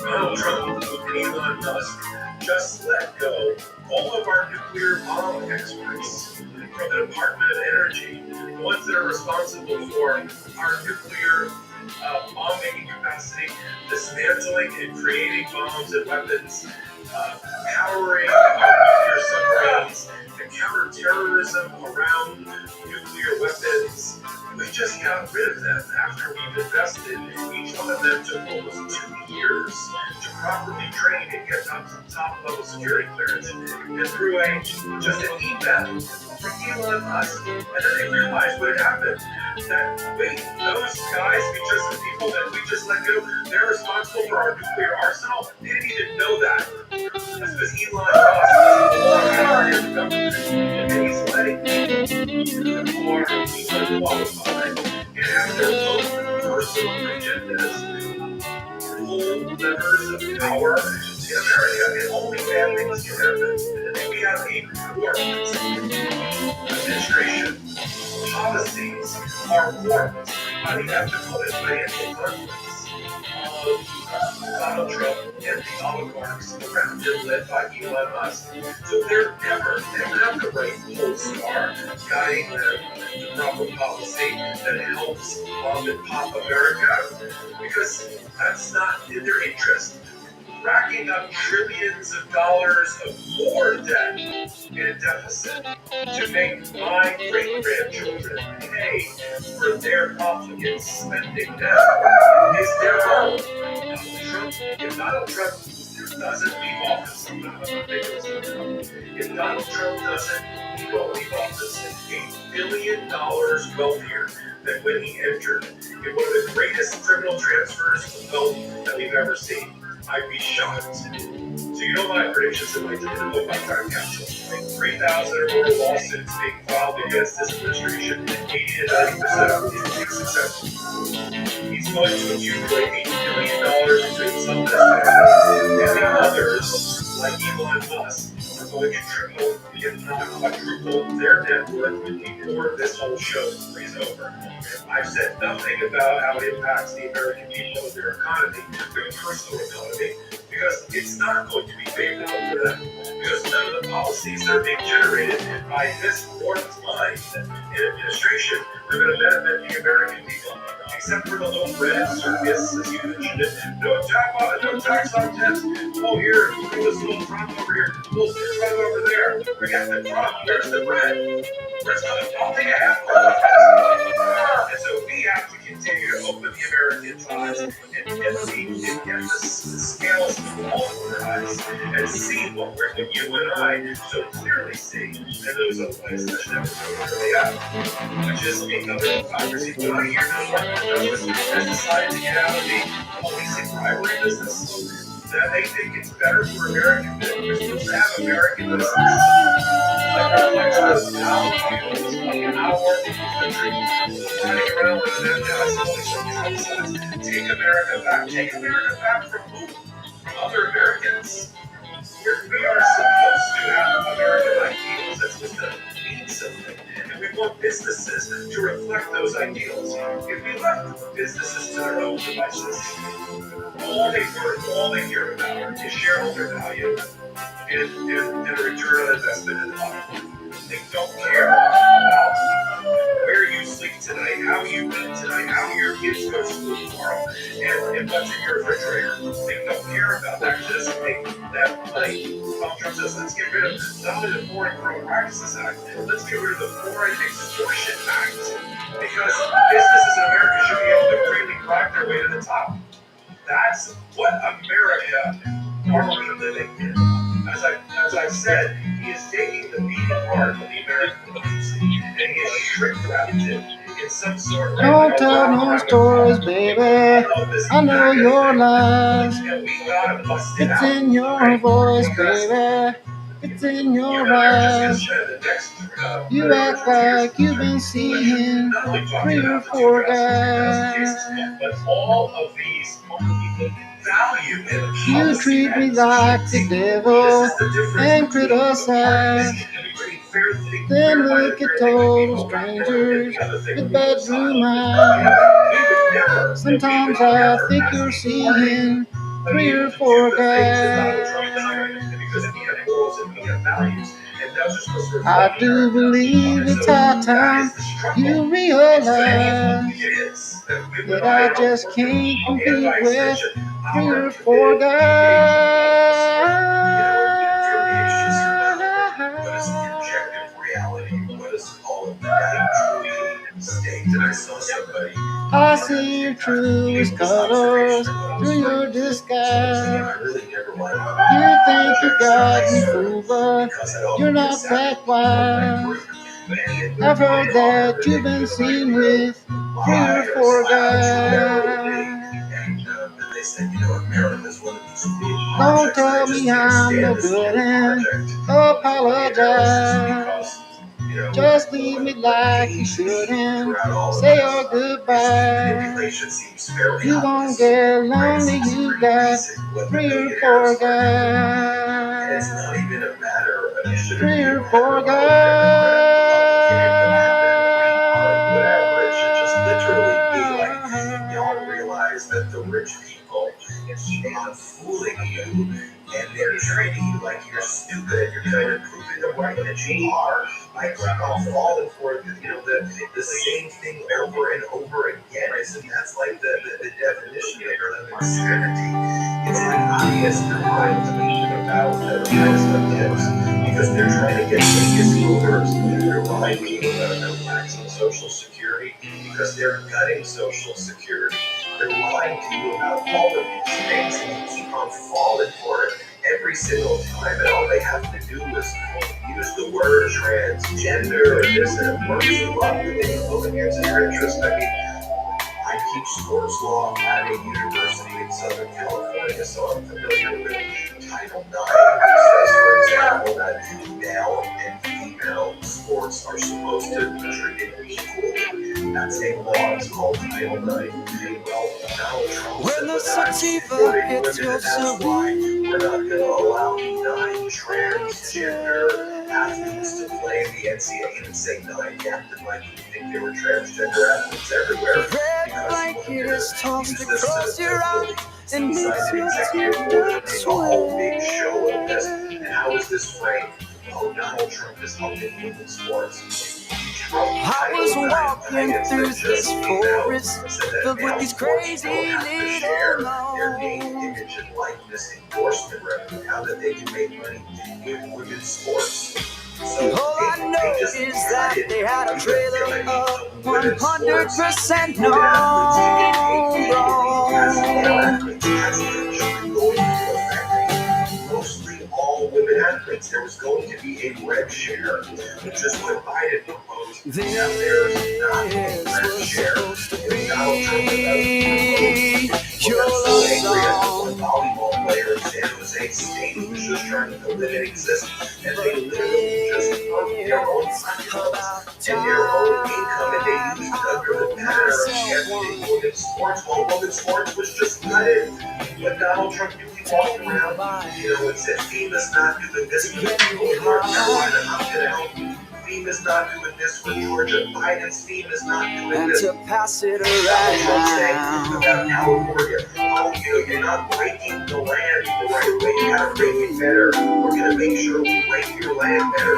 Donald Trump and Elon Musk just let go all of our nuclear bomb experts from the Department of Energy, the ones that are responsible for our nuclear bomb-making capacity, dismantling and creating bombs and weapons, powering nuclear submarines, and counter-terrorism around nuclear weapons. We just got rid of them after we've invested. Each one of them took almost 2 years to properly train and get up to top-level security clearance. And through just an email from Elon Musk, and then they realized what had happened. That, wait, those guys, the people that we just let go, they're responsible for our nuclear arsenal? They didn't even know that. That's because Elon Musk is the government, and he's letting people who are unqualified and have their own personal agendas pull levers of power in America, and only bad things can happen. And then we have a warped administration. Policies are warped by the ethical and financial conflicts of Donald Trump and the oligarchs around him, led by Elon Musk. So they don't have the right pole star guiding them to proper policy that helps mom and pop America, because that's not in their interest. Racking up trillions of dollars of more debt in a deficit to make my great-grandchildren pay for their profligate spending now is their goal. If Donald Trump doesn't leave office, if Donald Trump doesn't leave office $8 billion wealthier than when he entered in one of the greatest criminal transfers of wealth that we've ever seen, I'd be shocked. So you know my predictions in my book by time capsule. 3,000 or more lawsuits being filed against this administration, 80 to 90% being successful. He's going to accumulate $8 billion between some of this and the others, like Elon Musk, are going to triple, if not quadruple, their net worth before this whole show is over. I've said nothing about how it impacts the American people and their economy, their personal economy, because it's not going to be favorable for them. Because none of the policies that are being generated by this warped mind and administration are going to benefit the American people, except for the little red circus, as you mentioned it. No tax on tips. Oh, here, this little Trump over here, little Trump over there. Forget the Trump. There's the bread. There's nothing. I'll take a half. And so we have to continue continue to open the American tribes and get the scales off our eyes and see what you and I so clearly see, and those are the ways that never so clearly out, which is another hypocrisy. When I hear this argument has decided to get out of the policing bribery business, that they think it's better for American businesses to have American business. Like an hour country running around with them guys holding some Trump signs. Take America back. Take America back from who? Other Americans. We are supposed to have American ideals that's supposed to mean something. And we want businesses to reflect those ideals. If we left businesses to their own devices, all they care about is shareholder value and a return on investment in the bottom. They don't care about where you sleep tonight, how you eat tonight, how your kids go to school tomorrow, and what's in your refrigerator. They don't care about that. Just make that money. Donald Trump says, let's get rid of not only the Foreign Criminal Practices Act, let's get rid of the Foreign Extortion Act. Because businesses in America should be able to freely crack their way to the top. That's what America are we living in. As I've said, he is taking the beating heart of the American democracy and he is shrink wrapped it in some sort of. Don't tell no stories, baby. I know your lies. It's in your voice, baby. It's in your eyes. You act like you've been seeing 3 or 4 guys. But all of these value and you treat me like the devil and criticize. Then look at total strangers with bedroom eyes. Sometimes I think you're seeing 3 or 4 guys. I do believe it's high time you realize that I just can't compete with 3 or 4 guys. I see your truest colors through your disguise. You think you got me fooled, but you're not that wise. I've heard that you've been seen with 3 or 4 guys. Don't tell me I'm no good and apologize. Just leave me like you shouldn't. Say your goodbye. You won't get lonely, you got 3 or 4 guys. 3 or 4 guys. Y'all realize that the rich people keep on fooling you, and they're treating you like you're stupid. You're kind of proving them right that you are. I keep on falling for the same thing over and over again. Isn't that's like the definition of insanity? It's an obvious conversation about the highest of tips because they're trying to get Vegas voters. They're lying people that are maxing Social Security because they're cutting Social Security. They're lying to you about all of these things and you keep on falling for it every single time, and all they have to do is use the word transgender or this and it works them up and they go against their interest. I mean, I teach sports law at a university in Southern California, so I'm familiar with Title IX, which says, for example, that male and female sports are supposed to be treated equally. That's a law. It's called Title IX. Well, Donald Trump when the said sativa hits your that's why we're not going to allow 9 transgender athletes to play in the NCAA. Even say 9 acted like you think they were transgender athletes everywhere. red blanket is tossed across your eye and makes your tears a whole big show of this. And how is this framed? Oh, Donald Trump is helping women's sports. I was walking through this forest filled with these crazy little their name, notes. image, and likeness endorsement revenue. How that they can make money with women's sports. So All I they know just is that cut it they had a with the trailer ability of of women's sports. 100% Women athletes getting paid no as male wrong. athletes. That's actually going to affect mostly all women athletes. There was going to be a rev share, which is what Biden proposed. Now there's not a rev share. Donald Trump proposed. Your I'm so love angry at the one song. volleyball player in San Jose State who was just trying to live and exist, and they literally just broke their own pocketbooks and their own income, and they used it under the banner of championing women's sports. Well, women's sports was just gutted. But Donald Trump knew he walked around, and said, FEMA's not doing this for the people in North Carolina. I'm going to help you. FEMA's not doing this for Georgia. Biden's FEMA's not doing this. And to pass it Donald Trump saying around. about California, oh, you're not breaking the land the right way. You gotta break it better. We're gonna make sure we break your land better.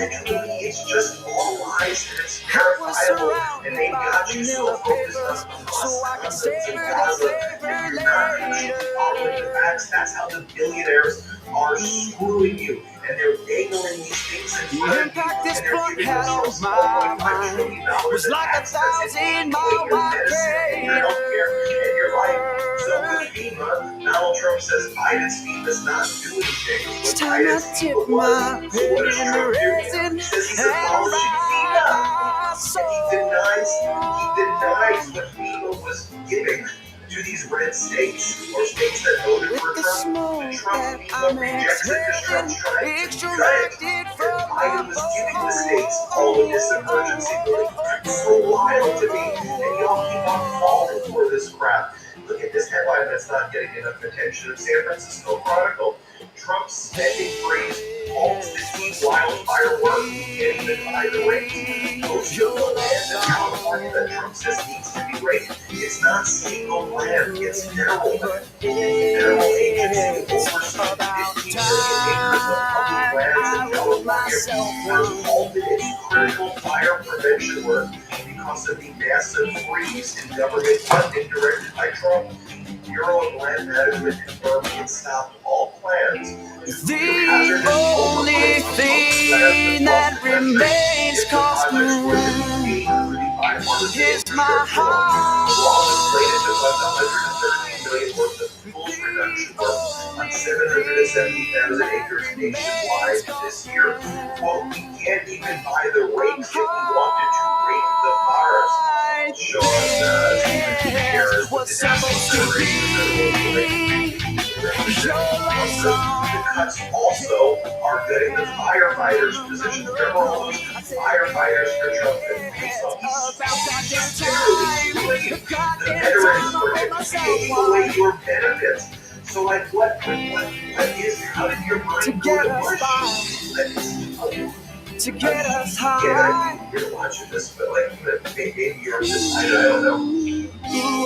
It's just all lies, and it's verifiable, and they got you so focused on cost and Gaza that you're not actually following the facts. That's how the billionaires are screwing you, and they're dangling these things in front of you, Impact this and they're blunt giving had on themselves my $4.5 trillion mind. It was in like tax cuts, and 1,000-mile your medicine, and your healthcare, and your life. So with FEMA, Donald Trump says Biden's FEMA's not doing things. It's time I tip my head in the resin He says he's and abolishing FEMA. my And he denies what FEMA was giving to these red states or states that voted with for the Trump. smoke The Trump that FEMA I'm rejects it because Trump's trying to cut extracted it. from And Biden was giving the states all of this emergency relief. It's so wild to me. And y'all keep on falling for this crap. Look at this headline that's not getting enough attention. San Francisco Chronicle. Trump's spending freeze halts the teen wildfire work. You can't even buy the rate. Most of the land in California that Trump says needs to be raked, it's not single land, it's federal land. The federal agency oversees 15 million acres of public lands in California has halted its critical fire prevention work because of the massive freeze in government funding directed by Trump. Bureau of Land Management confirmed it stopped all plans. The only thing that remains constant is my heart. The law was slated to fund $113 million worth of fuel production work on 770,000 acres nationwide this year. Quote, we can't even buy the rakes if we wanted to rake the forest. Sean Harris with the National Federation of the cuts also are getting the firefighters' positions. Remember all those firefighters for Trump that based on literally the veterans for taking away your benefits. So like what is, how did your mind go to mush? Let me tell you. To get us high. Yeah, you're watching this, but like maybe you're just, I don't know.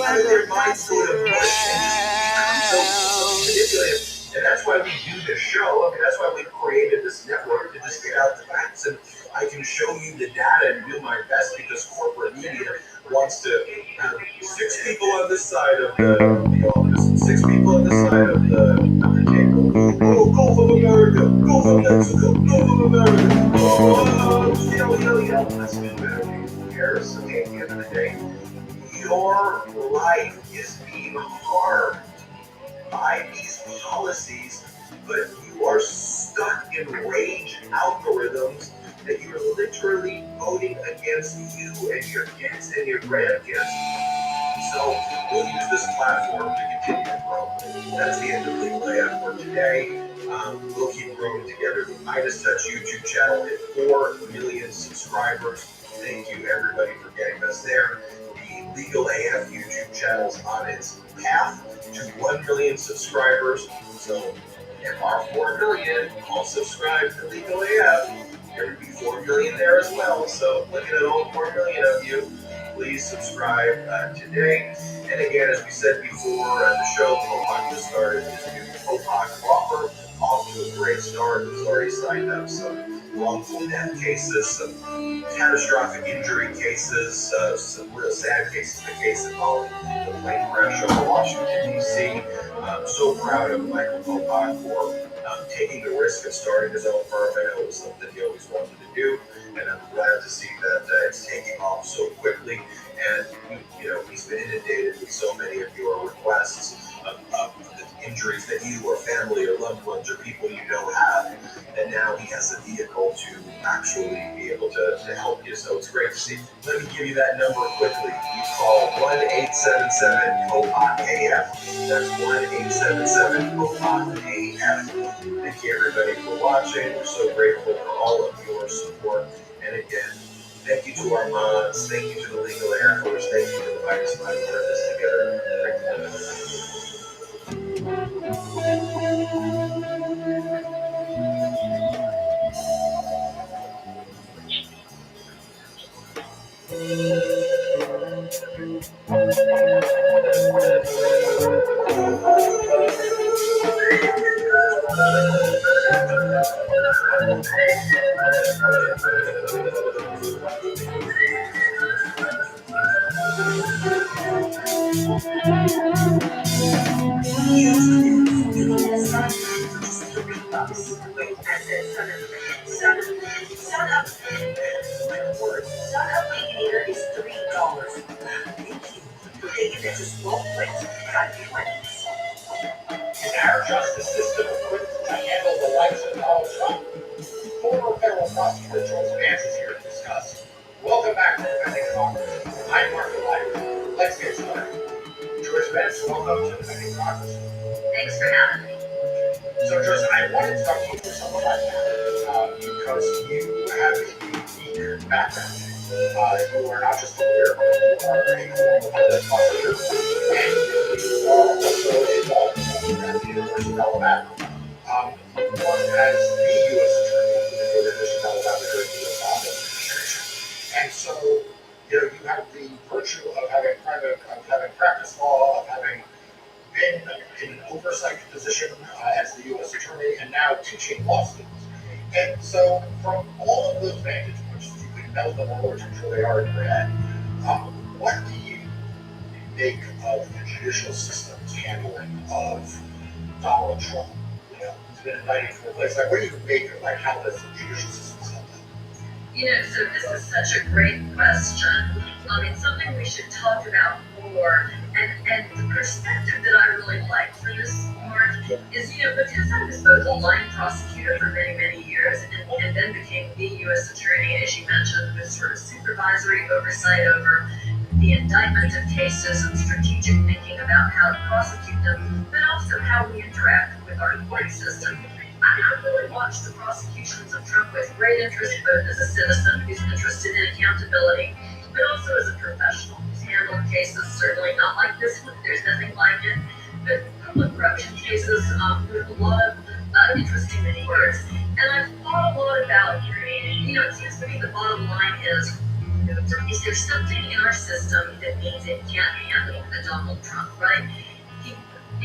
How did their minds go to mush and become so manipulative? And that's why we do this show. I mean, that's why we created this network to just get out the facts. And I can show you the data and do my best because corporate media wants to have 6 people on this side of the office, 6 people on this side of the table. Oh, go from America, go from Mexico, go from America. Oh, yo. Let's do better. Who cares? Okay, at the end of the day, your life is being harmed by these policies, but you are stuck in rage algorithms that you're literally voting against you and your kids and your grandkids. So we'll use this platform to continue to grow. That's the end of Legal AF for today. We'll keep growing together. The Midas Touch YouTube channel at 4 million subscribers. Thank you everybody for getting us there. The Legal AF YouTube channel is on its path to 1 million subscribers. So if our 4 million all subscribe to Legal AF, there would be 4 million there as well. So looking at all 4 million of you, please subscribe today. And again, as we said before, the show Popak just started his new Popak offer, off to a great start. He's already signed up some wrongful death cases, some catastrophic injury cases, some real sad cases. The case involving the plane crash over Washington, D.C. I'm so proud of Michael Kopach for taking the risk of starting his own firm. I know it was something he always wanted to do, and I'm glad to see that it's taking off so quickly. And he's been inundated with so many of your requests of the injuries that you or family or loved ones or people you know have, and now he has a vehicle to actually be able to help you. So it's great to see. Let me give you that number quickly. You call 1-877-COPOC-AF. That's 1-877-COPOC-AF. Thank you everybody for watching. We're so grateful for all of your support. And again, thank you to our mods. Thank you to the Legal Air Force. Thank you to the Virus Mind for this together. Is our justice system equipped to handle the likes of Donald Trump? Former federal prosecutor Joseph Vance is here to discuss. Welcome back to Defending Democracy. I'm Mark Delight. Let's get started. Joyce Vance, welcome to Defending Democracy. Thanks for having me. So, Joyce, I wanted to talk to you for some of my matter because you have a unique background. You are not just a lawyer, but you are a former federal prosecutor, and you are also involved at the University of Alabama. One as the U.S. Attorney for the University of Alabama during the Obama administration. And so, you have the virtue of having practiced law, of having been in an oversight position as the U.S. Attorney, and now teaching law students. And so, from all of those vantage points, you can meld them all, which I'm sure they are in your head. What do you make of the judicial system's handling of Donald Trump? He's been indicted for a place. What do you make of how the judicial system's handled? So this is such a great question. It's something we should talk about more. And the perspective that I really like for this, Mark, is, because I was both a line prosecutor for many, many years and then became the U.S. Attorney, as you mentioned, with sort of supervisory oversight over the indictment of cases and strategic thinking about how to prosecute them, but also how we interact with our court system. I really watched the prosecutions of Trump with great interest, both as a citizen who's interested in accountability, but also as a professional who's handled cases certainly not like this one. There's nothing like it, but public corruption cases with a lot of interesting words. And I've thought a lot about, it seems to me the bottom line is there something in our system that means it can't handle a Donald Trump, right? He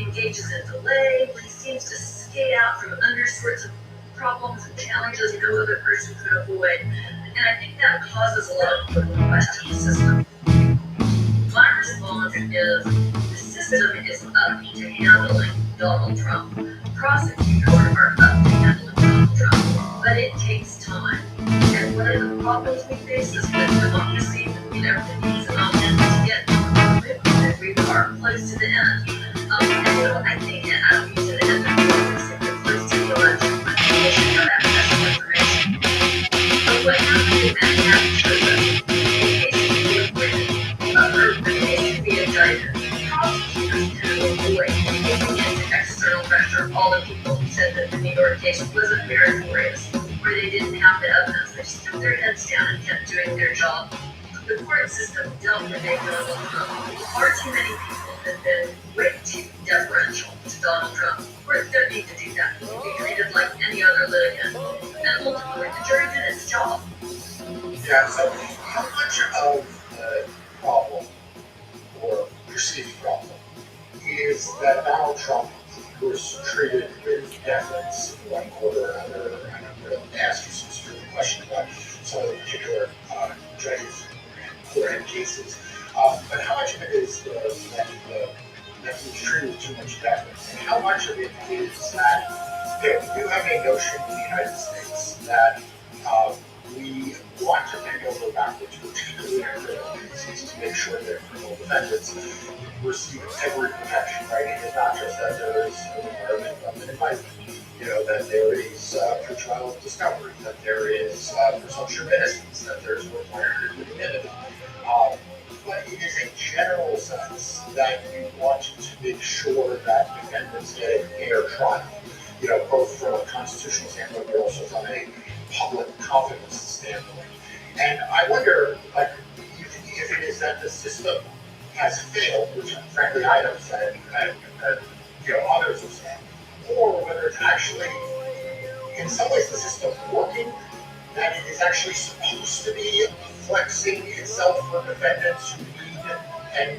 engages in delay, he seems to skate out from under sorts of problems and challenges no other person could avoid. And I think that causes a lot of people to question the system. My response is the system is up to handling Donald Trump. Prosecutors are up to handling Donald Trump, but it takes time. And one of the problems we face is with democracy, it needs an end to get to we are close to the end. I think, and I don't use it as an excuse, if we're close to the election, I think we should have access to information. But what happens in that happens shows us a case can be acquitted, a case can be indicted. Prosecutors can avoid giving into external pressure all the people who said that the New York case wasn't meritorious, where they didn't have the evidence. They just kept their heads down and kept doing their job. The court system dealt with a Donald Trump. Far too many people have been way too deferential to Donald Trump. Courts don't need to do that. He can be treated like any other litigant. And ultimately, the jury did its job. Yeah, so how much of the problem, or perceived problem, is that Donald Trump was treated with deference in one court or another? And I'm going to ask you some specific questions about some of the particular judges and court cases. But how much of it is the that was treated with too much deference, and how much of it is that we do have a notion in the United States that we want to bend over backwards, particularly in criminal cases, to make sure that criminal defendants receive every protection, right? It is not just that there is an environment of an advisement, that there is pretrial discovery, that there is presumption of innocence, that there's required immunity. But it is a general sense that you want to make sure that defendants get a fair trial, both from a constitutional standpoint, but also from a public confidence standpoint. And I wonder, if it is that the system has failed, which frankly I have said, and others have said, or whether it's actually, in some ways, the system working, that it is actually supposed to be flexing itself for defendants who need and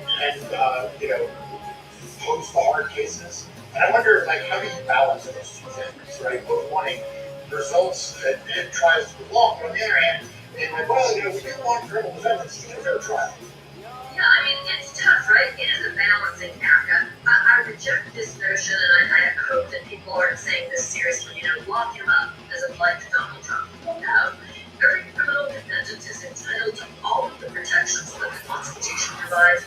pose the hard cases. And I wonder, how do you balance those two things, right? Both wanting results and tries to belong, but on the other hand, being we do want criminal defendants to get a fair trial. Yeah, it's tough, right? It is a balancing act. I reject this notion, and I hope that people aren't saying this seriously, lock him up as applied to Donald Trump. No. Every criminal defendant is entitled to all of the protections that the Constitution provides,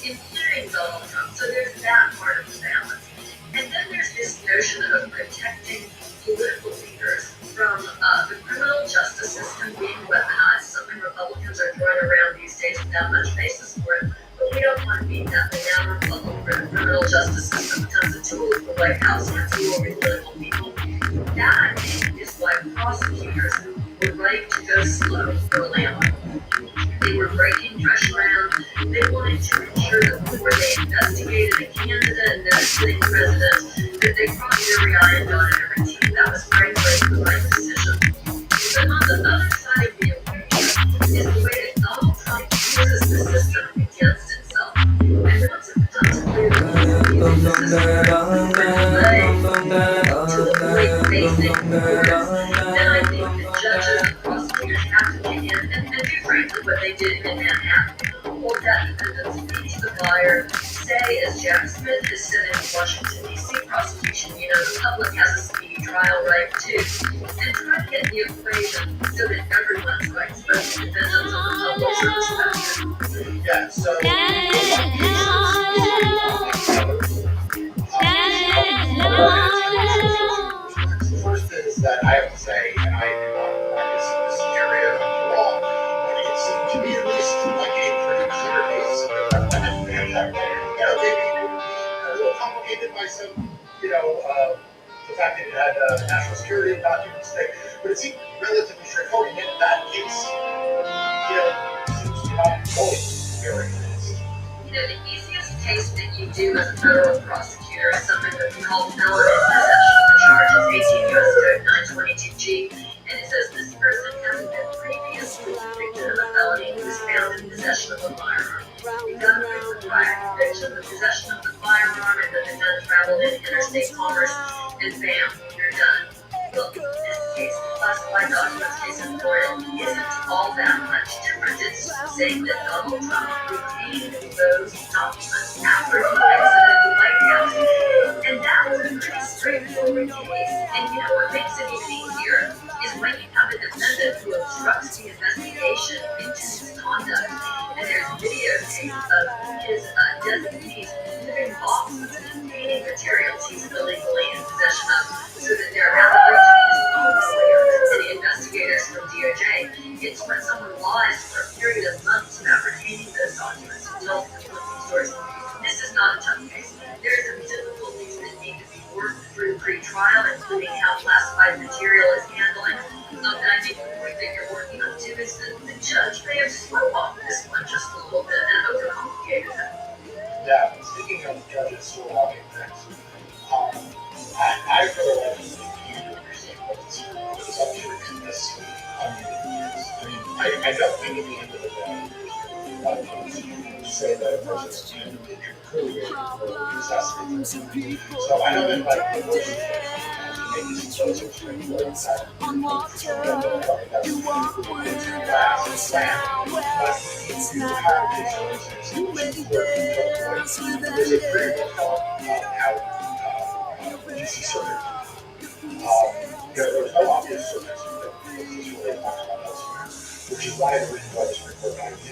including Donald Trump. So there's that part of the balance. And then there's this notion of protecting political leaders from the criminal justice system being weaponized, something Republicans are throwing around these days without much basis for it. But we don't want to beat that thing down Republic where the criminal justice system becomes a tool of the White House and a tool of political people. That, I think, is why prosecutors were right to go slow early on. They were breaking fresh ground. They wanted to ensure that before they investigated a candidate and a sitting president, that they crossed every I and dotted every T. That was frankly the right decision. But on the other side of the equation is the way that Donald Trump uses the system against itself. And once it becomes clear that he uses the system to avoid facing courts, then I think that judges and prosecutors have to kick in and do frankly what they did in Manhattan. Hold that defendant's feet to the fire. Say, as Jack Smith has said in Washington, D.C. prosecution, the public has a speedy trial right too. And try to get the equation so that everyone's rights, both the defendants and the public, are respected. Yeah, so the first is that I have to say, and I do not practice in this area of law, but it seemed to me at least like a pretty clear case of that. They may be a little complicated by some, the fact that it had national security documents thing, but it seemed relatively straightforward. And in that case, seems to not going very nice. The easiest case that you do as a federal prosecutor is something that we call felony possession. The charge is 18 U.S. Code 922G, and it says this person having been previously convicted of a felony who was found in possession of a firearm. The gun is the prior conviction, the possession of the firearm, and then the gun traveled in interstate commerce, and bam, you're done. Well, this case, the classified documents case in Florida, isn't all that much different. It's saying that Donald Trump retained those documents after he exited the White House. And that was a pretty straightforward case. And what makes it even easier is when you have a defendant who obstructs the investigation into his conduct. And there's videotape of his designees moving boxes containing materials he's illegally in possession of, so that they're available to his own lawyers and the investigators from DOJ. It's when someone lies for a period of months about retaining those documents and tells conflicting stories. This is not a tough case. There are some difficulties that need to be worked through pre-trial, including how classified material is handling. And I think the point that you're working on too is that the judge may have slow walked this one just a little bit and overcomplicated it. Yeah, speaking of judges slow walking things, I really like to think you understand what is up here in this community is. I don't think at the end of the day, a lot of times you say that a person's candidate could be necessity. So I know that the person on water. You walk without a sound. Well, it's not right. You may dance with an DC Circuit. There was no obvious circuits that was related to elsewhere, which is why the reason why the Supreme Court got it is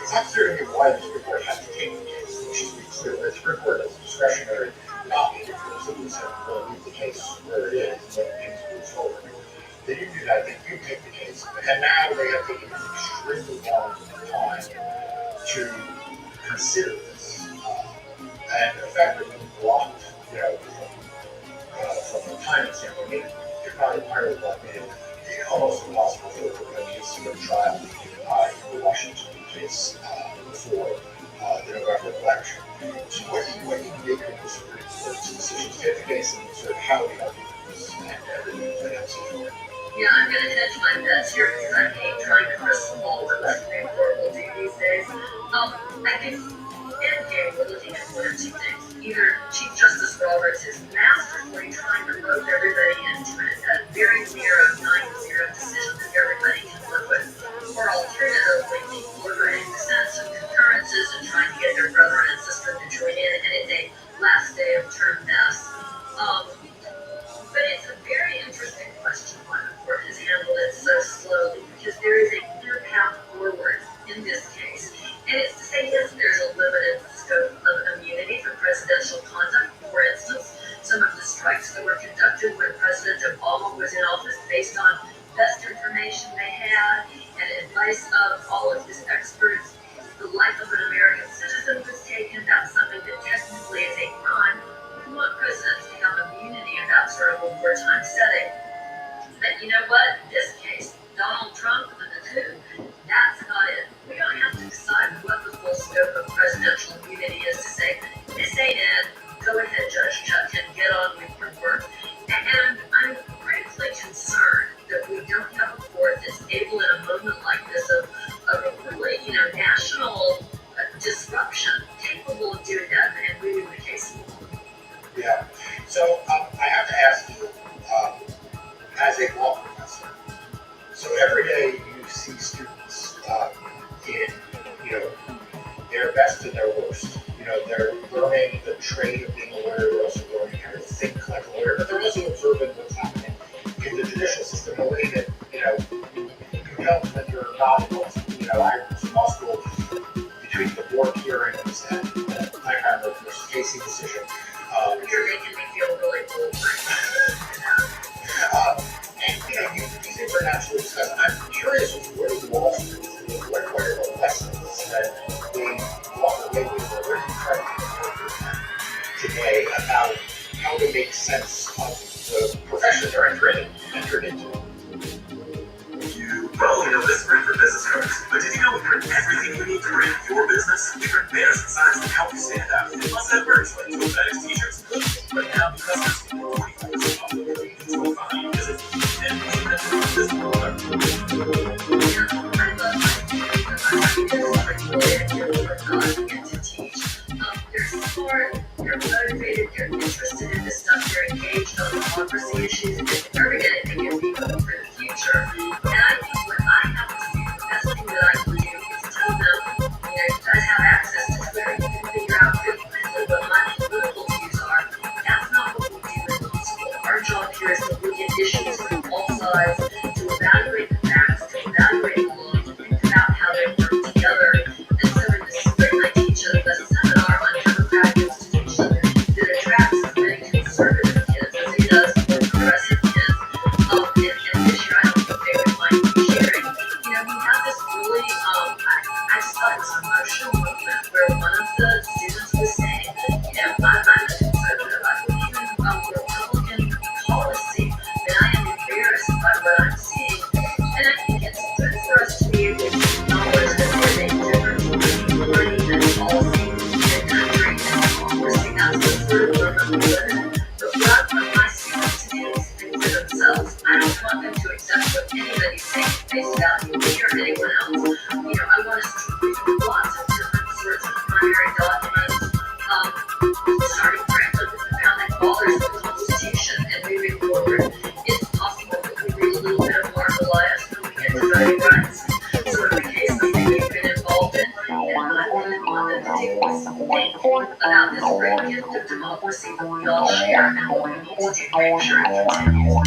it's not clear to me why the Supreme Court has to take the case, which is clear. The Supreme Court has discretionary knowledge if it simply said, well, leave the case where it is and let things move forward. They didn't do that. They do take the case, and now they have taken an extremely long time to consider this, and effectively blocked, from the time standpoint, it probably entirely blocked it. It's almost impossible for a case to go to trial in the Washington case before the November election. So what do you make of the Supreme Court's decision to take the case and sort of how the arguments and everything played out so far? Yeah, I'm going to hedge my bets here because I hate trying to crystal ball what the Supreme Court will do these days. I think endgame we're looking at one of two things. Either Chief Justice Roberts is masterfully trying to rope everybody into a very narrow 9-0 decision that everybody can live with, or alternatively, people are writing dissents and concurrences and trying to get their brother and sister to join in, and it's a last day of term mess. But it's a very interesting question why the court has handled it so slowly, because there is a clear path forward in this case. And it's to say, yes, there's a limited scope of immunity for presidential conduct. For instance, some of the strikes that were conducted when President Obama was in office based on best information they had and advice of all of his experts. The life of an American citizen was taken. That's something that technically is a crime. We want presidents to have immunity in that sort of a wartime setting. But you know what? In this case, Donald Trump and the coup, that's not it. We don't have to decide what the full scope of presidential immunity is to say, this ain't it. Go ahead, Judge Chuck, and get on with your work. And I'm critically concerned that we don't have a court that's able in a moment like this of a really, national disruption, capable of doing that and moving the case along. Yeah. So I have to ask you, as a law professor, so every day you see students in, their best and their worst. They're learning the trade of being a lawyer, they're also learning how to think like a lawyer, but they're also observing what's happening in the judicial system in a way that, you can tell that you're not involved. I was in law school between the board hearings and the Humanimals versus Casey decision. You're making me feel really cool. And these things are naturally discussed. I'm curious where Wall Street is, what are the lessons that they walk away with, or where you try to today about how to make sense of the profession they're entered into. You probably know this brand for business cards, but did you know we print everything you need to brand your business? We print banners and signs to help you stand out. Plus that merch like tote t-shirts. Right now, customers can get 45% off the find visit and this product. They're smart, they're motivated, they're interested in this stuff, they're engaged on democracy issues, and they're going to think of people for the future. And I think what I have to do, the best thing that I can do is tell them, you guys have access to Twitter, you can figure out pretty quickly what my political views are. That's not what we do in law school. Our job here is to look at issues from all sides, to evaluate the facts, to evaluate the law, to think about how they work together. And so in the spring, I teach a seminar on democratic institutions that attracts as many conservative kids as it does more progressive kids. And this year, I don't think they would mind me sharing. We have this really, I saw this emotional movement where one of the students was saying, I'm a conservative, I believe in Republican policy, and I am embarrassed by what I'm seeing. And I think it's good for us to be able to acknowledge that there's a difference between money and policy and country and democracy. That's what sort of we're good. But what I want my students to do is think for themselves. I don't want them to accept what anybody's saying face value, me or anyone else. I want us to read lots of different sorts of primary documents, starting frankly with the founding fathers of the democracy that we all share, and what we need to do to make sure it continues.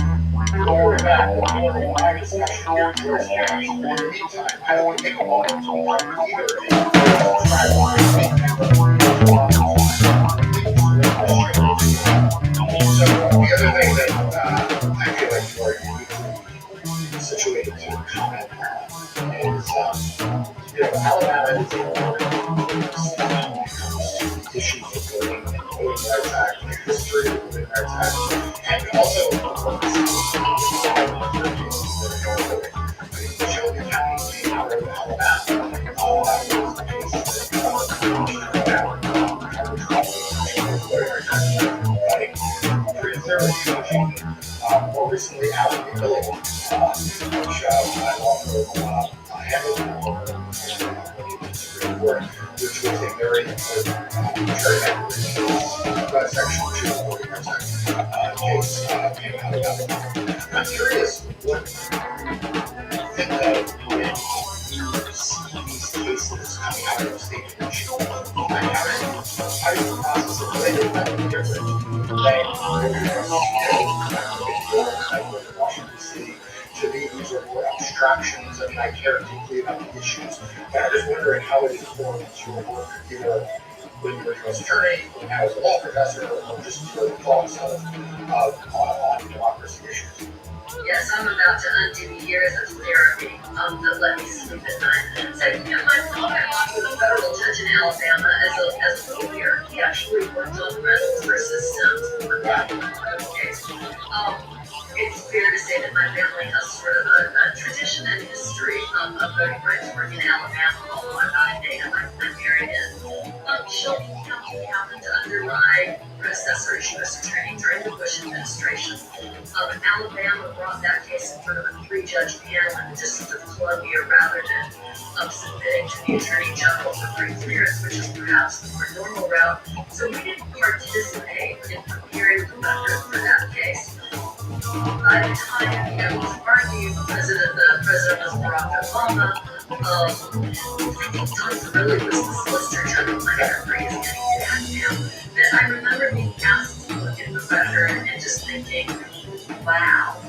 We're back with more live discussion here towards the end. In the meantime, I hope you take a moment to like either subscribe on So the other thing that I feel like you are uniquely situated to comment on is, Alabama is a lot of issues of voting rights act, history of voting rights act, and also Shelby County came out of Alabama. That was the case that more recently out in Illinois, which I also handled which was a very important Section 2 voting rights act case came out of Alabama. I'm curious what you think of when you see these cases coming out of the state convention. How do you process it? They did nothing different than Washington D.C. To me, these are more abstractions. I mean, I care deeply about the issues, but I'm just wondering how it informs your work, either when you were a U.S. attorney, when I was a law professor, or just your thoughts on democracy issues. Yes, I'm about to undo years of therapy that let me sleep at night. So, my father was a federal judge in Alabama as a lawyer. He actually worked on Reynolds versus Sims case. It's fair to say that my family has sort of a tradition and history of voting rights work in Alabama, although I'm not in data, I'm married in. Shelby County happened under my predecessor as U.S. Attorney during the Bush administration. Alabama brought that case in front of a 3-judge panel in the District of Columbia rather than submitting to the Attorney General for pre-clearance, which is perhaps the more normal route. So we didn't participate in preparing the record for that case. By the time it was argued, President was Barack Obama. I think Don Verrilli was the Solicitor General. I never forget getting that now. But I remember being asked to look at the record and just thinking, wow,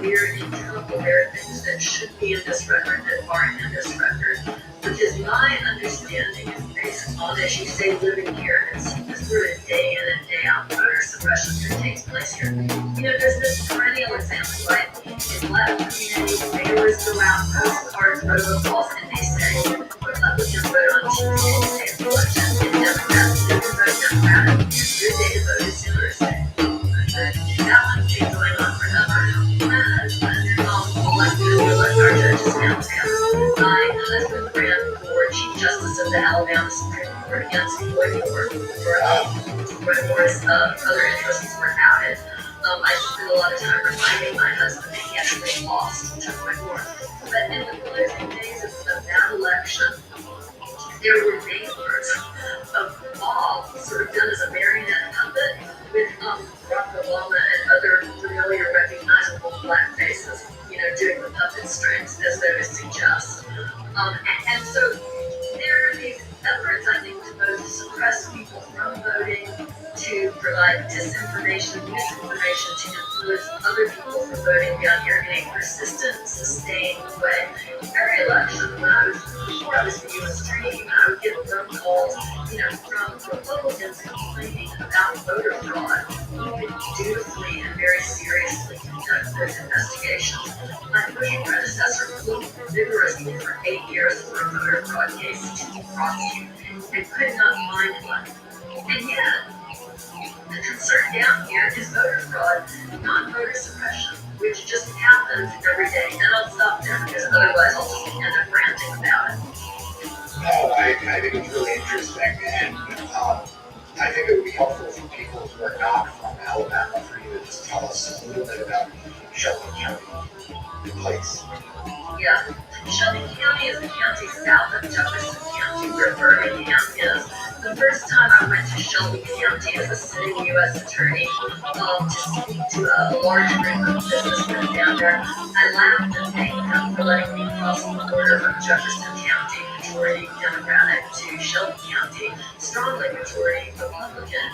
we're in trouble. There are things that should be in this record that aren't in this record. Because my understanding is based on, as you say, living here and seeing this sort of day in and day out voter suppression that takes place here. There's this perennial example, right? In Black communities, mailers go out, postcards, robocalls, and they say, Republicans vote on Tuesday to say it's election, and Democrats vote Democratic. Your day to vote is Thursday. That one's been going on forever. Elect our judges downtown. My husband ran for Chief Justice of the Alabama Supreme Court against Floyd Moore, where Moore's other interests were outed. I spent a lot of time reminding my husband that he actually lost to Floyd Moore. But in the closing days of that election, there were neighbors of Bob sort of done as a marionette puppet with Barack Obama and other familiar, recognizable black faces, doing the puppet strings as though to suggest. And so there are these efforts, I think, to both suppress people from voting, to provide disinformation, misinformation, to influence other people from voting down here in a persistent, sustained way. Every election, before I was the U.S. Attorney, I would get phone calls, from Republicans complaining about voter fraud. We would dutifully and very seriously conduct those investigations. My first predecessor looked vigorously for 8 years for a voter fraud case to prosecute and could not find one. And yet, the concern down here is voter fraud, not voter suppression, which just happens every day. And I'll stop there because otherwise I'll just end up ranting about it. No, I think it's really interesting, and I think it would be helpful for people who are not from Alabama for you to just tell us a little bit about Shelby County, the place. Yeah, Shelby County is a county south of Jefferson County where Birmingham is. The first time I went to Shelby County as a sitting U.S. attorney to speak to a large group of businessmen down there, I laughed and thanked them for letting me cross the border from Jefferson County, which majority Democratic to Shelby County, strongly majority Republican.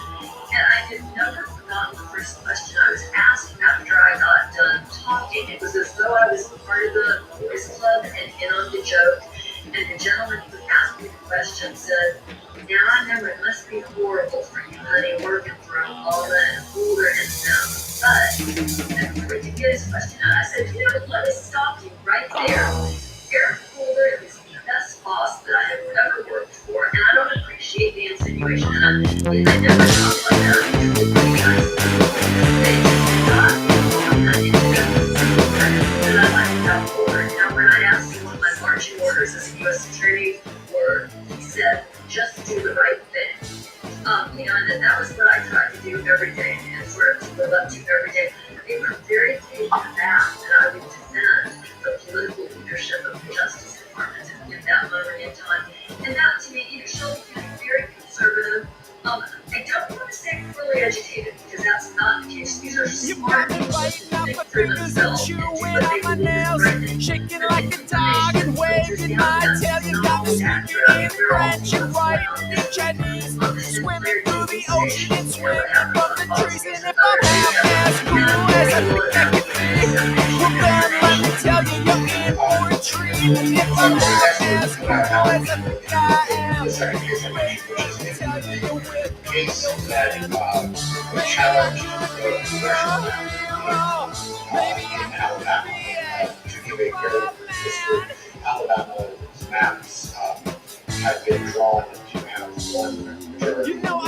And I have never forgotten the first question I was asked after I got done talking. It was as though I was part of the boys club and in on the joke. And the gentleman who asked me the question said, "Now I know it must be horrible for you, honey, working for Obama and Holder and them. But," and for to get his question out, I said, "Let me stop you right there. Eric Holder is the best boss that I have ever worked for, and I don't appreciate the insinuation." And I never talk like that. I usually pretty nice. They did not want that into that I like about Holder. Now, when I asked him what my marching orders as a U.S. attorney were, he said, "Just do the right thing." And that was what I tried to do every day and sort of live up to every day. They were very taken aback that I would defend the political leadership of the Justice Department in that moment in time. And that, to me, Shelby County, very conservative. I don't want to say poorly educated, because that's not the case. These are smart people who think for themselves and do what they believe is right. And shaking like a dog and waving my tail. You got me speaking in French and writing in Chinese, swimming through the ocean and swinging from the trees. And if I'm half as cool as I think I can be, well then let me tell you, you're in for a treat. And if I'm half as cool as I think I am, The second case I mentioned, which is the case that challenged the congressional map in Alabama. To give a very quick history, Alabama's maps have been drawn to have one majority. You know I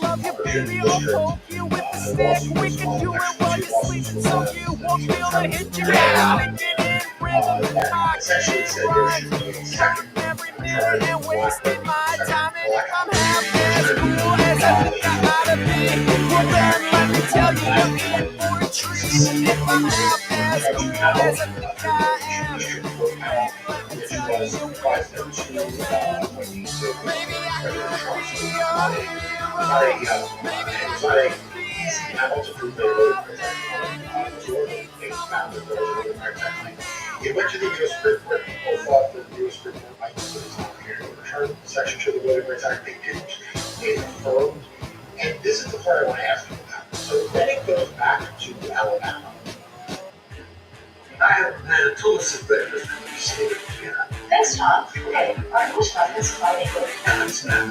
love you, baby. I'll poke you with the stick. We can do it while you're sleeping, so you won't feel the hit. You gotta link it in rhythm. That essentially said there should be a second Every minute and wasting my time. And if I'm half as cool as I think I ought to be, well then let me tell you, you're in for a treat. And if I'm half as cool as I think I am, which was surprised there to when he did President Trump. So it's not a easy battle to prove they voted for President Jordan case found that there was voted for President. It went to the U.S. Supreme Court. People thought that the U.S. Supreme Court might put its own period of return section to the Voting Rights Act. They didn't. They affirmed. And this is the part I want to ask you about. So then it goes back to Alabama. I have had a delicious breakfast from the state of Indiana. Thanks, Tom. Hey, our English club is Friday. And it's now.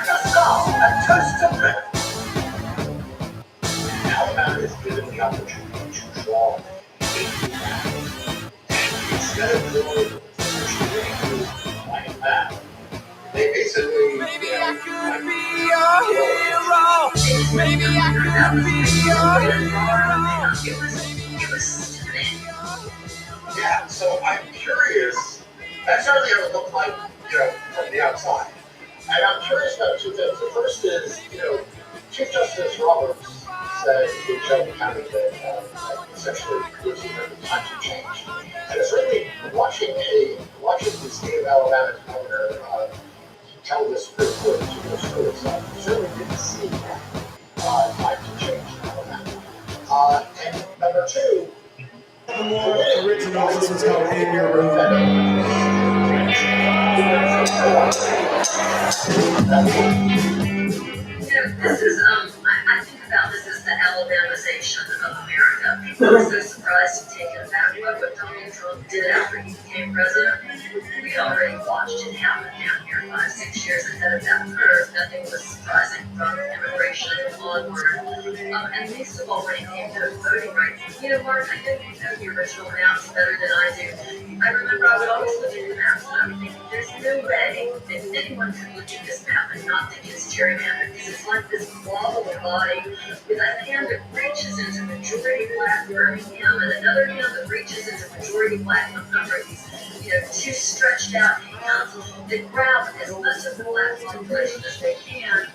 Let's go. A toast to breakfast. Alabama is given the opportunity to draw a map. And instead of drawing like that, they basically. maybe I could be your hero. Maybe I could be your hero. It was stunning. Yeah, so I'm curious. That's certainly what it looked like, from the outside. And I'm curious about two things. The first is, Chief Justice Roberts said in Shelby County that essentially this is the time to change. And certainly watching the state of Alabama's governor tell the Supreme Court to assert itself, certainly didn't see that time to change in Alabama. And number two, Originals, this was called In Your Room. This is, I think about this as the Alabamization of America. People are so surprised and taken aback by what Donald Trump did after he became president. We already watched it happen down here 5-6 years ahead of that curve. Nothing was surprising from immigration onward. And least of all when it came to voting rights. Mark, I know you know the original maps better than I do. I remember I would always look at the maps and I would think, there's no way that anyone could look at this map and not think it's gerrymandered, because it's like this blob of a body with a hand that reaches into majority black Birmingham and another hand that reaches into majority black Montgomery. These two stretched out hands that grab as much of the black population as they can.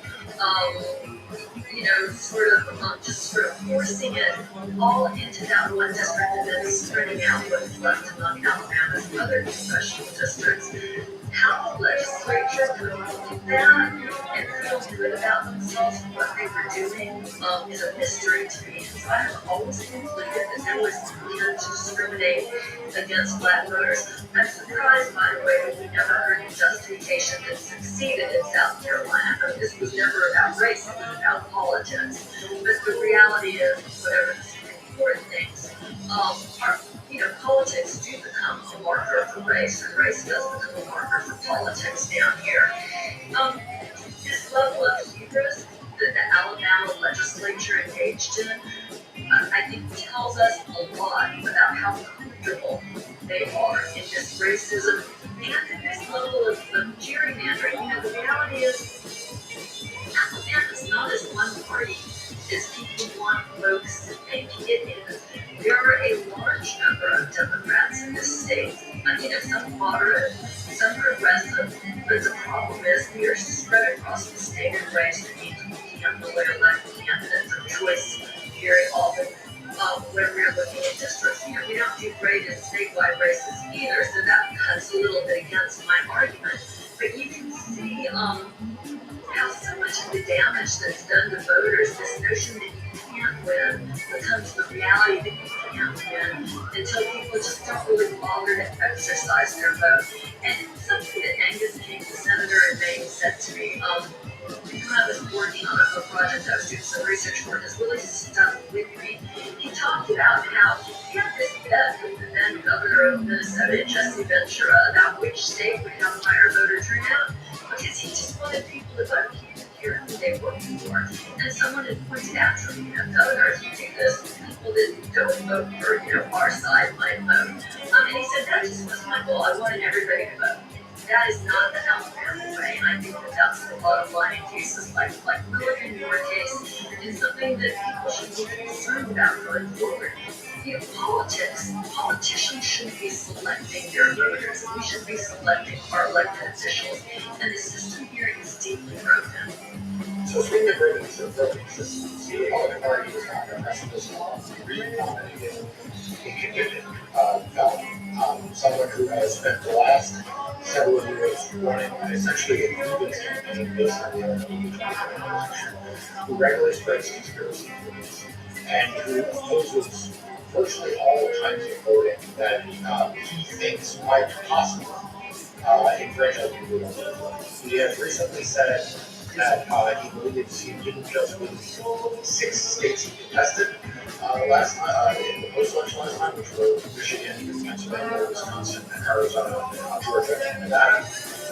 Sort of forcing it all into that one district and then spreading out what's left among Alabama's other congressional districts. How the legislature could do that and feel good about themselves for what they were doing is a mystery to me. So I have always concluded that there was intent to discriminate against black voters. I'm surprised, by the way, that we never heard the justification that succeeded in South Carolina. This was never about race, it was about politics. But the reality is, whatever the Supreme Court thinks, politics do become a marker for race, and race does become a marker for politics down here. This level of hubris that the Alabama legislature engaged in, I think tells us a lot about how comfortable they are in this racism and in this level of gerrymandering. The reality is Alabama's not as one party as people want folks to think it is. There are a large number of Democrats in this state. Some moderate, some progressive, but the problem is we are spread across the state in ways that means we can't really elect candidates of choice very often when we're looking at districts. We don't do great in statewide races either, so that cuts a little bit against my argument. But you can see how so much of the damage that's done to voters, this notion that you can't win becomes the reality that you can't win until people just don't really bother to exercise their vote. And something that Angus King, the senator in Maine, said to me when I was working on a project I was doing some research for, has really stuck with me. He talked about how he had this bet with the then governor of Minnesota, Jesse Ventura, about which state would have higher voter turnout, because he just wanted people to vote. He didn't care who they worked for. And someone had pointed out to me, Governor, if you do this, people that don't vote for our side might vote. And he said, that just was my goal. I wanted everybody to vote. That is not the Alabama way, and I think that that's the bottom line in cases like Lilith in your case, is something that people should be concerned about going forward. Politicians shouldn't be selecting their voters. We should be selecting our elected officials, and the system here is deeply broken. So speaking of broken systems, the Republican Party is not going to mess this law. Re-nominated a convicted felon, someone who has spent the last several years running essentially an even campaign based on the election, who regularly spreads conspiracy theories, and who opposes virtually all kinds of voting that he thinks might possibly infringe on the rule. He has recently said that he believes he didn't just win 6 states he contested last time, in the post-election last time, which were Michigan, Pennsylvania, Wisconsin, and Arizona, Georgia, and Nevada.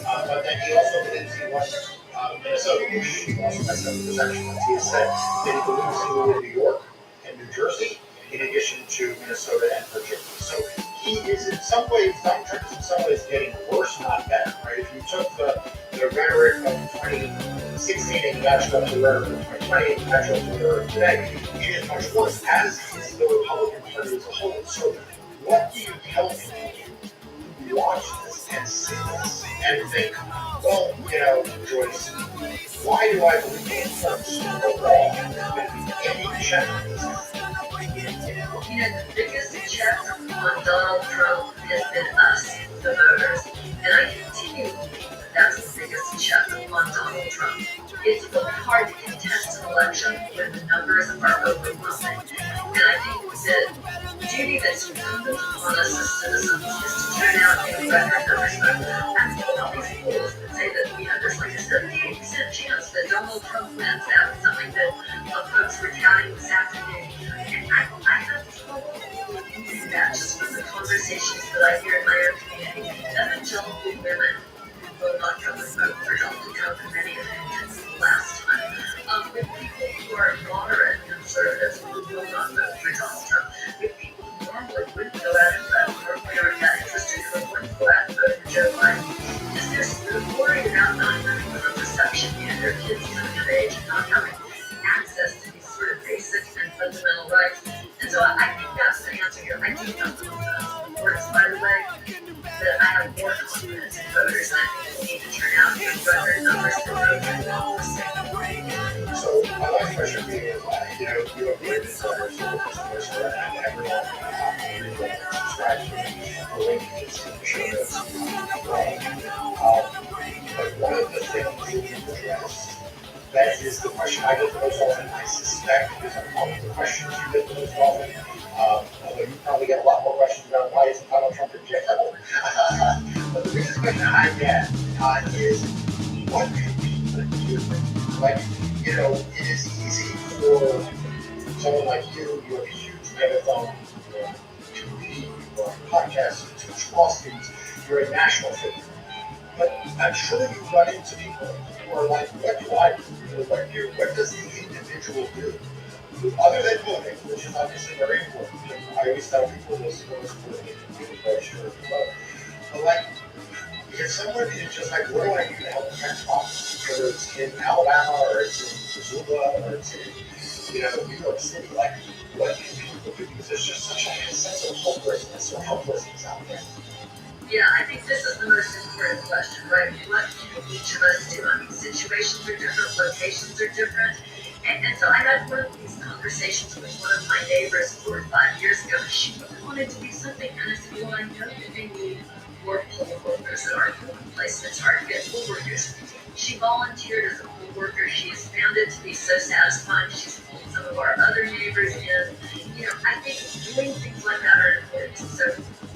But then he also believes he won Minnesota, which he also messed up with his actions. He has said that he believes he will win New York and New Jersey, in addition to Minnesota and Virginia. So he is in some ways, Donald Trump is in some ways getting worse, not better, right? If you took the rhetoric of 2016 and you matched up to the rhetoric of 2020 and you matched up to the rhetoric today, it is much worse, as is the Republican Party as a whole. So what do you tell people who watch this and see this and think, well, Joyce, why do I believe in first overall? Any check on this? The biggest check on Donald Trump has been us, the voters. And I continue to believe that that's the biggest check on Donald Trump. It's really hard to contest an election when the numbers are overwhelming. And I think that the duty that's incumbent upon us as citizens is to turn out in record numbers. I've seen all these polls that say that, there's like a 78% chance that Donald Trump wins. That's something that folks were counting this afternoon. And I have trouble believing that just from the conversations that I hear in my own community. Evangelical women who will not come and vote for Donald Trump, and many of whom did last time. With people who are moderate conservatives who will not vote for Donald Trump. With people who normally wouldn't go out and vote, normally aren't that interested, who wouldn't go out and vote for Joe Biden. Because they're sort of worried about not having the perception, their kids coming of age and not having access to these sort of basic and fundamental rights. And so I think that's the answer here. I do have confidence. Works, by the way, that I have more confidence in voters, and I think we need to turn out in record numbers to vote for democracy. So my last question to you is, you have written letters to the Commissioner and everyone subscribe to the link is in the show notes. But one of the things that you've addressed That is the question I get the most often. I suspect it is among the questions you get the most often. Although you probably get a lot more questions about why isn't Donald Trump in jail. But the biggest question I get is what can people do? Like, it is easy for someone like you. You have a huge megaphone. You have TV, you are podcasts, you teach law students. You're a national figure. But I'm sure you run into people who are like, what do I do? What does the individual do? Other than voting, which is obviously very important. I always tell people this is most important to do, register to vote. But like, if someone is just like, what do I do to help protect democracy? Whether it's in Alabama or it's in Missoula or it's in, New York City, like, what can people do? Because there's just such a sense of hopelessness or helplessness out there. Yeah, I think this is the most important question, right? What can each of us do? I mean, situations are different, locations are different. And so I had one of these conversations with one of my neighbors 4 or 5 years ago. She wanted to do something, and I said, well, I know that they need more poll workers that aren't going place, and it's hard to get poll workers. She volunteered as a poll worker. She has found it to be so satisfying. She's pulled some of our other neighbors in. I think doing things like that are important. So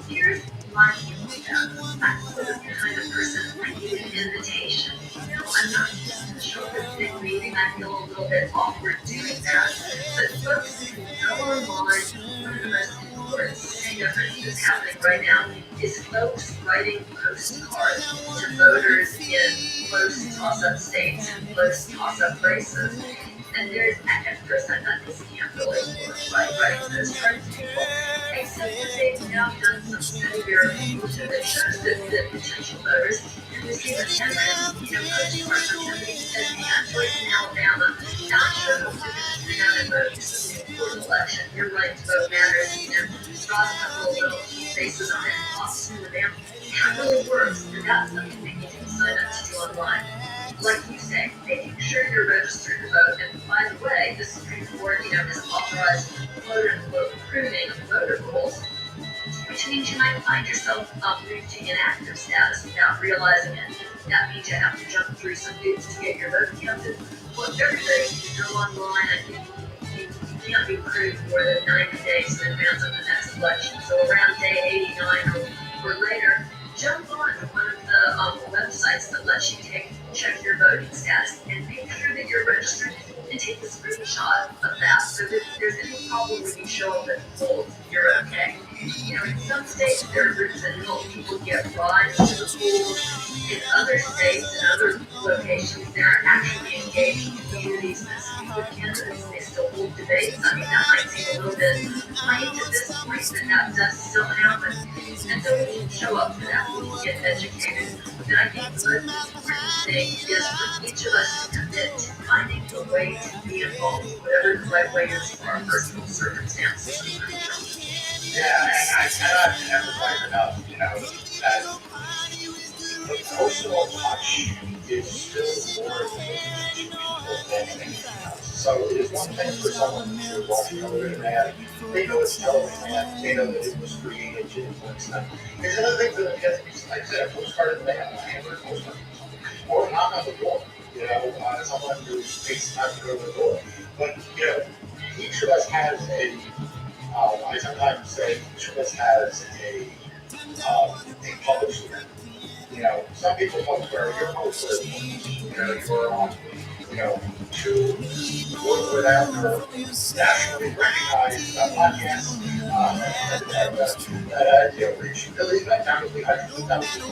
here's my view on that. I'm sort of the kind of person, I need an invitation. I'm not just going to show up at a big meeting. I feel a little bit awkward doing that. But folks can go online. One of the most important thing that's happening right now is folks writing postcards to voters in close toss-up states and close toss-up races. And there's, at first I thought this can't really work, right? Writing postcards to people. Except that they've now done some study verification that shows that potential voters have received a handwritten, postcard from somebody who says, hey, I'm choice in Alabama. Not sure who's going to turn out and vote this Supreme Court election. Your right to vote matters. Draw a couple of little faces on it and toss them to them. That really works, and that's something that you can sign up to do online. Like you say, making sure you're registered to vote. And by the way, the Supreme Court, has authorized quote-unquote pruning of voter rolls, which means you might find yourself moved to inactive status without realizing it. That means you have to jump through some hoops to get your vote counted. Well, if everybody can go online, I think you can't be pruned more than 90 days in advance of the next election. So around day 89 or later, jump on to one of the websites that lets you check your voting status and make sure that you're registered and take a screenshot of that so that if there's any problem when you show up at the polls, you're okay. In some states there are groups that help people get rides to the polls. In other states and other locations, there are actually engaged communities that speak with candidates. They still hold debates. I mean, that might seem a little bit late at this point, but that does still happen. And so we can show up for that. We can get educated. And I think the most important thing is for each of us to commit to finding a way to be involved, whatever the right way is for our personal circumstances. Yeah, and I cannot emphasize enough, that the personal touch is still more important to people than anything else. So it is one thing for someone to watch a television ad. They know it's a television ad. They know that it was created to influence them. There's another thing that like I said, a postcard in the mail, a handwritten postcard, or a knock on the door. Someone who takes time to go to the door. But each of us has I sometimes say each of us has a published event. Some people post where you're posted, you're on, to work without your nationally recognized podcasts, reach really dynamically hundreds of thousands of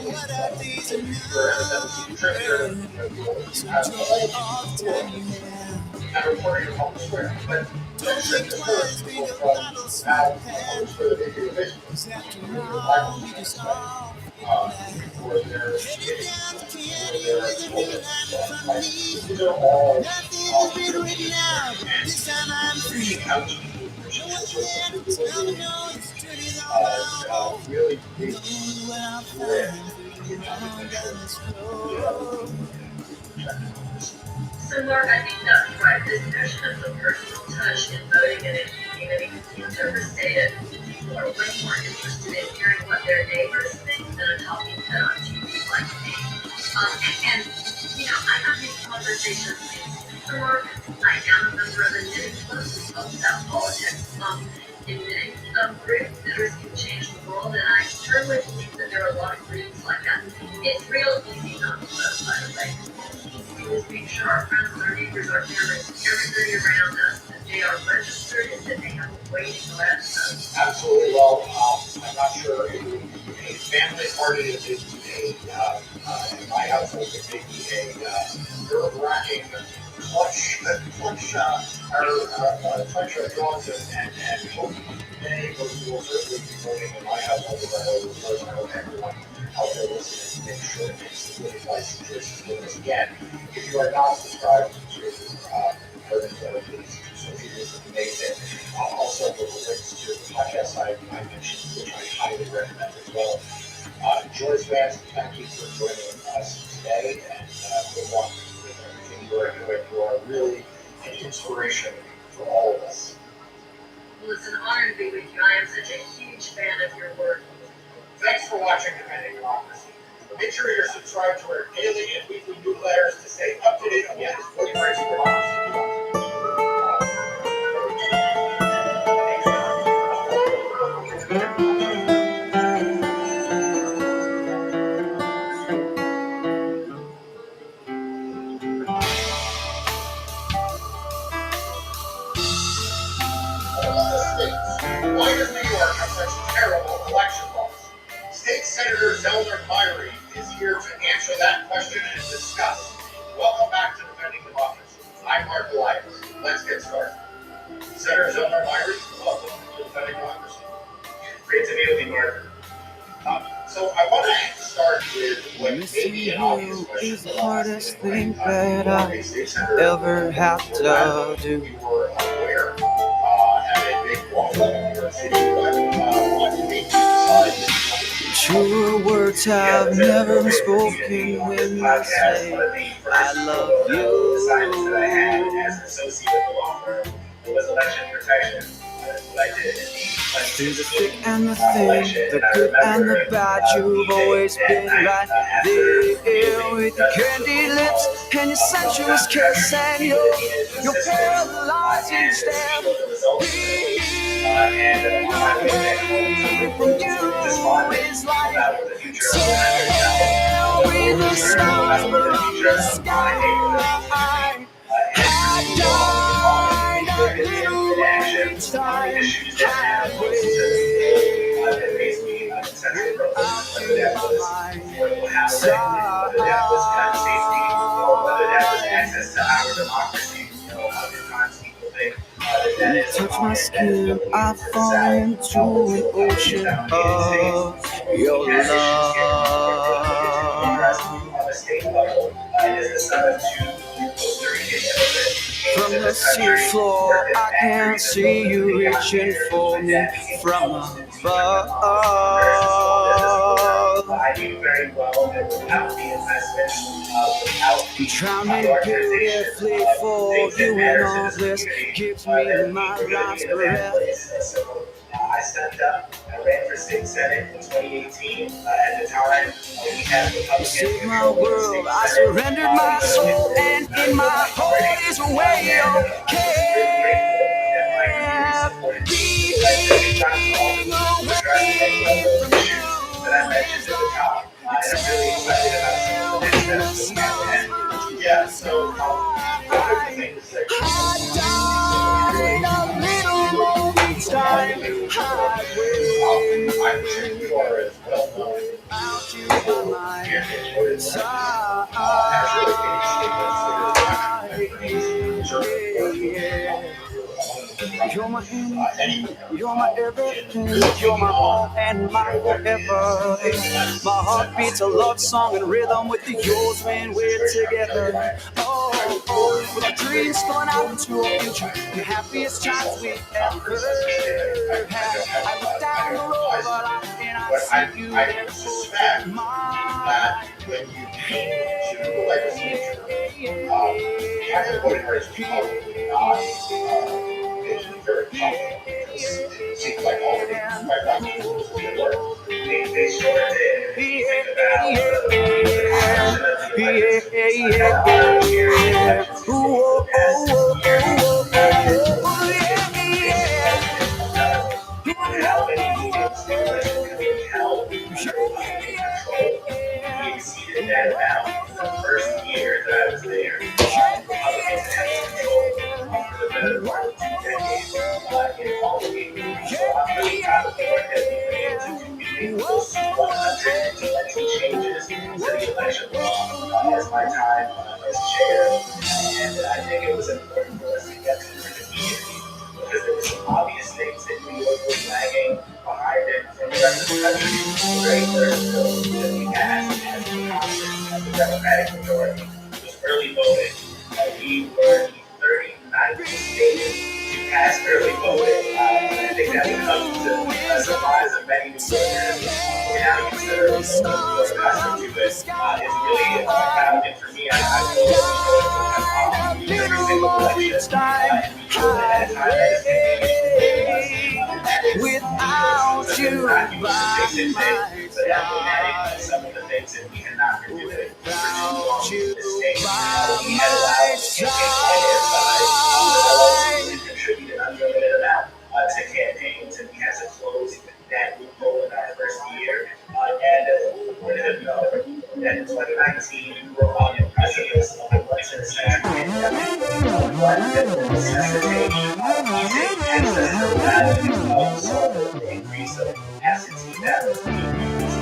people. You're an MSNBC contributor, you have a kind of reporting your public square. But don't ship this word people from now public square they do a Facebook, your Bible for their meetings, for their toilets. These are all contributions and reaching out to people, reaching out to people really big lift in So Mark, I think that's right. This notion of the personal touch in voting and in community, you can't overstate it. People are way more interested in hearing what their neighbors think than a talking head on TV like me. And I have these conversations bookstore. I am a member of a knitting club called South Politics. In knitting groups, knitters can change the world, and I firmly believe that there are a lot of groups like that. It's real easy not to let by the way. Is make sure our friends, our neighbors, our parents, everybody around us, that they are registered and that they have a waiting list. Absolutely. Well, I'm not sure if a family party is today. In my household, it may be a nerve-wracking clutch our jaws and hope many of us will certainly be voting in my household. As I hope everyone out there listening to make sure it makes the really nice choices with us. Again, if you are not subscribed to Urban Therapies, social media is amazing. Also, the links to the podcast I mentioned, which I highly recommend as well. Joyce Vance, thank you for joining us today, and good luck with everything you are doing. You are really an inspiration for all of us. Well, it's an honor to be with you. I am such a huge fan of your work. Thanks for watching Defending Democracy. Make sure you're subscribed to our daily and weekly newsletters to stay up to date on the latest voting rights for democracy. Why does New York have such terrible election laws? State Senator Zelda Myrie is here to answer that question and discuss. Welcome back to Defending Democracy. I'm Mark Elias. Let's get started. Senator Zelda Myrie, welcome to Defending Democracy. Great to be with you, Mark. So I want to start with what may be an obvious question. Is the hardest thing that I ever had to do. We were aware at a big walk in New York City, but what made you decide? Truer words have never been spoken when you say I love you. As an associate of the law firm, it was election protection. What I did in Through the thick and the thin, the good and the bad, you've always been right there with your candy lips and your sensuous kiss and your paralyzing stare. Being away from you is like sail with the stars from the sky. I died a little each time halfway. Touch my skin, I fall into an ocean of your love. From the seafloor, I can see you reaching for me from above. I knew very well that without the investment, Drowning beautifully for you, and all this gives me my last breath. I stepped up. I ran for state senate in 2018. At the time, we had You saved my world, I surrendered my soul, and in my heart is a way okay. Being away from you that I mentioned at the top. I'm really excited about some of the next steps that we have. And yeah, so one of the things that I died a little more each time I'm sure you are as well known out you by my side. has really made statements You're my anything, you're my everything, you're my all and my forever. My heart beats a love song and rhythm with the yours when we're together. Oh, with our dreams going out into a future, the happiest times we ever had. I look down the road, and I see you there for mine. when you came to the legislature, having voting rights was probably not very popular because it seems like all of the background rules didn't work. They sure did. Think about the passion of the Ooh, oh, oh, oh, oh, oh, yeah, How many meetings the election committee held in control. He exceeded that amount in the first year that I was there. Republicans had control for the better part of 2 decades in all of the So I'm really proud of the work that we've been able to do. We've been able to post 120 changes to the election law as my time as chair. And I think it was important for us to get to the community because there were some obvious things that New York was lagging behind it from the rest of the country. The very first bill that we passed as a Congress, as a Democratic majority, was early voting. We were the 39th state to pass early voting. And I think that would come to the surprise of many New Yorkers. We're now used to early voting, we're accustomed to it. It's really a proud thing for me. I know that we voted with my mom every single election. And we showed at a time that is without you by my side. But adding some of the things that we had not been doing for too long in this state. We had allowed campaign to contribute an unlimited amount to campaigns, and we had to close that loophole in our first year. And who would have known that in 2019 we were on the precipice of a once-in-a-century pandemic that would necessitate easing access to the ballot. We saw the increase of absentee ballots being used.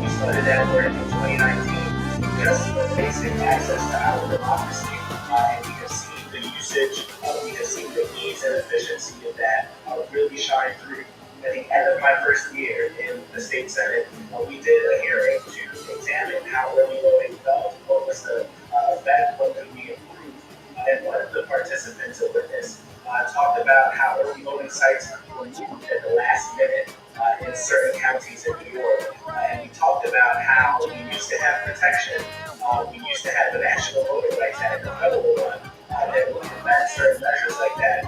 We started that work in 2019 just for basic access to our democracy. And we have seen the usage, we have seen the ease and efficiency of that really shine through. At the end of my first year in the state senate, we did a hearing to examine how early voting felt, what was the effect, what could we improve. And one of the participants in this talked about how early voting sites were moved at the last minute in certain counties in New York. And we talked about how we used to have protection. We used to have the National Voting Rights Act, the federal one, that would prevent certain measures like that,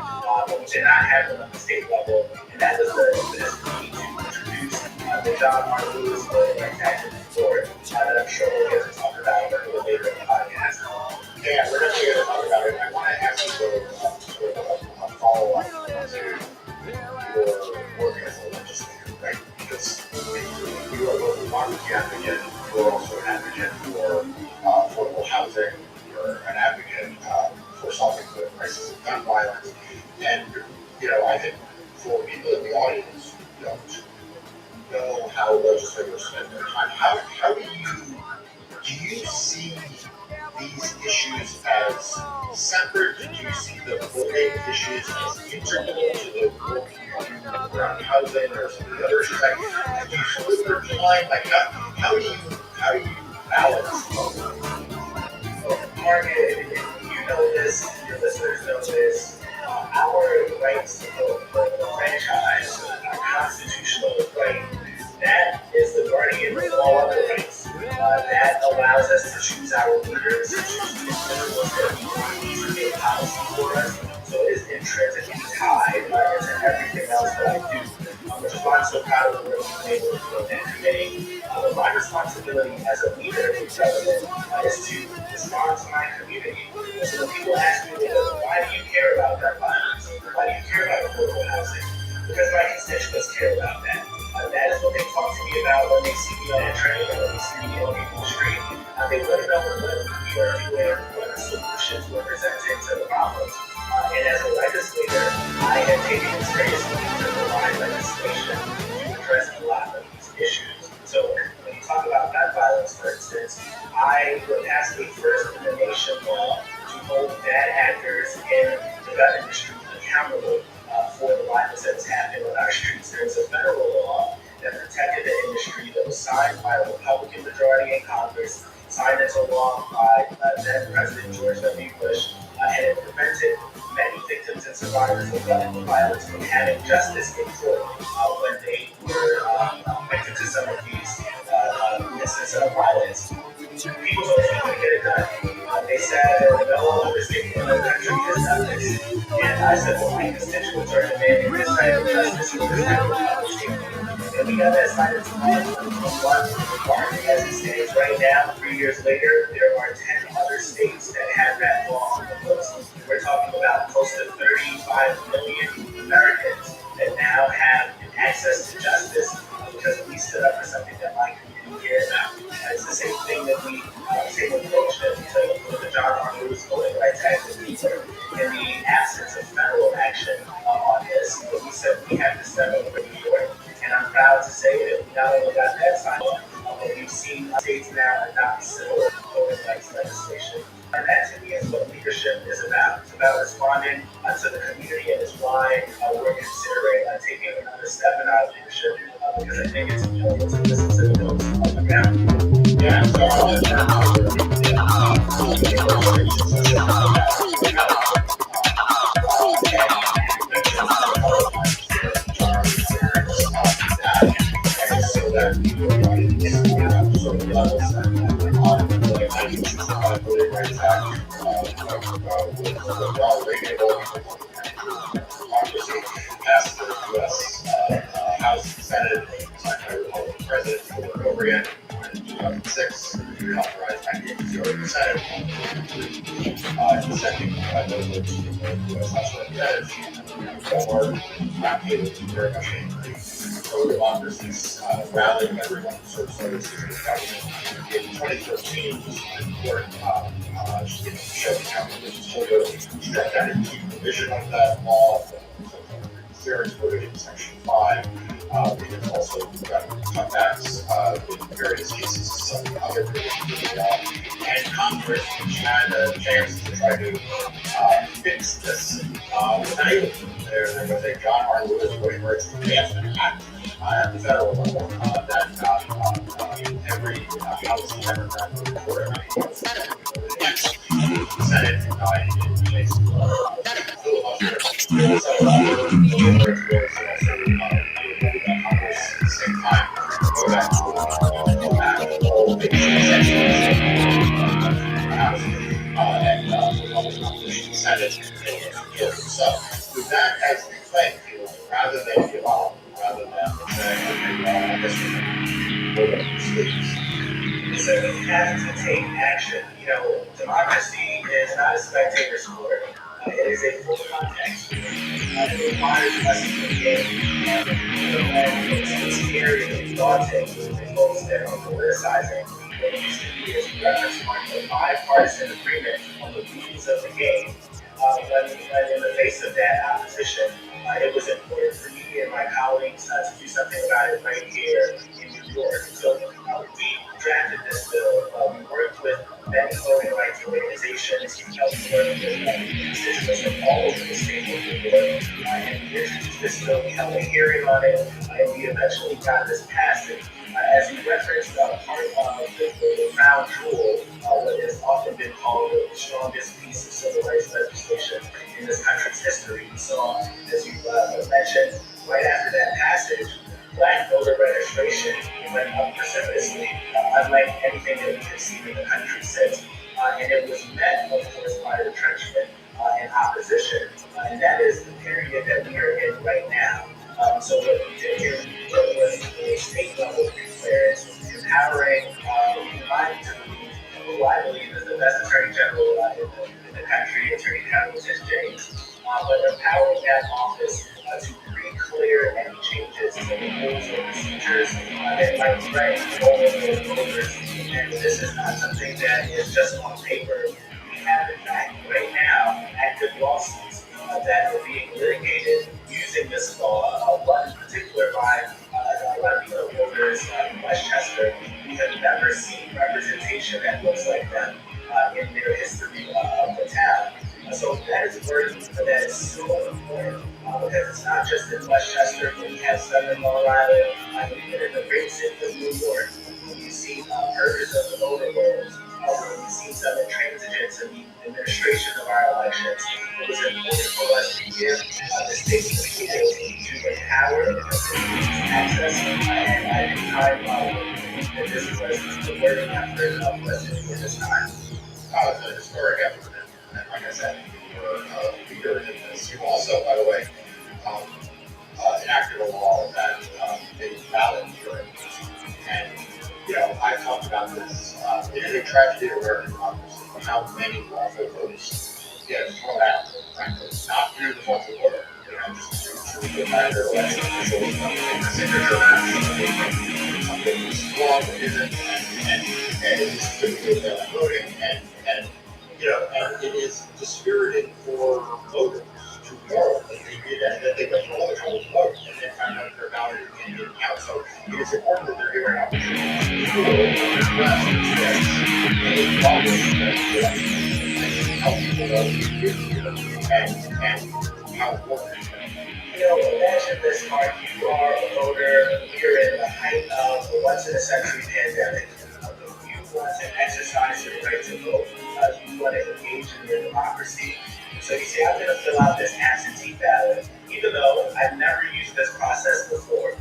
but we did not have them at the state level. And that was the impetus for me to introduce the John R. Lewis Voting Rights Act in New York that I'm sure we'll get to talk about a little later in the podcast. Yeah, we're definitely going to talk about it. I want to ask you sort of a follow-up to your work as a legislator, right? Because you are both a democracy advocate, you are also an advocate for affordable housing, you're an advocate for solving the crisis of gun violence. And, I think for people in the audience who don't know how legislators spend their time, how do you see these issues as separate? Do you see the voting issues as integral to the work you do around housing or some of the other issues? Like, do you split your time? Like, how do you balance both? Margaret, you know this, your listeners know this. Our rights to vote, the franchise, our constitutional right, that is the guardian of all other rights. That allows us to choose our leaders, to choose the individuals that we want to make policy for us. So it is intrinsically tied to everything else that I do, which is why I'm so proud of the work we've been able to do on that committee. My responsibility as a leader in government is to respond to my community. So when people ask me, why do you care about gun violence? Why do you care about affordable housing? Because my constituents care about that. That is what they talk to me about when they see me on the train or when they see me on the street. They want to know what we are doing, what solutions we're presenting to the problems. And as a legislator, I have taken it seriously to provide legislation to address a lot of these issues. So when you talk about gun violence, for instance, I would pass the first in the nation law to hold bad actors in the gun industry accountable for the violence that's happening on our streets. There's a federal law that protected the industry that was signed by a Republican majority in Congress, signed into law by then President George W. Bush, and it prevented many victims and survivors of gun violence from having justice in court when they were victims of some of these instances of violence. People told me to get it done. They said, no other state in the country has done this. And I said, well, my constituents are demanding this type of justice and this type of publishing. And we got that signed into law in 2021. As it stands right now, 3 years later, there are 10 other states that have that law And that to me is what leadership is about. It's about responding to the community, and it's why we're considering taking another step in our leadership because I think it's important to listen to the folks on the ground. Yeah, so I want to so that people can sort of level set on like voting rights act, democracy passed the U.S. House and Senate, signed by the Republican president over and over again. In 2006, authorized 98% in the second by those of the U.S. House of Representatives. More rapidly, very much pro-democracies rallying everyone to sort of started government. In 2013, the court showed how religious struck down a key provision of that law, clearance provision, Section 5. We have also got cutbacks in various cases, some other provisions of the law. And Congress, which had a chance to try to fix this, was unable to. There was a John R. Lewis Voting Rights Advancement Act at the federal level that every House Democrat voted for it. The Senate makes filibuster. So Congress at the same time go back to all the and Senate. So with that as the playing field, rather than give up, rather than say, okay, I guess we're going to roll up the sleeves. So we have to take action. You know, democracy is not a spectator sport. It is a full context. It requires us to engage. And it's scary and daunting to folks that are politicizing what used to be as a reference point of bipartisan agreement on the rules of the game. When in the face of that opposition, it was important for me and my colleagues to do something about it right here in New York. So we drafted this bill. We worked with many voting rights organizations, we worked with constituents from all over the state of New York, and we introduced this bill. We held a hearing on it, and we eventually got this passed. As you referenced, part of the crown jewel, what has often been called the strongest piece of civil rights legislation in this country's history. We saw, as you mentioned, right after that passage, Black voter registration went up precipitously, unlike anything that we have seen in the country since. And it was met, of course, by retrenchment and opposition. And that is the period that we are in right now. So what we did here was a state level clearance, empowering who I believe is the best Attorney General in the country, Attorney General Ted James, but empowering that office to pre-clear any changes to the rules or procedures that might threaten vulnerable voters. And this is not something that is just on paper. We have, in fact, right now, active lawsuits that are being litigated using this law. One in particular by Latino voters in Westchester who have never seen representation that looks like them in their history of the town. So that is work that is so important because it's not just in Westchester, but we have some in Long Island, and even in the great city of New York. You see purges of the voter rolls. We've seen some intransigence in the administration of our elections. It was important for us to give the states the tools to empower and access. And at any time, that this was the learning effort of us to do this time. It's a historic effort, and like I said, you're a leader in this. You also, by the way, enacted a law that made ballot hearings. And you know, I talked about this. It is a tragedy of American democracy how many lawful voters get thrown out, frankly, not through the lawful voter. You know, just through the matter of election officials, signature match, something is wrong or isn't, and it is typically about voting, and you know, and it is dispiriting for voters to know that they went through all the trouble to vote and then found out their ballot didn't count. So it is important that they're given an opportunity to express any problems that help people know what you do here and how important it is. Imagine this, Mark. You are a voter. You're in the height of the once-in-a-century pandemic. You want to exercise your right to vote. You want to engage in your democracy. So you say, I'm going to fill out this absentee ballot, even though I've never used this process before.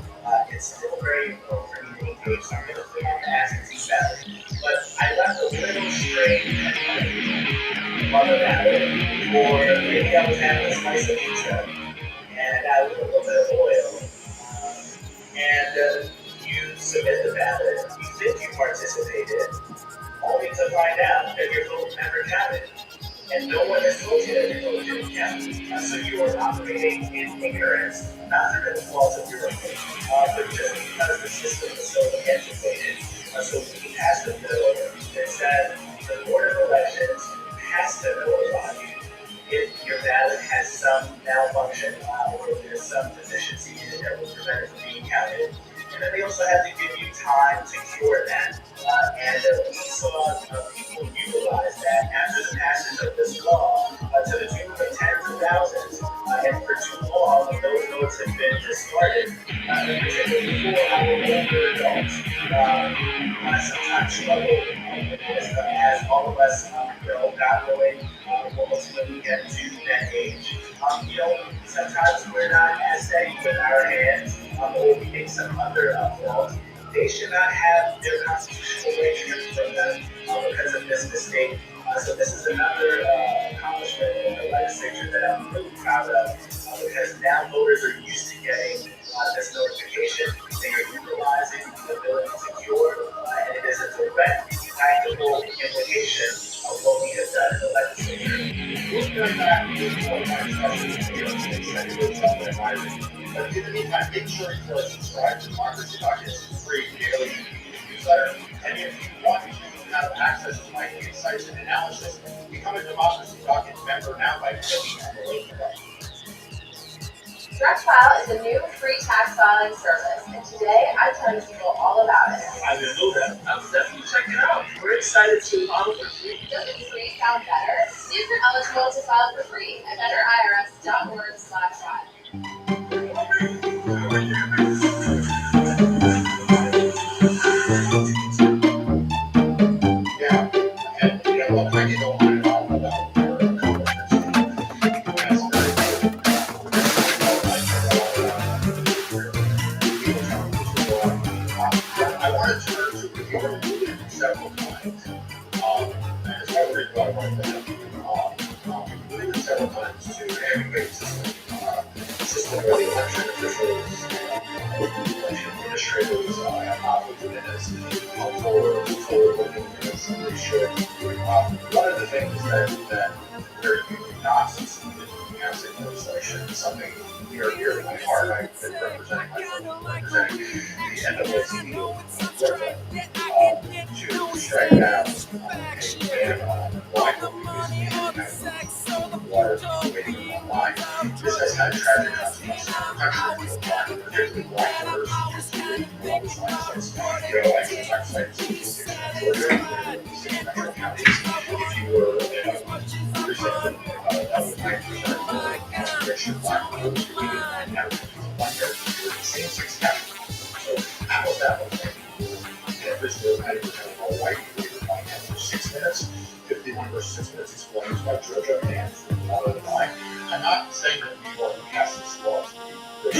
It's still very important for me to engage, so I'm going to fill out the absentee ballot. But I left a little stray on the ballot, or maybe I was having a slice of pizza, and I got a little bit of oil, and you submit the ballot. You think you participated, only to find out that your vote never counted. And no one has told you that your vote didn't count. So you are operating in ignorance, not through the fault of your own, but just because the system is so antiquated. So we passed a bill that said the Board of Elections has to notify you if your ballot has some malfunction or if there's some deficiency in it that will prevent it from being counted. And then they also have to give you time to cure that. And we saw people utilize that after the passage of this law to the tune of tens of thousands. And for too long, those votes have been discarded, particularly for our older adults. I sometimes struggle with this as all of us, God willing, will ultimately get to that age. Sometimes we're not as steady with our hands, or we make some other fault. They should not have their constitutional rights stripped from them because of this mistake. So this is another accomplishment in the legislature that I'm really proud of because now voters are used to getting this notification. They are utilizing the ability to cure, and it is a direct practical implication of what we have done in the legislature. We'll get back to my discussion with you and do something in my opinion. But in the meantime, make sure you subscribe to Democracy Podcast free daily newsletter. And if you want to have access to my insights and analysis, become a Democracy Pocket member now by clicking on the link below. DirectFile is a new free tax filing service, and today I tell you people all about it. I didn't know that. I'll definitely check it out. We're excited to file for free. Doesn't free sound better? See if you're eligible to file for free at betterirs.org/file. Yeah, and what I don't want to know about I wanted to turn to what you were alluding to several times. And it's one reason why I wanted to have you alluded several times to an aggregate system where the election officials, election administrators have conflict in this forward-looking as they should. One of the things that where you do not succeed in passing legislation is something near to my heart. I've been representing the NAACP to strike down and why we use water waiting online. This has had tragic consequences for the country, particularly black voters who all these licenses. I can sites in Georgia, 6 metro counties. If you were in a precinct that was 9% restriction black voters who needed an average of 1 year, you're in the same 6 counties. So apples to apples. And if this was 90% of all white, we would find out for 6 minutes. 51 versus 6 minutes explains why Georgia and Florida deny. I'm not saying that New York passed this law. A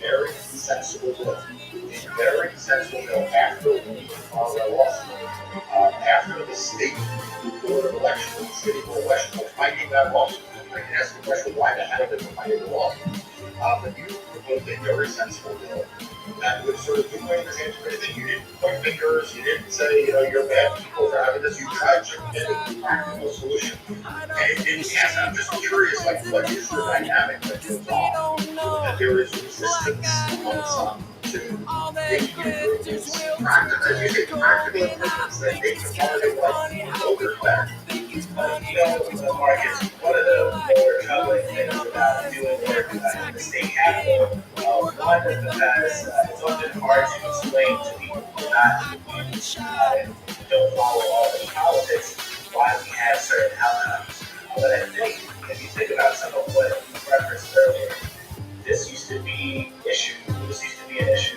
very sensible bill. A very sensible bill after we filed our lawsuit. After the state board of elections, the city board of elections were fighting that lawsuit. I can ask the question, why the hell did they fight the lawsuit? But you proposed a very sensible bill that would sort of do away with anything. You didn't point fingers, you didn't say, you're bad people for having this. You tried to get a practical solution. And it didn't pass. I'm just curious, what is the dynamic that goes on? That there is resistance among some to making improvements, practical improvements that make the quality of life voters better. Marcus, one of the more troubling things about doing work in the state capitol, one, because it's often hard to explain to people who are not confused and don't follow all the politics why we have certain outcomes. But I think if you think about some of what you referenced earlier, this used to be an issue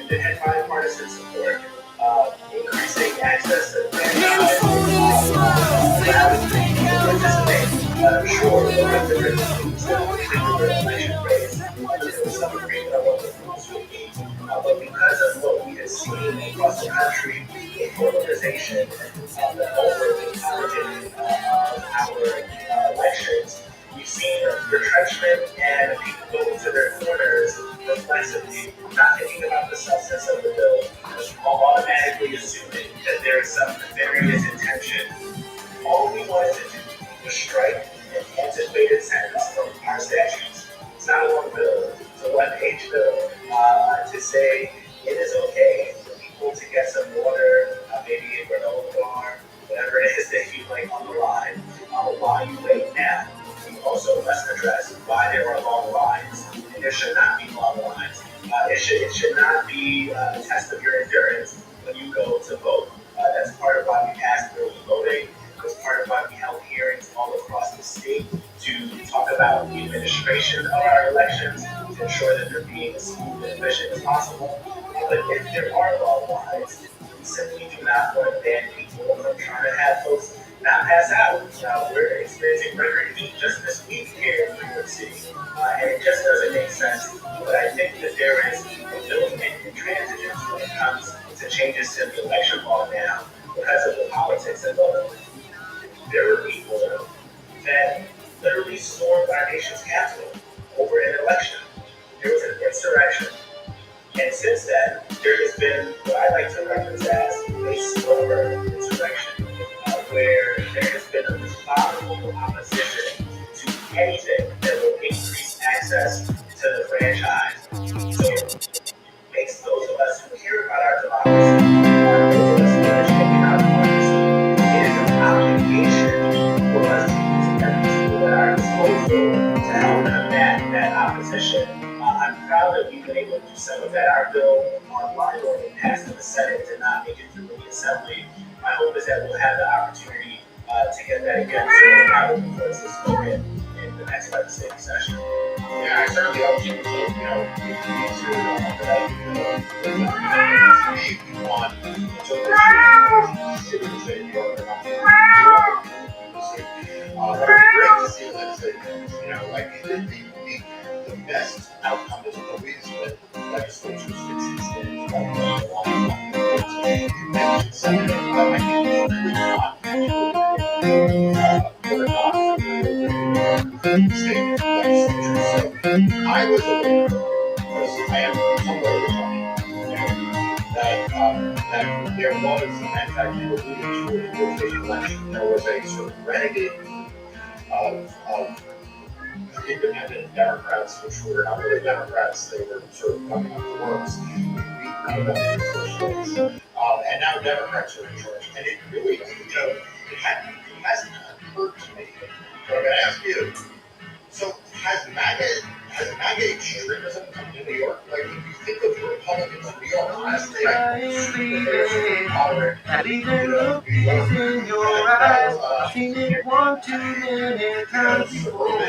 that had bipartisan support. Increasing access to franchise, allowing people to participate. I'm sure there were different things that were particular election race. There was some agreement on what the rules would be. But because of what we have seen across the country, the polarization, the overly politics of our elections, we've seen retrenchment and people go into their corners reflexively, not thinking about the substance of the bill, automatically assuming that there is some nefarious intention. All we wanted to do was strike an antiquated sentence from our statutes. It's not a long bill, it's a one-page bill to say it is okay for people to get some water, maybe a granola bar, whatever it is that you like on the line, while you wait now. We also must address why there are long lines, and there should not be long lines. It should not be a test of your endurance when you go to vote. That's part of why we passed early voting. That's part of why we held hearings all across the state to talk about the administration of our elections, to ensure that they're being as smooth and efficient as possible. But if there are long lines, we simply do not want to ban people from trying to have folks not pass out. We're experiencing record heat just this week here in New York City, and it just doesn't make sense. But I think that there is a built-in intransigence when it comes to changes to the election law now because of the politics involved. There were people that literally stormed our nation's capital over an election. There was an insurrection. And since then, there has been what I like to reference as a slower insurrection, where there has been a methodical opposition to anything that will increase access to the franchise. So it makes those of us who care about our democracy, those of us who are shaping our democracy, it is an obligation for us to use every tool at our disposal to help combat that opposition. I'm proud that we've been able to do some of that. Our bill on line ordering passed in the Senate did not make it through the Assembly. My hope is that we'll have the opportunity to get that again soon. I will be forced to vote in the next legislative session. Yeah, I certainly hope you need to want until New York great to see legislators, like the best outcome is always when legislatures fixes things like you mentioned Senate, I think it's really not we're not state legislatures. So I was aware, because I am somewhat that there was, in fact, you alluded to it in the election, there was a sort of renegade of independent Democrats, which were not really Democrats, they were sort of coming up the works. We beat them in the first place. And now Democrats are in charge. And it really, it hasn't occurred to me. So I'm going to ask you, so has MAGA extremism come to New York? Like, if you think of the Republicans in New York, honestly, they're moderate. In your eyes, seen it one too many times before.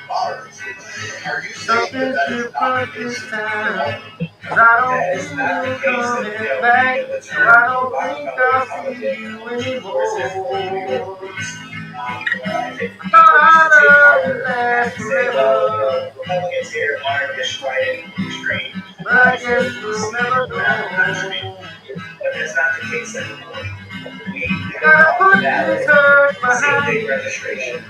Are you saying that is not the case? I don't think you're coming back, so I don't think I'll see you anymore. I thought I loved you last forever, Republicans here aren't as strident and extreme. but I guess you'll never know. But that's not the case anymore. We Gotta have put valid this hurt same-day behind registration to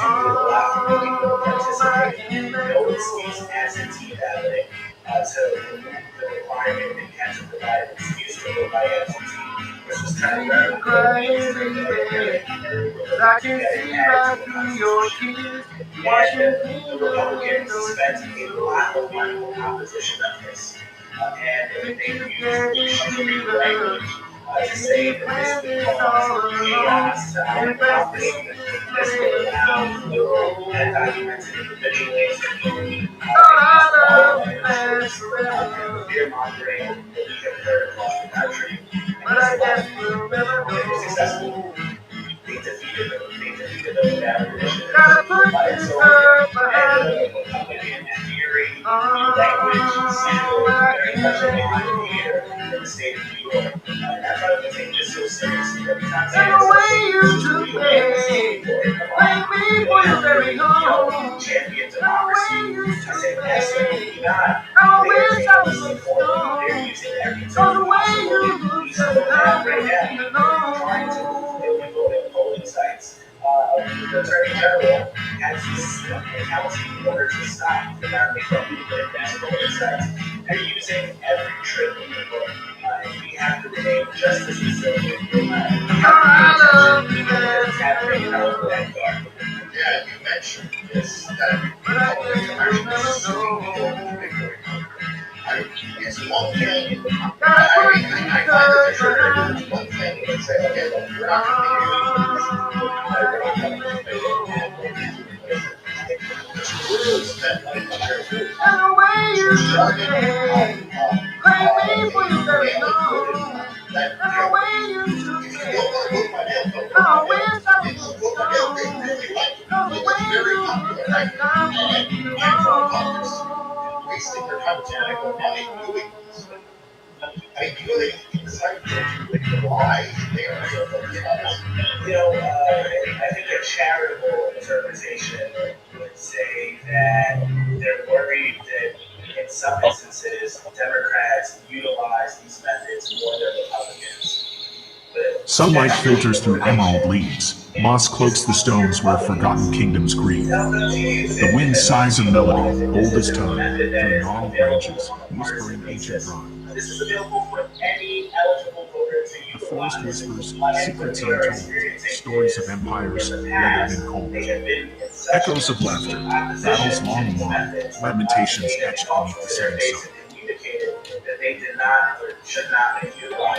allow people to participate. No excuse absentee balloting to remove the requirement that you have to provide an excuse to vote by absentee. This was kind of crying, baby, 'cause I can see right through your tears. Washing the Republicans spent a lot of money on opposition of this. And they used extreme language to say that this would cause chaos to operate this way around the world and documented individually. All of the fear mongering that we have heard across the country. But I guess we'll never know. Successful. They defeated those bad conditions. Right, so and Republican and theory, language, still very much alive here in the state of New York. That's why we take this so seriously. Every time the way you took me, make me for your very own. Champion democracy. I said, absolutely not. I wish I was so strong. They're using every tool the way you look so right now. Trying to vote polling sites. The Attorney General has this county in order to stop the American government from advanced voting sites. They're using every trick in the book, and we have to remain just as resilient. What's happening in our backyard. Yeah, you mentioned this, that Republican it's one thing, I find it for sure, it's one thing to say, okay, look, we're not going to be really spend money on their food. And the way you started, claim me for your very own. And the way you took me, I wish I was strong. The way you look like I'm wasting your time and money doing this. I mean, you really decide why they are so focused on this. I think a charitable interpretation would say that they're worried that in some instances, Democrats utilize these methods more than Republicans. Sunlight filters through emerald leaves. Moss cloaks the stones where forgotten kingdoms grieve. The wind sighs a melody, old as time, through gnarled branches, whispering ancient rhyme. This is available for any eligible voter to The forest whispers, secrets untold, stories of empires weathered in cold. Echoes of laughter, battles long won, lamentations etched beneath the setting sun.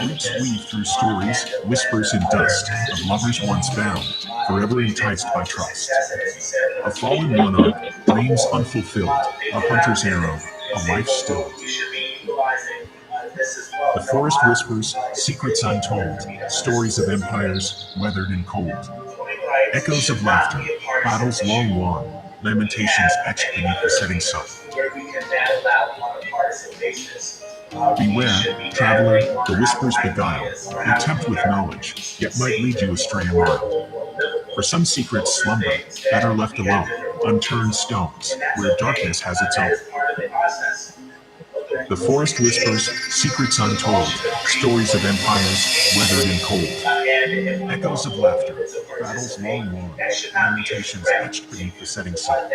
Roots weave through stories, whispers in dust, of lovers once bound, forever enticed by trust. A fallen monarch, dreams unfulfilled, a hunter's arrow, a life stilled. The forest whispers, secrets untold, stories of empires weathered and cold. Echoes of laughter, battles long won, lamentations etched beneath the setting sun. Beware, traveler, the whispers beguile. They tempt with knowledge, yet might lead you astray a mile. For some secrets slumber, better left alone, unturned stones, where darkness has its own. The forest whispers, secrets untold, stories of empires weathered and cold. Echoes of laughter, battles long won, lamentations etched beneath the setting sun.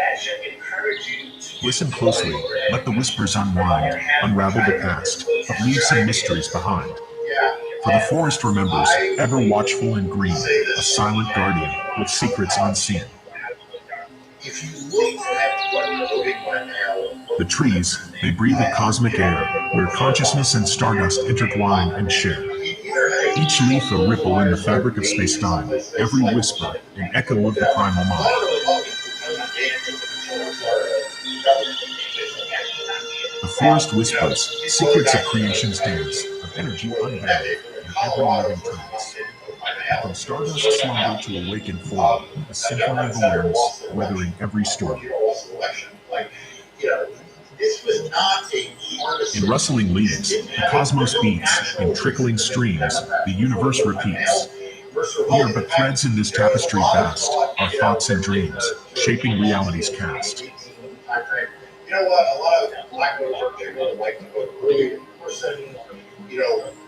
Listen closely, let the whispers unwind, unravel the past, but leave some mysteries behind. For the forest remembers, ever watchful and green, a silent guardian with secrets unseen. If you look at what we're voting right now, the trees, they breathe a cosmic air, where consciousness and stardust intertwine and share. Each leaf a ripple in the fabric of space-time, every whisper an echo of the primal mind. The forest whispers, secrets of creation's dance, of energy unbound in every living trance. From stardust slumber to awaken form, a symphony of awareness, weathering every storm. In rustling leaves, the cosmos beats, in trickling streams, the universe repeats. We are but threads in this tapestry vast, our thoughts and dreams, shaping reality's cast. You know what? A lot of black voters, they really like to vote early.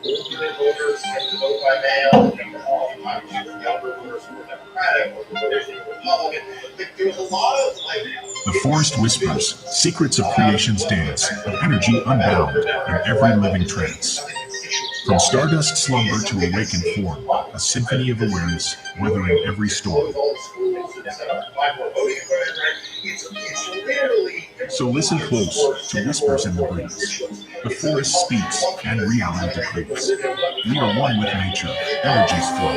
Older voters tend to vote by mail. Oftentimes, younger voters who are Democratic, older voters who are Republican. There's a lot of The forest whispers, secrets of creation's dance, of energy unbound in every living trance. From stardust slumber to awaken form, a symphony of awareness, weathering every storm. So listen close to whispers in the breeze. The forest speaks and reality decrees. We are one with nature, energies flow.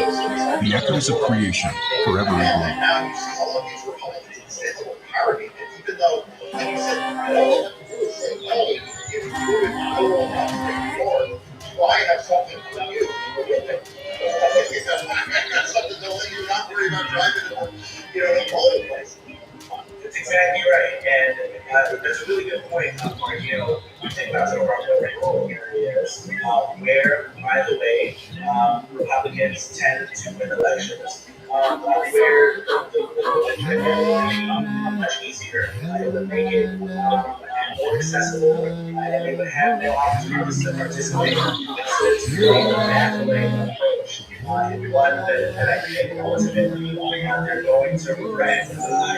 The echoes of creation forever And aglow. now you see all of these Republicans, it's a parody, even though, like you said, all you have to do is say, hey, if you live in rural upstate New York, do I have something for you? With it. I got something to let you not worry about driving to all the place. That's exactly right, and that's a really good point, Mark. We think about some of our more rural areas, where, by the way, Republicans tend to win elections, where the much easier. It would make it more accessible, and they would have more opportunities to participate. It's really a macro approach. One that I think ultimately they're going to regret. I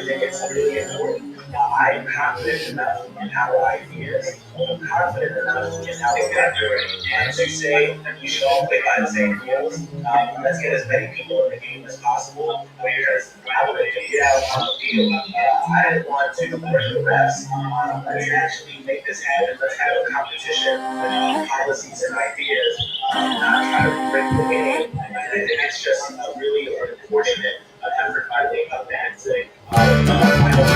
think it's really important. I'm confident enough in our ideas. I'm confident enough in our record. And to say we should all play by the same rules. Let's get as many people in the game as possible. Because I want to get out on the field. I didn't want to break the refs. Let's actually make this happen. Let's have a competition with policies and ideas. Not try to break the game. And I think it's just a really unfortunate effort by the advancing. I hope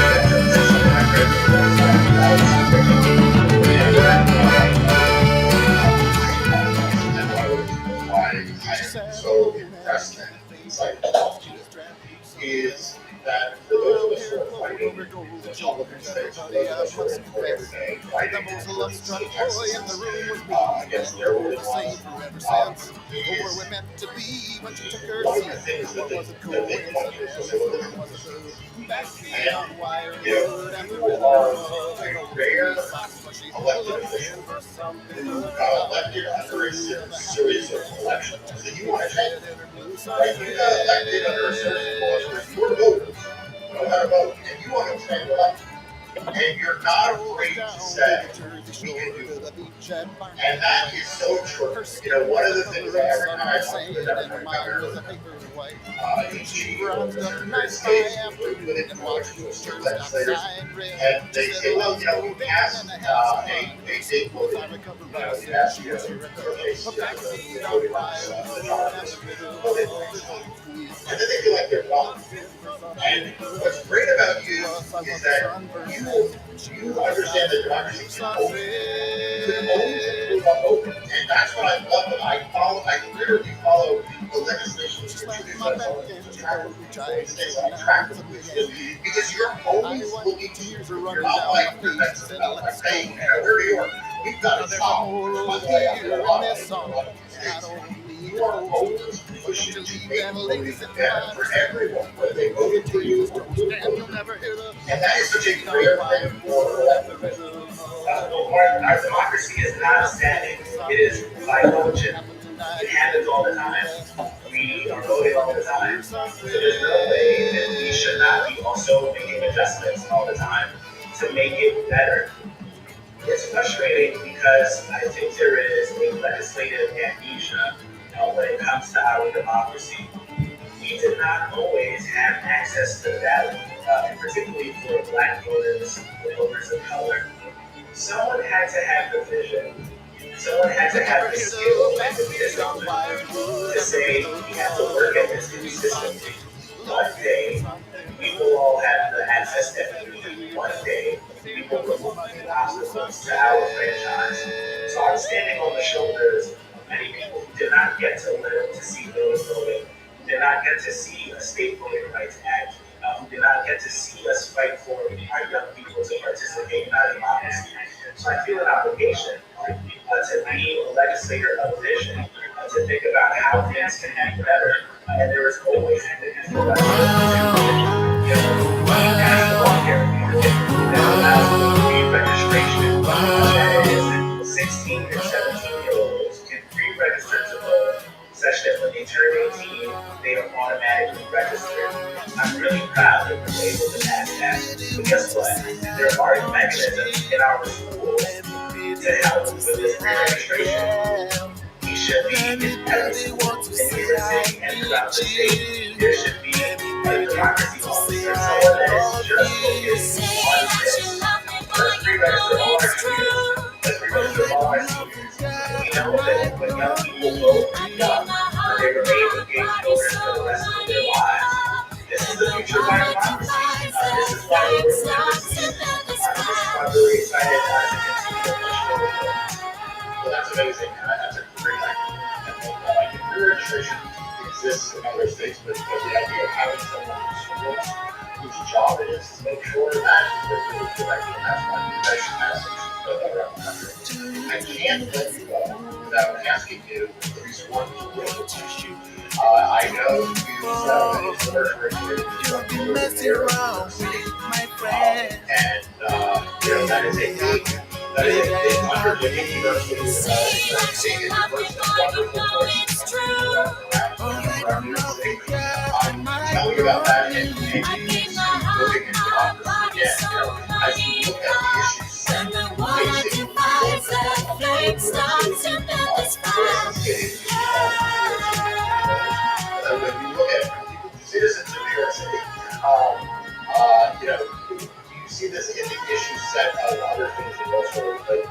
that why I am so impressed in psychology is that for those of us who are fighting Republican states, for those of us who are in court every day fighting against their ruling laws, is one of the things that they point to is civil. And, you are a rare elected official who got elected under a series of elections that you want to change. Right? You got elected under a series of laws where your voters know how to vote, and you want to change elections. And you're not afraid to say, we can do it. And that is so true. One of the things that every time I talk to the Democratic governor, each year of the United States, with influential legislators, and they say, well, we passed a state voting, we passed the voting rights, the charters, voting rights. And then they feel like they're wrong. And what's great about you is that you understand that democracy can always improve on voting. And that's what I love. I literally follow the legislation because you're always looking to use. You're not like the next like saying, we're New York. We've got a solve. One way after the other. You are always pushing to make voting better for everyone, whether they voted for you or and that is such a rare thing for elected officials. Our democracy is not static. It is biological. It happens all the time. We are voting all the time. So there's no way that we should not be also making adjustments all the time to make it better. It's frustrating because I think there is a legislative amnesia when it comes to our democracy. We did not always have access to the ballot, and particularly for Black voters, for voters of color. Someone had to have the vision. Someone had to have the skill and the wisdom to say we have to work at this consistently. One day, we will all have the access that we need. One day, we will remove the obstacles to our franchise. So I'm standing on the shoulders of many people who did not get to live to see those voting, did not get to see a state voting rights act, did not get to see us fight for our young people to participate in our democracy. So I feel an obligation to be a legislator of vision, to think about how things can be better. And there is always the national care that allows pre-registration. That is, 16 and 17-year-olds can pre-register to vote, such that when they turn 18, they are automatically registered. I'm really proud that we're able to pass that. But guess what? There are mechanisms in our schools to help with this pre-registration. We should be in every school in New York City and throughout the state. There should be a democracy officer, someone that is just focused on this. pre-register all our students. Let's pre-register all our seniors. We know that when young people vote young, they remain engaged voters for the rest of their lives. This is the future of our democracy. This is why we're in democracy. This is why we're really excited to continue to push forward. Well, that's amazing. That's a great idea. And pre-registration exists in other states, but the idea of having someone whose job it is to make sure that they're really correcting, that's why you should have some around the country. I can't let you go without asking you at least one political issue. I know you You'll be messing around with my friend. And that is a big, undertaking. Tell me about that and moving into democracy. As you look at the issues, when you look at citizens of New York City, do you see this in the issue set of other things that also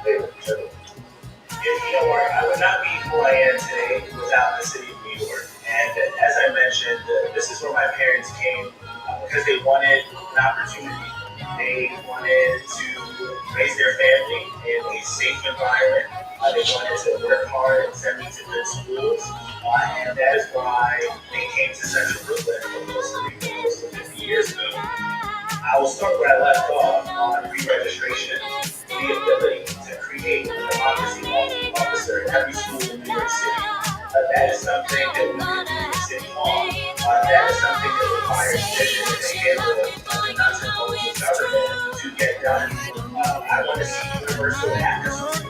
they represent? I would not be who I am today without the city of New York. And as I mentioned, this is where my parents came because they wanted an opportunity. They wanted to raise their family in a safe environment. They wanted to work hard and send me to good schools. And that is why they came to Central Brooklyn close to 50 years ago. I will start where I left off on pre-registration. The ability to create a democracy officer in every school in New York City. That is something that we can do in City Hall. That is something that requires vision and a handle of nuts and bolts of government to get done. I want to see universal access.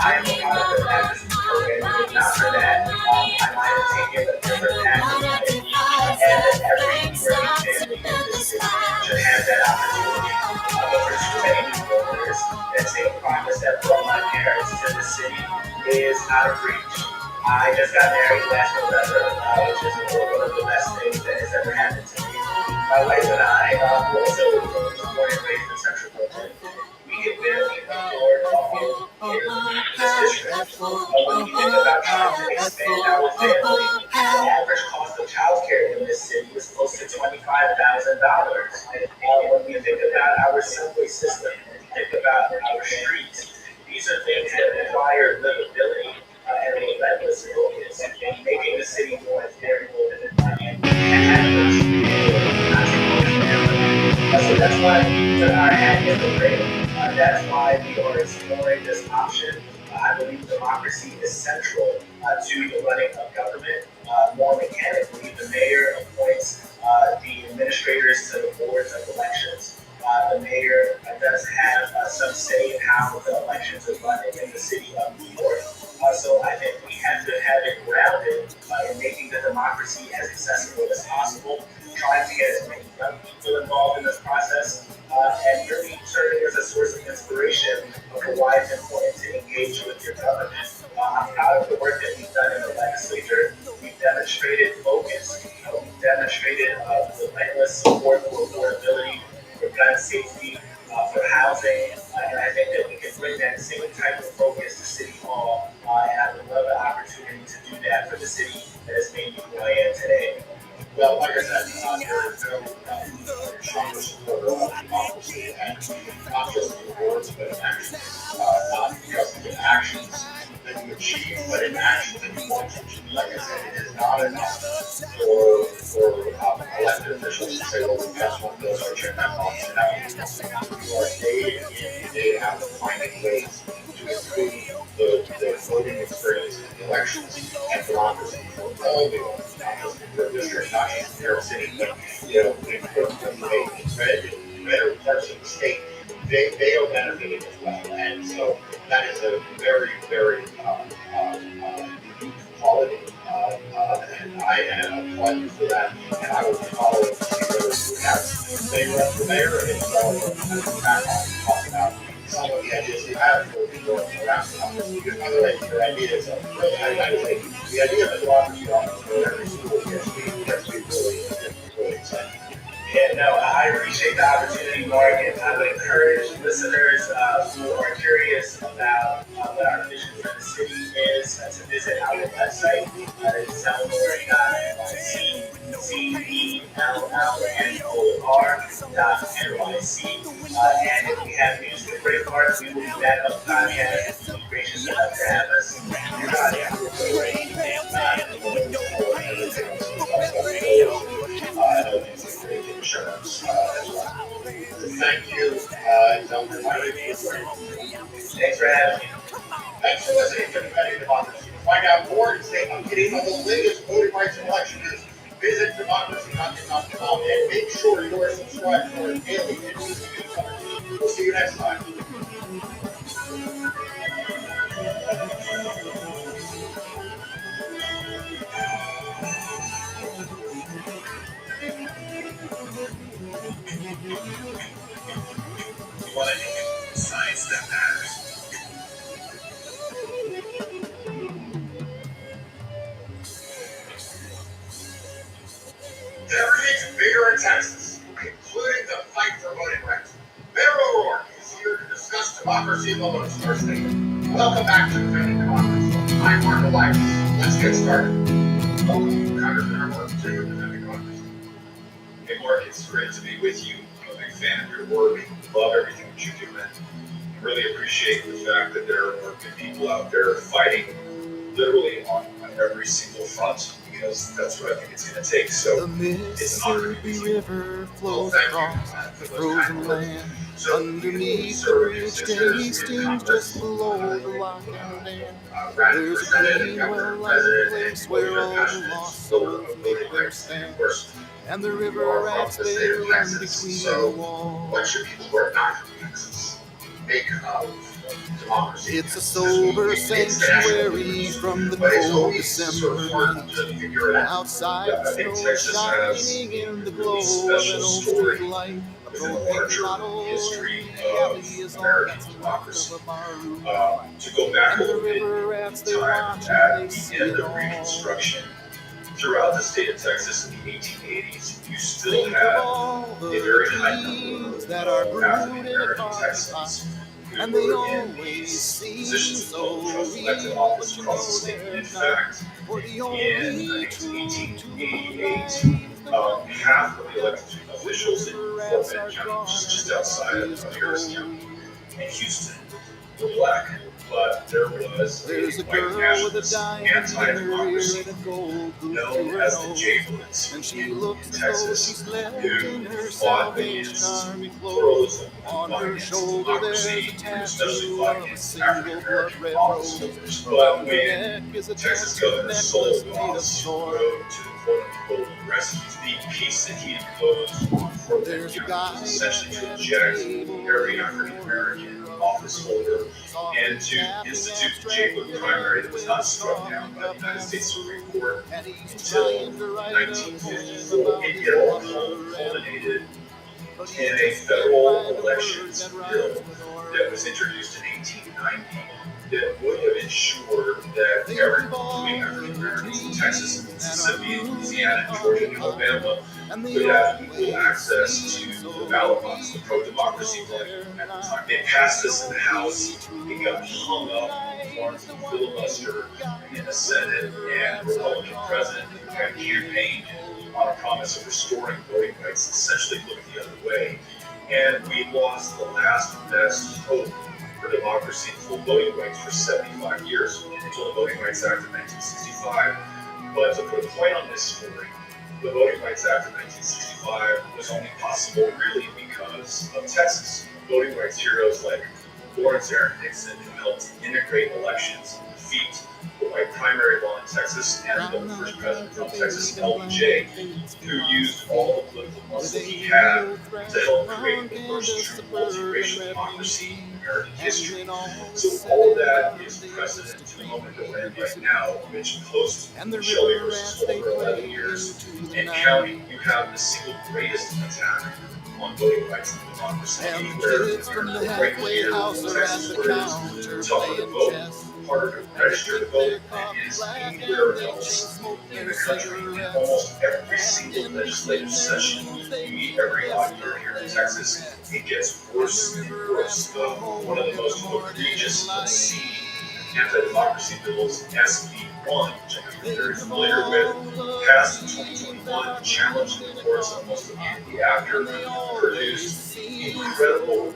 I am a part of the access program, and if not for that, I might have taken a different path. And that every family in this city should have that opportunity. But for too many new voters, that same promise that brought my parents to the city is out of reach. I just got married last November, which is one of the best things that has ever happened to me. My wife and I were also born and raised in Central Brooklyn. We have barely afford this district. When you think about trying to expand our family, the average cost of childcare in this city is close to $25,000. When we think about our subway system, when we think about our streets, these are things that require livability and relentless focus in making the city more ethereal and so that's why we put our hat in the ring. That's why we are exploring this option. I believe democracy is central to the running of government. More mechanically, the mayor appoints the administrators to the boards of elections. The mayor does have some say in how the elections are run in the city of New York. So I think we have to have it grounded in making the democracy as accessible as possible, trying to get as many young people involved in this process, and really serving as a source of inspiration for why it's important to engage with your government. I'm proud of the work that we've done in the legislature. We've demonstrated focus. We've demonstrated relentless support for affordability, for gun safety, for housing, and I think that we can bring that same type of focus to City Hall, and I would love the opportunity to do that for the city that has made me who I am today. Well, like I said, there is no stronger supporter of democracy, and not just in words, but in actions. Not just in actions that you achieve, but in actions that you want to achieve. Like I said, it is not enough for elected officials to say, well, we passed one bill, so check that box. You are day in, day out finding ways to improve the voting experience in the elections and democracy for all the owners, not just in your district, not just in New York City, but in better parts of the state. They are benefiting as well, and so that is a very, very unique quality, and I am applaud you for that, and I will follow it to see whether you have they run for mayor and back on and talk about some of the ideas you have for people around the office. Because by the way, your idea is really, the idea of the democracy office for every school gets to be really exciting. Yeah, I appreciate the opportunity, Mark, and I would encourage listeners who are curious about what our vision for the city is to visit our website. It's cellnor.NYC. And if we have news for Great Park, we will be back on the podcast. You'll be gracious enough to have us. Thank you, Dr. Mike. Thanks for having me. Thanks for listening to Defending Democracy. To find out more and stay updated on the latest voting rights and election news, visit democracy.com and make sure you are subscribed to our daily and weekly newsletter. We'll see you next time. You want to science that matters. Everything's bigger in Texas, including the fight for voting rights. Mayor O'Rourke is here to discuss democracy in the Lone Star State. Welcome back to Defending Democracy. I'm Mark Elias. Let's get started. Welcome, Congressman O'Rourke, to Defending Democracy. Hey, Mark, it's great to be with you. I'm a big fan of your work. Love everything that you do, man. I really appreciate the fact that there are good people out there fighting literally on every single front, because that's what I think it's going to take. So The it's an honor to be Mississippi with you. River flows Thank you. across the frozen land. So Underneath the serve your bridge, sisters in Hastings, Congress. just below the lock and dam. Ranking There's for a Senate, clean, Governor, well-lighted President, place and where your all the passionate lost supporter souls of make voting their rights. stand. Of course, And the you river are from rats, the they state of run Texas. between So the walls. what should people who are not from Texas make of democracy? It's a sober sanctuary from the But it's cold always sort December of hard night. to figure it out. Outside, I think snow Texas has shining in the a glow really of special an old story street light. A within the broken larger bottle history in the alley of is all American that's left democracy. of a bar room. To go back a And the little bit river rats, they in time, watch at and they the see end it of all. Reconstruction, throughout the state of Texas in the 1880s, you still Think of had all a the very high dreams number that are of brewed in a African-American car Texans who and they were in always these seem positions of so trust elected real, office but you across the know state. they're In not. fact, For the in only I think it's true 1888, life, half of the elected officials in river rats Fort are Bend County, gone which is just and outside is of Harris cold. County in Houston, were black. But there was There's a white girl with a nationalist, diamond in her ear anti-democracy, and a gold boot to known her as the nose. Javelins And she in looks as though she Texas, slept in who her fought Salvation against Army clothes. pluralism On and fought her against shoulder there's democracy, a and especially tattoo fought of a against single blood African-American red office rose. holders. But Around her when neck is a Texas tattooed Governor Sol necklace made of Ross thorn. rode to the quote-unquote rescue, the peace that he imposed on Fort Bend There's a County guy was essentially to at a eject table every African-American office holder and to institute the Javelin primary that was not struck down by the United States Supreme Court until 1950. It all culminated in a federal elections bill that was introduced in 1890 that would have ensured that everyone, including African Americans in Texas and Mississippi, Louisiana, Georgia, and Alabama, could have equal access to the ballot box, the pro-democracy vote at the time. It passed this in the House, it got hung up on filibuster in the Senate, and the Republican president who had campaigned on a promise of restoring voting rights essentially looked the other way. And we lost the last best hope for democracy and full voting rights for 75 years until the Voting Rights Act of 1965. But to put a point on this story, the Voting Rights Act of 1965 was only possible really because of Texas. Voting rights heroes like Lawrence Aaron Nixon, who helped integrate elections and defeat the white primary law in Texas, and the first president from Texas, LBJ, who used all the political muscle he had to help create the first true multiracial democracy in American history. So all of that is precedent to the moment that we're in right now, which post Shelley versus Holder 11 years and counting, you have the single greatest attack on voting rights and democracy And the anywhere. kids from the Right halfway here house in are at Texas, the where counter it's tougher to playing vote. chess. harder to register to vote than it is anywhere else in the country. In almost every single legislative session you meet every odd year here in Texas, it gets worse and worse. One of the most egregious, obscene anti-democracy bills, SB 1, which I'm very familiar with, passed in 2021, challenged in the courts almost immediately after, produced incredible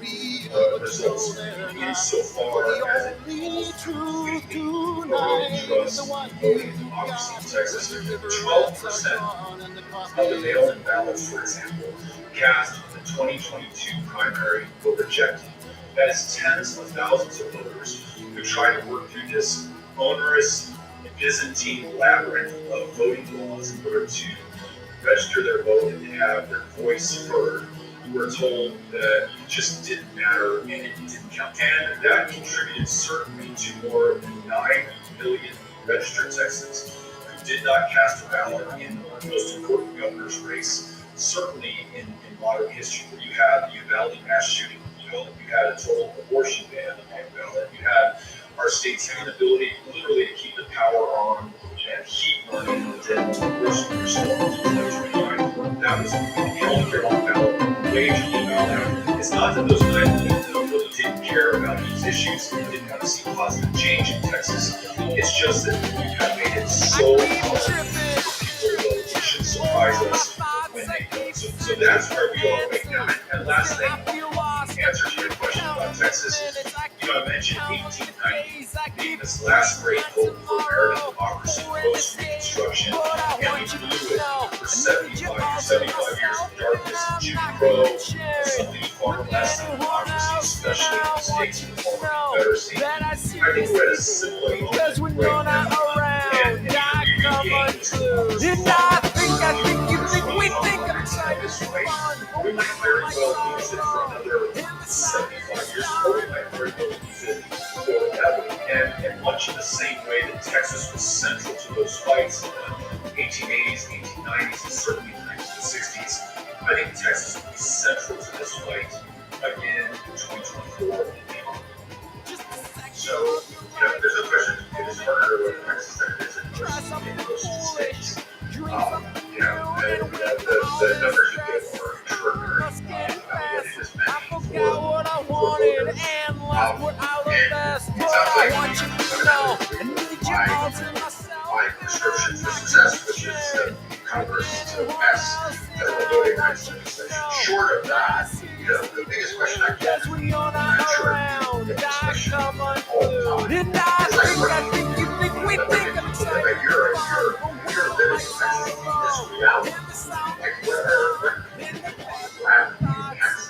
results insofar as it almost completely eroded trust in voting and democracy in Texas. 12% of the mail-in ballots, for example, cast in the 2022 primary were rejected. That is tens of thousands of voters who try to work through this onerous Byzantine labyrinth of voting laws in order to register their vote and have their voice heard. We were told that it just didn't matter and it didn't count. And that contributed certainly to more than 9 million registered Texans who did not cast a ballot in the most important governor's race, certainly in modern history, where you had the Uvalde mass shooting on the ballot, you had a total abortion ban on the ballot, you had our state's inability literally to keep the power on and heat running in the dead abortion response in 2009. That was the healthcare on ballot, majorly about that. It's not that those 9 million really didn't care about these issues and didn't want to see positive change in Texas. It's just that you have made it so hard for people to vote. It should surprise us when they don't. So that's where we are right now. And last thing, answer to your question about Texas, I mentioned 1890 being this last great hope for American democracy post-Reconstruction, and we blew it for 75 years of darkness and Jim Crow, something far less than democracy, especially in the states of the former Confederacy. I think we're at a similar moment right now, and we regained this we might very well use it for another 75 years, or we might very well use it forever. And much in the same way that Texas was central to those fights in the 1880s, 1890s, and certainly the 1960s, I think Texas will be central to this fight again in 2024 and beyond. So, there's no question, it is harder to live in Texas than it is in most states. The numbers you get are extraordinary. What it has meant for voters. And it sounds like my prescription for success, which is Congress to pass federal voting rights legislation. Short of that, the biggest question I get, I'm sure you get this question all the time, you're living this reality. Like, where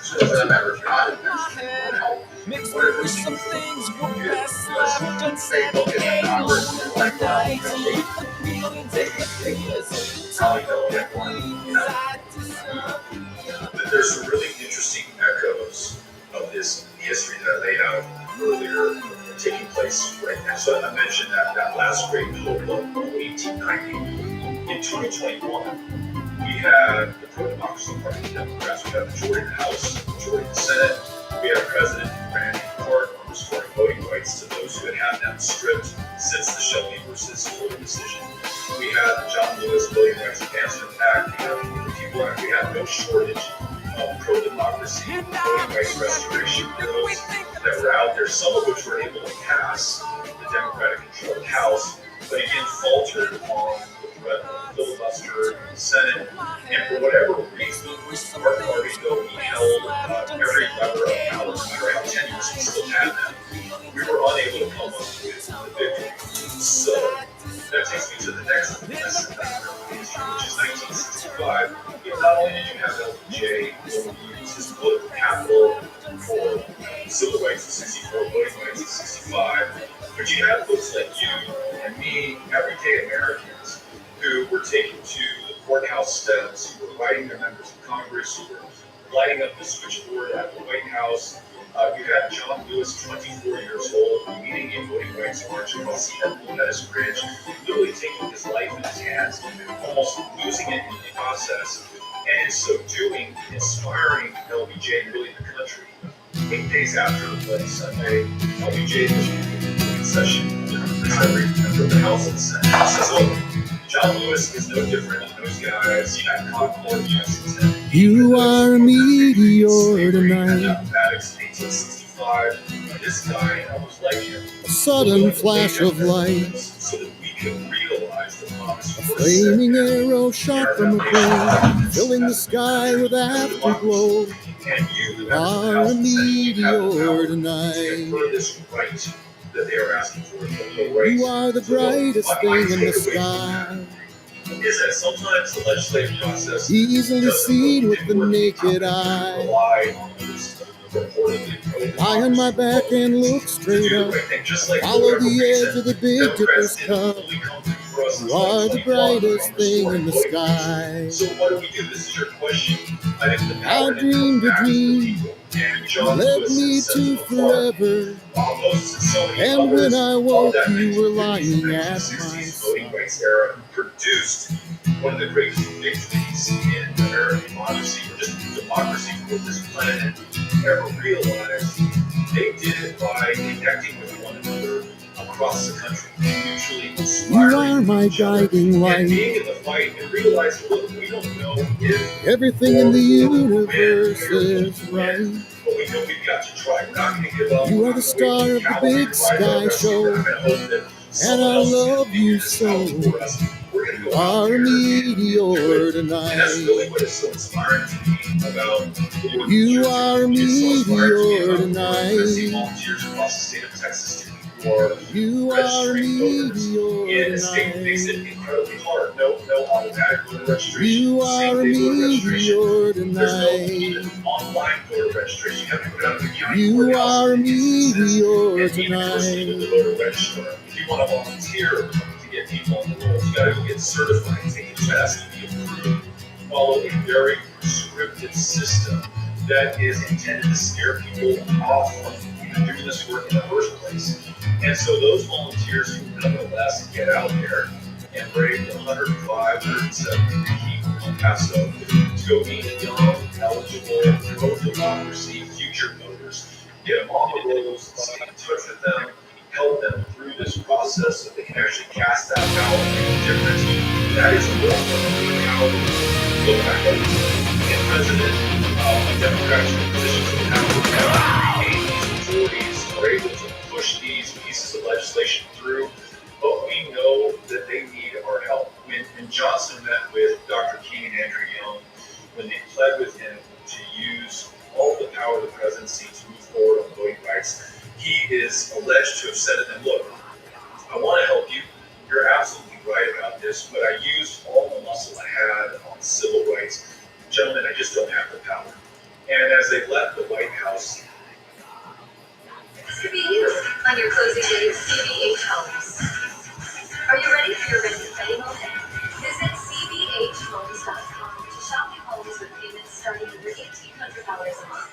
so that matters not in this. What if we some things were best left unsaid in Congress? Like, there's some really interesting echoes of this history that I laid out earlier taking place right now. So I mentioned that last great hope of 1890. In 2021, we had the pro-democracy party, the Democrats. We had majority in the House, majority in the Senate. We had a president who ran in court on restoring voting rights to those who had had them stripped since the Shelby versus Ford decision. We had the John Lewis Voting Rights Advancement Act, the People Act. We had no shortage of pro-democracy voting rights restoration bills that were out there, some of which were able to pass the Democratic-controlled House, but again faltered on the filibuster in the Senate. And for whatever reason, our party, though we held every lever of power, no matter how tenuous we still had them, we were unable to come up with the victory. So that takes me to the next lesson that we're which is 1965. Not only did you have LBJ use his political capital for civil rights in 64, voting rights in 65, but you had folks like you and me, everyday Americans, who were taken to the courthouse steps, who were writing their members of Congress, who were lighting up the switchboard at the White House. You had John Lewis, 24 years old, leading a voting rights march across the Pettus Bridge, literally taking his life in his hands, almost losing it in the process, and in so doing, inspiring LBJ and really the country. 8 days after Bloody Sunday, LBJ was in session I remember the house and said, look, John Lewis is no different than those guys at Concord, Washington. You are a meteor tonight. Mathematics, 1865. This guy was like him. A sudden flash of light. So that we can realize the promise. A flaming arrow shot from above, filling the sky with afterglow. And you are a meteor tonight. That they are asking for. You are the brightest thing in the sky. Is that sometimes the legislative process easily seen with the naked eye. Lie on my back and look straight up. Follow the edge of the Big Dipper's cup. You are the brightest thing in the sky. So what do we do? This is your question. I dreamed a dream, led me to forever. And when I woke, you were lying at my side. Produced one of the greatest victories in American democracy, or just democracy for this planet, ever realized. They did it by connecting with one another across the country, mutually inspiring. You are my guiding light. And being in the fight and realizing, look, we don't know if everything in the universe is right. But we know we've got to try. We're not going to give up. You are the star of the Big Sky Show, and I love you so. You are a meteor tonight. And that's really what is so inspiring to me about you are a meteor tonight. Volunteers across the state of Texas you are a meteor tonight. The state makes it incredibly hard. No automatic voter registration. You are a meteor tonight. There's no online voter registration. You have to go down to the county. You are a meteor tonight. The voter registrar. If you want to volunteer to get people on the rolls, you got to go get certified, take a test, to be approved, follow a very scripted system that is intended to scare people off of even doing this work in the first place. And so those volunteers who nonetheless get out there and brave the 105, 170 people in El Paso to go meet young, eligible, pro-democracy future voters, get them on the rolls, stay in touch with them, help them through this process so they can actually cast that ballot and make a difference. That is a role for how we look back at the president, Democrats in positions of power, and majorities are able to push these pieces of legislation through, but we know that they need our help. When Johnson met with Dr. King and Andrew Young, when they pled with him to use all the power of the presidency to move forward on voting rights, he is alleged to have said to them, look, I want to help you. You're absolutely right about this, but I used all the muscle I had on civil rights. Gentlemen, I just don't have the power. And as they left the White House, this could be you on your closing day of CBH Homes. Are you ready for your rent and pay moment? Visit cbhhomes.com to shop your homes with payments starting under $1,800 a month.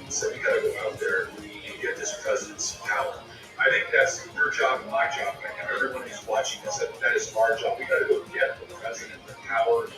So we got to go out there and get this president's power. I think that's your job and my job right now. Everyone who's watching this, that is our job. We got to go get the president the power,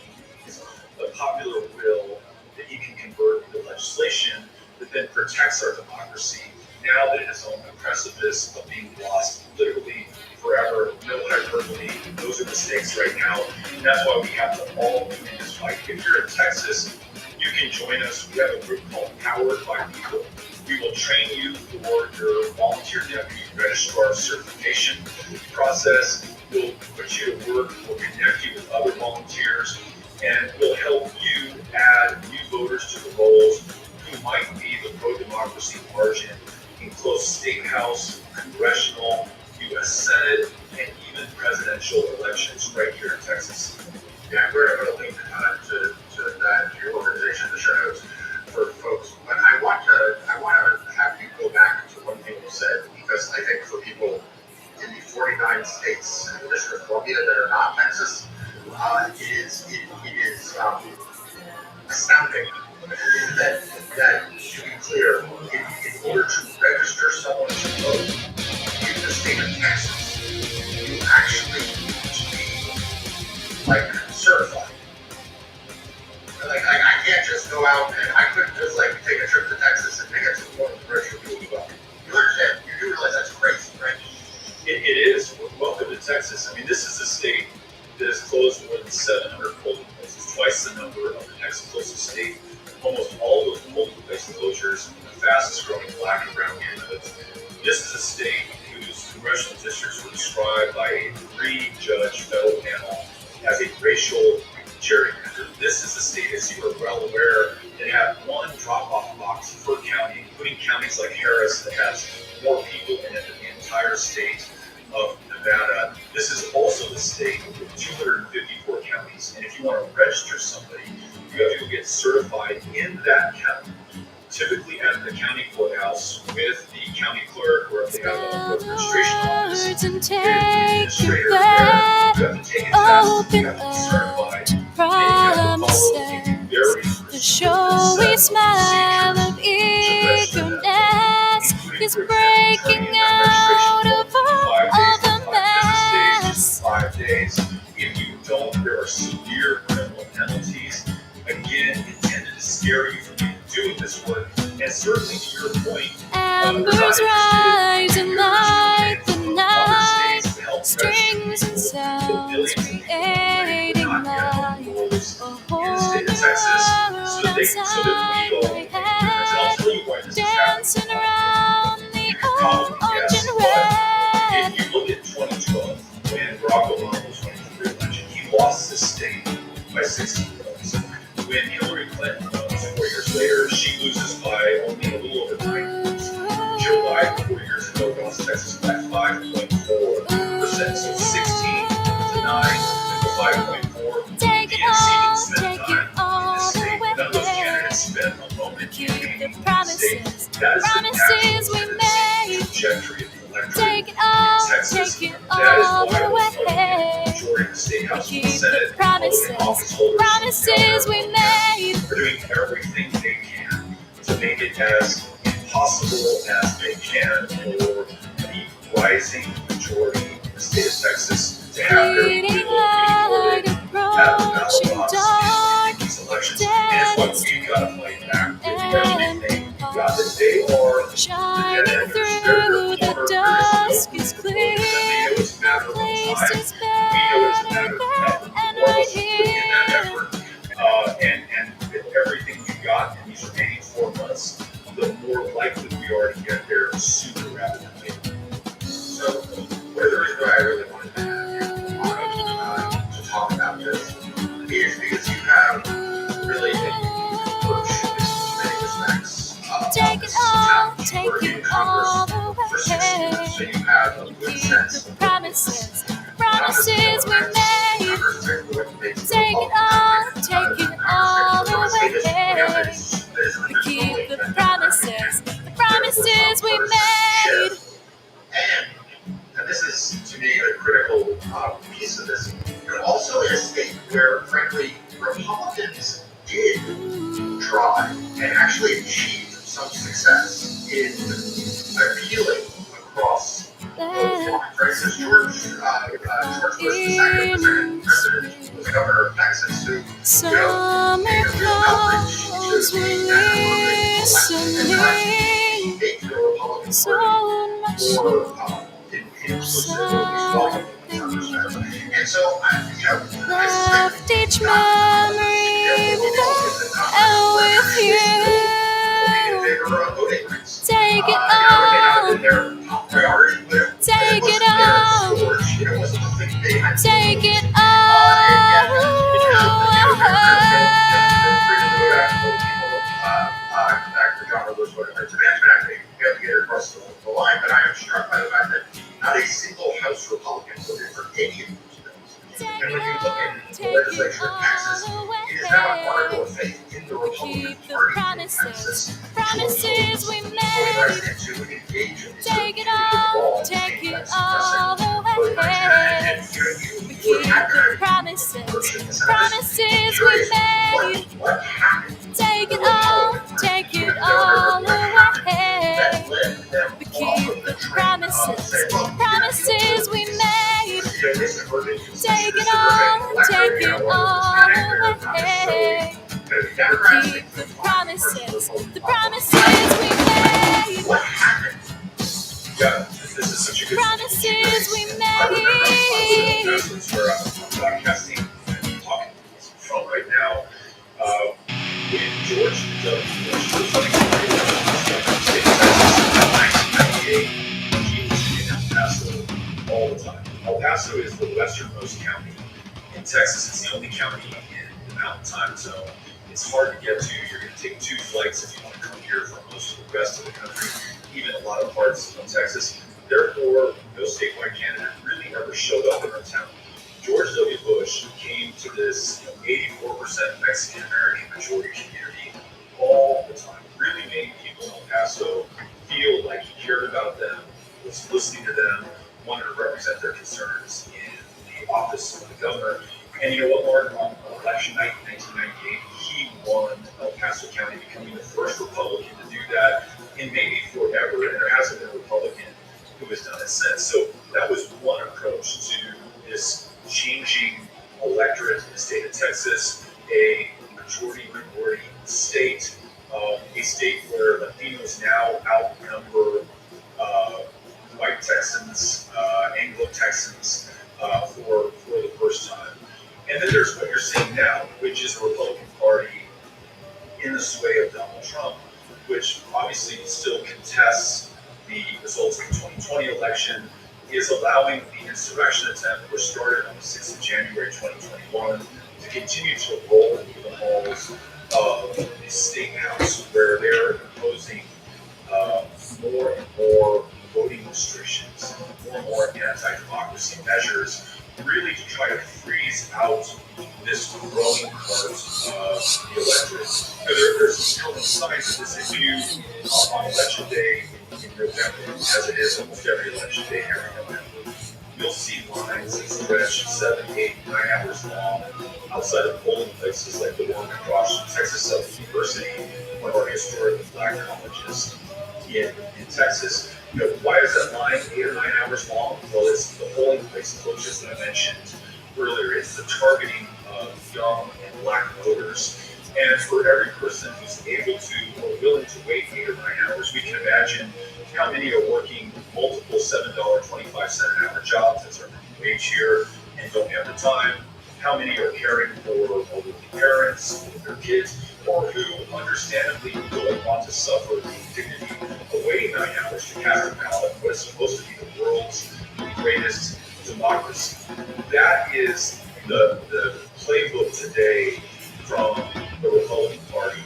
the popular will that he can convert into legislation that then protects our democracy. Now that it is on the precipice of being lost literally forever, no hyperbole, those are the stakes right now. And that's why we have to all be in this fight. If you're in Texas, you can join us. We have a group called Powered by People. We will train you for your volunteer deputy registrar certification process. We'll put you to work. We'll connect you with other volunteers, and we'll help you add new voters to the rolls who might be the pro-democracy margin in close state house, congressional, U.S. Senate, and even presidential elections right here in Texas. Yeah, we're going to link to that, your organization, the show notes for folks. But I want to have you go back to one thing you said, because I think for people in the 49 states in the District of Columbia that are not Texas, it is astounding that to be clear, in order to register someone to vote in the state of Texas, you actually need to be like certified. Like I can't just go out and I couldn't just like take a trip to Texas and take it to the point to register people to vote. You understand? You do realize that's crazy, right? It is. Welcome to Texas. I mean, this is a state that has closed more than 700 polling places, twice the number of the next closest state. Almost all those polling place closures in the fastest growing black and brown neighborhoods. This is a state whose congressional districts were described by a 3-judge federal panel as a racial gerrymander. This is a state, as you are well aware, that had one drop-off box per county, including counties like Harris that has more people in it than the entire state of Nevada. This is also the state with 254 counties, and if you want to register somebody, you have to go get certified in that county, typically at the county courthouse with the county clerk, or if they have a registration office, with the administrator there. You have to take a test, you have to be certified, and you have to follow a very the showy smile of eagerness is breaking out of all the mess. 5 days. If you don't, there are severe criminal penalties, again, intended to scare you from even doing this work. And certainly to your point, Embers rise and light the night, strings and sounds creating light. A whole new world outside my head, dancing around the orange and red. If you look at 2012, when Barack Obama was running for re-election, he lost the state by 16 votes. When Hillary Clinton runs 4 years later, she loses by only a little over 9 votes. Joe Biden 4 years ago lost Texas by 5.4%, so 16 to 9 to 5.4. Take The it all, NC didn't take spend it time all in this state. the None of those way. candidates spent a moment Keep campaigning the in the promises, state. That is the promises we natural made. trajectory of the electorate Take it all, in Texas. take it That is all why the we're voting way. majority of the state house and Keep the the Senate, Republican promises, office holders, promises we made. are doing everything they can to make it as impossible as they can for the rising majority in the state of Texas to have their Bleeding will light be recorded at the ballot approaching box dark, in these elections. And it's what we've got to fight back with everything we've got, that they are shining through the dusk is clear. The place is better and right here. And with everything we've got in these remaining 4 months, the more likely we are to get there sooner rather than later. So, one of the reasons why I really wanted to have you to talk about this is because you have really a unique approach in many respects. Take it all, take in it all Congress the for 6 years, way. so you have a good Keep sense the of promises, promises we made. Take it all the way. We keep the promises we made. And this is, to me, a critical piece of this. You're also in a state where, frankly, Republicans did try and actually achieve some success in appealing across both lines. For instance, George Bush, the second president, was the governor of Texas, who Summer made a real outreach clouds to were the national elections and listening. make the Republican Party So much more inclusive, welcoming in some respects. And so, I left suspect each memory there with you. Take it all, take it all, take it the line, but I am struck by the fact that not a single House Republican voted for any of those bills. And when you look in the legislature in Texas, it is now an article of faith in the Republican Party in Texas promises we made. presidents who engage in Take it all the way. We keep the promises. promises, promises we made. Take it all away. We keep the promises, promises we made. Take it all away. We keep the promises we made. What happened? Yeah, this is such a good Promises we made. That's where I'm broadcasting and talking from right now. When George W. Bush was running for state of Texas in 1998, he was in El Paso all the time. El Paso is the westernmost county in Texas. It's the only county in the Mountain Time Zone. It's hard to get to. You're going to take 2 flights if you want to come here from most of the rest of the country, even a lot of parts of Texas. Therefore, no statewide candidate really ever showed up in our town. George W. Bush came to this 84% Mexican American majority community all the time. Really made people in El Paso feel like he cared about them, was listening to them, wanted to represent their concerns in the office of the governor. And you know what, Mark? On election night in 1998, he won El Paso County, becoming the first Republican to do that in maybe forever. And there hasn't been a Republican who has done it since. So that was one approach to this changing electorate in the state of Texas, a majority minority state, a state where Latinos now outnumber white Texans, Anglo Texans for the first time. And then there's what you're seeing now, which is a Republican Party in the sway of Donald Trump, which obviously still contests the results of the 2020 election, is allowing the insurrection attempt, which started on the 6th of January 2021, to continue to roll into the halls of the State House, where they're imposing more and more voting restrictions, more and more anti-democracy measures, really to try to freeze out this growing part of the electorate. There's still signs of this issue on election day in November, as it is almost every election day here in November. You'll see lines that stretch 7, 8, 9 hours long outside of polling places like the one across Texas Southern University, one of our historically black colleges in Texas. You know, why is that line 8 or 9 hours long? Well, it's the polling place approaches that I mentioned earlier. It's the targeting of young and black voters. And for every person who's able to or willing to wait 8 or 9 hours, we can imagine how many are working multiple $7.25 an hour jobs, that's our wage here, and don't have the time. How many are caring for elderly parents, their kids, or who understandably don't want to suffer the indignity of waiting 9 hours to cast a ballot, what is supposed to be the world's greatest democracy. That is the playbook today from the Republican Party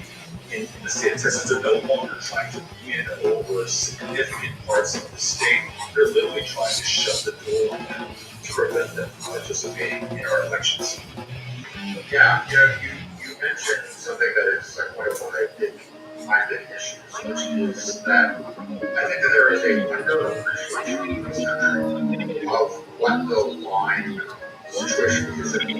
in the state of Texas. They're no longer trying to win over significant parts of the state. They're literally trying to shut the door on them to prevent them from participating in our elections. Yeah, you mentioned something that is like one of my big issues, which is that I think that there is a underappreciation in this country of what the line situation is in the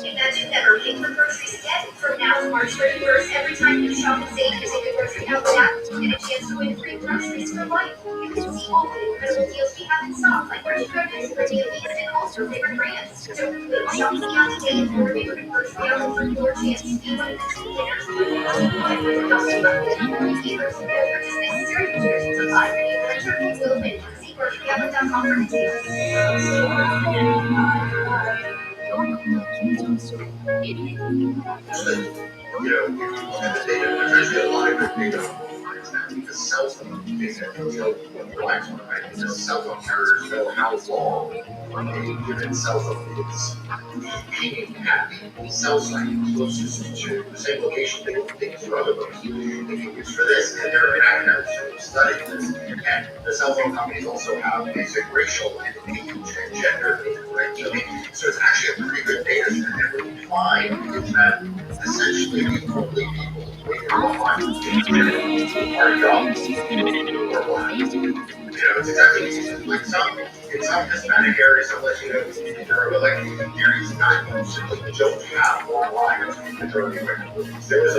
Imagine never paying for groceries again. From now to March 31st, every time you shop and save using the Grocery Outlet app, you get a chance to win free groceries for life. You can see all the incredible deals we have in stock, like fresh produce, Brazil beans, and all your favorite brands. So, go shop the account today at your favorite Grocery Outlet for your chance to be one of the two winners. Purchase necessary restrictions apply. Any purchase you will win. See GroceryOutlet.com for details. at the data, there's actually a lot of good data on lines now because cell phone data can tell what lines are, right? Because cell phone carriers know how long a given cell phone is pinging at the cell site closest to the same location they can use for other things. They can use for this, and there are academics who study this. And the cell phone companies also have basic racial and transgender data, right? So it's actually a pretty good data set. And what we find is that essentially the only people waiting online are young or black. it's exactly what you said. Like in some Hispanic areas, some Latino areas, like areas not simply don't have long lines to the majority of women. There was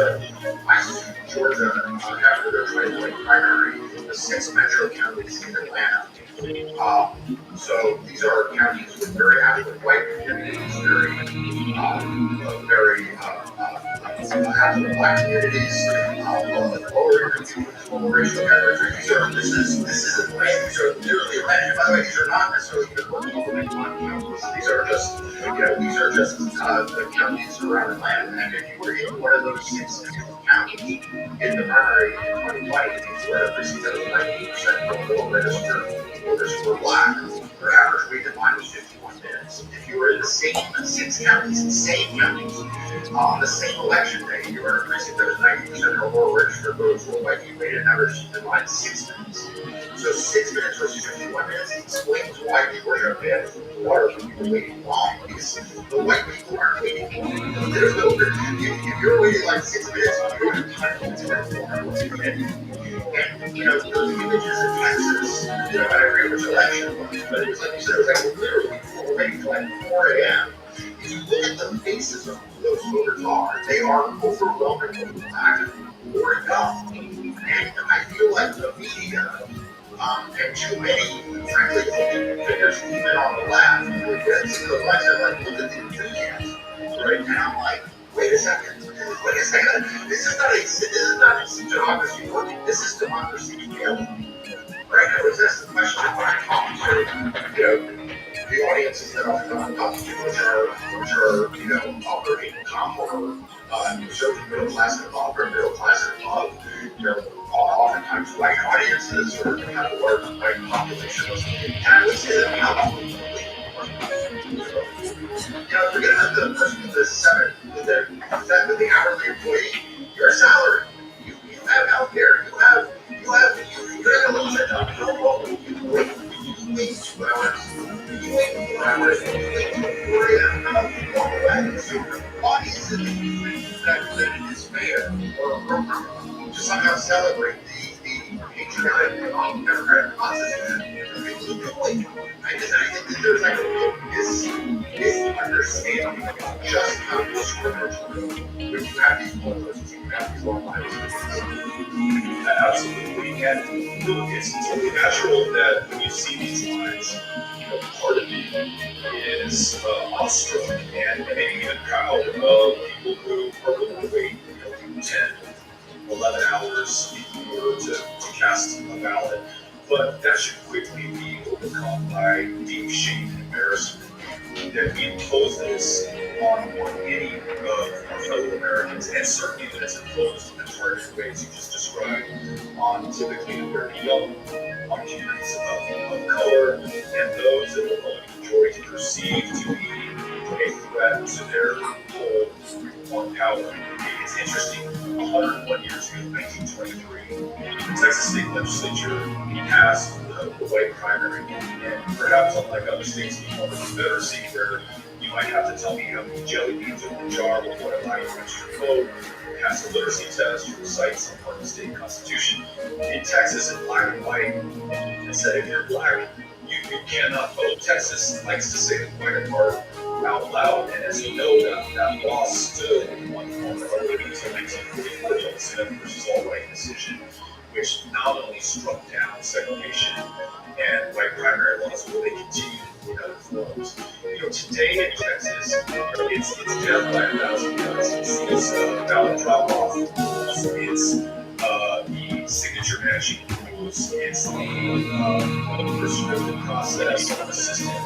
I sued Georgia after their 2020 primary, the 6 metro counties in Atlanta. So these are counties with very affluent white communities, very affluent black communities, lower income communities, lower racial categories. This is Atlanta. These are literally Atlanta. And by the way, these are not necessarily even Republican counties. These are just the counties around Atlanta. And if you were in one of those 6 counties in the primary in 2020, if you were a precinct that was 90% of the registered voters were black, their average wait in line was 51 minutes. If you were in the same 6 counties, on the same election day, you were in a precinct that was 90% or more registered voters were white, you waited an average in line 6 minutes. So 6 minutes versus 51 minutes explains why Georgia banned water for people waiting long, because the white people aren't waiting long. If you're waiting like 6 minutes, you don't have time to wait for it. And, those images in Texas, I don't remember which election it was, but it was like you said, it was like literally people were waiting till like 4 a.m. If you look at the faces of who those voters are, they are overwhelmingly black or young. And I feel like the media, and too many, frankly, opinion figures, even on the left, get to the left and like, look at the enthusiasm, right? And I'm like, wait a second. This is not a democracy working. This is democracy failing. Right? I was asked the question when I talked to, the audiences that I'm talking to, which are upper income or conservative middle class and above, or middle class and above, oftentimes white audiences or have a large white populations. And I would say that forget about the person with the hourly employee. You're a salary. You have healthcare. You have a little bit of you wait 2 hours. You wait 4 hours. You wait 4 a.m. How about you walk away? So why is it that it is fair or to somehow celebrate the patriotic democratic process? I think that there's like a real misunderstanding of just how discriminatory when you have these politics, you have these long lives. Absolutely. And it's totally natural that when you see these lines, part of me is awestruck and maybe even proud of people who are willing to wait 10, 11 hours in order to cast a ballot. But that should quickly be overcome by deep shame and embarrassment that we impose this on any of our fellow Americans, and certainly when it's imposed in the targeted ways you just described on typically the very young, on communities of color, and those that the voting majority perceive to be a threat to their hold on power. It's interesting, 101 years ago, 1923, the Texas State Legislature passed the white primary, and perhaps unlike other states in the Confederacy, where you might have to tell me how many jelly beans are in the jar before I allow you to register to vote, pass a literacy test, you recite some part of the state constitution. In Texas, in black and white, it said if you're black, you cannot vote. Texas likes to say the white part out loud, and as you know, that law stood in one form or other until 1944, the Senate versus all white decision, which not only struck down segregation and white primary laws, but they continued in other forms. Today in Texas, it's down by 1,000 votes. It's ballot drop-off rules. It's the signature matching rules. It's the prescriptive process of assistant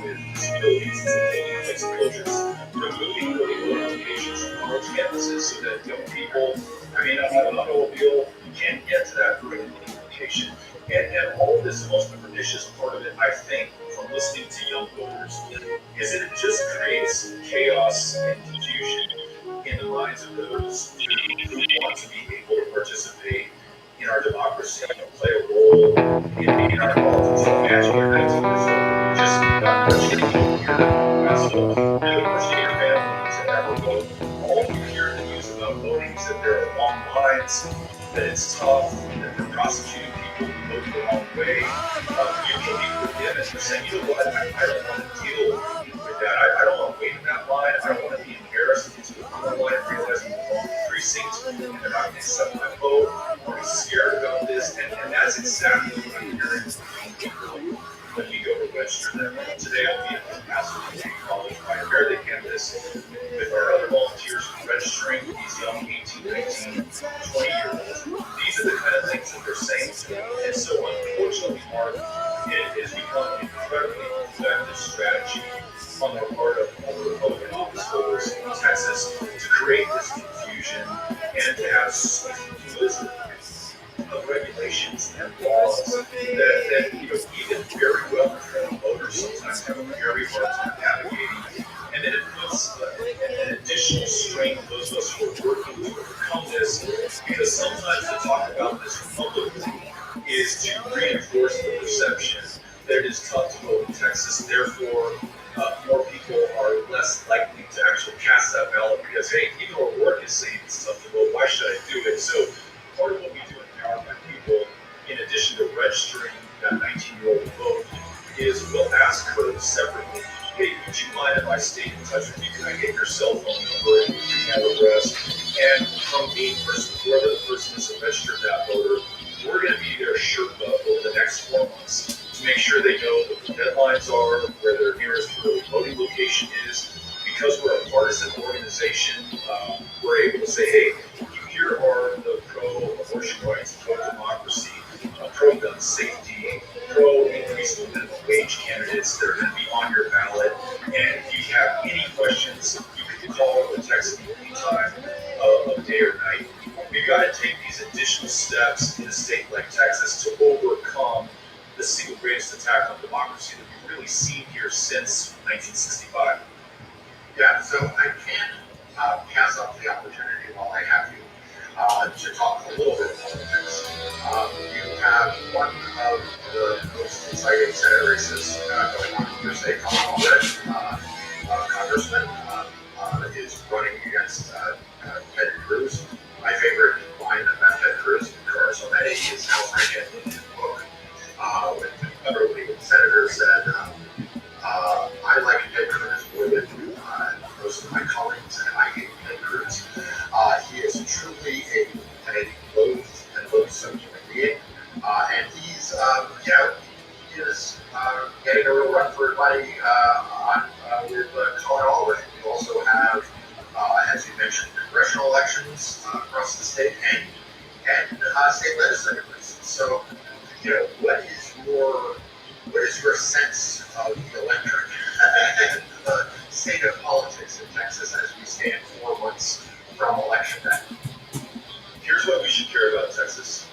with disabilities and place closures. Removing really low applications from college campuses so that young people, an automobile, can get to that critical location. And all of this, the most pernicious part of it, I think, from listening to young voters, is that it just creates chaos and confusion in the minds of those who want to be able to participate in our democracy and play a role in our politics. So imagine you're 19 years old, just got registered here in West, you're the first in your family to ever vote. All you hear in the news about voting is that there are long lines, that it's tough, that they're prosecuting people who vote the wrong way, you can be forgiven for saying, you know what, I don't want to deal with that. I don't want to wait in that line. I don't want to be embarrassed to get to the corner line and realize I'm in the wrong precinct and they're not going to accept my vote or be scared about this. And that's exactly what I'm hearing from people when we go to register them. Today I'll be at the Pasadena College by Fairly Campus with our other volunteers registering these young 18, 19, 20-year-olds. These are the kind of things that they're saying to me. And so unfortunately, Mark, it has become an incredibly effective strategy on the part of Republican office holders in Texas to create this confusion and to have such of regulations and laws that even very well-informed voters sometimes have a very hard time navigating. And then it puts an additional strain on those of us who are working to overcome this, because sometimes to talk about this publicly is to reinforce the perception that it is tough to vote in Texas. Therefore, more people are less likely to actually cast that ballot because, hey, even our work is saying it's tough to vote. Why should I do it? So part of what we do in Power by People, in addition to registering that 19-year-old vote, is we'll ask her separately, hey, would you mind if I stay in touch with you? Can I get your cell phone number and email address? And from me, whoever the person is that registered that voter, we're going to be their Sherpa over the next 4 months to make sure they know what the deadlines are, where their nearest early voting location is. Because we're a partisan organization, we're able to say, hey, here are the pro-abortion rights, pro-democracy, pro-gun safety, pro-increase in minimum wage candidates that are going to be on your ballot. And if you have any questions, you can call or text me anytime of day or night. We've got to take these additional steps in a state like Texas to overcome the single greatest attack on democracy that we've really seen here since 1965. Yeah, so I can't pass up the opportunity while I have you to talk a little bit politics. You have one of the most exciting Senate races going on in your state, Colorado. Congressman is running against Ted Cruz. My favorite line about Ted Cruz in Cars So Many is House Rankin in his book, when the federal legal senator said, I like Ted Cruz more than most of my colleagues, and I hate Ted Cruz. He is truly a loathed and loathsome human being, and he's, he is getting a real run for his money with Colorado. We also have, as you mentioned, congressional elections across the state and state legislative races. So, what is your sense of the electorate and the state of politics in Texas as we stand 4 months from election day? Here's what we should care about Texas.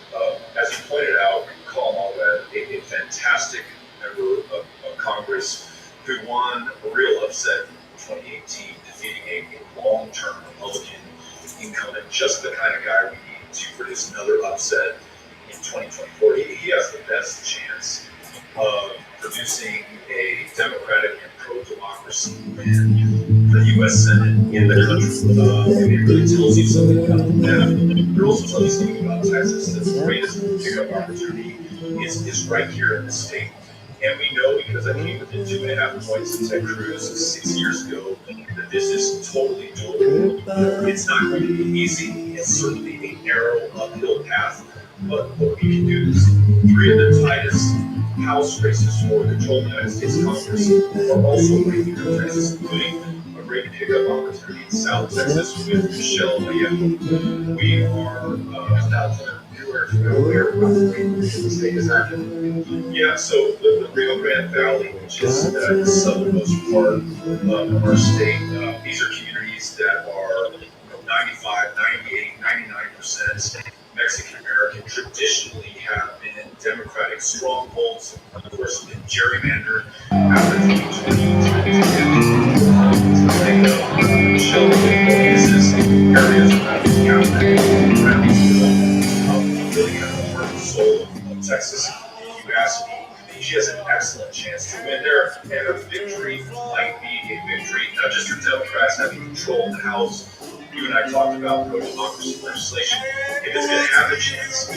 As you pointed out, Colin Allred, a fantastic member of Congress who won a real upset in 2018, defeating a long-term Republican incumbent, just the kind of guy we need to produce another upset in 2024. He has the best chance of producing a democratic and pro-democracy win for the U.S. Senate in the country. It really tells you something about the map. It also tells you something about Texas. That the greatest pickup opportunity is right here in the state. And we know, because I came within 2.5 points of Ted Cruz 6 years ago, that this is totally doable. It's not going to be easy. It's certainly a narrow uphill path. But what we can do is 3 of the tightest House races for control of the United States Congress are also right here in Texas, including a great pickup opportunity in South Texas with Michelle Vallejo. We are where the state is at. Yeah, so the Rio Grande Valley, which is the southernmost part of our state, these are communities that are 95, 98, 99% Mexican American, traditionally have been Democratic strongholds, of course, been gerrymandered after 2020 Michelle, this is areas around the county, around really kind of the heart and soul of Texas. If you ask me, she has an excellent chance to win there, and her victory might be a victory, not just for Democrats having control of the House, you and I talked about pro-democracy legislation. If it's going to have a chance for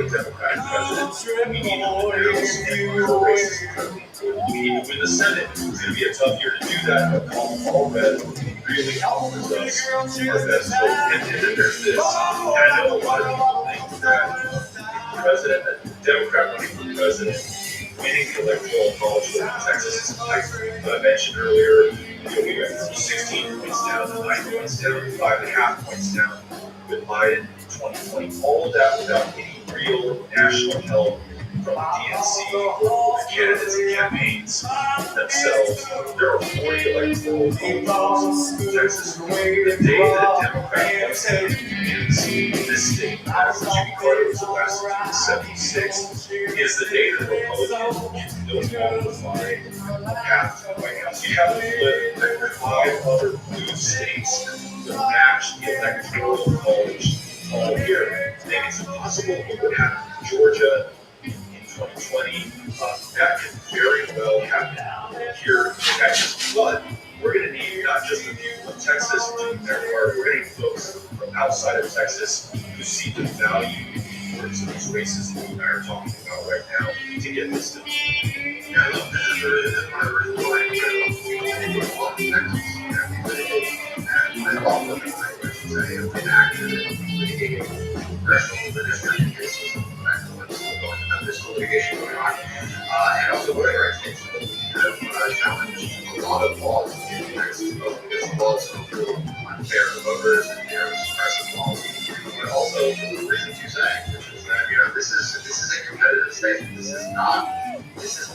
a Democratic president, we need to win the House and her race is incredibly important. We need to win the Senate. It's going to be a tough year to do that, but Colin Allred really offers us our best hope. And then there's this, and I know a lot of people think that president, a Democrat running for president, winning the electoral college vote in Texas is high. But I mentioned earlier, we went from 16 points down to 9 points down, 5.5 points down with Biden in 2020. All of that without any real national help from the DNC or the candidates and campaigns themselves. There are 40 electoral college votes in Texas. The day that a Democrat wins this state, as Jimmy Carter was elected in 76, is the day that the Republican don't qualify a path to the White House. You have to flip the 5 other blue states to match the electoral college all year. I think it's impossible what would happen in Georgia in 2020. That could very well happen here in Texas. But we're going to need not just the people of Texas doing their part, we're going to need folks from outside of Texas who see the value in these races that you and I are talking about right now to get this done. Yeah, look, this is really one of the reasons why I'm going to love Texas. And I've also been, I should say, have been active in litigating congressional redistricting cases back when this litigation going on. And also voting rights cases. We have challenged a lot of laws in Texas, both because laws are unfair to voters and suppressive laws, but also for the reasons you say, which is that this is a competitive state. This is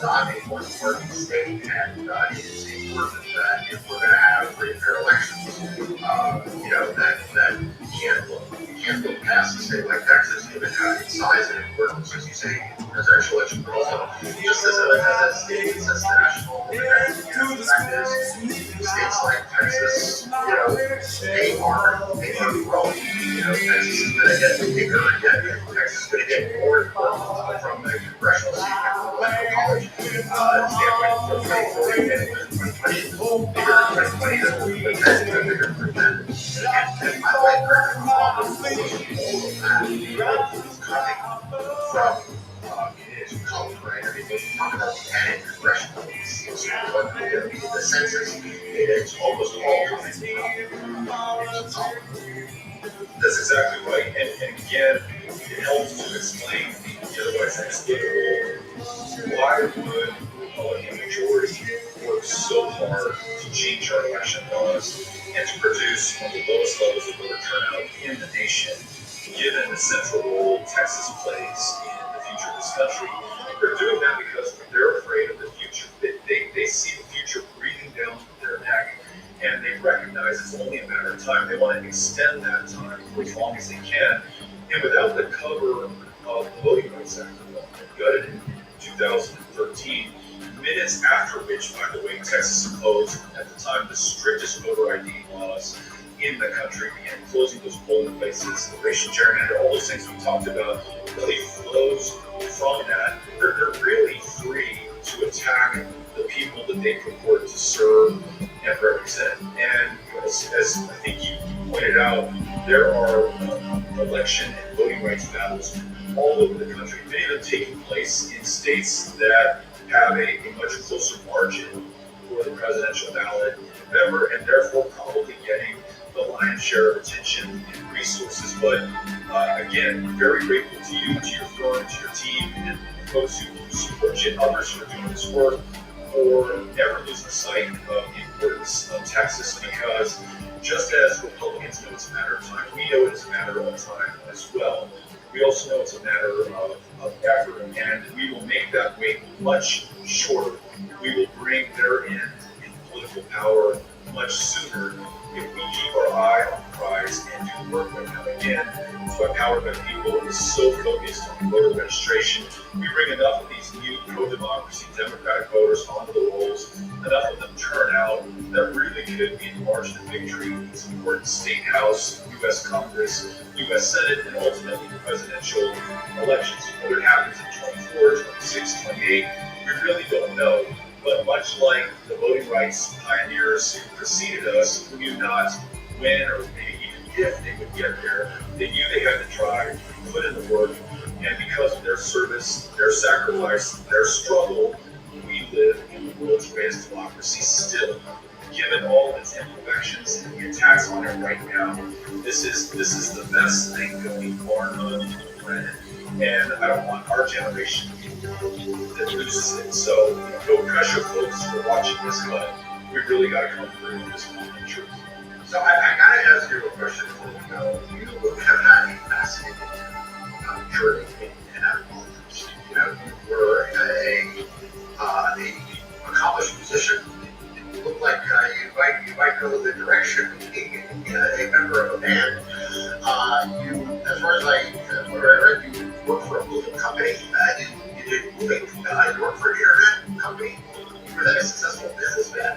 not a one-party state, and it is important that if we're going to have free and fair elections, that you can't look past a state like Texas, given its size and importance, as you say, in presidential election, but also just as a state that's national. The fact is, states like Texas, they are growing. Texas is going to get bigger again. Texas is going to get more important from the congressional seat and from the electoral college standpoint for 2040 and 2020. Bigger in 2020 than bigger for 10. And my life record of all of that is coming from college, right? I mean, when you talk about the added congressional seats, the census, it's almost all coming from That's exactly right. And again, it helps to explain the otherwise inexplicable. Why would Republican majority work so hard to change our election laws and to produce one of the lowest levels of voter turnout in the nation, given the central role Texas plays in the future of this country? They're doing that because they're afraid of the future. They see the future breathing down their neck, and they recognize it's only a matter of time. They want to extend that time for as long as they can. And without the cover of the Voting Rights Act, gutted in 2013, minutes after which, by the way, Texas imposed at the time the strictest voter ID laws in the country, began closing those polling places, the racial gerrymander, all those things we talked about, really flows from that. They're really free to attack the people that they purport to serve and represent. And as I think you pointed out, there are election and voting rights battles all over the country, many of them taking place in states that have a much closer margin for the presidential ballot in November, and therefore probably getting the lion's share of attention and resources. But again, very grateful to you, to your firm, to your team, and folks who support you and others who are doing this work, for never losing sight of the importance of Texas, because just as Republicans know it's a matter of time, we know it is a matter of time as well. We also know it's a matter of effort, and we will make that wait much shorter. We will bring their end in political power much sooner if we keep our eye on the prize and do the work right now. Again, Powered by People is so focused on voter registration. We bring enough of these new pro-democracy Democratic voters onto the rolls, enough of them turn out that really could be the margin of victory in these important state house, U.S. Congress, U.S. Senate, and ultimately the presidential elections. Whether it happens in 24, 26, 28, we really don't know. But much like the voting rights pioneers who preceded us, who knew not when or maybe even if they would get there, they knew they had to try, put in the work, and because of their service, their sacrifice, their struggle, we live in the world's greatest democracy still. Given all of its imperfections and the attacks on it right now, this is the best thing going born on the planet. And I don't want our generation that loses it. So no pressure, folks, for watching this, but we really got to come through this moment of truth. So I gotta ask you a question. You have had a fascinating journey in our politics. You know, you were a accomplished musician. You look like you might go the direction of being a member of a band. As far as what I read, you worked for a moving company. You did moving. You worked for an internet company. You were then a successful businessman.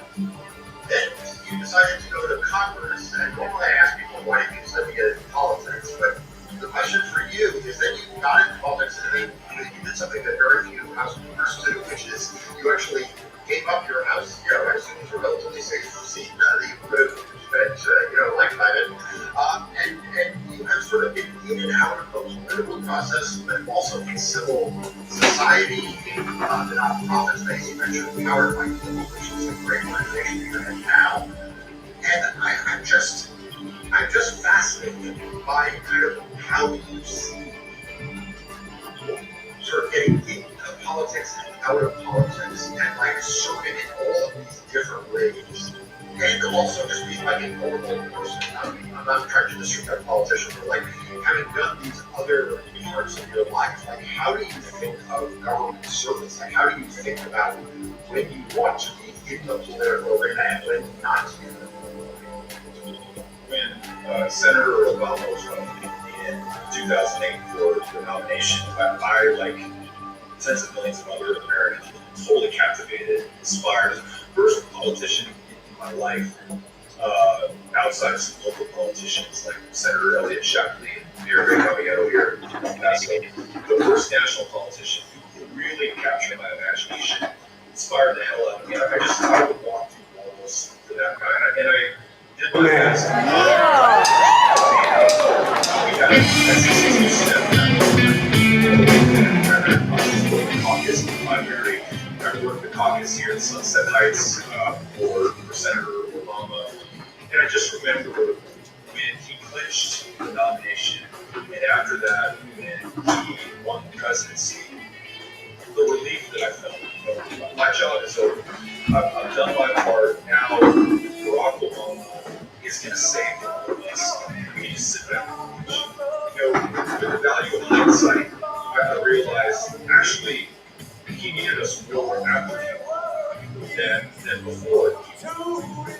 Then you decided to go to Congress. And normally I ask people why you decided to get into politics, but the question for you is that you got into politics and then you did something that very few house members do, which is you actually gave up your house. You know, I assume it's a relatively safe seat that you could have spent, lifetime in. And you have sort of been in and out of the political process, but also in civil society, in the nonprofit space. You mentioned Powered by People, which is a great organization you're in now. And I'm just fascinated by kind of how you see sort of getting into politics and out of politics and like serving in all of these different ways. And also just being like a normal person. I'm not trying to disrespect politicians, but like having done these other parts of your life, like how do you think of government service? Like how do you think about when you want to be in the political arena and when not to be in the political arena? When Senator Obama was running in 2008 for the nomination, I, like tens of millions of other Americans, were totally captivated, inspired. First politician in my life, outside of some local politicians like Senator Elliott Shackley and Mayor Ray Gavietto here in El Paso, the first national politician who really captured my imagination, inspired the hell out of me. I would walk through walls to that guy, and I did my best. We had a 60 step caucus in the primary. I worked the caucus here in Sunset Heights for Senator Obama. And I just remember when he clinched the nomination, and after that, when he won the presidency, the relief that I felt. My job is over. I've done my part. Now, Barack Obama is going to save all of us. We need to sit back and watch. With the value of hindsight, I realized actually he needed us more after him than before.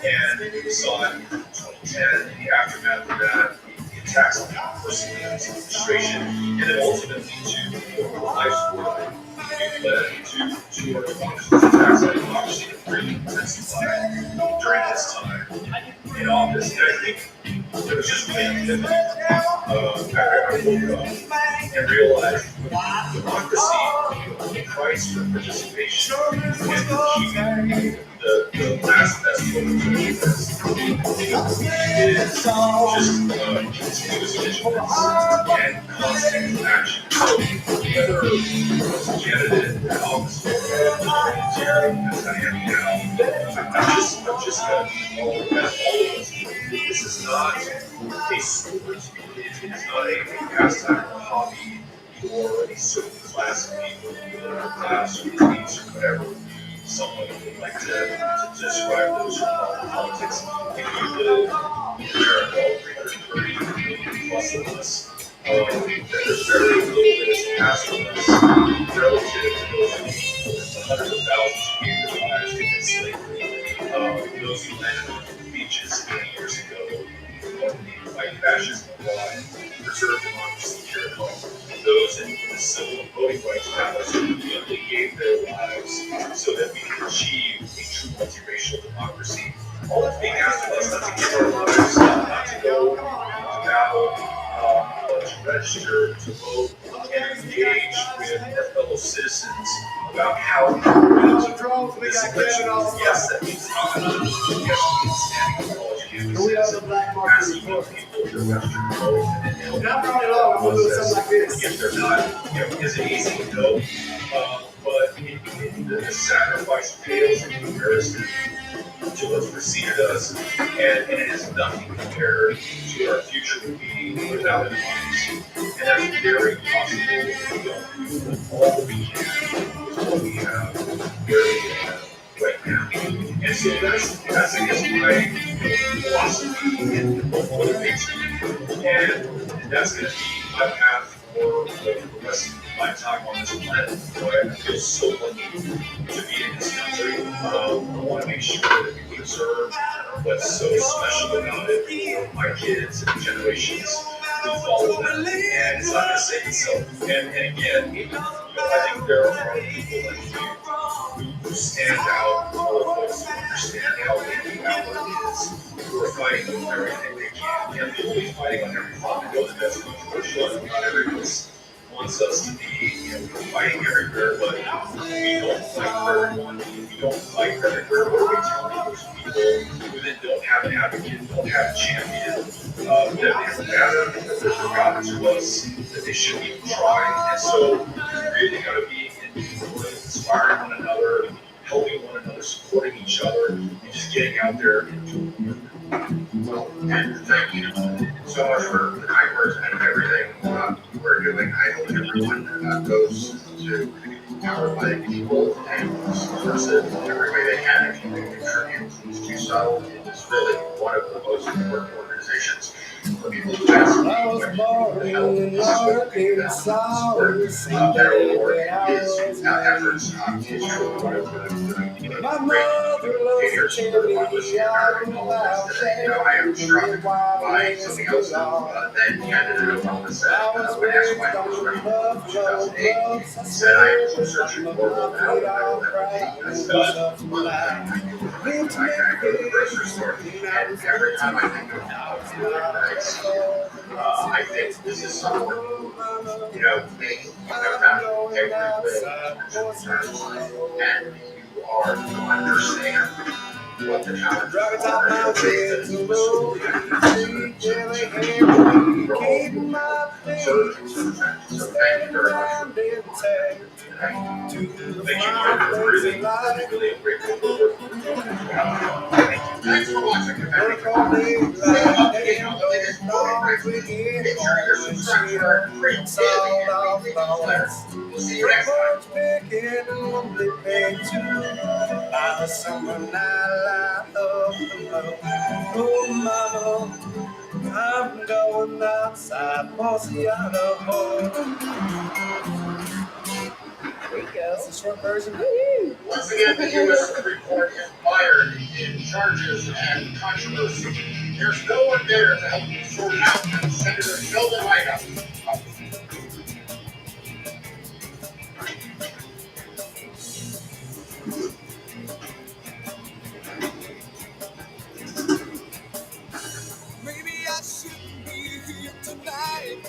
And we saw it in 2010, in the aftermath of that, the attacks on him personally in his administration, and then ultimately to the life's work it led to our democracy's attacks on democracy that really intensified during his time in office. And I think it was just really an epiphany. I woke up and realized democracy, the price for participation, and keeping the last best opportunity is just continuous vigilance and constant action. So whether it's a candidate in office or as I am now, I've just got all of us. This is not a sport. It is not a pastime or a hobby or a certain class of people, middle class or elites or whatever someone would like to describe those who follow politics. If you live in America, 330 million plus of us, there's very little that is asked of us relative to those who the hundreds of thousands of years of lives in slavery. Those who landed on the beaches 80 years ago, the fight fascism abroad, preserve democracy here at home. Those in the civil and voting rights battles who literally gave their lives so that we could achieve a true multiracial democracy. All that's being asked of us, not to give our lives, not to go to battle, but to register, to vote, and engage with our fellow citizens about how we will to this election. Yes, that means yes, it means standing for college campuses asking young people in the Western world and helping them through that process. If they're not, is it easy? No. But the sacrifice pales in comparison to what's preceded us, and it is nothing compared to our future would be without democracy. And that's very possible if we don't do all we can with what we have, where we are right now. And so that's I guess my philosophy and what motivates me, and that's going to be my path for the rest of my time on this planet. I feel so lucky to be in this country. I want to make sure that we preserve what's so special about it for my kids and generations who follow them. And it's not going to save itself. And again, I think there are people like you who stand out for folks who understand how big the hour is, who are fighting with everything they can. And they're really fighting on every front. I know that that's controversial. Not everyone wants us to be, fighting everywhere, but we don't fight for everyone. We don't fight everywhere where we tell those people who then don't have an advocate, don't have a champion, that they don't matter, that they're forgotten to us, that they shouldn't even try. And so we really got to be inspiring one another, helping one another, supporting each other, and just getting out there and doing work. And thank you so much for the kind words and everything we're doing. I hope everyone goes to our like people and supports it every way they can. If you can contribute, please do so. It's really one of the most important organizations for people who ask me questions and support their award is efforts is truly one of the great figures for the democracy in American politics today. I am struck by something else that candidate Obama said when asked why he was running in 2008. He said, I am closer to normal now than I will ever be. I said, I go to the grocery store, and every time I think of how it's really nice, I think this is someone who, may have not every bit and you are to understand what the challenges are and the ways that you will so thank you very much for thank you for really, really grateful for the work you're doing. Thanks for watching. Stay up to date on the latest voting rankings. Make sure you're subscribed to our free daily and weekly newsletter. We'll see you next time. I'm going outside, the short version. Once again, the U.S. Supreme Court is mired in charges and controversy. There's no one there to help you sort it out, and Senator Sheldon Ida. Maybe I shouldn't be here tonight,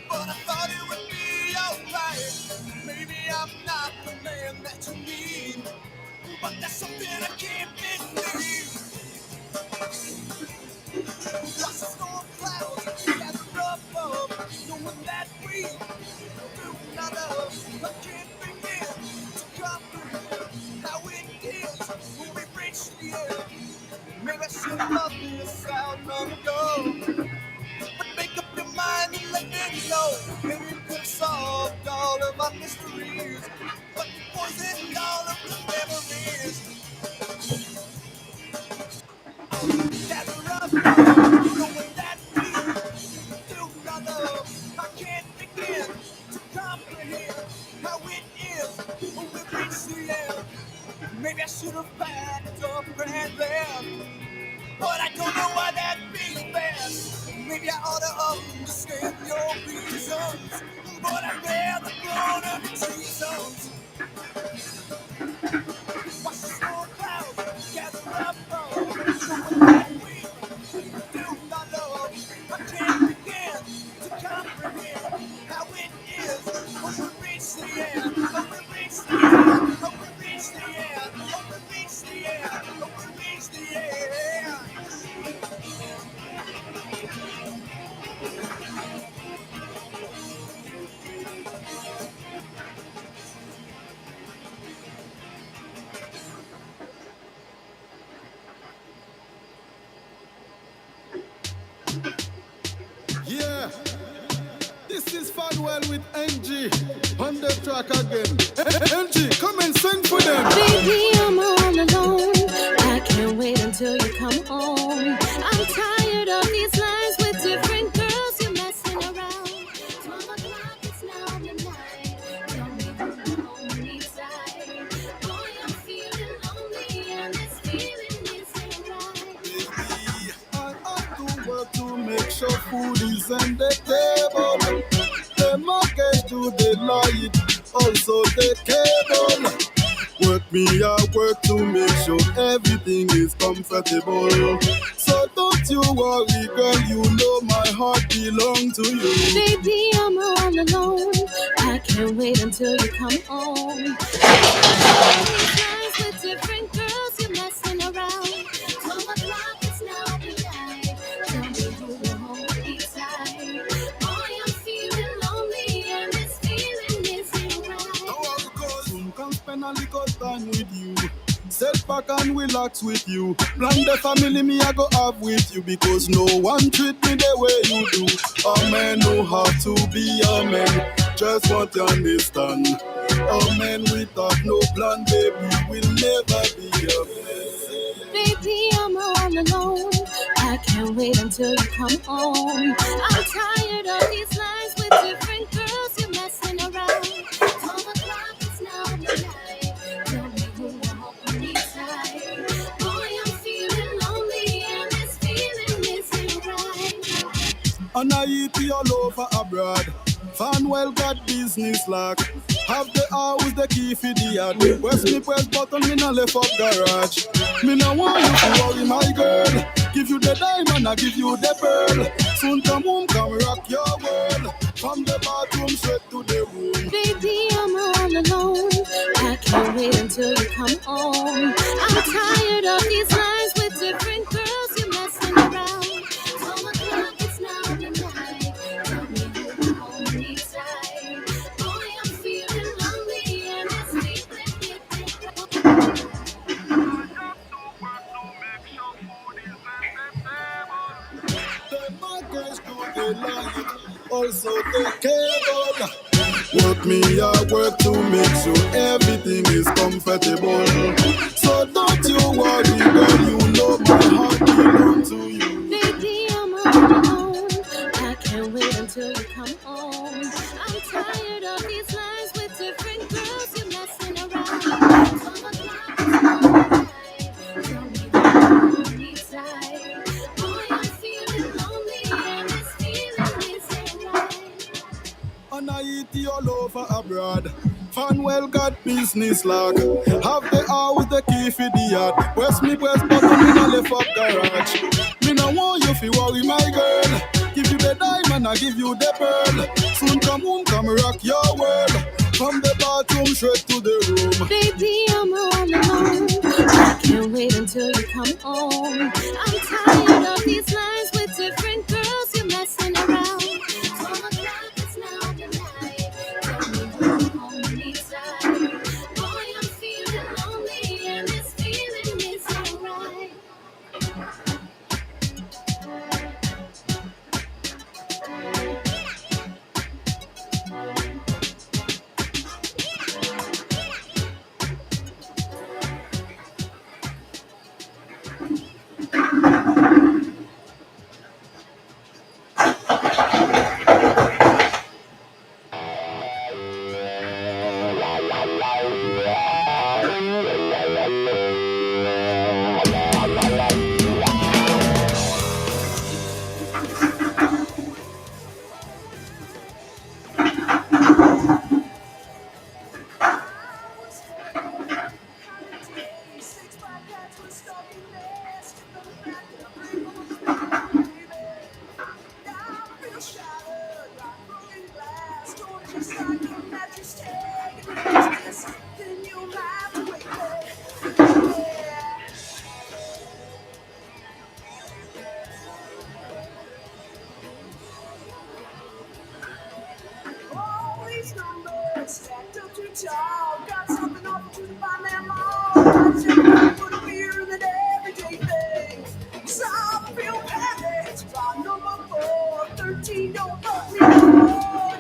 but I thought it would be alright. Maybe I'm not the man that you need, but that's something I can't believe. Watch the storm clouds gather up, knowing that we do not love. I can't begin to comprehend how it is when we reach the end. Maybe I should have loved this out long ago. But make up your mind and let it go. Maybe it could have solved all of my mysteries, but poisoned all of the memories. Gather up, knowing that we do not love. I can't begin to comprehend how it is when we reach the end. Maybe I should have backed up and left, but I don't know why that'd be best. Maybe I ought to understand your reasons, but I'd rather grown up in seasons. Watch the storm clouds gather up, knowing that we do not love. I can't begin to comprehend how it is when we reach the end. When we reach the end. When we reach the end. When we reach the end. When we reach the end. is Fanwell with NG on the track again. NG, come and sing for them. Baby, I'm all alone. I can't wait until you come home. I'm tired of these lies with different girls. You're messing around. 12 o'clock, it's now midnight. Tell me who's the only side. Boy, I'm feeling lonely and this feeling isn't right. Baby, I have to work to make sure food is on the table. The market do the light, also the cable. Work me out, work to make sure everything is comfortable. So don't you worry, girl, you know my heart belongs to you. Baby, I'm all alone. I can't wait until you come home. Lies with different girls, you're messing around. 12 o'clock, it's now midnight. Tell me who will hold me tight. Boy, I'm feeling lonely and this feeling isn't right. Soon can spend a little time with you. Sit back and relax with you. Plan the family me I go have with you, because no one treat me the way you do. A man no have to be a man, just want to understand. A man without no plan, baby, will never be a man. Baby, I'm all alone. I can't wait until you come home. I'm tired of these lies with different girls. You're messing around. 12 o'clock, it's now midnight. Tell me who will hold me tight. Boy, I'm feeling lonely and this feeling isn't right. And I eat all over abroad. Fanwell got business lock. Have the house, the key for the yard. Press me press button, me no left up garage. Me no want you to worry, my girl. Give you the diamond, I give you the pearl. Soon come home, come rock your world. From the bathroom straight to the room. Baby, I'm all alone. I can't wait until you come home. I'm tired of these lies with different girls. You're messing around. 12 o'clock, it's now midnight. Tell me who will hold me tight. Boy, I'm feeling lonely and this feeling isn't right. The markets do the light, also the cable. Work me hard, work to make sure everything is comfortable. So don't you worry, girl, you know my heart belongs to you. Baby, I'm all alone. I can't wait until you come home. I'm tired of these lies with different girls. You're messing around. 12 o'clock, it's now midnight. Tell me who will hold me tight. Boy, I'm feeling lonely and this feeling isn't right. And I eat all over abroad. Fanwell got business lock. Have the house, the key for the yard. Press me press button, me no left up garage. Me no want you fi worry, my girl. Give you the diamond, I give you the pearl. Soon come home, come rock your world. From the bathroom straight to the room. Baby, I'm all alone. I can't wait until you come home. I'm tired of these lies with different girls. You're messing around. 12 o'clock, it's now midnight. Tell me who will hold me tight. Boy, I'm feeling lonely and this feeling isn't right. Stacked up too tall, got something off to find them all. I just put a beer in that everyday thing. So I feel panicked by number 4. 13 don't fuck me anymore.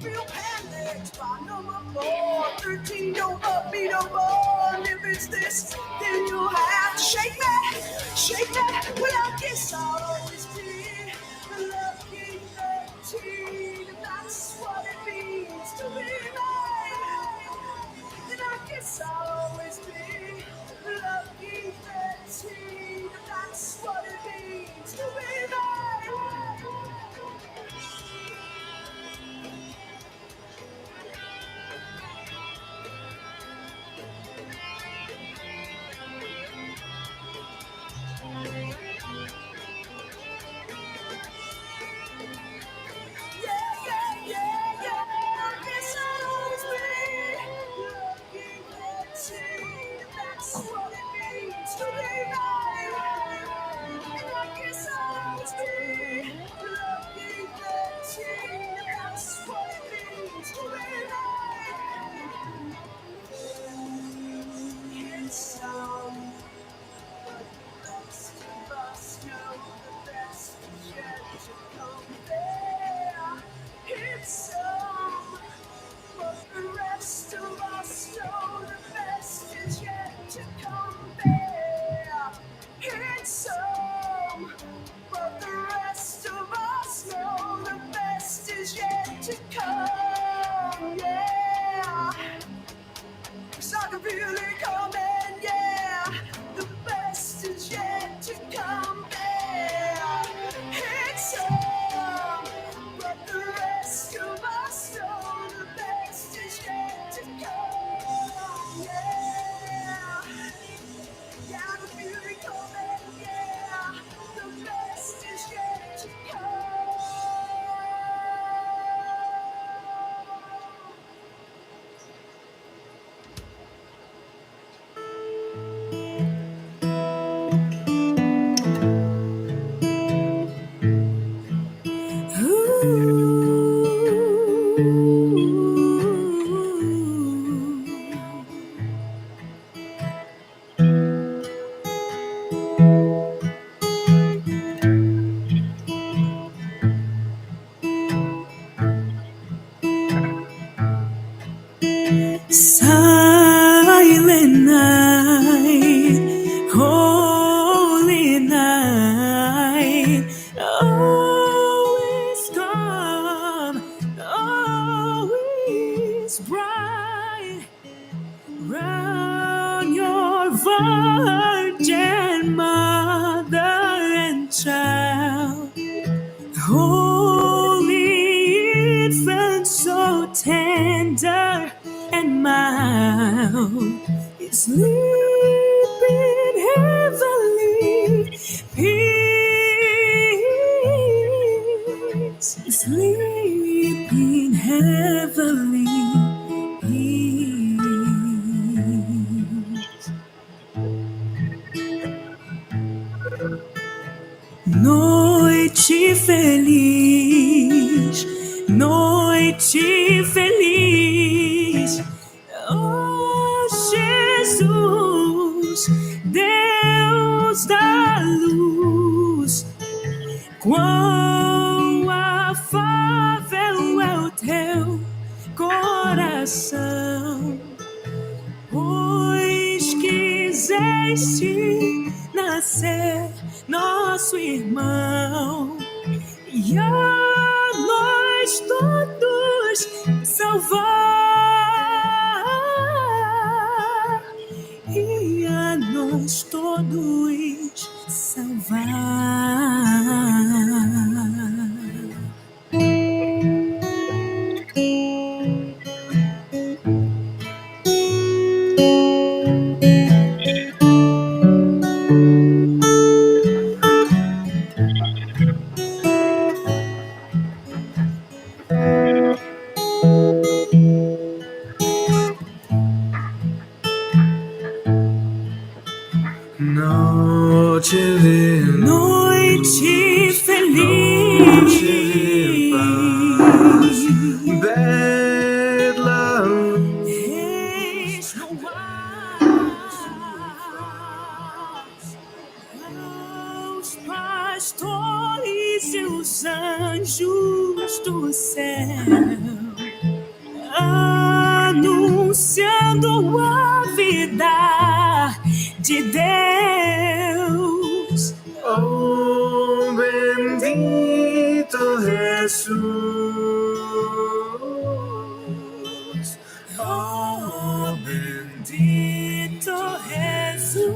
feel panicked by number 4. 13 don't love me no more. And if it's this, then you'll have to shake me, shake me. Well, I guess I'll always be the lucky 13. And that's what it means to be mine. And I guess I'll always be the lucky 13. And that's what it means to be mine. Silent night, holy night, always calm, always bright. Round your virgin mother and child, holy infant, so tender and mild, is sleeping heavenly peace, is sleeping heavenly peace. Noite feliz, noite feliz. Oh Jesus, Deus da luz, quão afável é o teu coração, pois quiseste nascer nosso irmão e a nós todos salvar, e a nós todos salvar. Noite feliz, Bad love. eis no ar os pastores e os anjos do céu. anunciando a vida de Deus. Oh, bendito Jesús. Oh, bendito Jesús.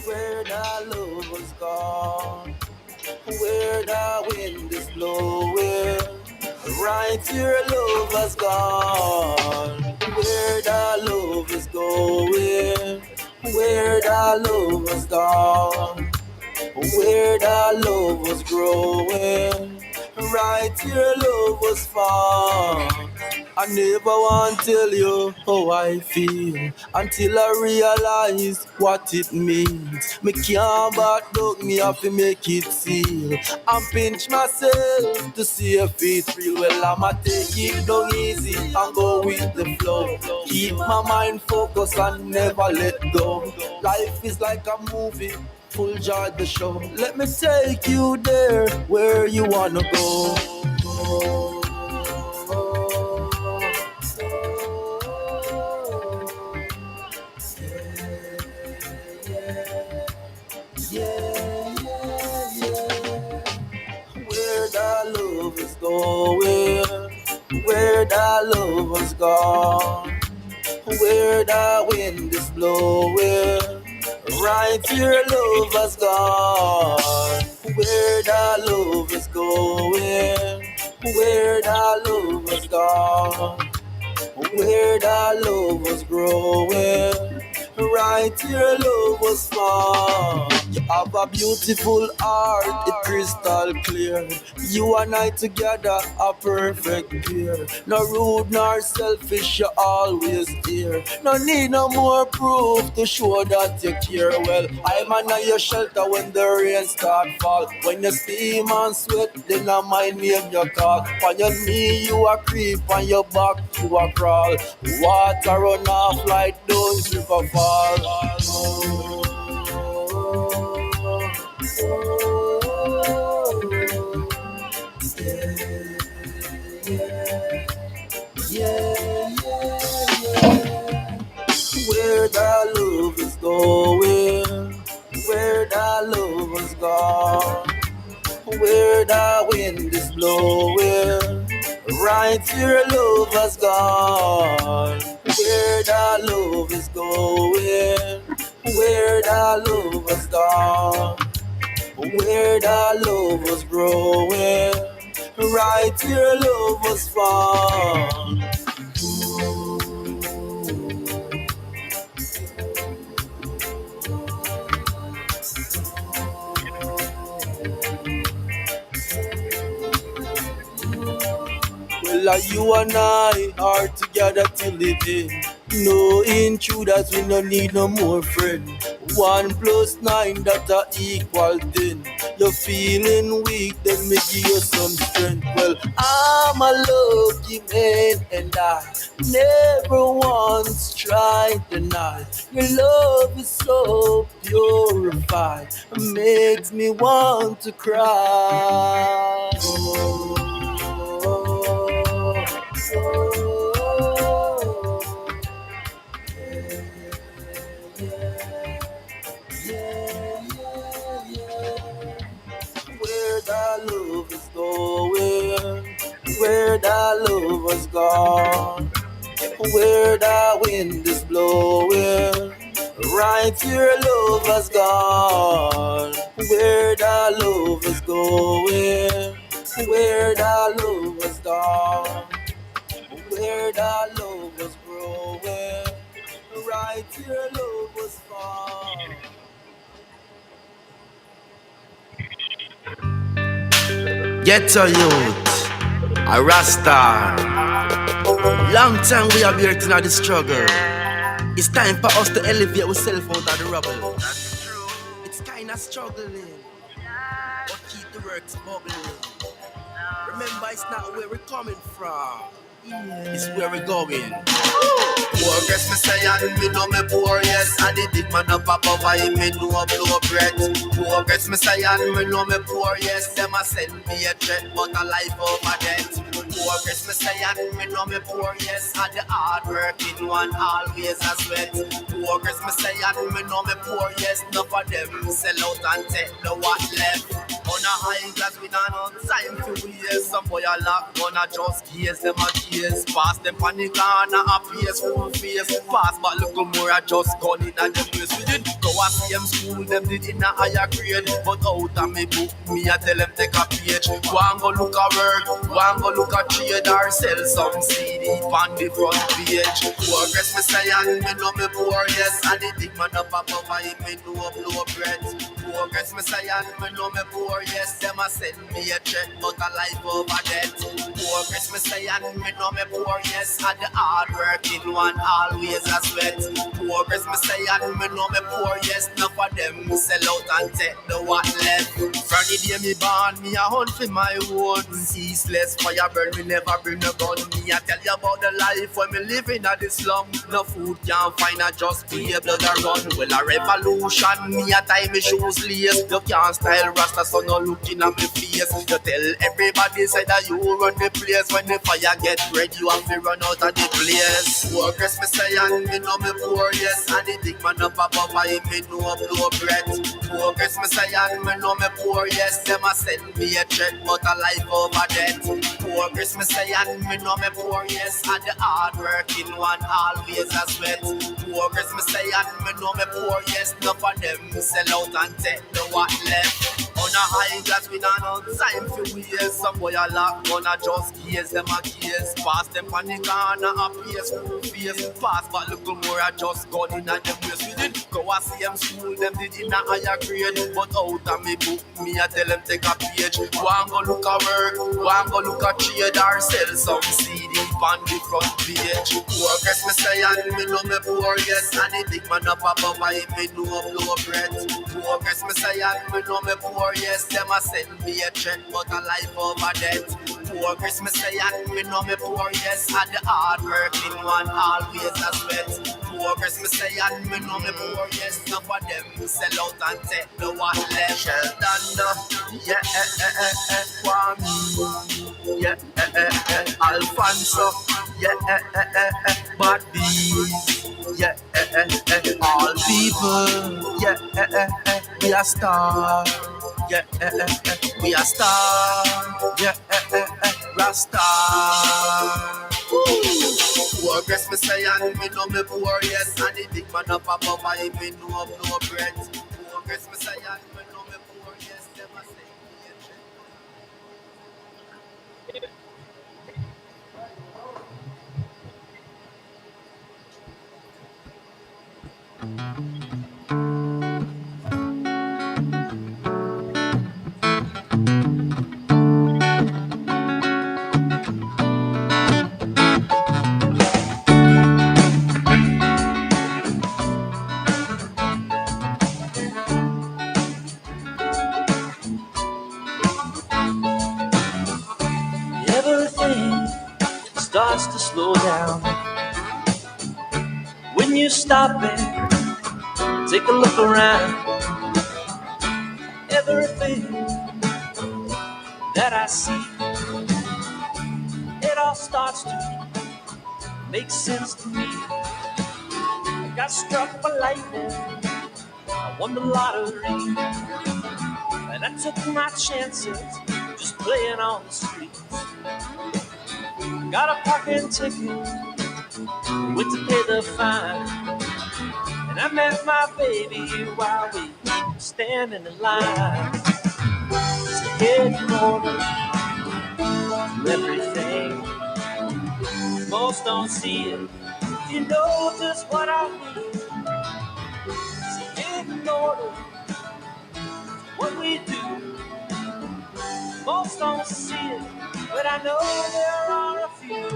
Where the love was gone, where the wind is blowing, right where love has gone, where the love is going, where that love was gone, where that love was growing. Right here, love was found. I never want to tell you how I feel until I realize what it means. Me can't back down, me have to make it seal. And pinch myself to see if it's real. Well, I'ma take it down easy and go with the flow. Keep my mind focused and never let go. Life is like a movie, full joy the show. Let me take you there where you wanna go. Where that love is going, where that love was gone, where that wind is blowing. Right here, love has gone. Where that love is going, where that love has gone, where that love was growing. Right here, love was found. You have a beautiful heart, it's crystal clear. You and I together, a perfect pair. No rude nor selfish, you always here. No need no more proof to show that you care. Well, I'm under your shelter when the rain start fall. When you steam and sweat, then I might name your call. On your knee, you a creep, on your back, you a crawl. Water run off like those river fall. Where that love is going, where that love was gone, where that wind is blowing. Right here, love has gone. Where that love is going, where that love has gone, where that love was growing. Right here, love was found. Well, you and I are together to live in. No intruders, we no need no more friend. 1 + 9, that a equal 10. You're feeling weak, then me give you some strength. Well, I'm a lucky man and I never once tried to deny. Your love is so purified, it makes me want to cry. Where that love is going, where that love was gone, where that wind is blowing. Right here, love has gone. Where that love is going, where that love was gone, where that love was growing. Right here, love was found. Ghetto youth, a Rasta. Long time we have been in the struggle. It's time for us to elevate ourselves out of the rubble. It's kinda struggling, but keep the works bubbling. Remember, it's not where we're coming from, it's where we're going. Progress me say and me know me poor, yes. I did it man up above I me know blow breath. Progress me say and me know me poor, yes. Them a send me a threat, but a life over death. Progress me say and me know me poor, yes. And the hard working one always a sweat. Progress me say and me know me poor, yes. Enough of them sell out and take the what left. On a high class, we not on time for years. Some boy a lock gun a just case, them a case. Pass them panic on a face, full face. Pass but look more a just gun in a them place. We did go a same school, them did in a higher grade. But out of me book, me a tell them take a page. Go and go look a work, go and go look a trade or sell some CD on the front page. Progress me say and me know me poor, yes. And the big man up above I me know blow bread. Progress me say and me know me poor, yes. Them a send me a check, but a life over debt. Progress me say and me know me poor, yes. And the hard working one always a sweat. Progress me say and me know me poor, yes. Enough of them sell out and take the what left. From the day me born, me a hunt for my own. Ceaseless fire burn, me never bring a gun. Me a tell you about the life when me living at the slum. No food can't find, I just be able to run. Well a revolution, me a tie me shoes lace. You can't style rasta, so no looking at me face. You tell everybody say that you run the place. When the fire get red, you have to run out of the place. Progress me say and me know me poor, yes. And the big man up above I me know blow bread. Progress me say and me know me poor, yes. Them a send me a check, but a life over debt. Progress me say and me know me poor, yes. And the hard working one always a sweat. Progress me say and me know me poor, yes. Enough of them sell out and take the what left. On a high class, we not on time for years. Some boy a lock gun a just case, them a case. Pass them panic on a face, full face. Pass but look more a just gun in a them ways. We did go a same school, them did in a higher grade. But out of me book, me a tell them take a page. Go and go look a work, go and go look a trade or sell some CD on the front page. Progress me say and me know me poor, yes. And the big man up above I me know blow bread. Progress me say and me know me poor, yes. Them a send me a check, but a life over debt. Progress me say and me know me poor, yes. And the hard working one always a sweat. Progress me say and me know me poor, yes. Enough of them sell out and take the what left. Sheldon, yeah, Kwame, yeah, Alfonso, yeah, Bad Bees, yeah, all people, yeah, we are star, yeah, we are star, yeah, Rasta. Progress me say and me know me poor, yes. And the big man up above I me know no bread. Progress me say and me know me poor, yes. Them a say Everything starts to slow down when you stop and take a look around. Everything that I see, it all starts to make sense to me. I got struck by lightning, I won the lottery, and I took my chances just playing on the streets. Got a parking ticket, went to pay the fine, and I met my baby while we were standing in line. It's a hidden order to everything. Most don't see it. You know just what I mean. It's a hidden order to what we do. Most don't see it, but I know there are a few.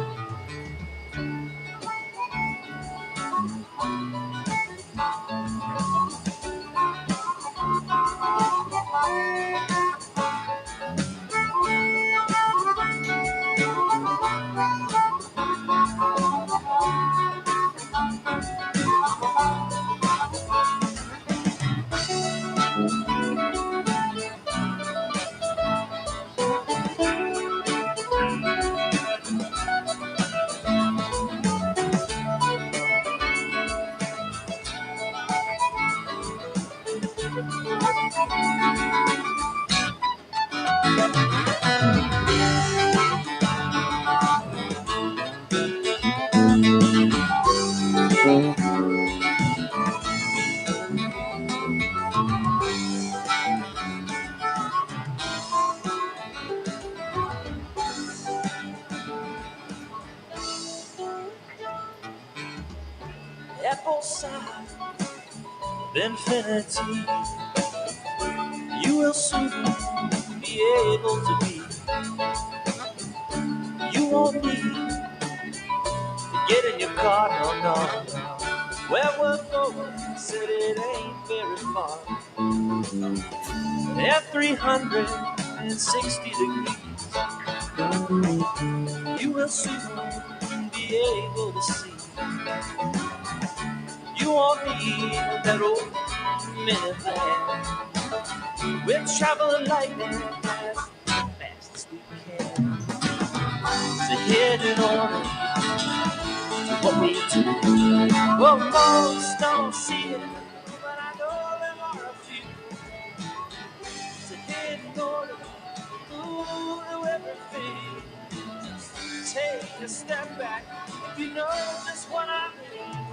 side of infinity, you will soon be able to be. You won't need to get in your car, no, no, no. Where we're going, said it ain't very far. At 360 degrees, you will soon be able to see. You won't need that old minivan. We're traveling lightning as fast as we can. So head in order to what we do. Well, most don't see it, but I know there are a few. So head in order to everything. Just take a step back if you know just what I mean.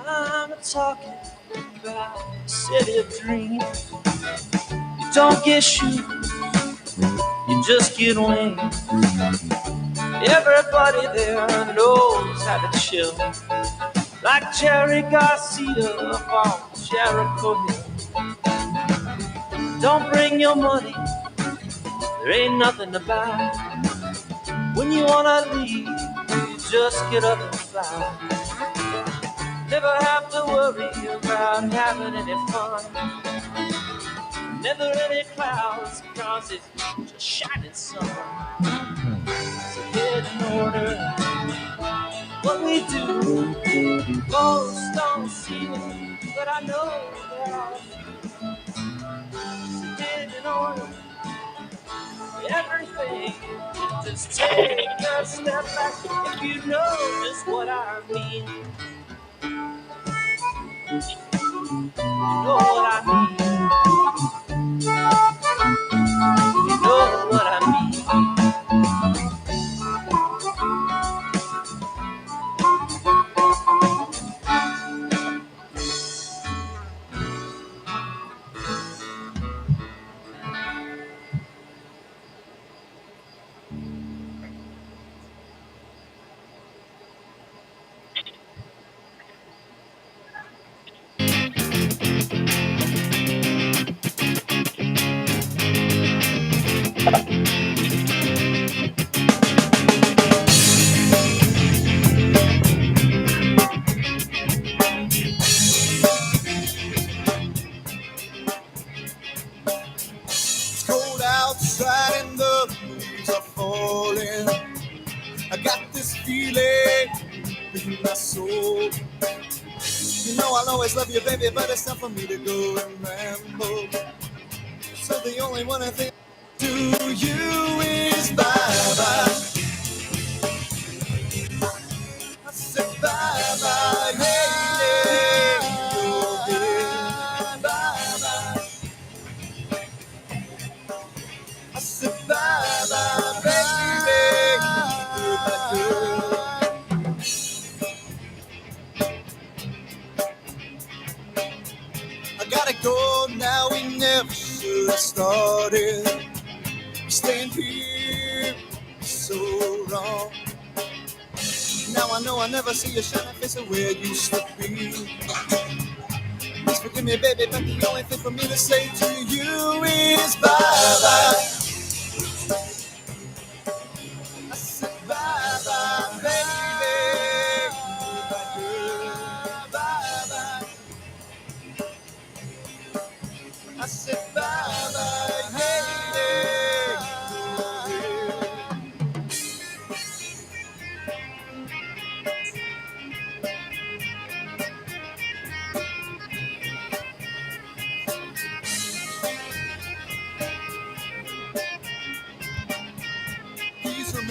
I'm talking about a city of dreams. You don't get shoes, you just get wings. Everybody there knows how to chill, like Jerry Garcia on Jericho Hill. Don't bring your money, there ain't nothing to buy. When you wanna leave, you just get up and fly. Never have to worry about having any fun. Never any clouds, cause it's just shining sun. So get in order what we do. Most don't see it, but I know there are a few. So get in order everything. Just take a step back if you know just what I mean. You know what I mean. You know what I mean. It's cold outside and the leaves are falling. I got this feeling in my soul. You know I'll always love you, baby, but it's time for me to go and ramble. So the only one I think to you is bye-bye. I said bye-bye, hey, oh, yeah, bye-bye. I said bye-bye, baby, goodbye, girl. I gotta go now, we never should have started. Staying here so wrong. Now I know I never see your shining face where you used to be. Please forgive me, baby, but the only thing for me to say to you is bye-bye. I said bye-bye, baby, goodbye, girl.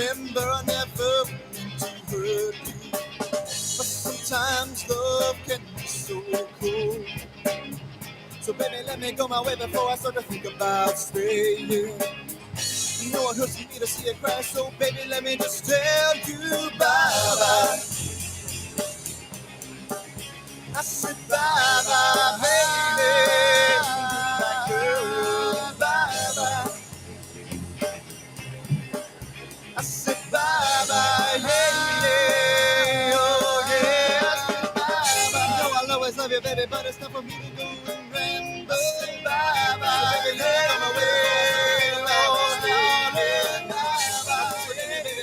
remember I never meant to hurt you, but sometimes love can be so cold. So baby, let me go my way before I start to think about staying. You know it hurts me to see it cry, so baby, let me just tell you bye-bye. I said bye-bye, baby, my girl, bye-bye. I said bye-bye, yeah, oh yeah. I know I'll always love you, baby, but it's time for me to go and ramble. I said bye-bye, so baby, let me go my way, oh yeah, bye-bye. So baby,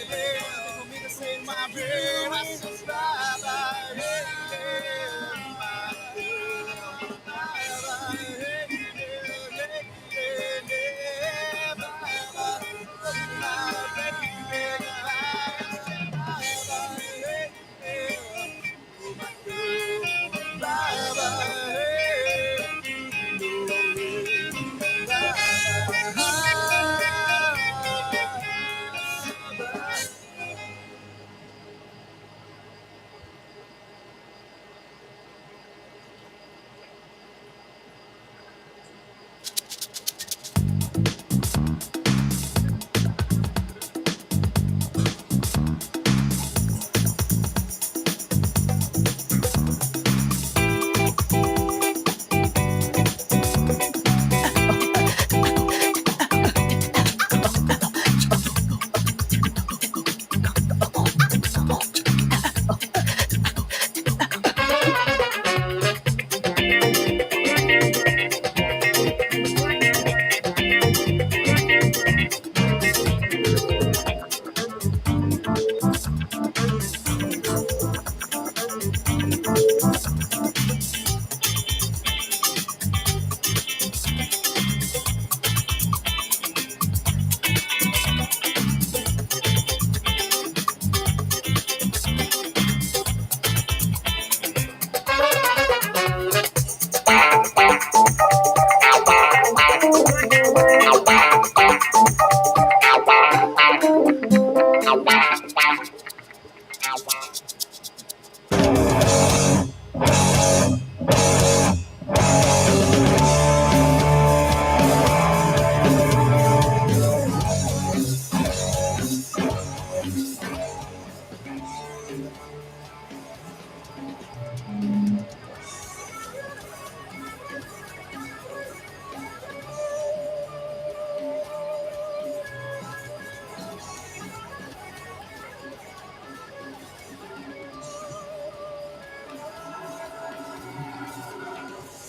for me to say my prayer, I said bye-bye, yeah, my girl, bye-bye, yeah, bye-bye.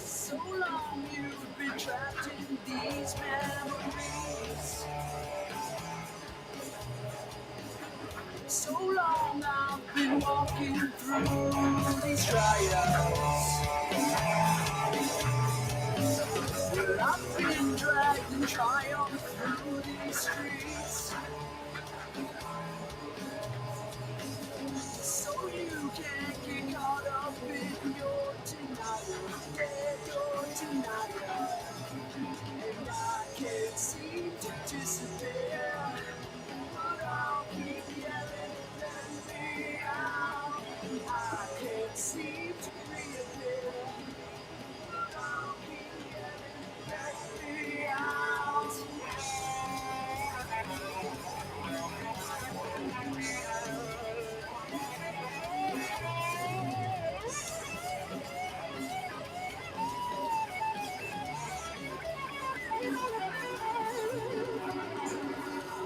So long you've been trapped in these memories. So long I've been walking through these trials. Well, I've been dragged in triumph through these streets. So you can't get caught up in your denial. Yeah, your denial. And I can't seem to disappear. But I'll keep yelling, let me out. I can't seem to reappear. But I'll keep yelling, let me out.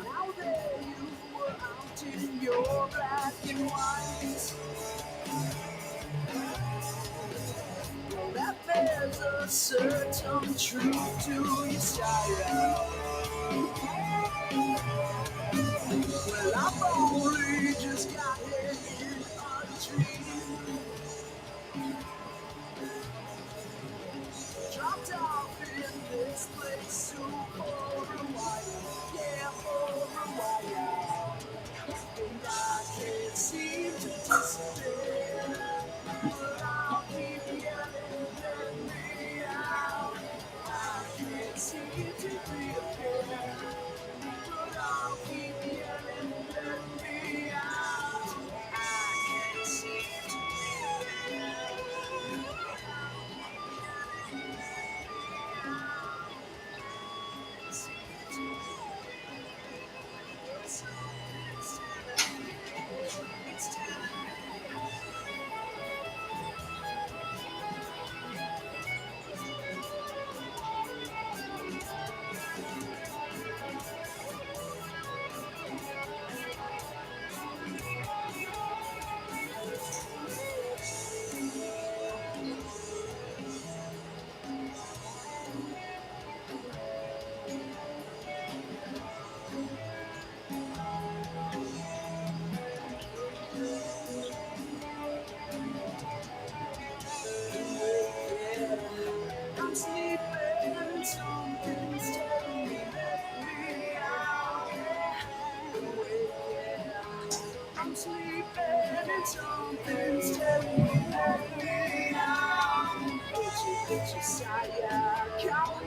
Now there you were out in your black and white. Well, that there's a certain truth to your style. Well, I've only just got it in a dream. Dropped off in this place for a while. Yeah, for a while. And I can't seem to disappear. But I'll keep yelling, let me out. I can't seem to reappear. But I'll keep yelling, let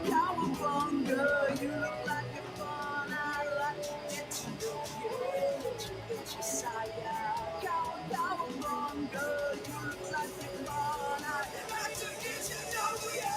Cowabunga, you look like you're fun. I'd like to get to know you. Little Josiah. Cowabunga, you look like you're fun. I'd like to get to know you.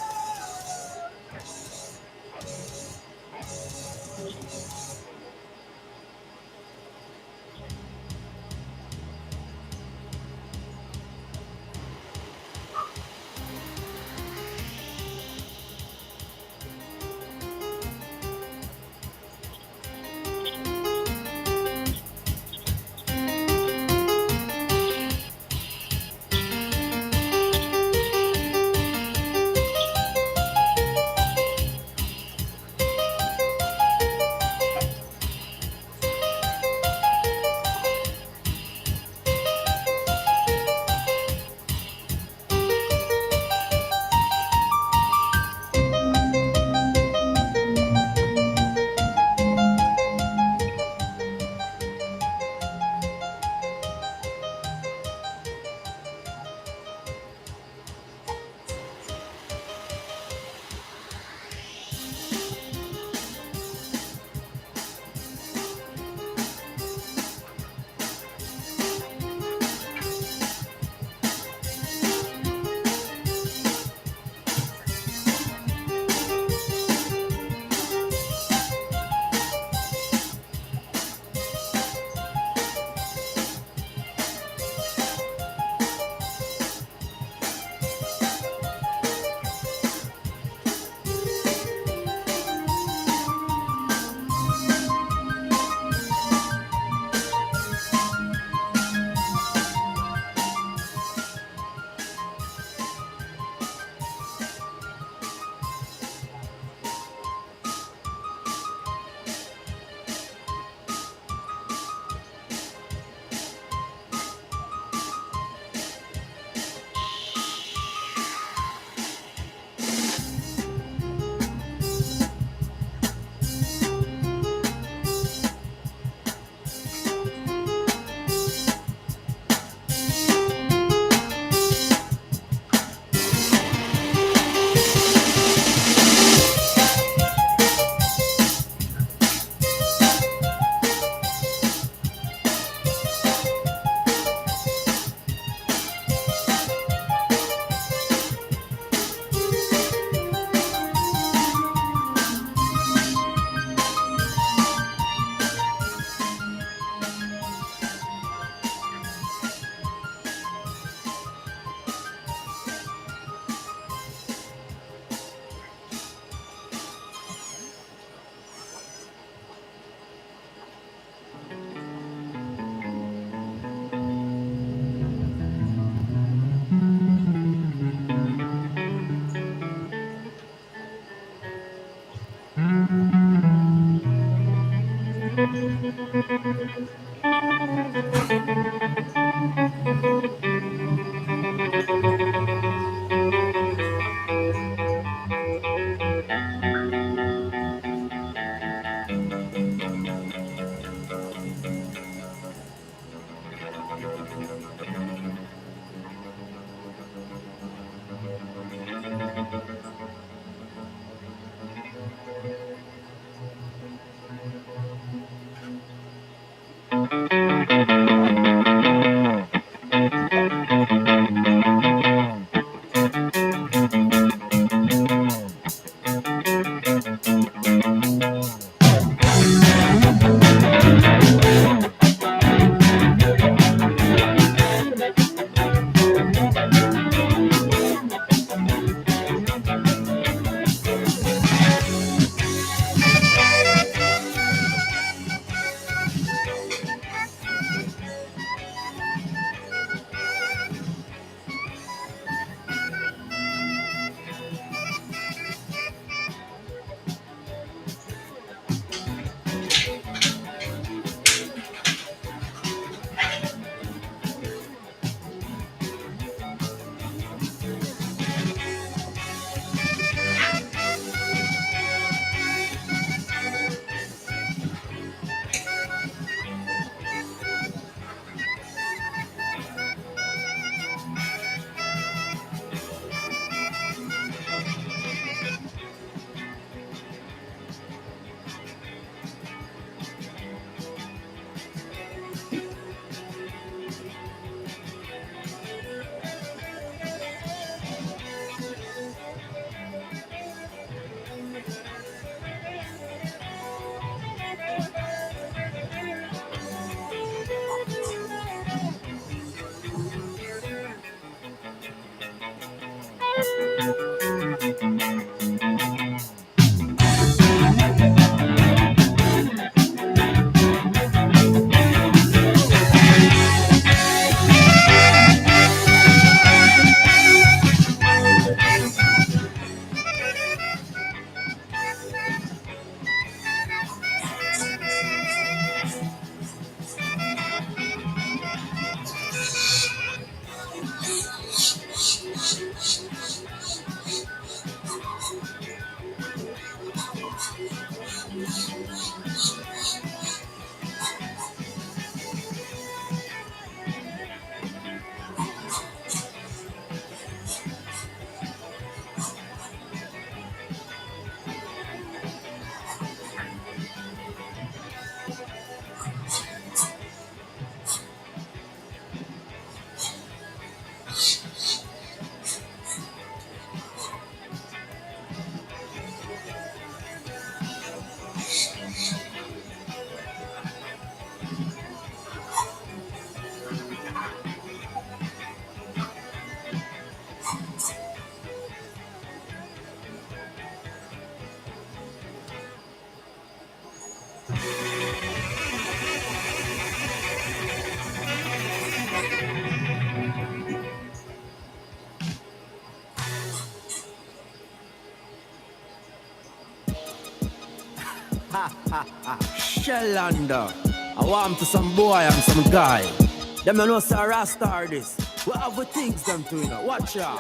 Shellanda. I want to some boy and some guy. Them no know say Rasta this. What other things them to, you know? Watch out.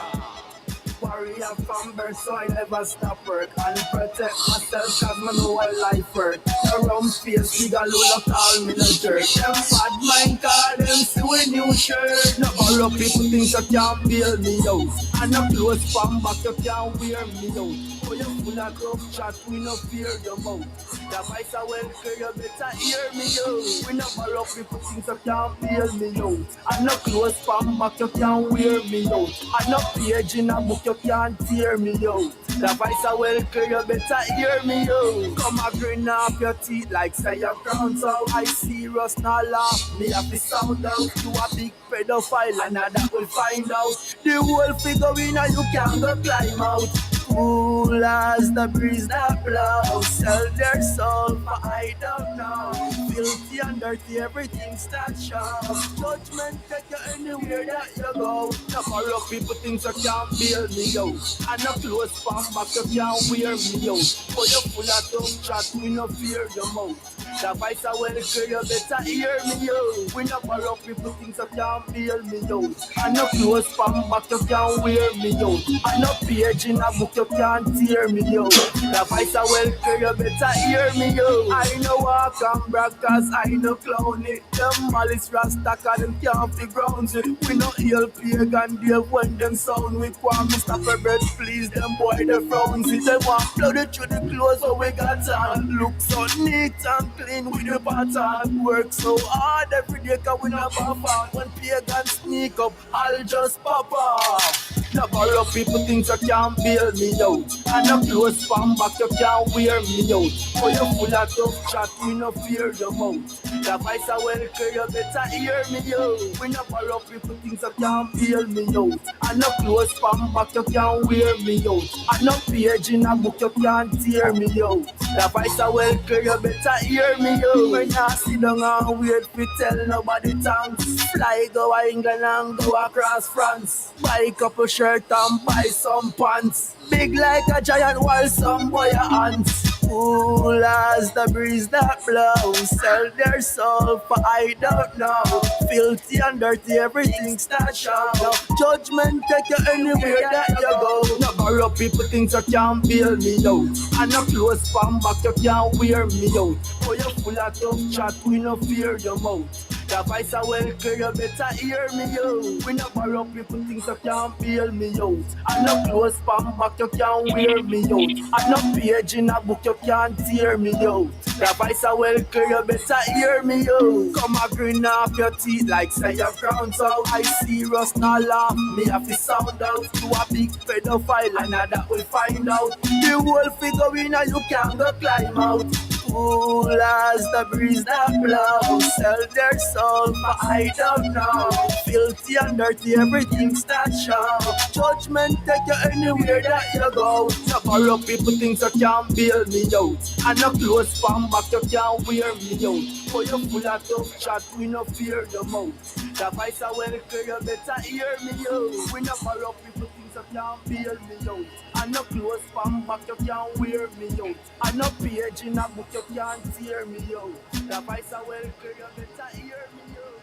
Warrior from birth, so I never stop work and protect myself cause I know I life work. The rum face, nigga Lula call me the jerk. Them bad mind call them see a new shirt. No borrow people think you can't bail me out. And no clothes from back you can't wear me out. For you full of tough chat, we no fear your mouth. The vice are well clear, you better hear me out. We no borrow people think you can't bail me out. And no clothes from back you can't wear me out. And no page in a book you can't tear me out. The vice are well clear, you better hear me out. Come a grin off your teeth like say your crown's out. I serious, not laugh, me have to sound out. You a big pedophile and that will find out. The whole figure in you can't go climb out. Cool as the breeze that blows. Sell their soul for I don't know. Filthy and dirty, everything starts show. Judgment take you anywhere that you go. No borrow people things you can't bail me out. And no clothes from back you can't wear me out. For you full of tough chat, we no fear your mouth. The vice are well clear, you better hear me out. We no borrow people things you can't bail me out. And no clothes from back you can't wear me out. And no page in a book you can't tear me out. The vice are well clear, you better hear me out. I know walk and brag cause I know clown it. Them malice rasta cause them can't fi grounds it. We no heal pagan Dave when them sound. We want Mr. Ferbert please them boy the frowns it. They want blood through the clothes so we got on. Look so neat and clean with the pattern. Work so hard every day cause we not pop on. When pagan sneak up I'll just pop off. No borrow people things you can't bail me out. And no clothes from back you can't wear me out. For you full of tough chat, we no fear your mouth. The vice are well clear, you better hear me out. We no borrow people things you can't bail me out. And no clothes from back you can't wear me out. And no page in a book you can't tear me out. The vice are well clear, you better hear me out. When I sit down and wait for tell nobody thanks. Fly go to England and go across France. Buy a couple shirt and buy some pants. Big like a giant while some boy a ants. Cool as the breeze that blows. Sell their soul for I don't know. Filthy and dirty, everything starts show. Judgment take you anywhere that you go. No borrow people things you can't bail me out. And no clothes from back you can't wear me out. For you full of tough chat, we no fear your mouth. The vice are well clear, you better hear me out. We no borrow people things you can't bail me out. And no clothes from back you can't wear me out. And no page in a book you can't tear me out. The vice are well clear, you better hear me out. Come a grin off your teeth like say your crown's out. I serious, not laugh, me have to sound out. You a big pedophile and that will find out. The whole figure in you can't go climb out. Cool as the breeze that blows. Sell their soul for I don't know. Filthy and dirty, everything starts show. Judgment take you anywhere that you go. No borrow people things you can't bail me out. And no clothes from back you can't wear me out. For you full of tough chat, we no fear your mouth. The vice are well clear, you better hear me out. We no borrow people things you can't bail me out. And no clothes from back you can't wear me out. And no page in a book you can't tear me out. The vice are well clear, you better hear me out.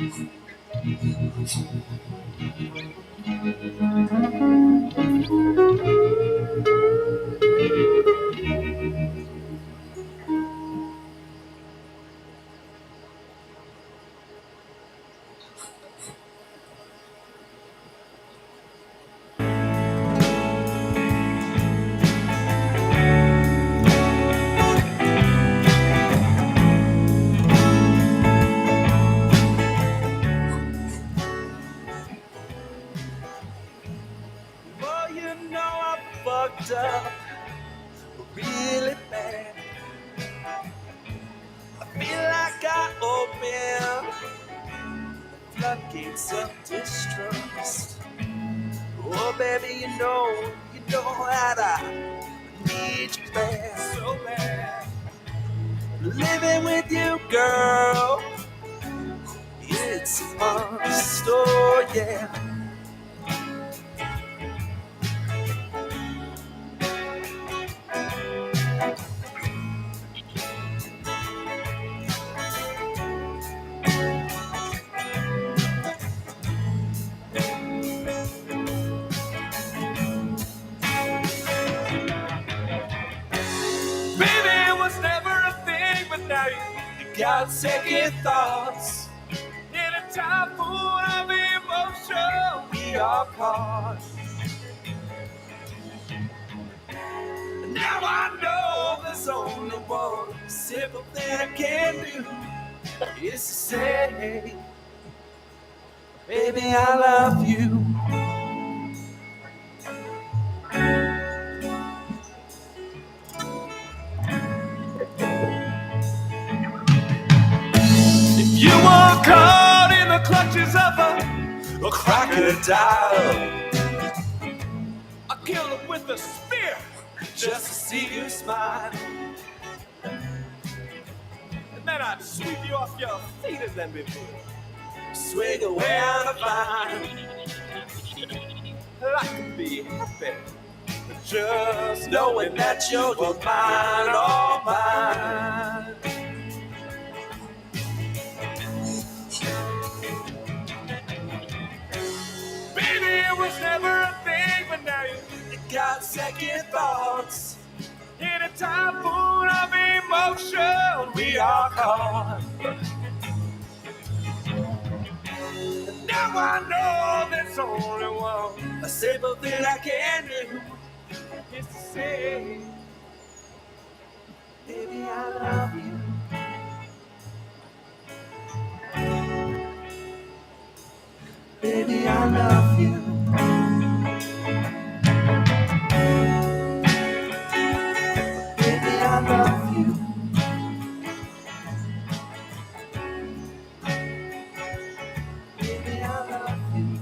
Well, you know I fucked up really bad. I feel like I opened floodgates of distrust. Oh, baby, you know that I need you bad, so bad. Living with you, girl, it's a must, oh yeah. Baby, it was never a thing, but now you got second thoughts. In a typhoon of emotion, we are caught. Now I know there's only one simple thing I can do is to say, baby, I love you. If you were caught in the clutches of a crocodile, I'll kill him with a spear just to see you smile. And then I'd sweep you off your feet and then we'd swing away on a vine. I could be happy just knowing that you're mine, all mine. Baby, it was never a thing, but now you got second thoughts. In a typhoon of emotion, we are caught. Now I know there's only one, a simple thing I can do is to say, baby, I love you. Baby, I love you. Baby, I love you. Baby, I love you.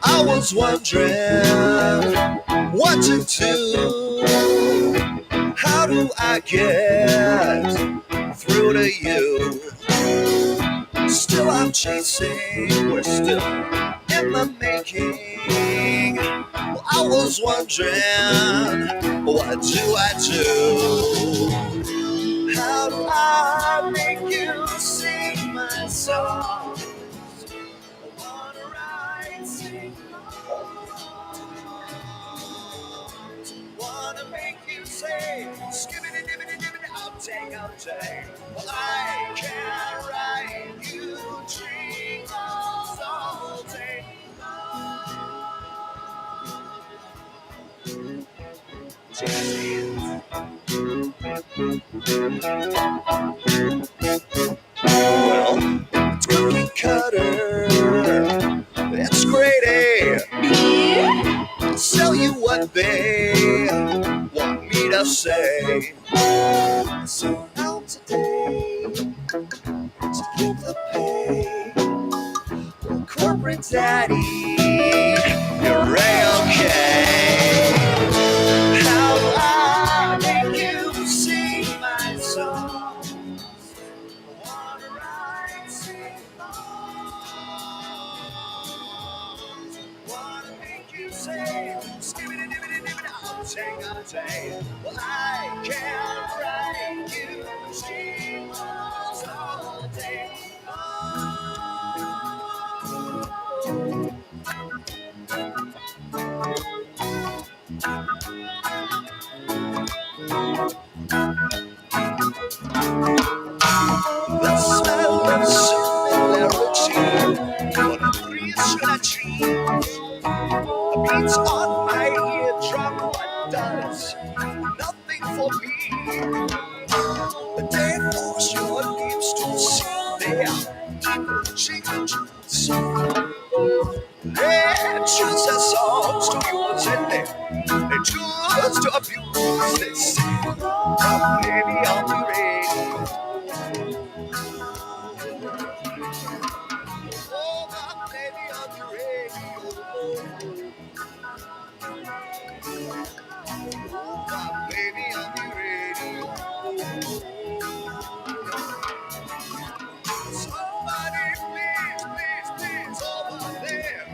I was wondering what to do. How do I get through to you? Still I'm chasing, we're still in the making. I was wondering, what do I do? How do I make you sing my song? I wanna write, sing take a day. Well, I can write you dreams all day. Well, it's cookie cutter. It's great. I'll sell you what they want me to say. So out today to keep the pay. Corporate daddy, you're okay. How I make you sing my songs. I wanna write, sing songs. Wanna make you say, skibbity dibbity dibbity, I'll take a day. Well, I can't write you dreams all day. The smell of similarity for the breeze when I dream. The beats on my eardrum, what does nothing for me. The day force your lips to see their changes. They choose their songs to use and they choose to abuse. They sing, oh, baby, on the radio. Oh, my baby on the radio. Oh, my baby on the radio. Somebody please, please, please over there.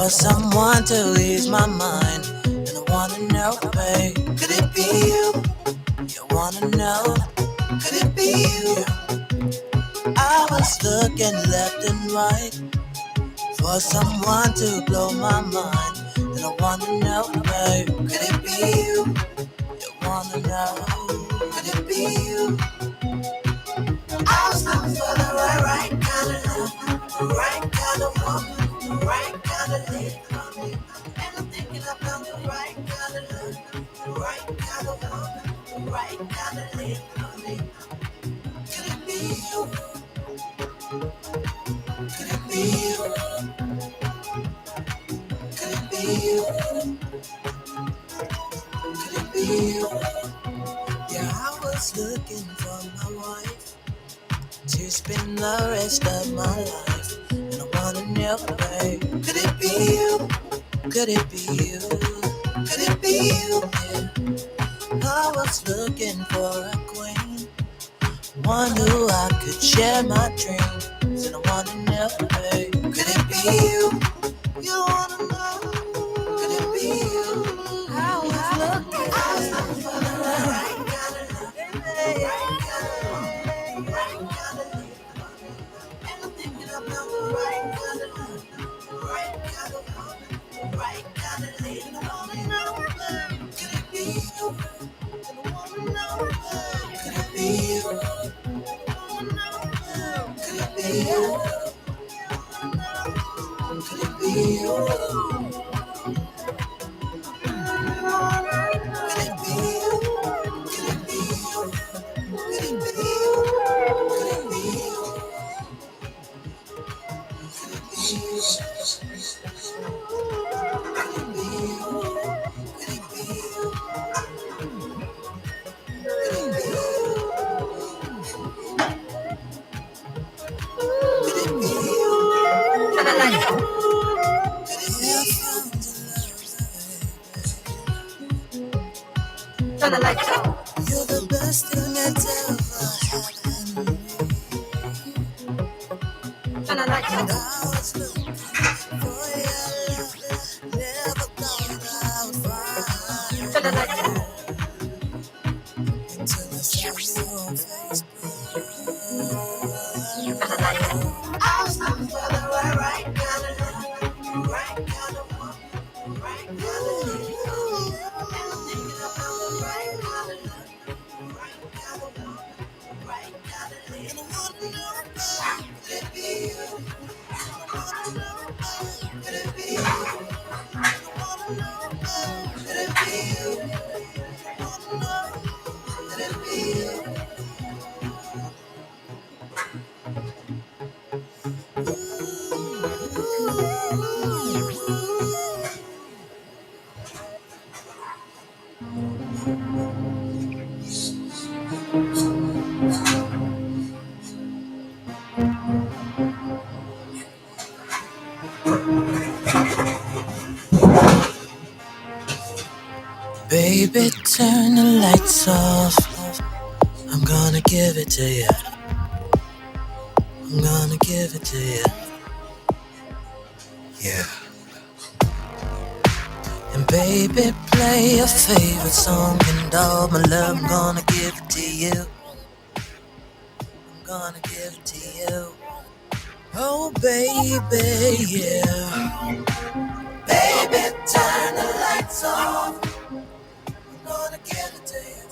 for someone to ease my mind. And I wanna know, babe, could it be you? You wanna know, could it be you? I was looking left and right for someone to blow my mind. And I wanna know, babe, could it be you? You wanna know, could it be you? I was looking for the right kind of love, the right kind of woman, the right kind of lady for me. And I'm thinking I found the right kind of love, the right kind of woman, the right kind of lady for me. Could it be you? Could it be you? Could it be you? Could it be you? Yeah, I was looking for my wife to spend the rest of my life. And I wanna know, babe, could it be you? Could it be you? Could it be you? Yeah. I was looking for a queen, one who I could share my dreams. And I wanna know, babe, could it be you? You wanna know, could it be you? I was looking for the right kind of love, right kind of love, right kind of love. And I'm thinking about the right kind of love, the right kind of woman, the right kind of lady. And I wanna know, could it be you? And I wanna know, could it be you? Could it be you? Could it be you? Could it be you? Could it be you? Could it be you? Could it be you? Could it be you? Could it be you? Could it be you? Could it be you? Could it be you? And I like it. And I like it. You're the best thing that's ever happened to me. And I like it. I was looking for your love, never thought I would find. And I like it. Until I saw you on Facebook. And I like it. I was looking for the right kind of love, right kind of woman, right kind of lady. And I'm thinking about the right kind of love, right kind of woman, right kind of lady. And I wanna know, could it be you? Could it be you? Could it be you? Could it be you? Baby, turn the lights off. I'm gonna give it to you. I'm gonna give it to you. Yeah. And baby, play your favorite song. And all my love, I'm gonna give it to you. I'm gonna give it to you. Oh, baby, yeah. Baby, turn the lights off. I'm gonna give it to you.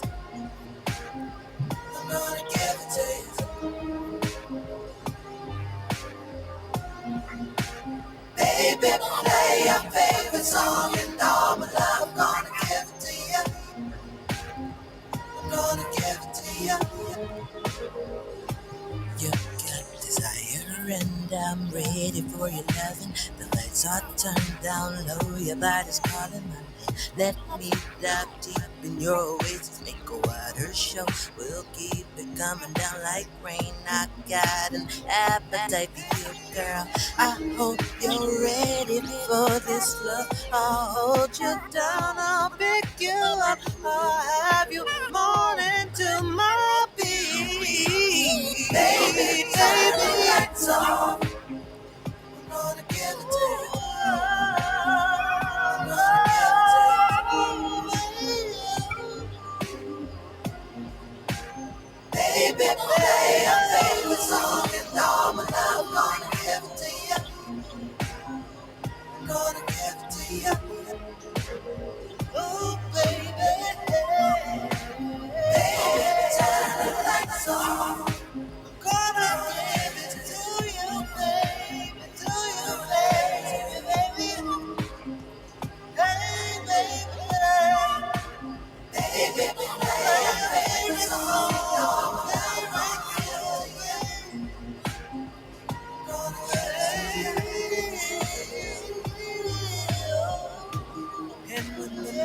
I'm gonna give it to you. Baby, play your favorite song. And all my love, I'm gonna give it to you. I'm gonna give it to you. You got desire and I'm ready for your loving. The lights are turned down low, your body's calling my name. Let me dive deep in your ways, make a wider show. We'll keep it coming down like rain. I got an appetite for you, girl. I hope you're ready for this love. I'll hold you down, I'll pick you up. I'll have you morning to my beat. Baby, turn the lights off. I'm gonna give it to you.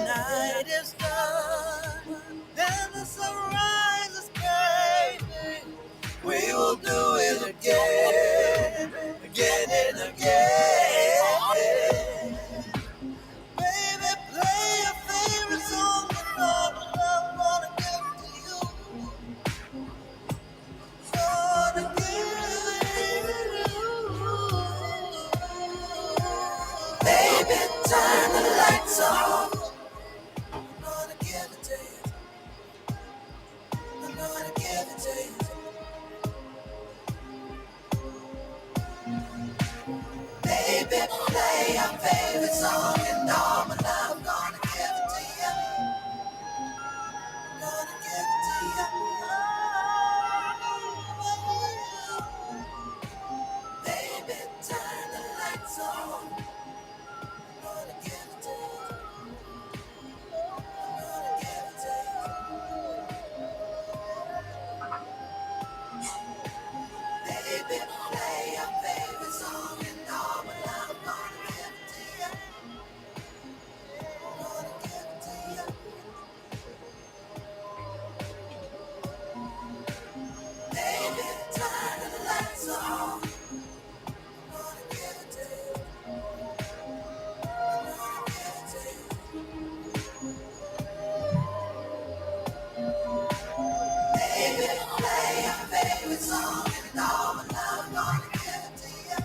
night is done and the sunrise is baby, we will do it again, again and again. Baby, play your favorite song and all the love wanna give to you. Wanna give it to you. Baby, turn the lights off. I'm gonna give it to you. I'm gonna give it to you. Baby, play your favorite song and all my love, gonna give it to you. Gonna give it to you. Baby, turn the lights on. Gonna give it to you. Gonna give it to you. Baby, play your favorite song and all my love, gonna give it to you. Gonna give it to you. Baby, turn the lights on. Gonna give it to you. Gonna give it to you. Baby, play your favorite song and all my love, gonna give it to you.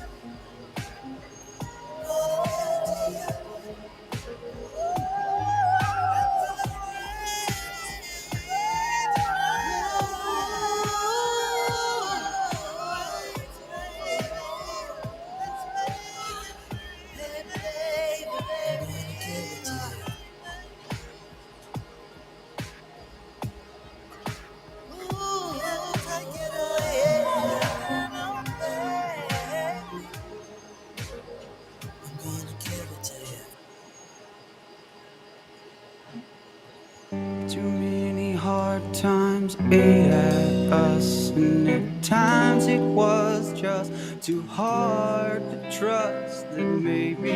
Gonna give it to you. Too many hard times ate at us, and at times it was just too hard to trust that maybe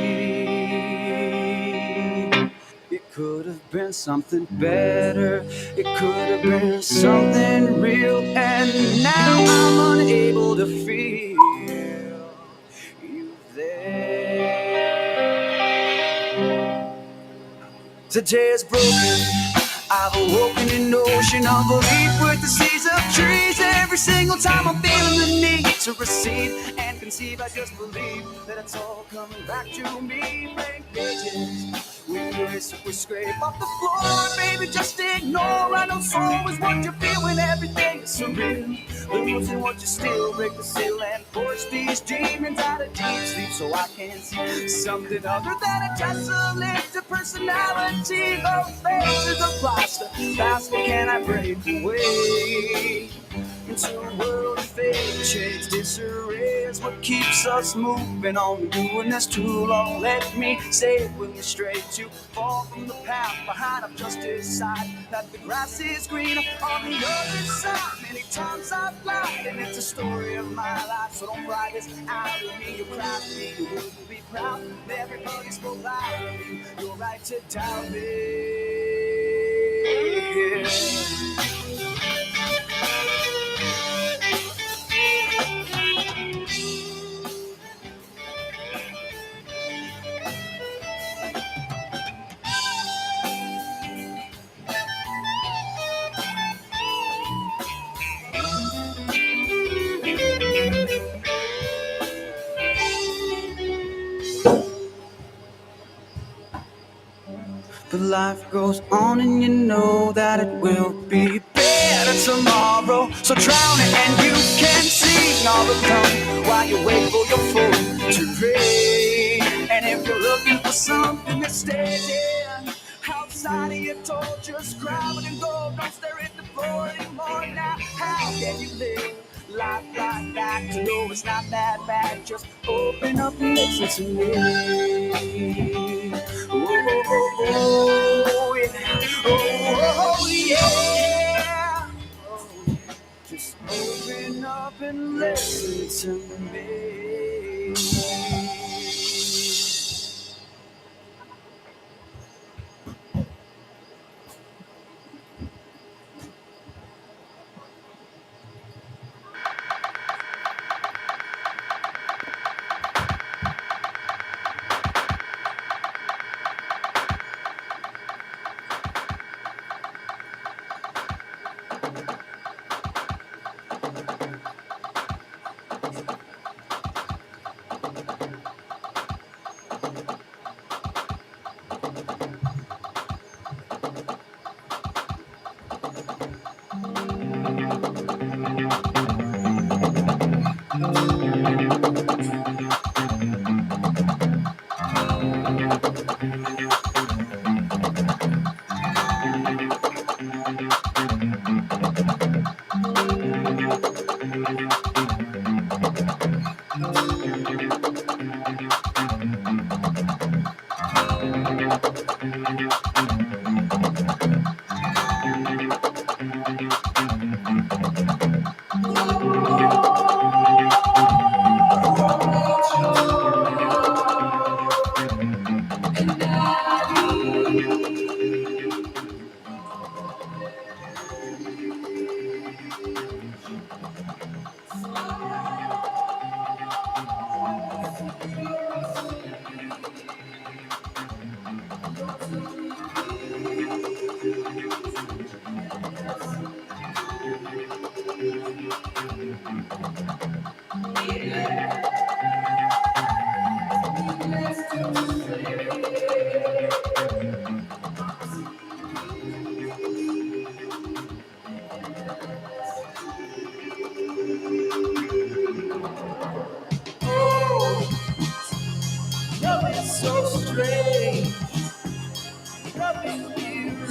it could have been something better. It could have been something real, and now I'm unable to feel you there. Today is broken. I've awoken an ocean of belief with the seas of trees. Every single time I'm feeling the need to receive and conceive, I just believe that it's all coming back to me. Blank pages, we erase, we scrape off the floor. Baby, just ignore. I know soul is what you feel when everything is surreal. Losing what you steal, break the seal and force these demons out of deep sleep, so I can see something other than a tessellated personality. The faces of plaster, faster can I break away into a world of fake change. Disarray is what keeps us moving on, doing this too long. Let me say it when we're straight to fall from the path behind. I've just decided that the grass is greener on the other side. Many times I've lied, and it's a story of my life. So don't cry this out of me. You cry for me, you wouldn't be proud. Everybody spoke loud of me. You're right to doubt me. Yeah. But life goes on and you know that it will be better tomorrow. So drown it and you can sing all alone while you wait for your phone to ring. And if you're looking for something that's steady outside of your door, just grab it and go. Don't stare at the floor anymore. Now how can you live life like that? To know it's not that bad. Just open up and listen to me. Oh, oh, oh, yeah. Oh, yeah. Oh, just open up and listen to me.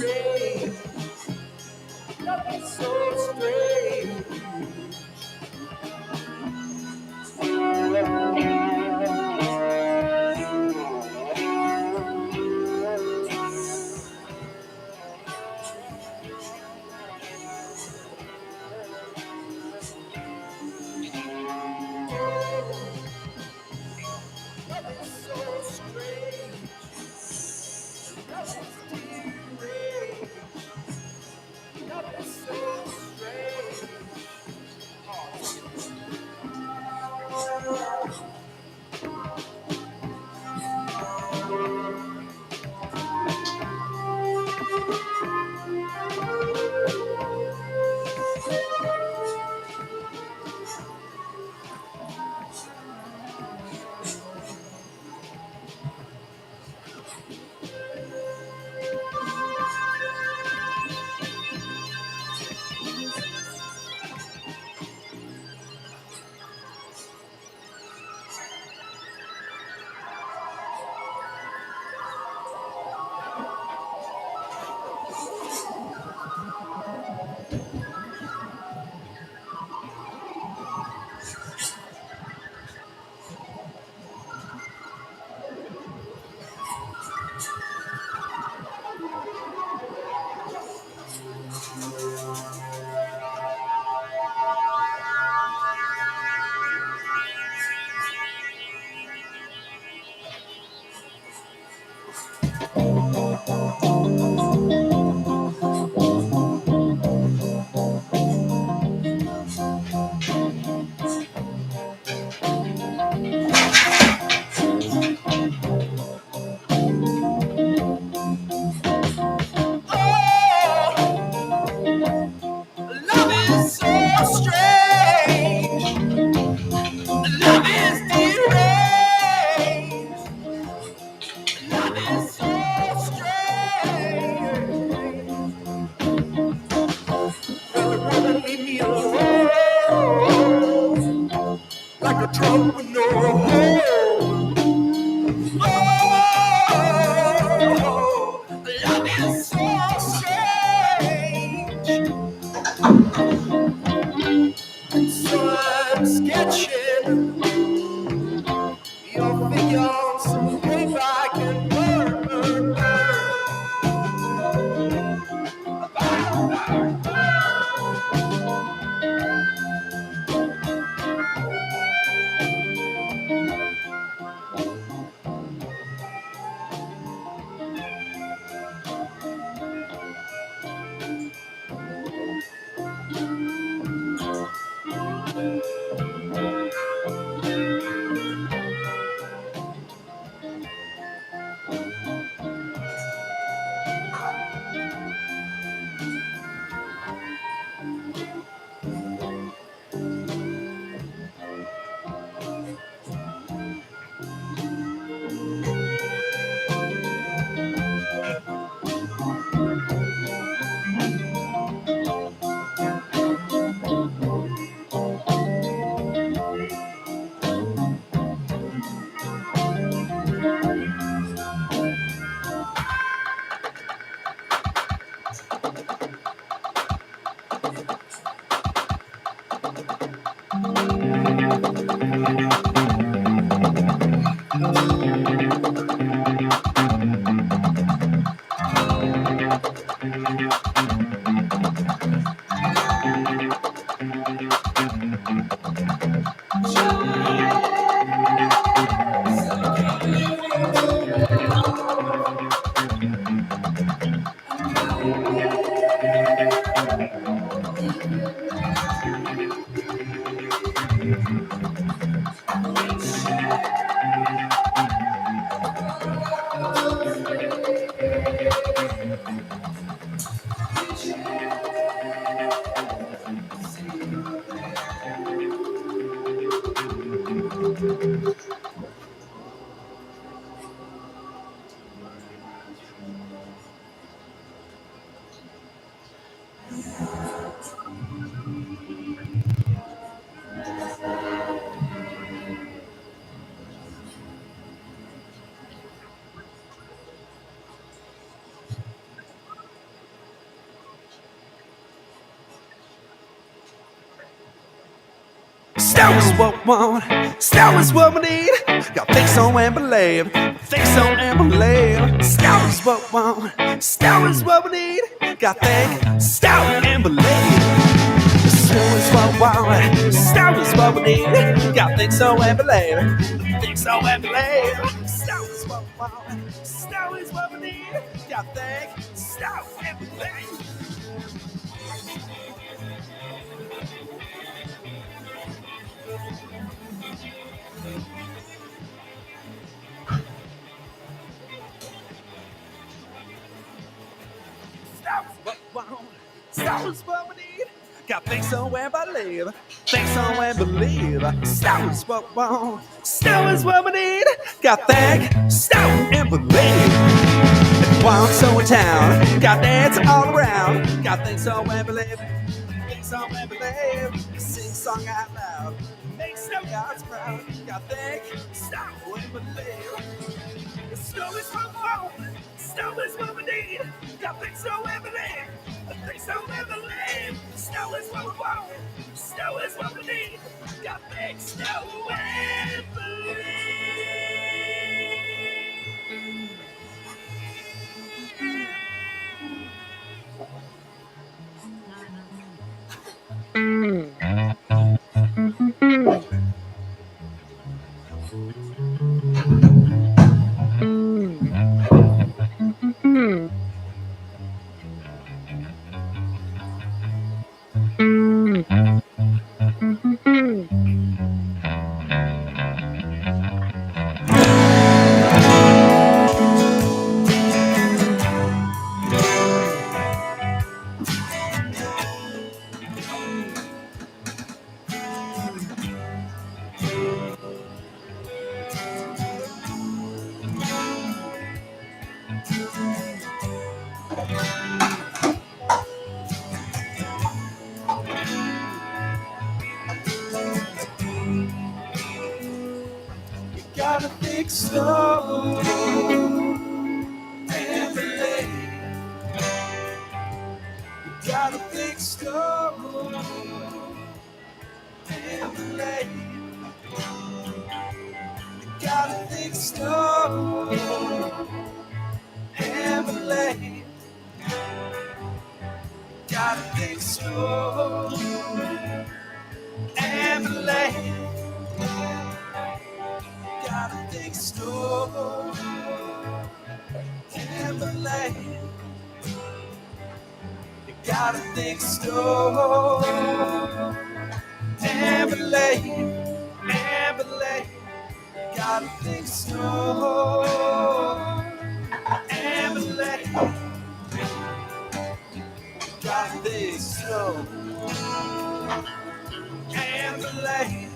strange. Love is so strange. Love is so strange. Love is deranged. Love is so strange. Brother, leave me alone. Like a drum with no hole. Oh, love is so strange. And so I'm sketching your figure on some paper I can burn, burn, Still is what we want, still is what we need. Got think so and believe, think so and believe. Still is what we want, still is what we need. Got think, still and believe. Still is what we want, still is what we need. Got think so and believe, think so and believe. Still is what we want, still is what we need. Got think, still and believe. Still is what we need. Got think so and believe. Think so and believe. Still is what we want. Still is what we need. Got think, still and believe. If want so in town, got dance all around. Got think so and believe. Think so and believe. Sing song out loud. Make some gods proud. Got think, still and believe. Still is what we want. Still is what we need. Got think so and believe. Think so and believe. Still is what we want. Still is what we need. Got think so and believe. Gotta think slow and believe. Gotta think slow and believe. Gotta think slow and believe. Gotta think slow and believe. Gotta think slow and believe. You gotta think slow and believe. And believe. Gotta think slow and believe. Gotta think slow and believe.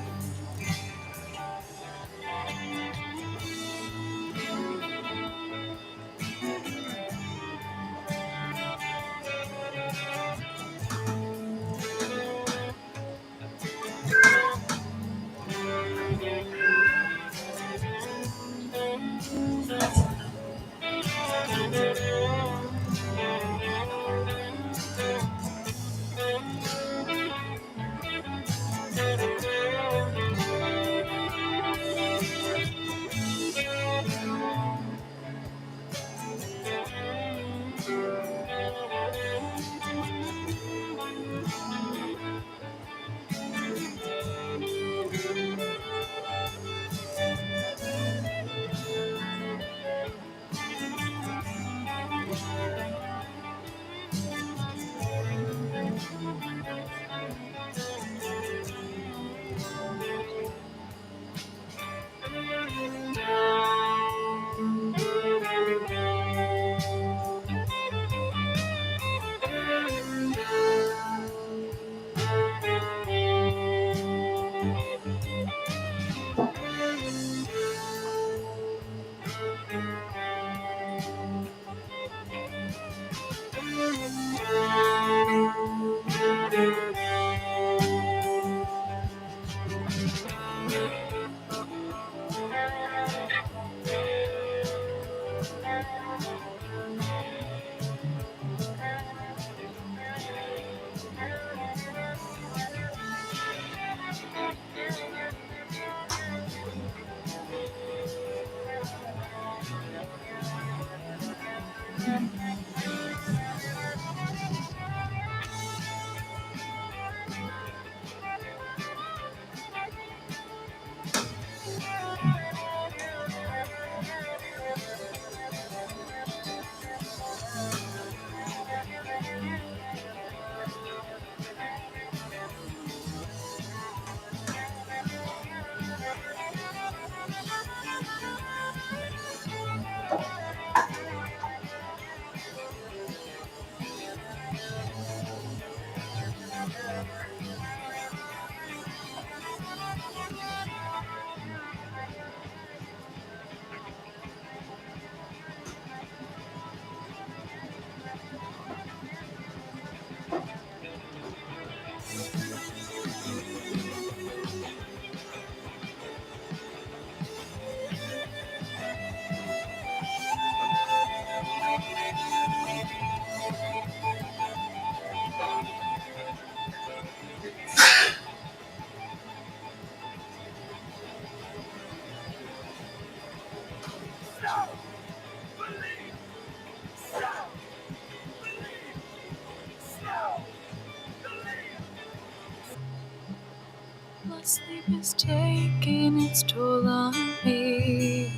Sleep is taking its toll on me.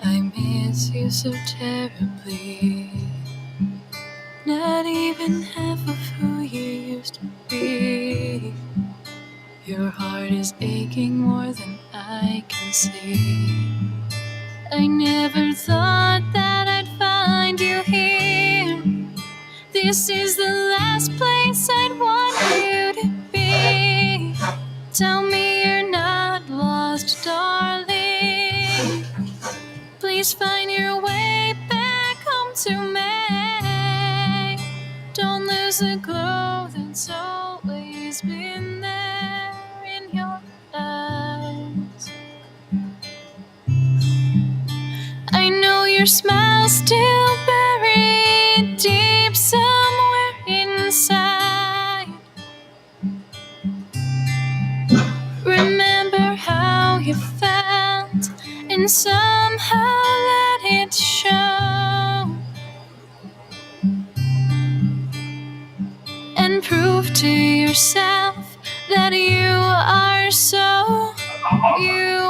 I miss you so terribly. Not even half of who you used to be. Your heart is aching more than I can see. I never thought that I'd find you here. This is the last place I'd want you to be. Tell me you're not lost, darling. Please find your way back home to me. Don't lose the glow that's always been there in your eyes. I know your smile's still buried deep somewhere inside. Remember how you felt and somehow let it show. And prove to yourself that you are so beautiful.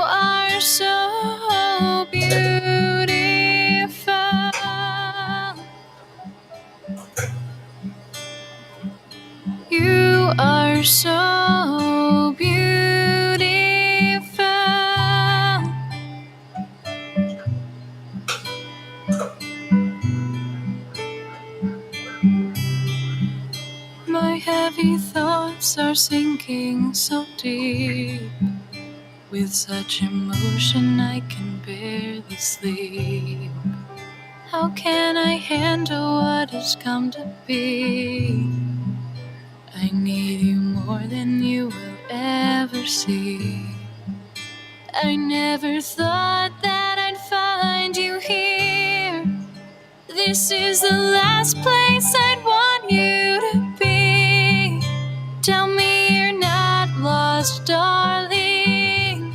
You are so beautiful. My heavy thoughts are sinking so deep. With such emotion I can barely sleep. How can I handle what has come to be? I need you more than you will ever see. I never thought that I'd find you here. This is the last place I'd want you to be. Tell me you're not lost, darling.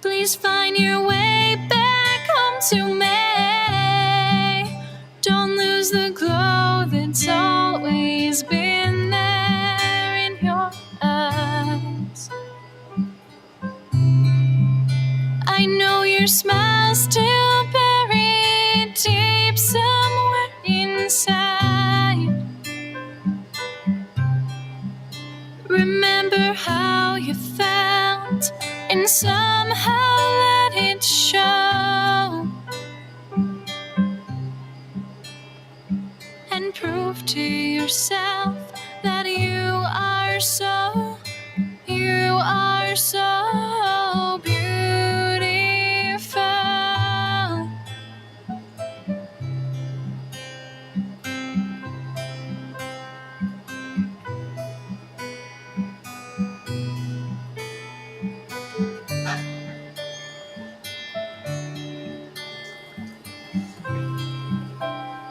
Please find your way back home to me. Don't lose the glow that's always been there in your eyes. I know your smile's still buried deep somewhere inside. Remember how you felt and somehow let it show. And prove to yourself that you are so beautiful.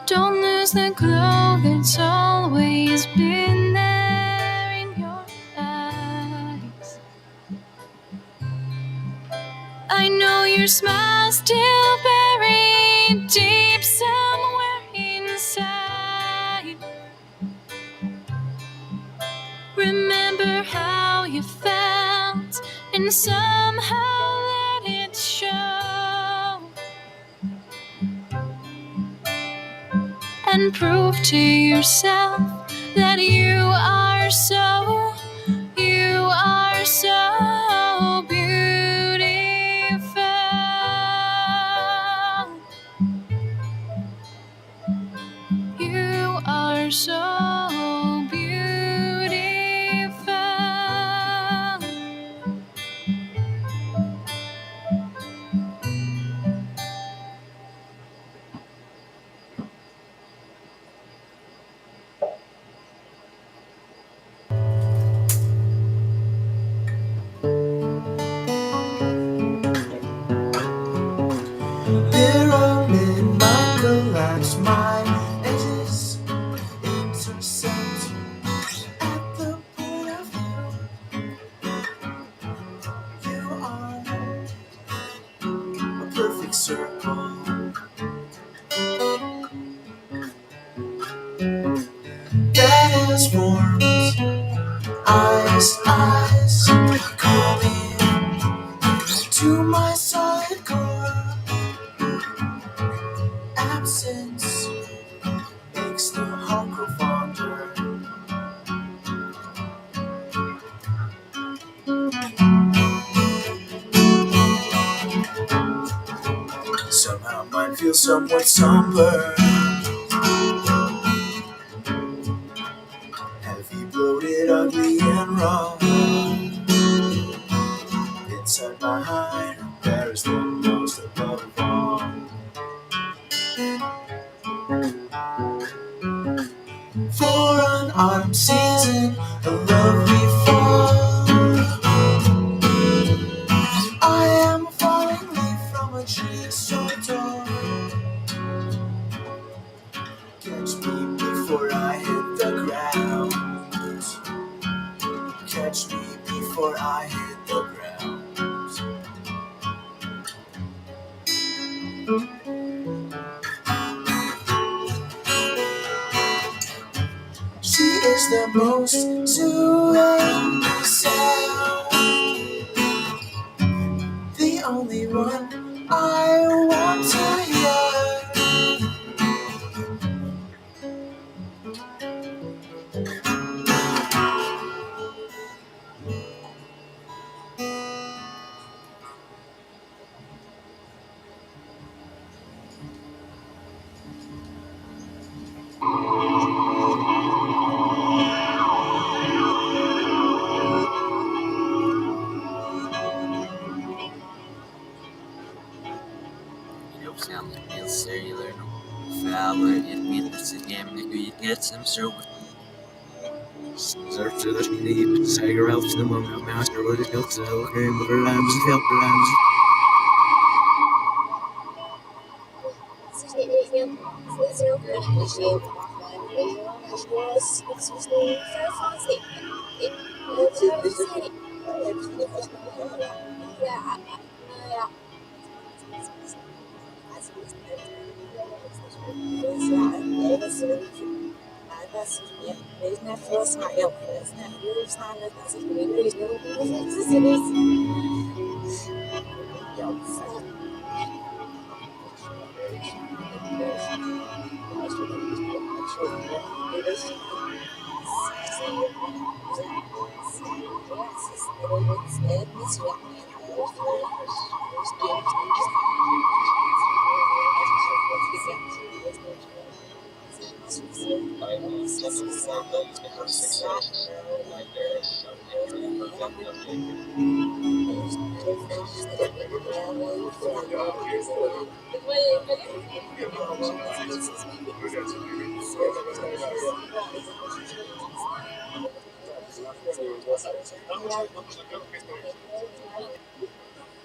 Don't lose the glow that's always been there in your eyes. I know your smile's still buried deep somewhere inside. Remember how you felt and somehow let it show. And prove to yourself that you are so beautiful. You are so beautiful. There are in my collapse, my edges intersect at the point of view. You are a perfect circle that has formed eyes feel somewhat somber. Heavy bloated, ugly and raw. Inside my heart, there is the most above all. For an autumn season, a lovely fall, I am a falling leaf from a tree so tall. Catch me before I hit the ground. Catch me before I hit the ground. She is the most soothing sound, the only one I want to hear. It sounds real cellular, foul, it means again, maybe you get some sort of search to the need, cigarettes, the moment, master, what is built to the game of our lives, help our lives.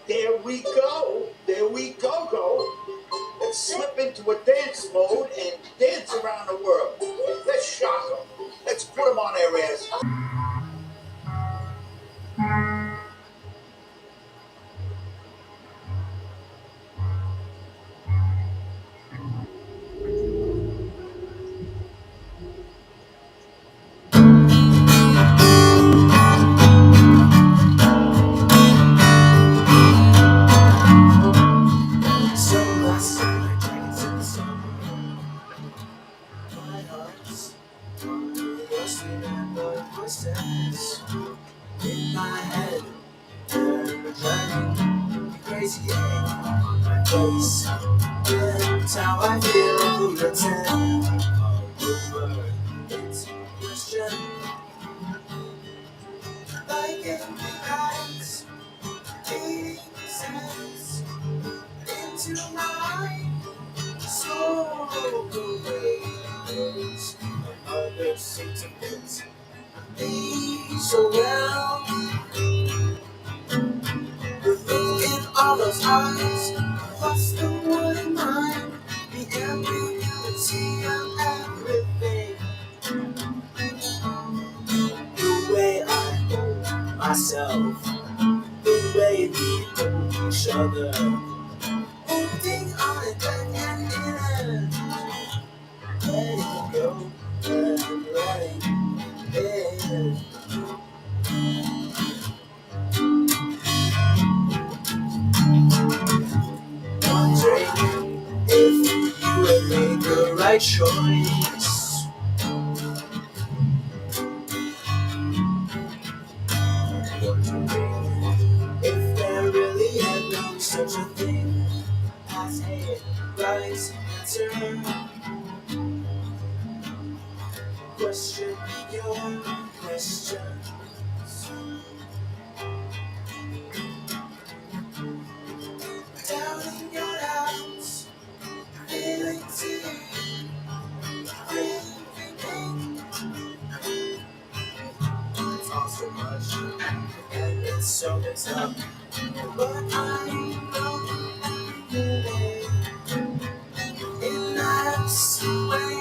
There we go. Let's slip into a dance mode and dance around the world. Let's shock them. Let's put them on their ass. In my head, burning, crazy on my face. That's how I feel the ten over intuition. Like empty bags, eating sense into my soul. Ways and others seem to fit me so well. The look in all those eyes, what's the one in mine? The ambiguity of everything. The way I hold myself, the way we hold each other, holding on it back and in. Letting it go and letting it. Wondering if you had made the right choice. Wondering if there really had been such a thing as a right question your questions. Down in your house, feeling sick, breathing. It's all so much, and it's so messed up. But I know in life's way.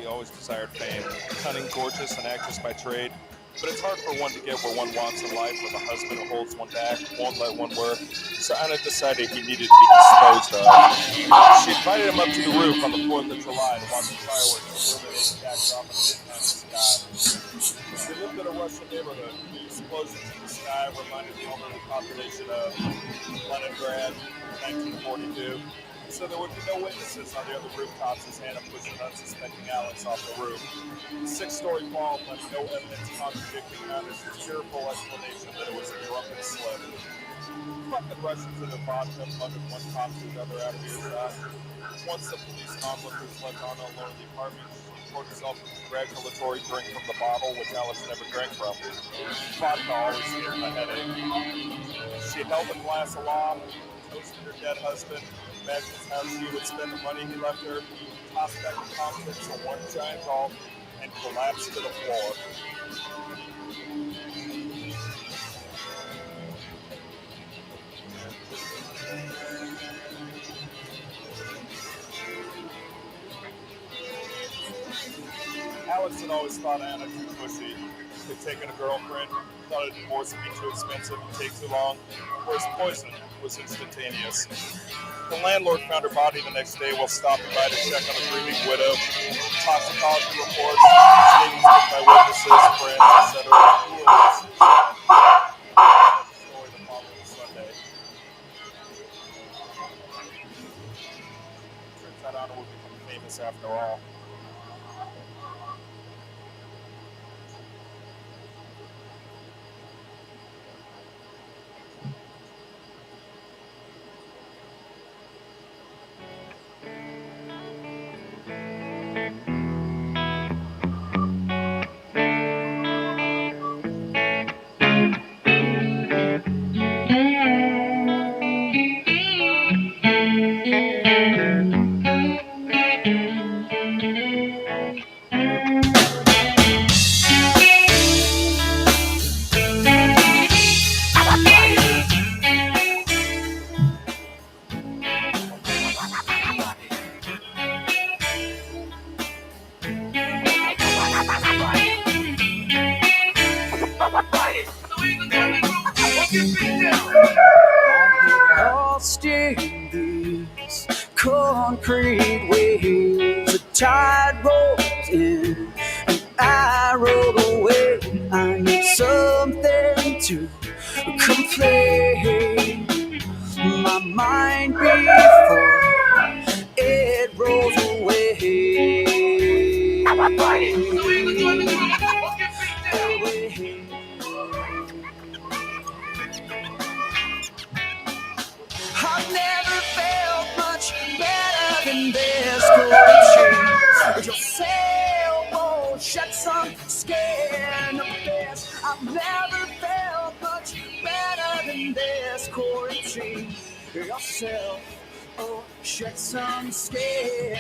Always desired fame, cunning, gorgeous, an actress by trade. But it's hard for one to get where one wants in life with a husband who holds one back, won't let one work. So Anna decided he needed to be disposed of. She invited him up to the roof on the 4th of July to watch the fireworks illuminate the backdrop of the midnight sky. They lived in a Russian neighborhood. The explosions in the sky reminded the elderly population of Leningrad in 1942. So there would be no witnesses on the other rooftops as Hannah pushed an unsuspecting Alex off the roof. The 6-story fall left no evidence contradicting Anna's cheerful explanation that it was a drunken slip. Fucking Russians and their vodka plundered one cop to another out of earshot. Once the police onlookers left Anna alone in the apartment, she poured herself a congratulatory drink from the bottle, which Alice never drank from. Vodka always gave her a headache. She held the glass aloft, toasted her dead husband, imagined how she would spend the money he left her, tossed back the contents of one giant gulp, and collapsed to the floor. Alex had always thought Anna too pushy. He'd taken a girlfriend, thought a divorce would be too expensive and take too long, whereas poison was instantaneous. The landlord found her body the next day while stopping by to check on the grieving widow. Toxicology reports, statements given by witnesses, friends, etc. Story the following Sunday. Turns out Anna would become famous after all. in and I roll away. I need something to complain my mind before it rolls away. I've never felt much better than this. Could your sailboat shed some skin of this? I've never felt much better than this. Quarantine yourself, oh, shed some skin.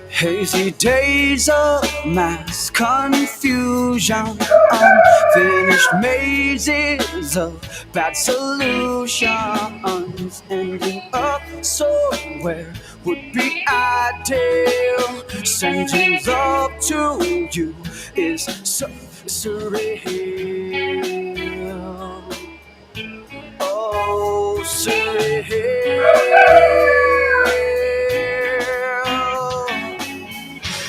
Hazy days of mass confusion, unfinished mazes of bad solutions, ending up somewhere would be ideal. Sending love to you is so surreal. Oh, surreal.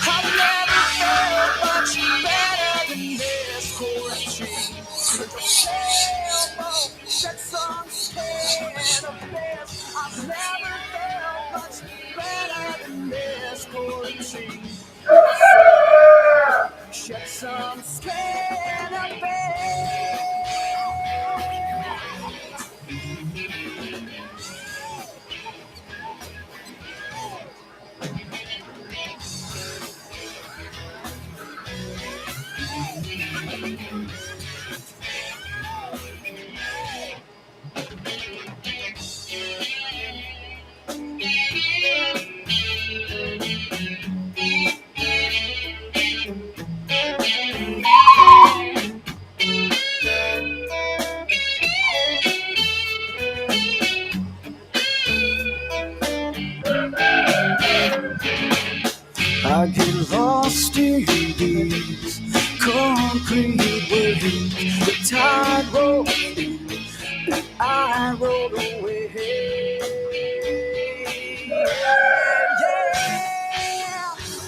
I've never felt much better than this. Quarantine shed some skin of I get lost in these concrete waves. The tide rolls in and I roll away. Yeah,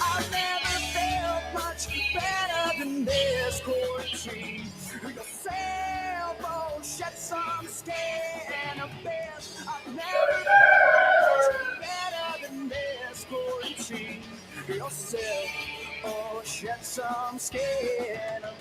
I've never felt much better than this. Quarantine your sailboat shed some skin of this. I've never felt much better than this. Quarantine yourself, oh, shed some skin of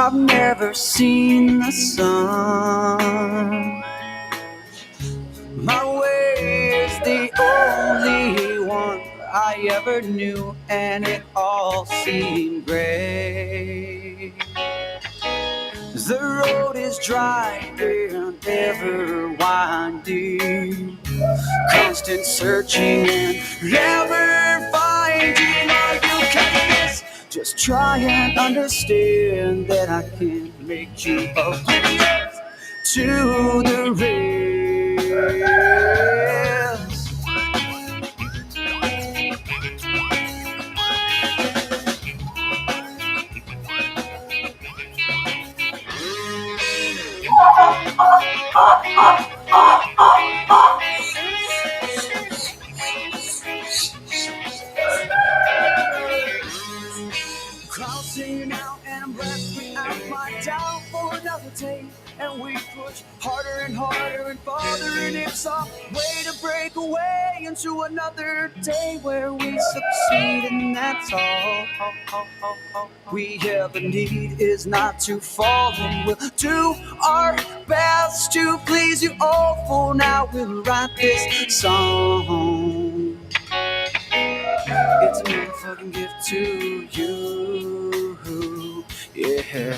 I've never seen the sun. My way is the only one I ever knew, and it all seemed gray. The road is dry and ever winding, constant searching and never finding. All you can is just try and understand that I can't make you oblivious to the rest. harder and farther, and it's a way to break away into another day where we succeed, and that's all. We ever need is not to fall, and we'll do our best to please you all. For now, we'll write this song. It's a motherfucking gift to you, yeah.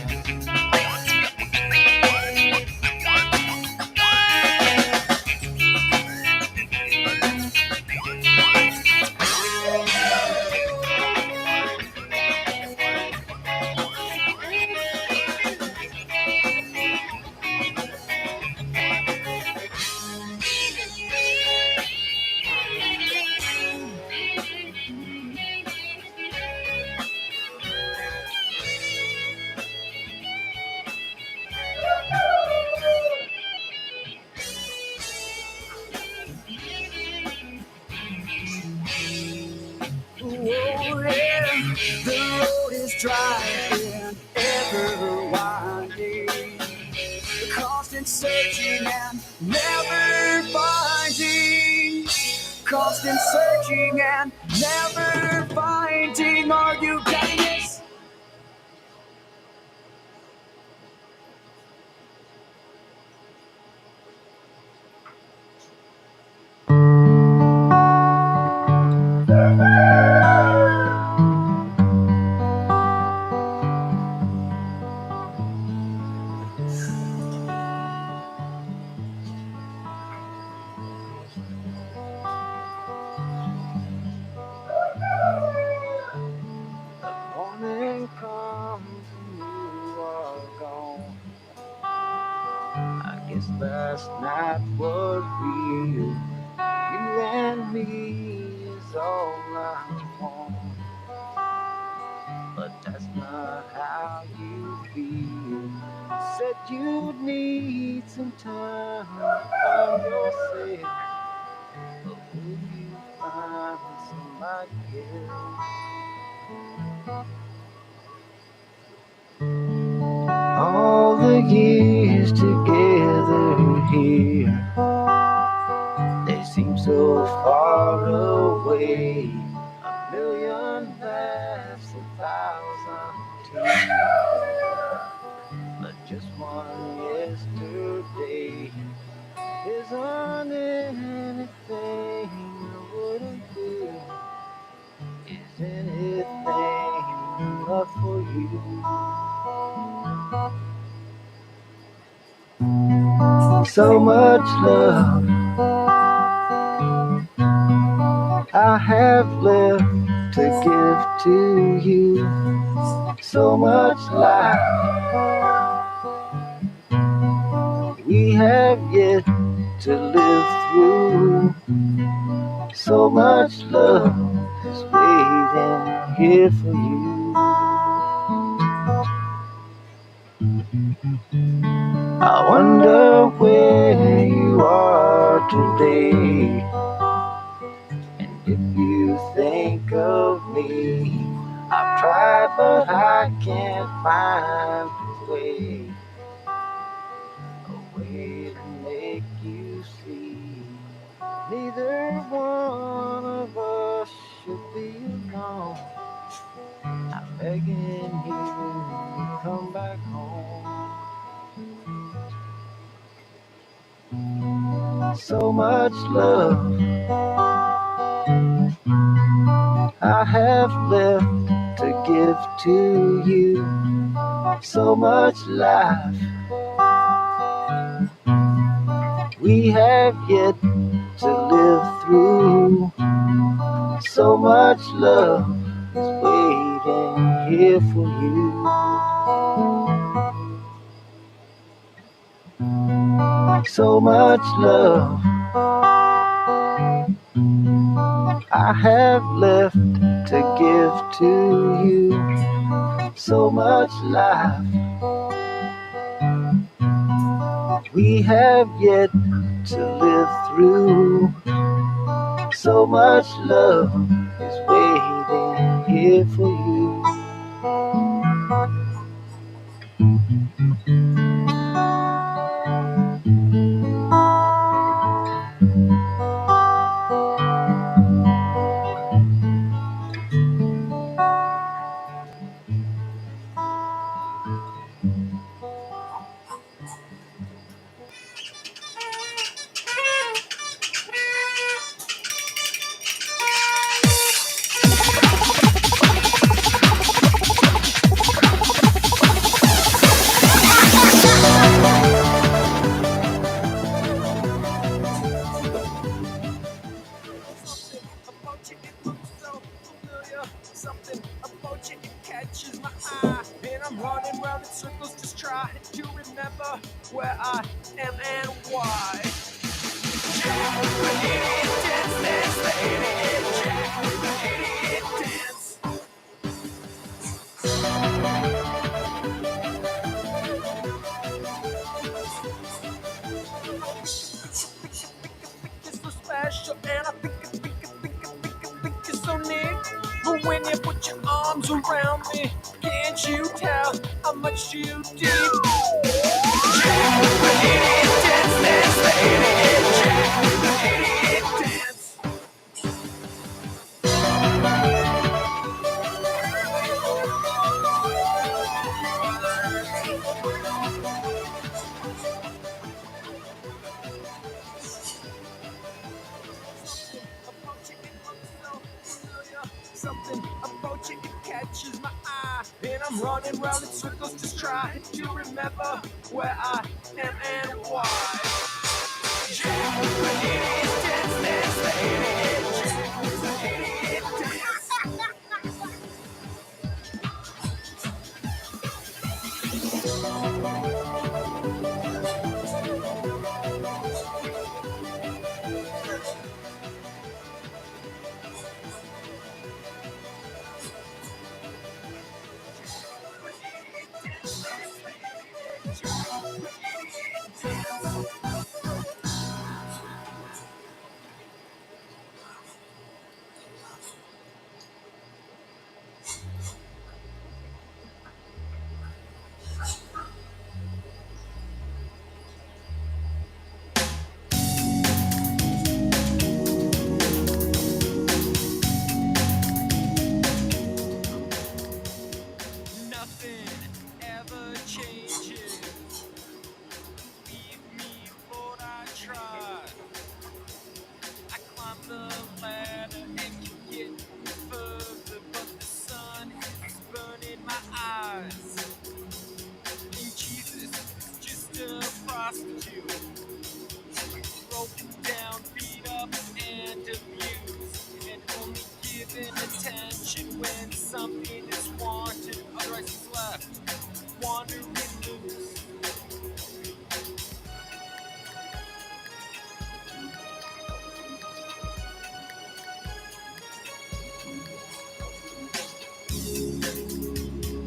The road is dry and ever winding, constant searching and never finding, constant searching and never finding. Are you getting this? Morning comes and you are gone. I guess last night was real. You and me is all I want. But that's not how you feel. You said you'd need some time to find yourself. But will you find somebody else? All the years together here, they seem so far away. A million laughs, 1,000 tears, but just one yesterday isn't anything I wouldn't do. Is anything enough for you? So much love I have left to give to you. So much life we have yet to live through. So much love is waiting here for you. I wonder where you are today, and if you think of me. I've tried but I can't find a way to make you see. Neither one of us should be alone. I'm begging you to come back home. So much love I have left to give to you. So much life we have yet to live through. So much love is waiting here for you. So much love I have left to give to you. So much life we have yet to live through. So much love is waiting here for you. Something about you, it catches my eye. And I'm running round in circles, just trying to remember where I am and why. Jack, the idiot dance, dance, the idiot Jack, the idiot dance. It's so special, and I think it's so neat. But when you put your arms around me, can't you tell how much you deep? Jack, the idiot dance, dance, the idiot Jack, the idiot dance. Something about you, it catches my eye. And I'm running round in circles, just trying to remember where I am and why. Jack, the idiot dance, dance, the idiot Jack, the idiot dance. Nothing ever changes. Leave me what I tried. I climbed the ladder and can get further, but the sun is burning my eyes. And Jesus is just a prostitute, broken down, beat up, and abused, and only given attention when something is wanted. Otherwise he's left wandering loose.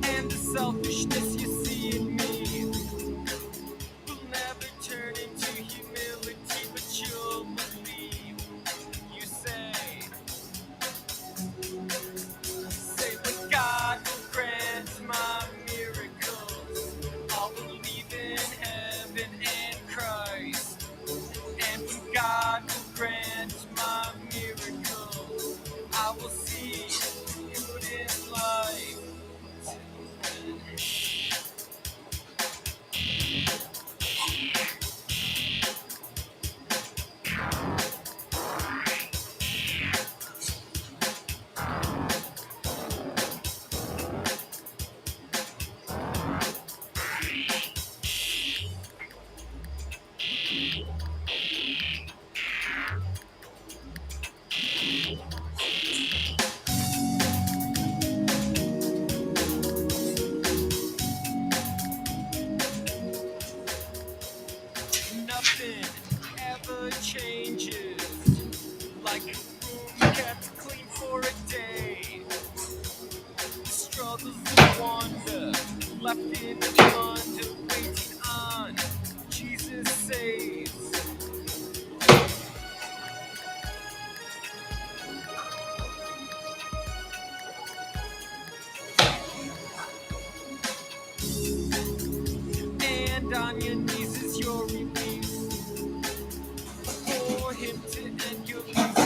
And the selfishness you see in me will never turn into humility, but you'll believe. You say, but God will grant my miracles. I'll believe in heaven and Christ. And when God will grant my miracles, I will see good in life. Nothing ever changes. Like a room kept clean for a day. The struggles of wonder left in the wonder, waiting on Jesus saves. And on your knees is your release. For him to end your life.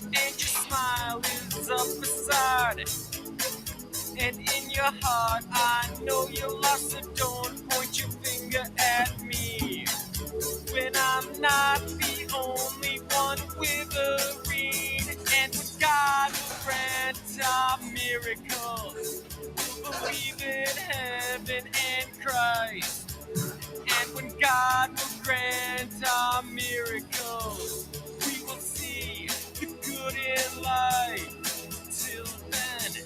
And your smile is up beside. And in your heart, I know you're lost, so don't point your finger at me. When I'm not the only one withering, and when God will grant our miracles, believe in heaven and Christ. And when God will grant our miracles, we will see the good in life. Till then,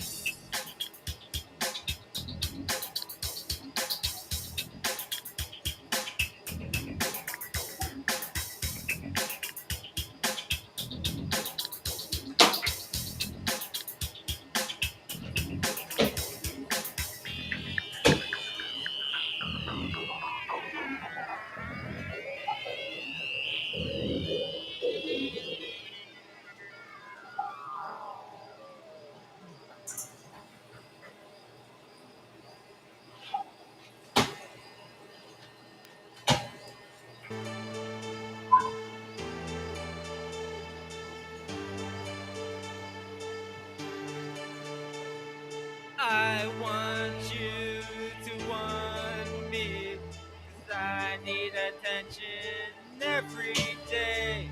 I want you to want me, 'cause I need attention every day.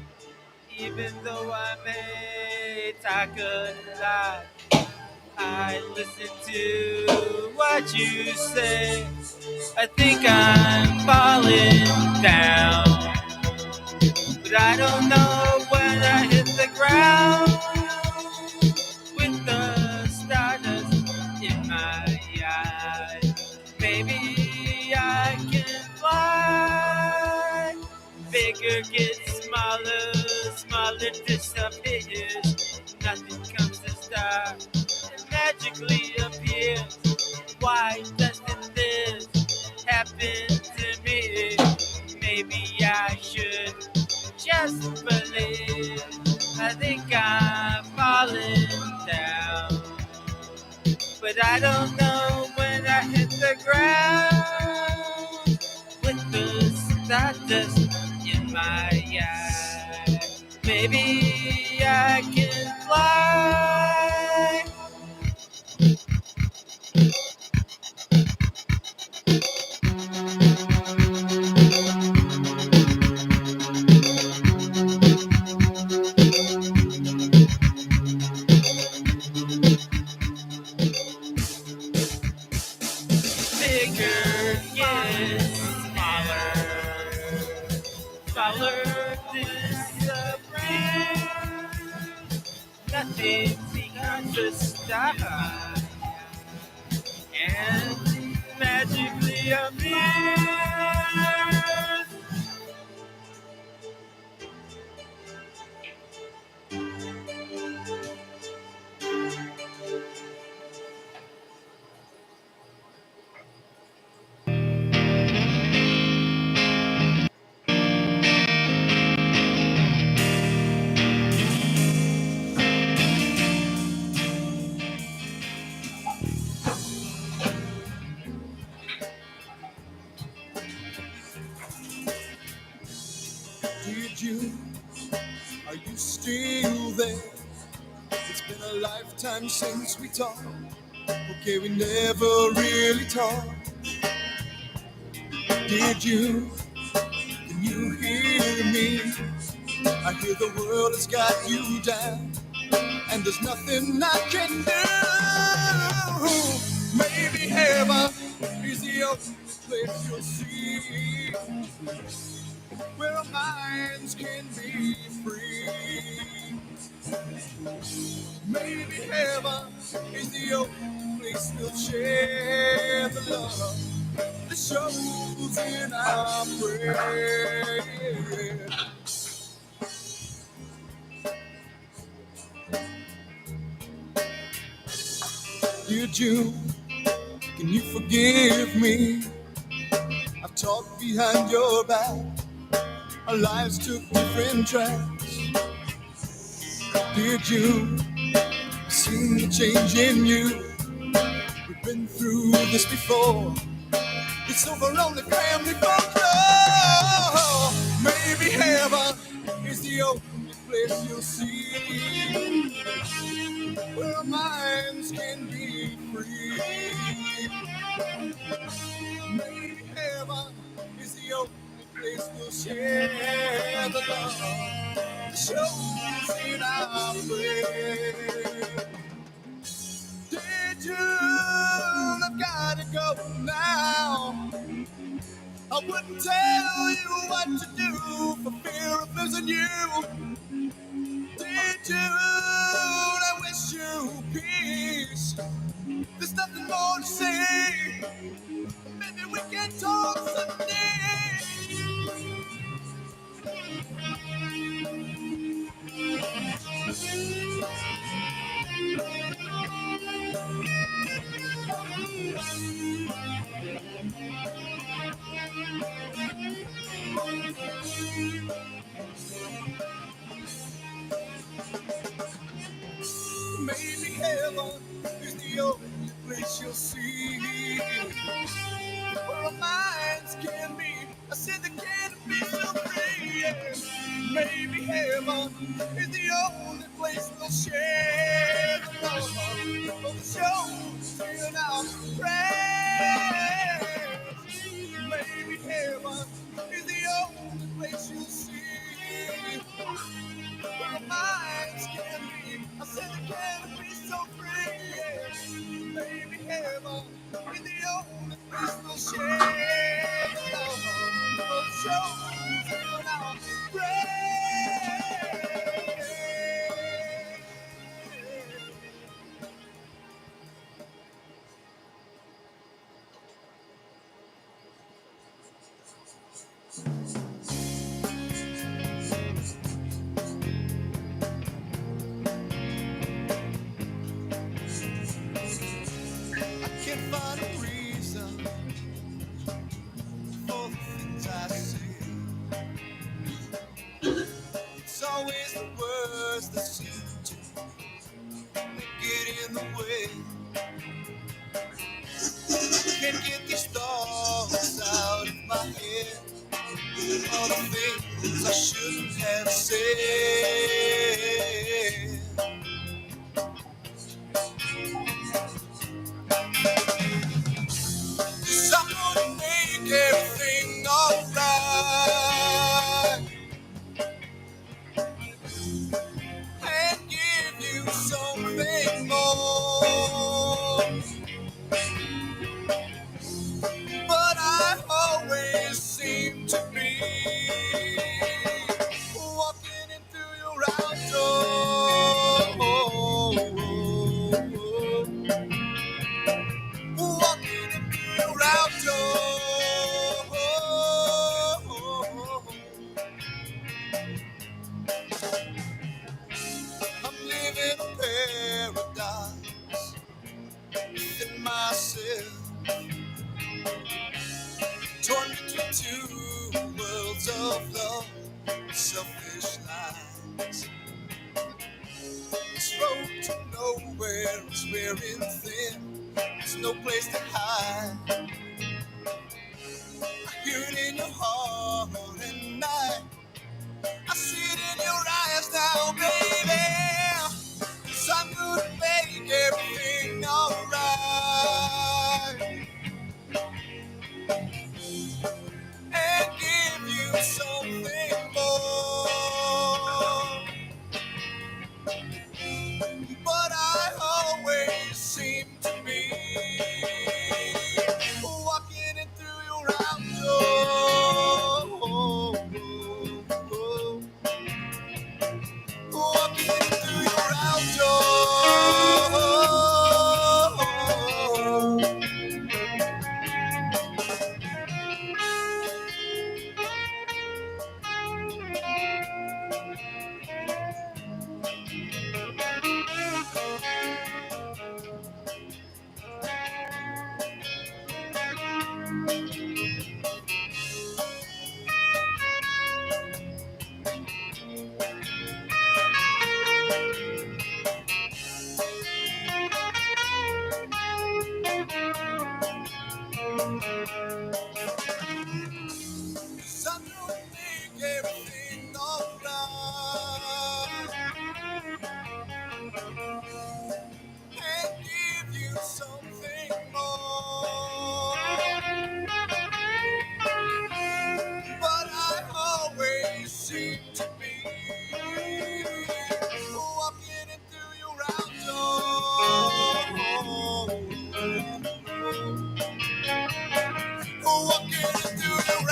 Even though I may talk a lot, I listen to what you say. I think I'm falling down, but I don't know when I hit the ground. With the stardust in my eyes, maybe I can fly. Bigger gets smaller, smaller disappears. Nothing comes to start and magically appears. Why doesn't this happen to me? Maybe I should just believe. I think I'm falling down, but I don't know when I hit the ground. With the stardust in my eyes, maybe I can fly. Bigger gets smaller, smaller disappears. Nothing becomes a star, and magically appears. Did you? Are you still there? It's been a lifetime since we talked. Okay, we never really talked. Did you? Can you hear me? I hear the world has got you down, and there's nothing I can do. Maybe heaven is the only place you'll see where our minds can be free. Maybe heaven is the only place we'll share the love that shows in our prayer. Dear June, can you forgive me? I've talked behind your back. Our lives took different tracks. Dear June, I've seen the change in you. We've been through this before. It's over on the family folklore. Maybe heaven is the only place you'll see where our minds can be free. Maybe heaven is the only place we'll share the love that shows in our prayer. Did you? I've gotta go now. I wouldn't tell you what to do for fear of losing you. Dear Jude, I wish you peace. There's nothing more to say. Maybe we can talk someday. Maybe heaven is the only place you'll see where our minds can be. I said they can't be so free. Yeah. Maybe heaven is the only place we'll share the love of the show in our prayers. Maybe heaven is the only place you'll see where our minds can be. I said it can't be so free. Yeah. Maybe heaven is the only place we'll share the love of shows in our can't find a reason for the things I say. It's always the words that seem to get in the way. Can't get these thoughts out of my head. All the things I shouldn't have said. I'm gonna make everything alright and give you something more. But I always seem to be walking into your outdoor. Walking into your outdoor. I'm living a paradise within myself, torn between two worlds of love, selfish lies. This road to nowhere is wearing thin. There's no place to hide. I hear it in your heart at night. I see it in your eyes now, baby. 'Cause I'm gonna make everything alright and give you something more. But I always seem to be walking into your outdoor. Walking into your outdoor. Walking into the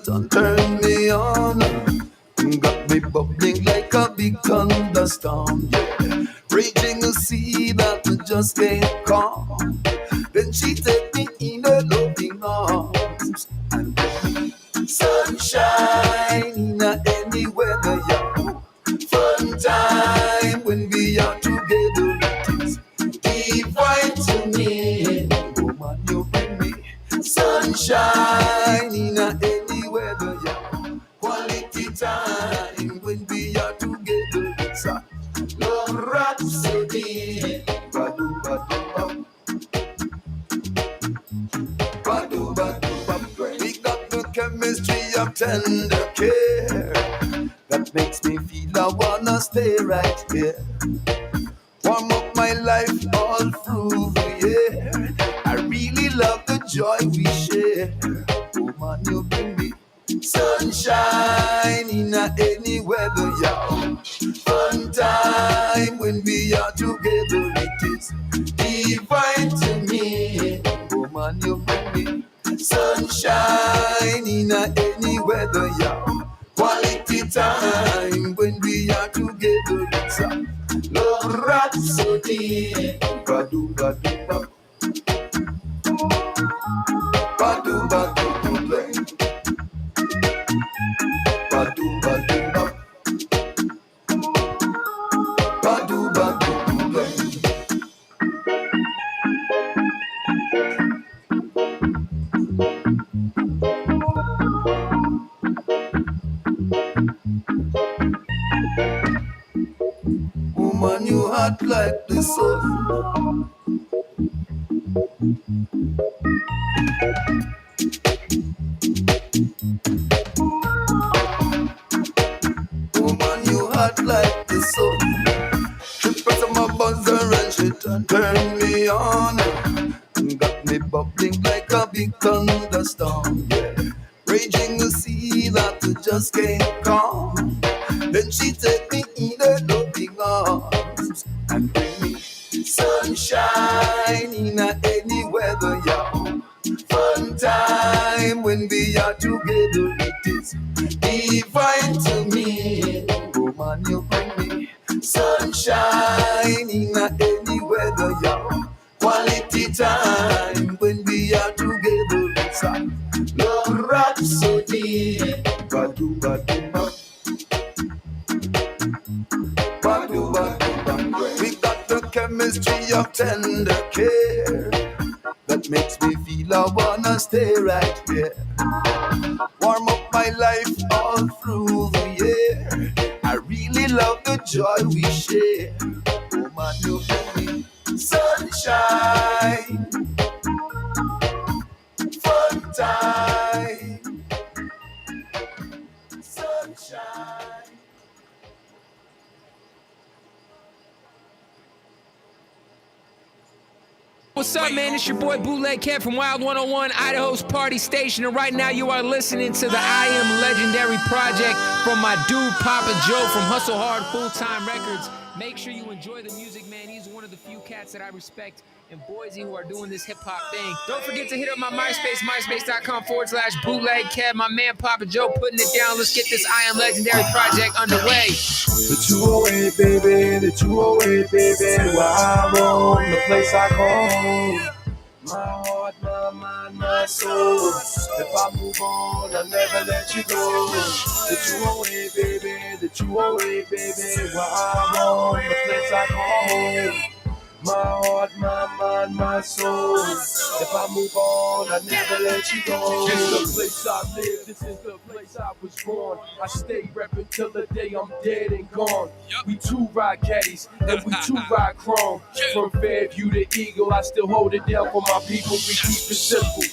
done turned me on. Got me bubbling like a big thunderstorm, yeah. Raging a sea that I just can't calm. Then she take me in her loving arms and sunshine in any weather, yeah. Fun time when we are together, it is divine to me. Woman, you bring me sunshine in any weather, yeah. Quality time when we are together, it's a love rhapsody. Badu, badu, badu. Badu, badu, badu. We got the chemistry of tender care that makes me feel I wanna stay right here. Warm up my life all through the year. I really love the joy we share. Woman, you bring me sunshine in any weather, yeah. Fun time when we are together, it is divine to me. Woman, you bring me sunshine in any weather, yeah. Quality time when we are together, it's a love rhapsody. Badu, badu, badu. Badu, badu, badu. Badu, badu, badu. Badu, badu, badu. Woman, you hot like the sun. Woman, you hot like the sun. She press on my buzzer and she turn me on. Got me bubbling like a big thunderstorm, yeah. Raging the sea that I just can't calm. Then she take me in her loving arms and bring me sunshine in any weather, yeah. Fun time when we are together, it is divine to me. Woman, you bring me sunshine in any weather, yeah. Quality time when we are together, it's a love rhapsody. Badu, badu, badu. Badu, badu, badu. We got the chemistry of tender care that makes me feel I wanna stay right here. Warm up my life all through the year. I really love the joy we share. Woman, you bring me sunshine, fun time, sunshine. What's up, man? It's your boy Bootleg Kev from Wild 101, Idaho's party station, and right now you are listening to the I Am Legendary project from my dude Papa Joe from Hustle Hard Full Time Records. Make sure you enjoy the music, man. He's one of the few cats that I respect in Boise who are doing this hip-hop thing. Don't forget to hit up my MySpace, myspace.com/bootleg Kev. My man Papa Joe putting it down. Let's get this I Am Legendary project underway. The 208, baby, the 208, baby. Where I roam, the place I call home. My heart, my mind, my soul. If I move on, I'll never let you go. The 208, baby, the 208, baby. Where I roam, the place I call home. My heart, my mind, my soul. If I move on, I never let you go. This is the place I live, this is the place I was born. I stay reppin' till the day I'm dead and gone. We two ride caddies, and we two ride chrome. From Fairview to Eagle, I still hold it down for my people. We keep it simple.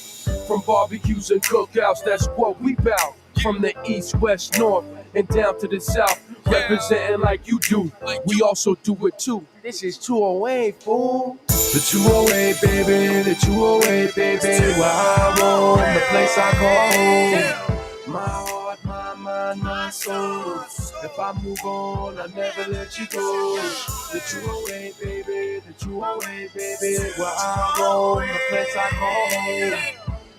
From barbecues and cookouts, that's what we bout. From the east, west, north, and down to the south. Representing like you do, we also do it too. This is 208, fool. The 208, baby, the 208, baby. Where I roam, the place I call home. My heart, my mind, my soul. If I move on, I'll never let you go. The 208, baby, the 208, baby. Where I roam, the place I call home.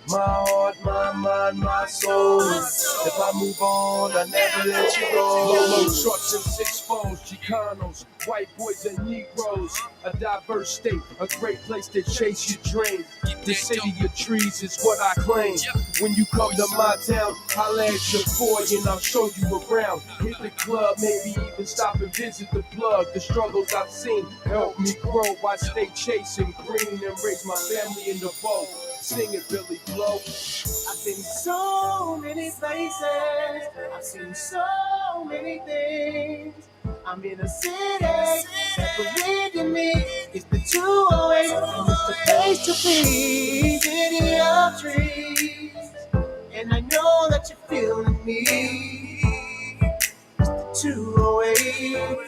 My heart, my mind, my soul. If I move on, I never let you go. Lolo trucks and 6-4s, Chicanos, white boys and Negroes. A diverse state, a great place to chase your dream. The city of trees is what I claim. When you come to my town, holla at your boy and I'll show you around. Hit the club, maybe even stop and visit the plug. The struggles I've seen help me grow. I stay chasing green and raise my family in the boat. Sing it, Billy Blow. I've been so many places, I've seen so many things. I'm in a city that believe in me. It's the 208 and it's the place to be. City of trees, and I know that you're feeling me. It's the 208.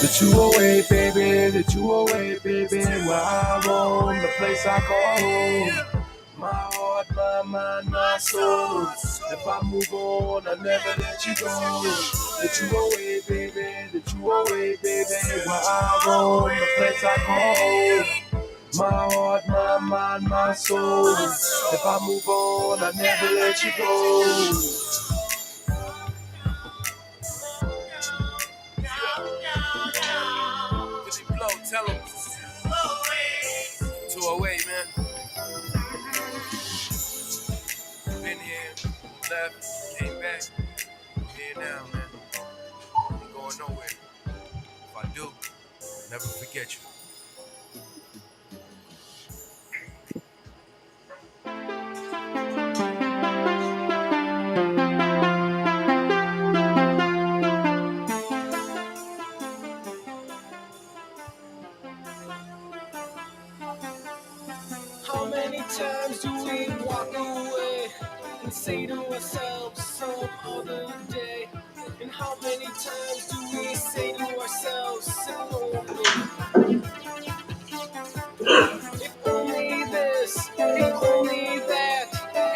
The 208, baby, the 208, baby, where I roam, the place I call home. My heart, my mind, my soul. If I move on, I never let you go. The 208, baby, the 208, baby, where I roam, the place I call home. My heart, my mind, my soul. If I move on, I never let you go. Tell him. 208, man. Been here, left, came back. Here now, man. Ain't going nowhere. If I do, never forget you. How many times do we walk away and say to ourselves some other day? And how many times do we say to ourselves similarly? If only this, if only that,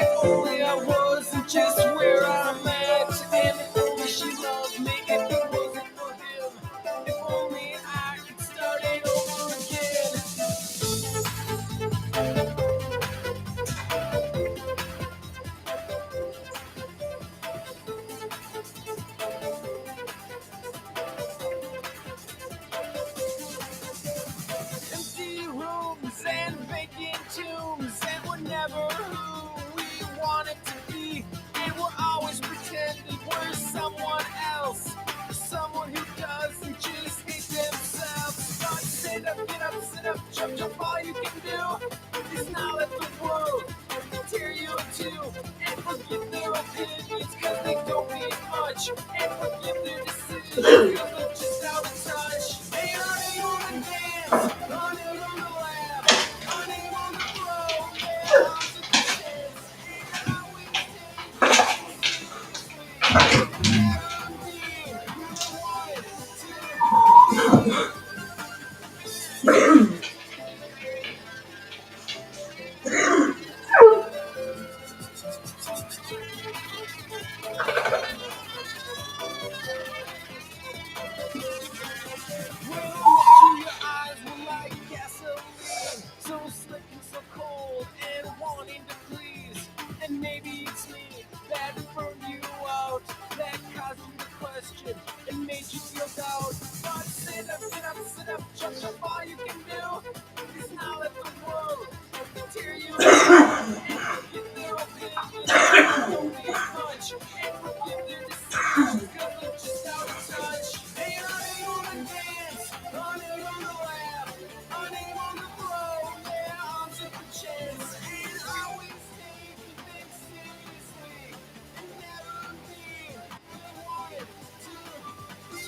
if only I wasn't just where I'm at, and if only she loved me, if it wasn't for him, if only I could start it over again. Empty rooms and vacant tombs, and we're never who we wanted to be. And we're always pretending we're someone else, someone who doesn't just hate themselves. But stand up, get up, sit up, jump, jump. All you can do is not let the world tear you too, and forget their opinions, cause they don't mean much, and forget their decisions, cause they're just out of touch. They aren't able to dance, unable to laugh, unable to grow their arms at the chance, and always take never be your eyes were like gasoline, so slick and so cold and wanting to please. And maybe it's me that burned you out, that caused you to question and made you feel doubt. But stand up, get up, sit up, jump, jump. All you can do is not let the world tear you down and forget their opinions. Don't be much and forget their decisions, cause they're just out of touch. They aren't able to dance, unable to laugh, unable to throw their arms at the chance, and always take things seriously and never be who they wanted to be.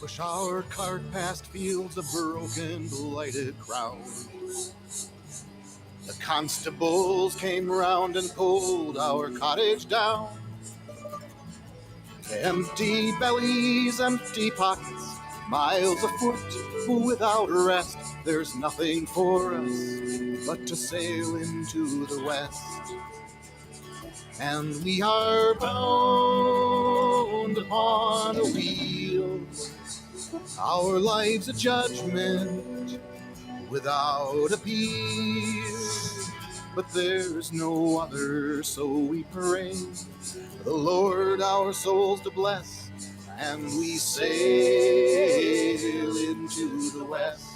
push our cart past fields of broken, blighted crowds. The constables came round and pulled our cottage down. Empty bellies, empty pockets, miles afoot without rest. There's nothing for us but to sail into the west. And we are bound upon a wheel, our lives a judgment without appeal. But there's no other, so we pray the Lord our souls to bless, and we sail into the west.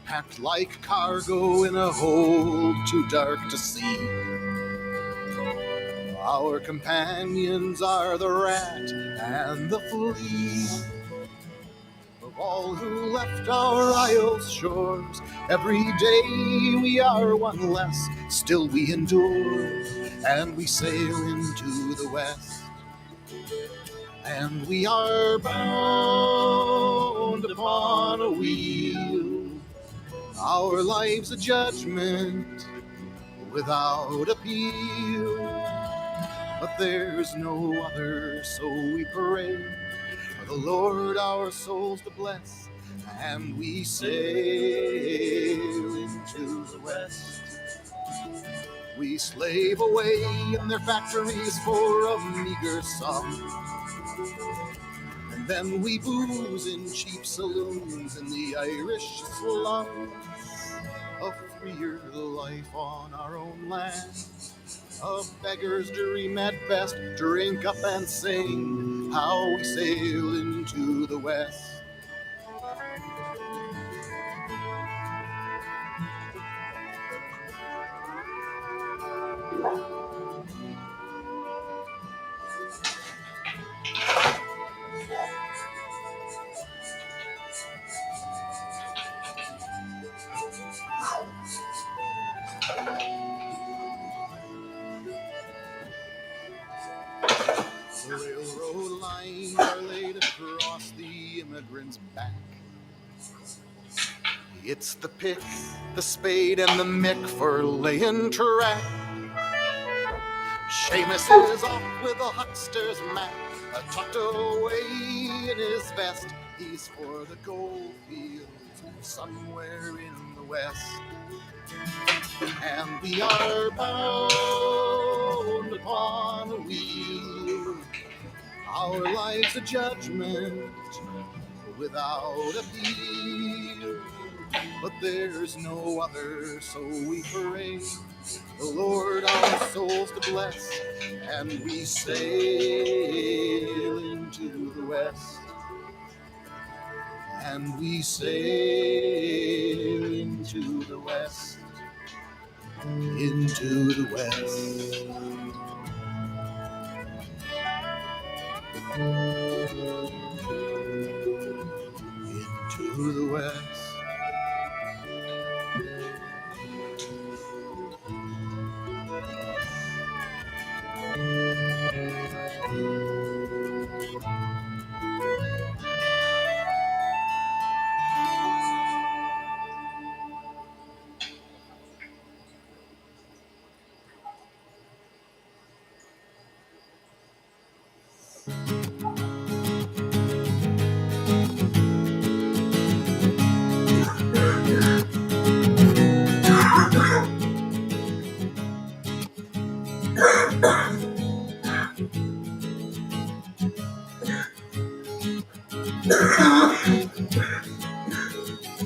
Packed like cargo in a hold too dark to see. Our companions are the rat and the flea. Of all who left our isle's shores, every day we are one less. Still we endure, and we sail into the west. And we are bound upon a wheel, our lives a judgment without appeal. But there's no other, so we pray the Lord our souls to bless, and we sail into the west. We slave away in their factories for a meager sum, and then we booze in cheap saloons in the Irish slums. A freer life on our own land, a beggar's dream at best. Drink up and sing how we sail into the west. The railroad lines are laid across the immigrant's back. It's the pick, the spade, and the mick for laying track. Seamus is off with a huckster's map, tucked away in his vest. He's for the gold fields somewhere in the west. And we are bound upon a wheel, our lives a judgment without appeal. But there's no other, so we pray the Lord our souls to bless, and we sail into the west. And we sail into the west, into the west. Into the west.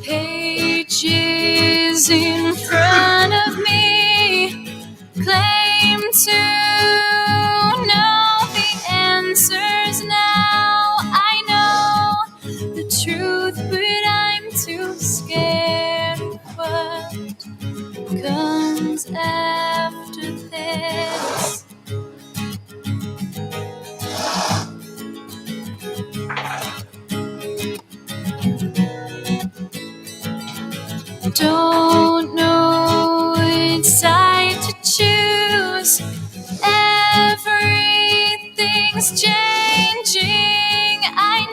Pages in front of me claim to know the answers now. I know the truth, but I'm too scared of what comes after this. Don't know which side to choose. Everything's changing. I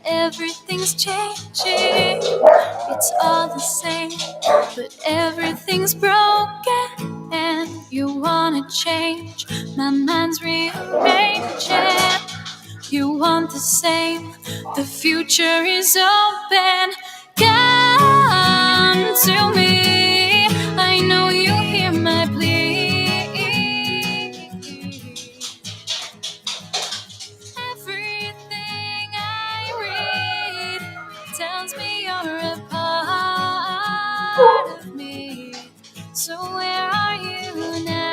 everything's changing. It's all the same, but everything's broken. And you wanna change, my mind's rearranging. You want the same, the future is open. Come to me, I know you hear my plea. Everything I read tells me you're a part of me. So where are you now?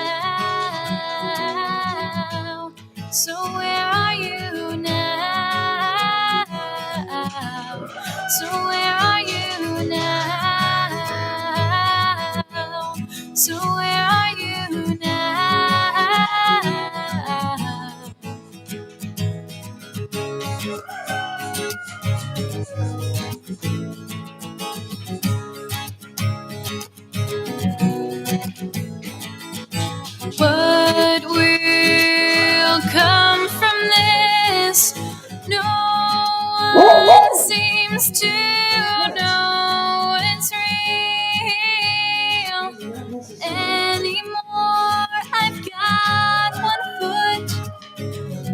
So where are you now? So where are you now? So where are you now? What will come from this? No one seems to know it's real anymore. I've got one foot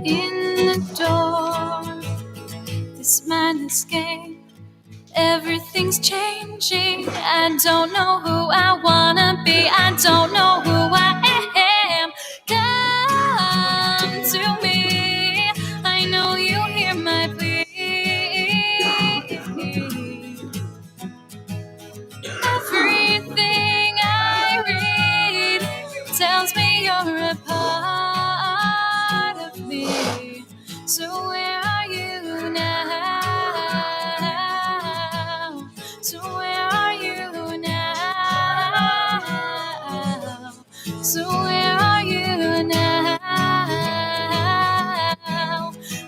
in the door. This mindless game, everything's changing. I don't know who I wanna be. I don't know who I am. Come to me, I know you hear my plea. Everything I read tells me you're a part of me. So where are you now? So where are you now? So where are you now?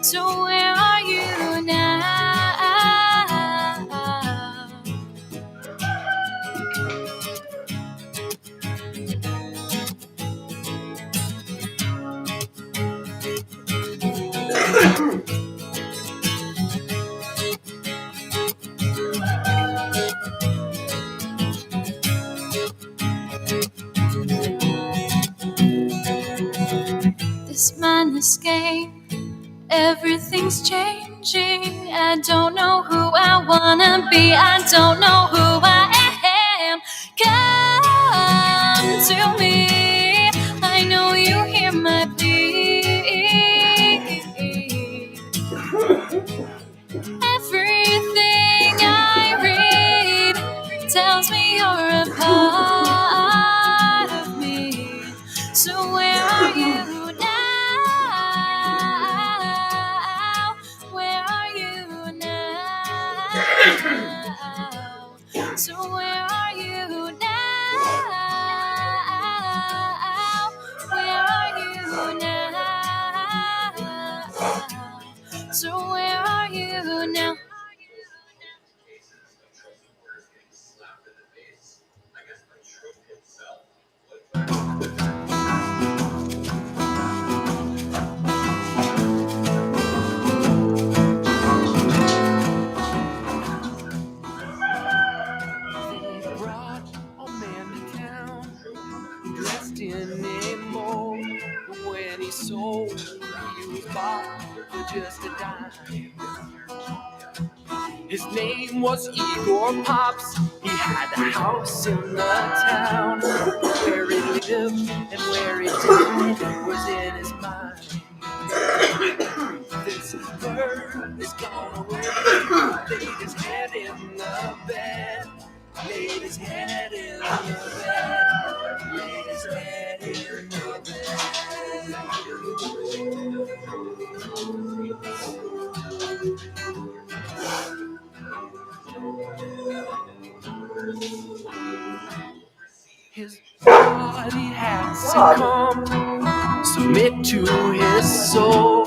So where are you now? This mindless game, everything's changing. I don't know who I wanna be. I don't know who I am. Come to me, I know you hear my plea. Everything I read tells me you're a part of me. So where are you now? Where are you now? So where are you now? Where are you now? So where are you now? Dressed in a mold. When he sold, he was bought for just a dime. His name was Igor Pops. He had a house in the town. Where he lived and where he died was in his mind. This bird is gone away. Laid his head in the bed. Laid his head in the bed. Laid his head in the His body had succumbed, submit to his soul.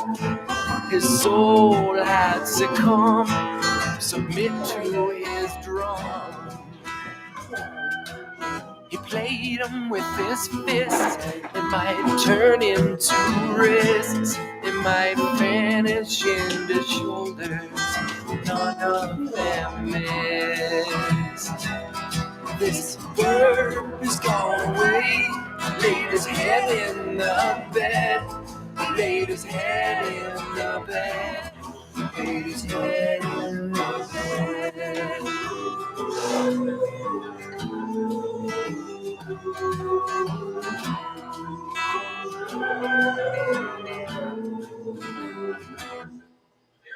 His soul had succumbed, submit to his drum. He played him with his fists. It might turn into wrists. It might vanish into shoulders. of them missed. This bird is gone away, laid his head in the bed, laid his head in the bed, laid his head in the bed.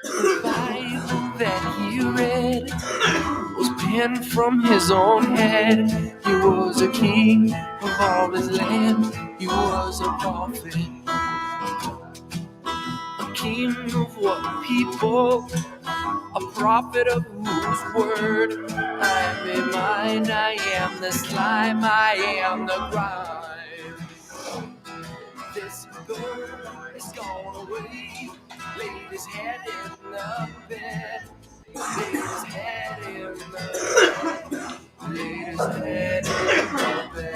The Bible that he read was penned from his own head. He was a king of all his land. He was a prophet, a king of what people, a prophet of whose word I am in mind. I am the slime, I am the grime. This bird is gone away, laid his head in the bed, laid his head in the bed, laid his head in the bed.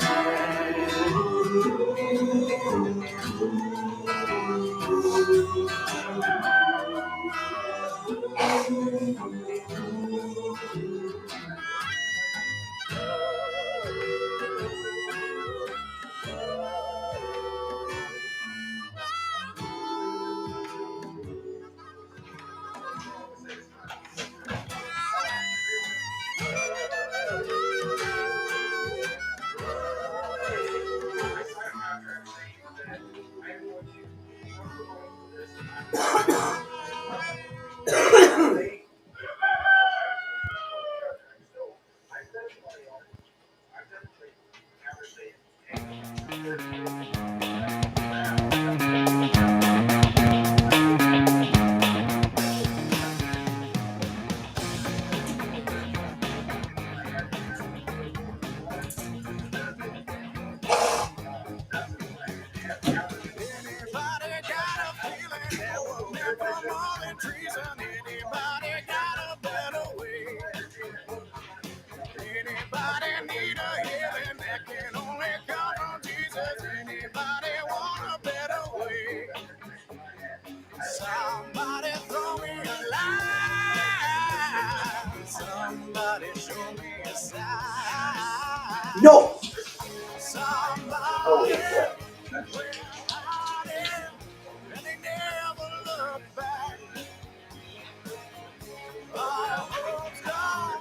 Somebody throw me a line. Somebody show me a sign. No. Somebody where I am, and they never look back. Our hope's gone,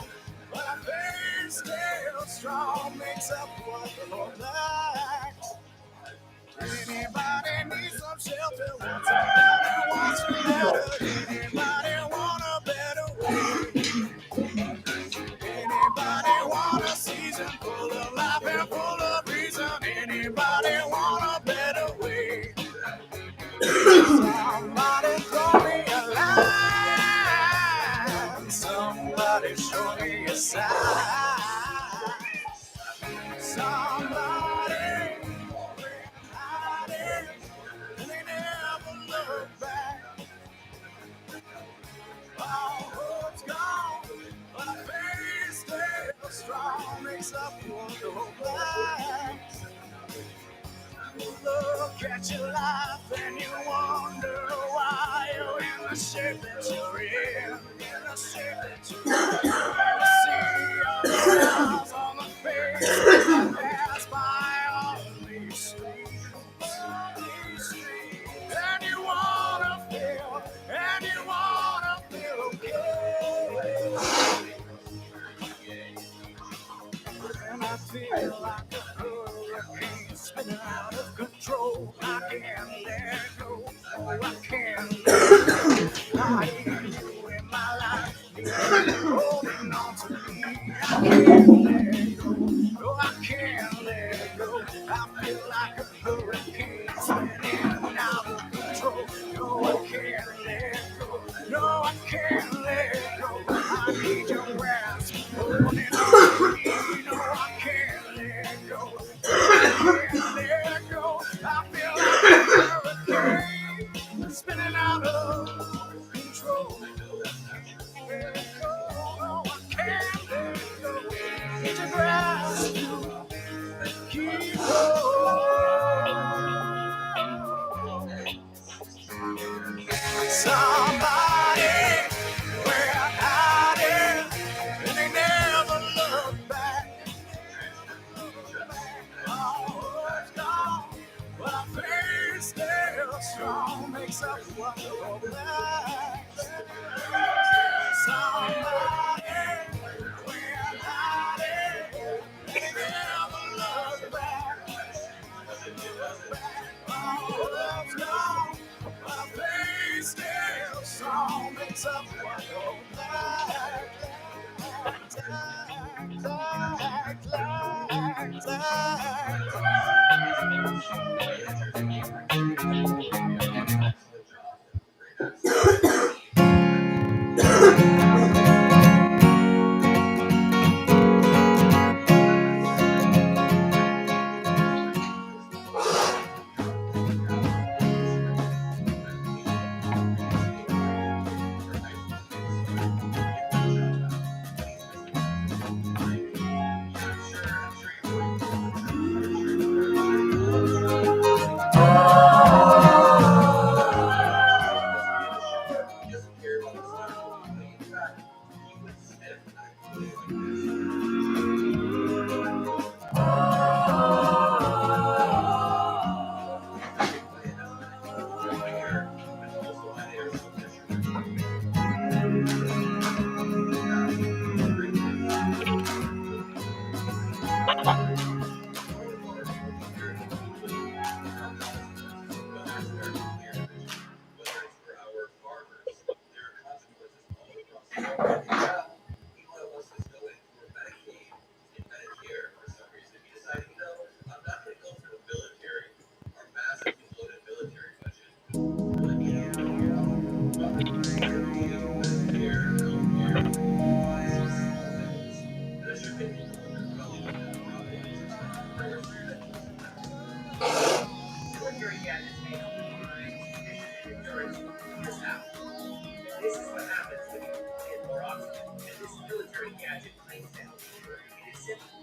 but our faith still strong. Makes up what the Lord lacks. Anybody need some shelter? Somebody wants to better. Anybody want a better way? Anybody want a season full of life and full of reason? Anybody want a better way? Somebody throw me a line. Somebody show me a sign. Somebody. And they never look back. Our hope's gone, but our faith still strong. Makes up for the whole life. Look at your life and you wonder why you're in the shape that you're in the shape that you're in. You see all the stars on the face that pass by all these streets. And you wanna feel okay. And I feel like a hurricane spinning out of control. I can't let go. Oh, I can't let go. I need you in my life. Need you holding on to me. I can't let go. No, I can't let go. I feel like a hurricane spinning out of control. No, I can't let go. No, I can't let go. I need your grasp holding on to me. No, I can't let go. I can't let go. I feel like a hurricane spinning out of control. Let go. No, I can't let go. Need your grasp to keep going. Somebody where I moments of Military gadgets may help with minds, condition, and endurance. Here's how. This is what happens when you get more oxygen, and this military gadget claims to help you. It is simple.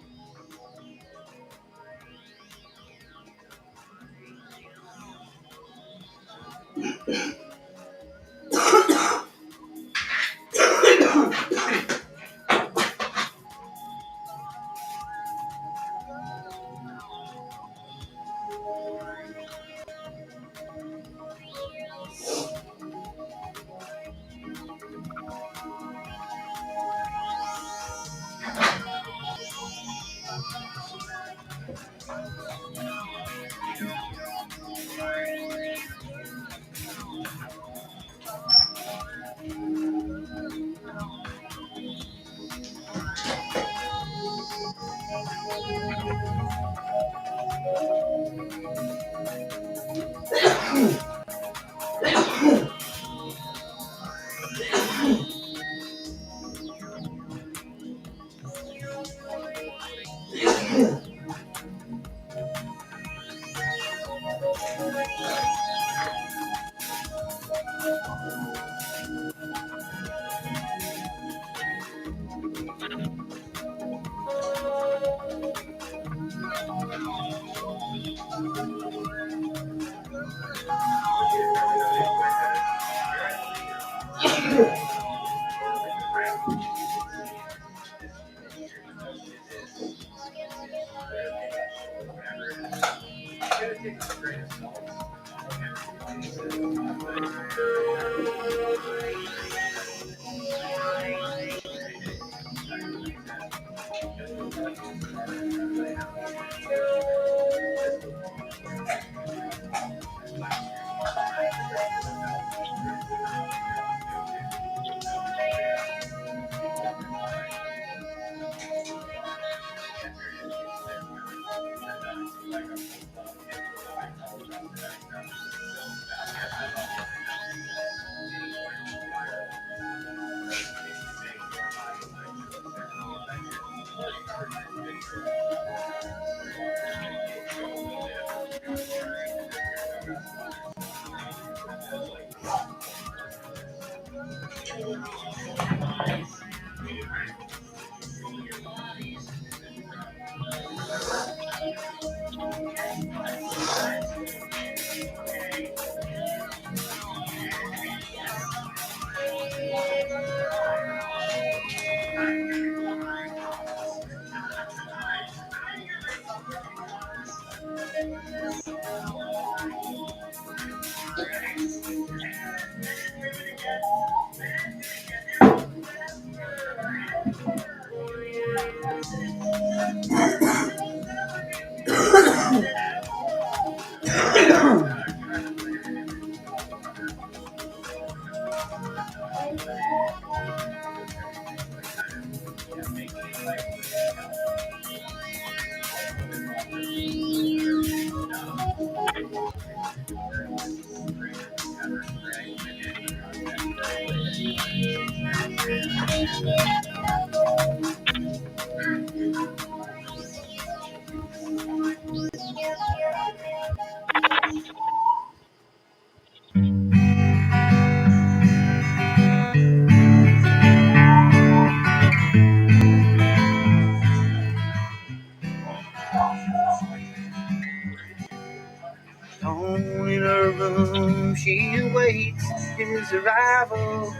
Alone in her room, she awaits his arrival.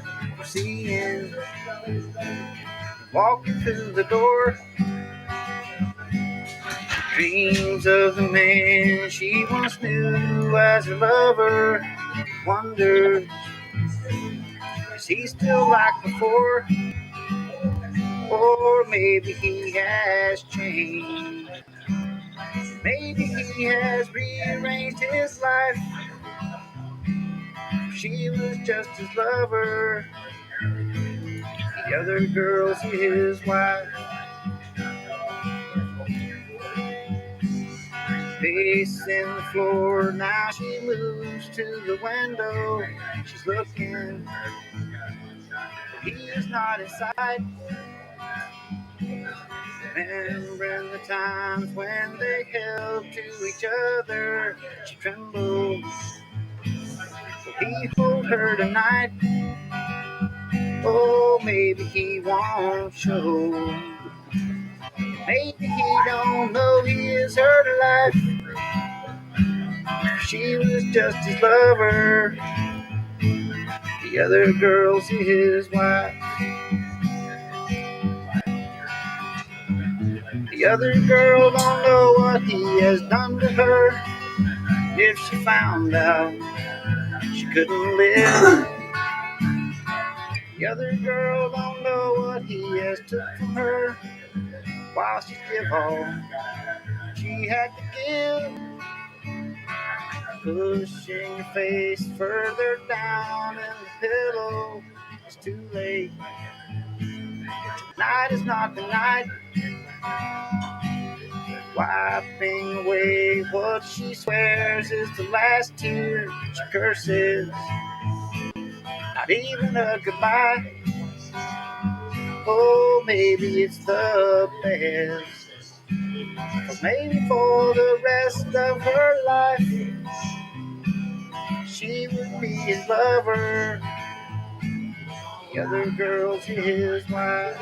Seeing, walking through the door, dreams of the man she once knew as her lover. Wonders, is he still like before? Or maybe he has changed. Maybe he has rearranged his life. She was just his lover. The other girl's his wife. Pacing the floor, now she moves to the window. She's looking, but he is not inside. Remembering the times when they held to each other, she trembles. Will he hold her tonight? Oh, maybe he won't show. Maybe he don't know he is her to life. She was just his lover. The other girl's his wife. The other girl don't know what he has done to her. If she found out, she couldn't live. The other girl don't know what he has took from her. While she give all she had to give. Pushing your face further down in the pillow. It's too late. Tonight is not the night. Wiping away what she swears is the last tear. She curses. Not even a goodbye. Oh, maybe it's the best. Or maybe for the rest of her life, she would be his lover. The other girl's his wife.